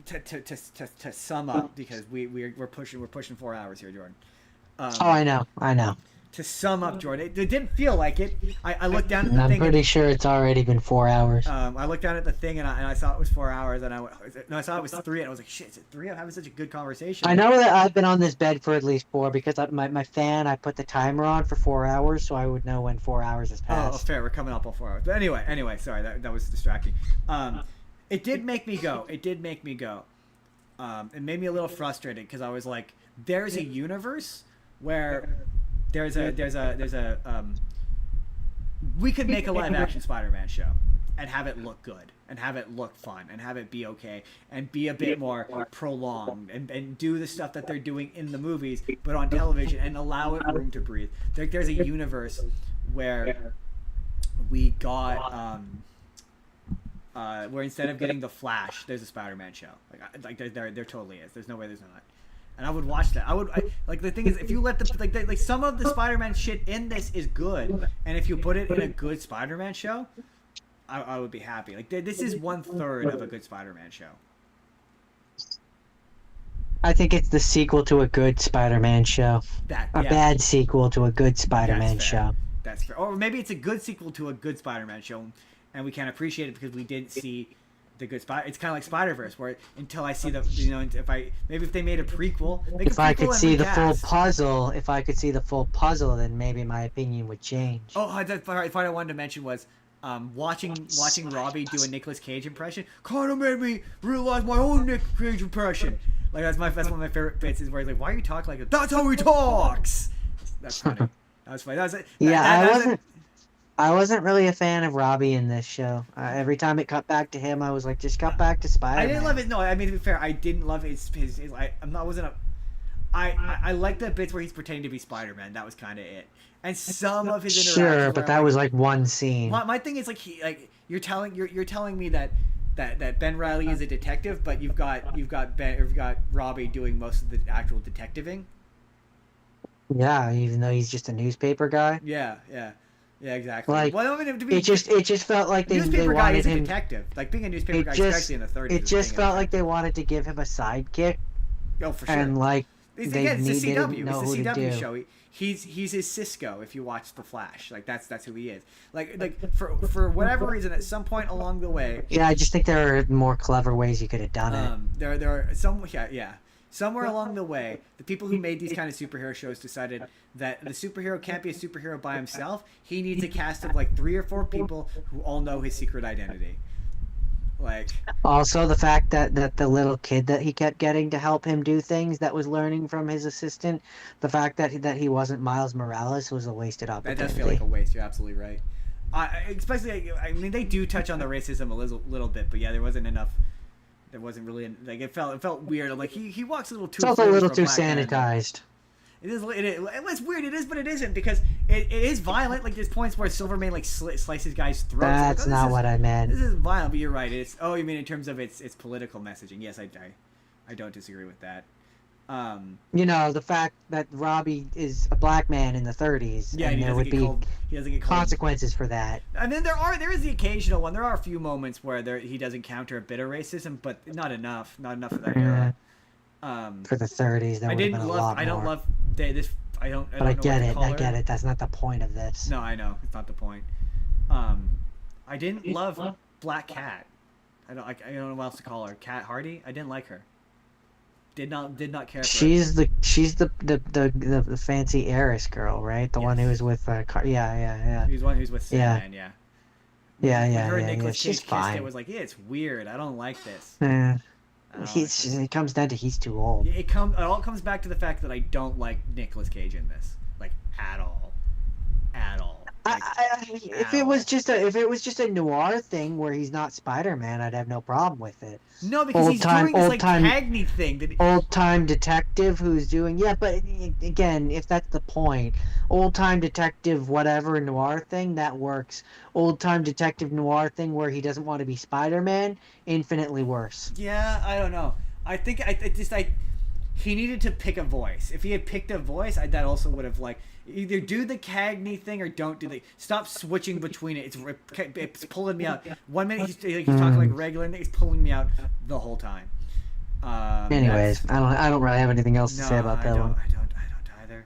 To sum up, because we're pushing 4 hours here, Jordan. I know. To sum up, Jordan, it didn't feel like it. I looked down at the thing. I'm pretty sure it's already been 4 hours. I looked down at the thing and I saw it was 4 hours, and I saw it was 3, and I was like, shit, is it 3? I'm having such a good conversation. I know that I've been on this bed for at least 4 because my fan, I put the timer on for 4 hours, so I would know when 4 hours has passed. Oh, fair. We're coming up on 4 hours. But anyway, sorry, that was distracting. It did make me go. It made me a little frustrated because I was like, there's a universe where there's a we could make a live action Spider-Man show and have it look good and have it look fun and have it be okay and be a bit more prolonged and do the stuff that they're doing in the movies but on television and allow it room to breathe. There's a universe where we got where instead of getting the Flash, there's a Spider-Man show. Like there totally is. There's no way there's not. And I would watch that. Like, the thing is, if you let like some of the Spider-Man shit in this is good, and if you put it in a good Spider-Man show, I would be happy. Like, this is 1/3 of a good Spider-Man show. I think it's the sequel to a good Spider-Man show. A bad sequel to a good Spider-Man show. That's fair. Or maybe it's a good sequel to a good Spider-Man show, and we can't appreciate it because we didn't see the good Spider. It's kind of like Spider-Verse, where until I see the, if they made a prequel, if I could see the full puzzle, then maybe my opinion would change. Oh, the part I wanted to mention was watching Robbie do a Nicolas Cage impression kind of made me realize my own Nicolas Cage impression. Like that's one of my favorite bits is where he's like, "Why are you talking like that?" That's how he talks. That's funny. That was funny. I wasn't really a fan of Robbie in this show. Every time it cut back to him, I was like, just cut back to Spider-Man. I didn't love it. No, I mean, to be fair, I didn't love his I like the bits where he's pretending to be Spider-Man. That was kind of it. And some of his interactions. Sure, but that was like one scene. My thing is you're telling me that Ben Reilly is a detective, but you've got Robbie doing most of the actual detectiving. Yeah, even though he's just a newspaper guy. Yeah, exactly. Like, well, I mean, it just felt like they wanted him. Detective, like being a newspaper guy, especially in the 30s. It just felt like they wanted to give him a sidekick. Oh, for sure. And like it's the CW. It's the CW show. He's his Cisco. If you watch The Flash, like that's who he is. Like for whatever reason, at some point along the way. Yeah, I just think there are more clever ways you could have done it. There are some. Yeah. Somewhere along the way, the people who made these kind of superhero shows decided that the superhero can't be a superhero by himself. He needs a cast of like 3 or 4 people who all know his secret identity. Like also the fact that the little kid that he kept getting to help him do things that was learning from his assistant, the fact that he wasn't Miles Morales was a wasted opportunity. That does feel like a waste. You're absolutely right. Especially, I mean, they do touch on the racism a little bit, but yeah, there wasn't enough. There wasn't really like it felt weird. Like he walks a little too. It felt a little too sanitized. It is. It's weird. It is, but it isn't because it is violent. Like there's points where Silvermane like slices guys' throats. That's like, not what I meant. This is violent, but you're right. It's you mean in terms of its political messaging? Yes, I don't disagree with that. The fact that Robbie is a black man in the 30s, yeah, and there would be consequences for that. And then there is the occasional one. There are a few moments where he does encounter a bit of racism, but not enough for that era. For the 30s, there would have been a lot more. I don't love this. I don't. But I get it. That's not the point of this. No, I know it's not the point. I didn't love Black Cat. I don't know what else to call her. Cat Hardy. I didn't like her. Did not care for she's the fancy heiress girl, right? The one who was with yeah. He's one who's with Sandman, yeah. Yeah. Her and Nicolas Cage she's fine. It was like, yeah, it's weird. I don't like this. It comes down to he's too old. It all comes back to the fact that I don't like Nicolas Cage in this, like at all. Like, if it was just a noir thing where he's not Spider-Man, I'd have no problem with it. No, because he's doing this like Cagney thing. Old-time detective who's doing... Yeah, but again, if that's the point, old-time detective whatever noir thing, that works. Old-time detective noir thing where he doesn't want to be Spider-Man, infinitely worse. Yeah, I don't know. I think he needed to pick a voice. If he had picked a voice, that also would have like... Either do the Cagney thing or don't do the... Stop switching between it. It's pulling me out. 1 minute he's talking like regular, and it's pulling me out the whole time. Anyways, I don't really have anything else to say about that one. I don't either.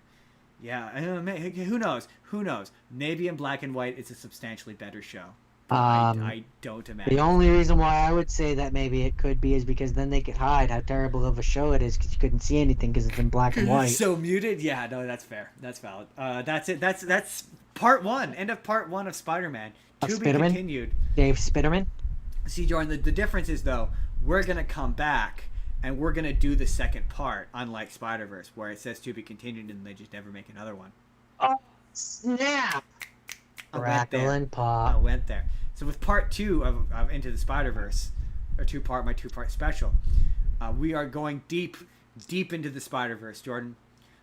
Yeah, who knows? Maybe in black and white, it's a substantially better show. I don't imagine. The only reason why I would say that maybe it could be is because then they could hide how terrible of a show it is because you couldn't see anything because it's in black and white. So muted? Yeah, no, that's fair. That's valid. That's it. That's part 1. End of part 1 of Spider-Man. To be continued. Dave Spiderman. See, Jordan, the difference is, though, we're going to come back and we're going to do the second part, unlike Spider-Verse, where it says to be continued and they just never make another one. Oh, snap! Crackle and pop. I went there. So with part 2 of Into the Spider-Verse, or my two-part special, we are going deep into the Spider-Verse, Jordan.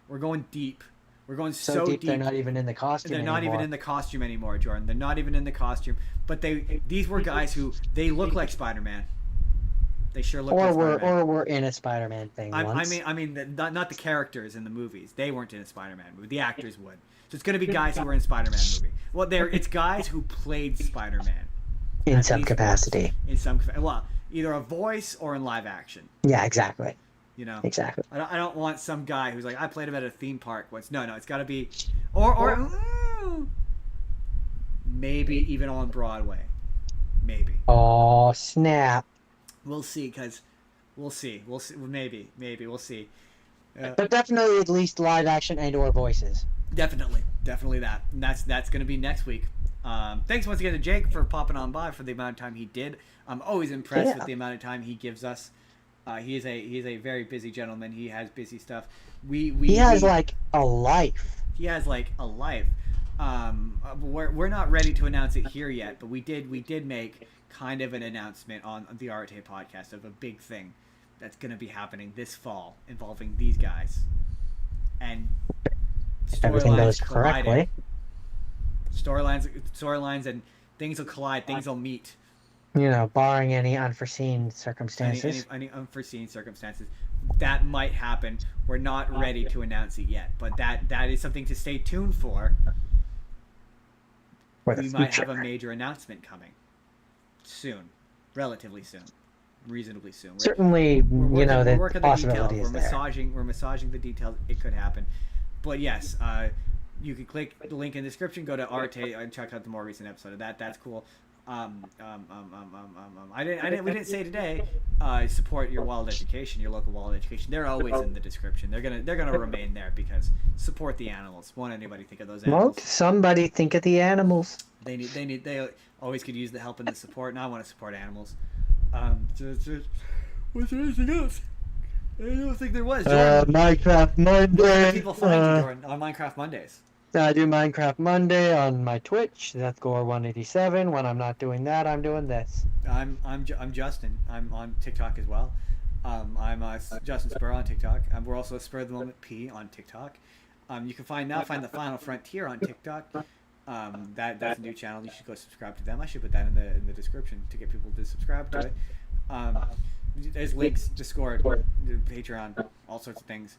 We're going deep. We're going so deep. They're not even in the costume anymore. They're not even in the costume anymore, Jordan. They're not even in the costume. But these were guys who, they look like Spider-Man. They sure look like Spider-Man. Or were in a Spider-Man thing once. I mean, not the characters in the movies. They weren't in a Spider-Man movie. The actors would. So it's going to be guys who were in Spider-Man movie. Well, it's guys who played Spider-Man. In some capacity. Well, either a voice or in live action. Yeah, exactly. You know, Exactly. I don't want some guy who's like, I played him at a theme park once. No, it's got to be, or maybe even on Broadway, maybe. Oh snap! We'll see, because we'll see. Maybe we'll see. But definitely at least live action and/or voices. Definitely that. And that's going to be next week. Thanks once again to Jake for popping on by for the amount of time he did. I'm always impressed with the amount of time he gives us. He is a very busy gentleman. He has busy stuff. He has like a life. He has like a life. We're not ready to announce it here yet, but we did make kind of an announcement on the Arete podcast of a big thing that's going to be happening this fall involving these guys. And everything goes correctly. Storylines and things will collide. Things will meet. You know, barring any unforeseen circumstances. Any unforeseen circumstances. That might happen. We're not ready to announce it yet, but that is something to stay tuned for. We might have a major announcement coming soon, relatively soon, reasonably soon. Certainly, the possibility is there. We're massaging the details. It could happen, but yes, you can click the link in the description. Go to Arete and check out the more recent episode of that. That's cool. We didn't say today. Support your wild education, your local wild education. They're always in the description. They're gonna remain there because support the animals. Won't anybody think of those animals? Won't somebody think of the animals? They always could use the help and the support, and I want to support animals. Was there anything else? I don't think there was. Minecraft Monday. Where can people find you, Jordan, on Minecraft Mondays? I do Minecraft Monday on my Twitch. That's Gore187. When I'm not doing that, I'm doing this. I'm Justin. I'm on TikTok as well. I'm Justin Spurr on TikTok. We're also Spur of the Moment P on TikTok. You can find the Final Frontier on TikTok. That's a new channel. You should go subscribe to them. I should put that in the description to get people to subscribe to it. There's links, Discord, Patreon, all sorts of things.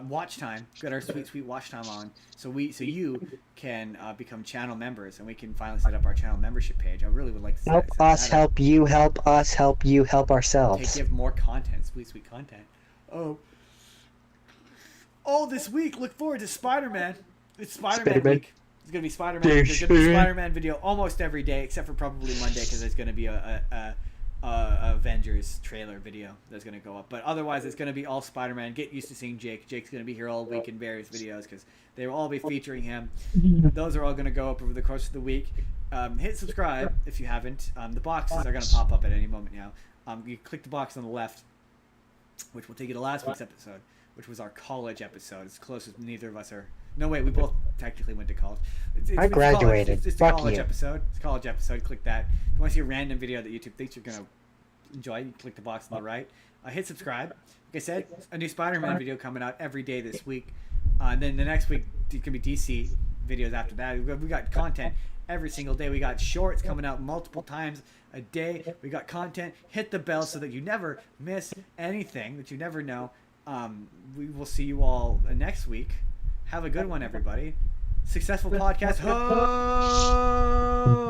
Watch time. Got our sweet watch time on, so you can become channel members, and we can finally set up our channel membership page. I really would like to help us, help you, help us, help you, help ourselves. Give more content, sweet content. This week, look forward to Spider-Man. It's Spider-Man week. It's gonna be Spider-Man. There's gonna be a Spider-Man video almost every day, except for probably Monday, because there's gonna be a Avengers trailer video that's going to go up, but otherwise it's going to be all Spider-Man. Get used to seeing Jake. Jake's going to be here all week in various videos because they will all be featuring him. Those are all going to go up over the course of the week. Hit subscribe if you haven't. The boxes are going to pop up at any moment now. You click the box on the left, which will take you to last week's episode, which was our college episode. It's close as neither of us are. No, wait, we both technically went to college. I graduated. It's a college episode. It's a college episode. Click that. If you want to see a random video that YouTube thinks you're going to enjoy, you click the box on the right. Hit subscribe. Like I said, a new Spider-Man video coming out every day this week. Then the next week, it can be DC videos after that. We got content every single day. We got shorts coming out multiple times a day. We got content. Hit the bell so that you never miss anything, that you never know. We will see you all next week. Have a good one, everybody. Successful podcast. Ho!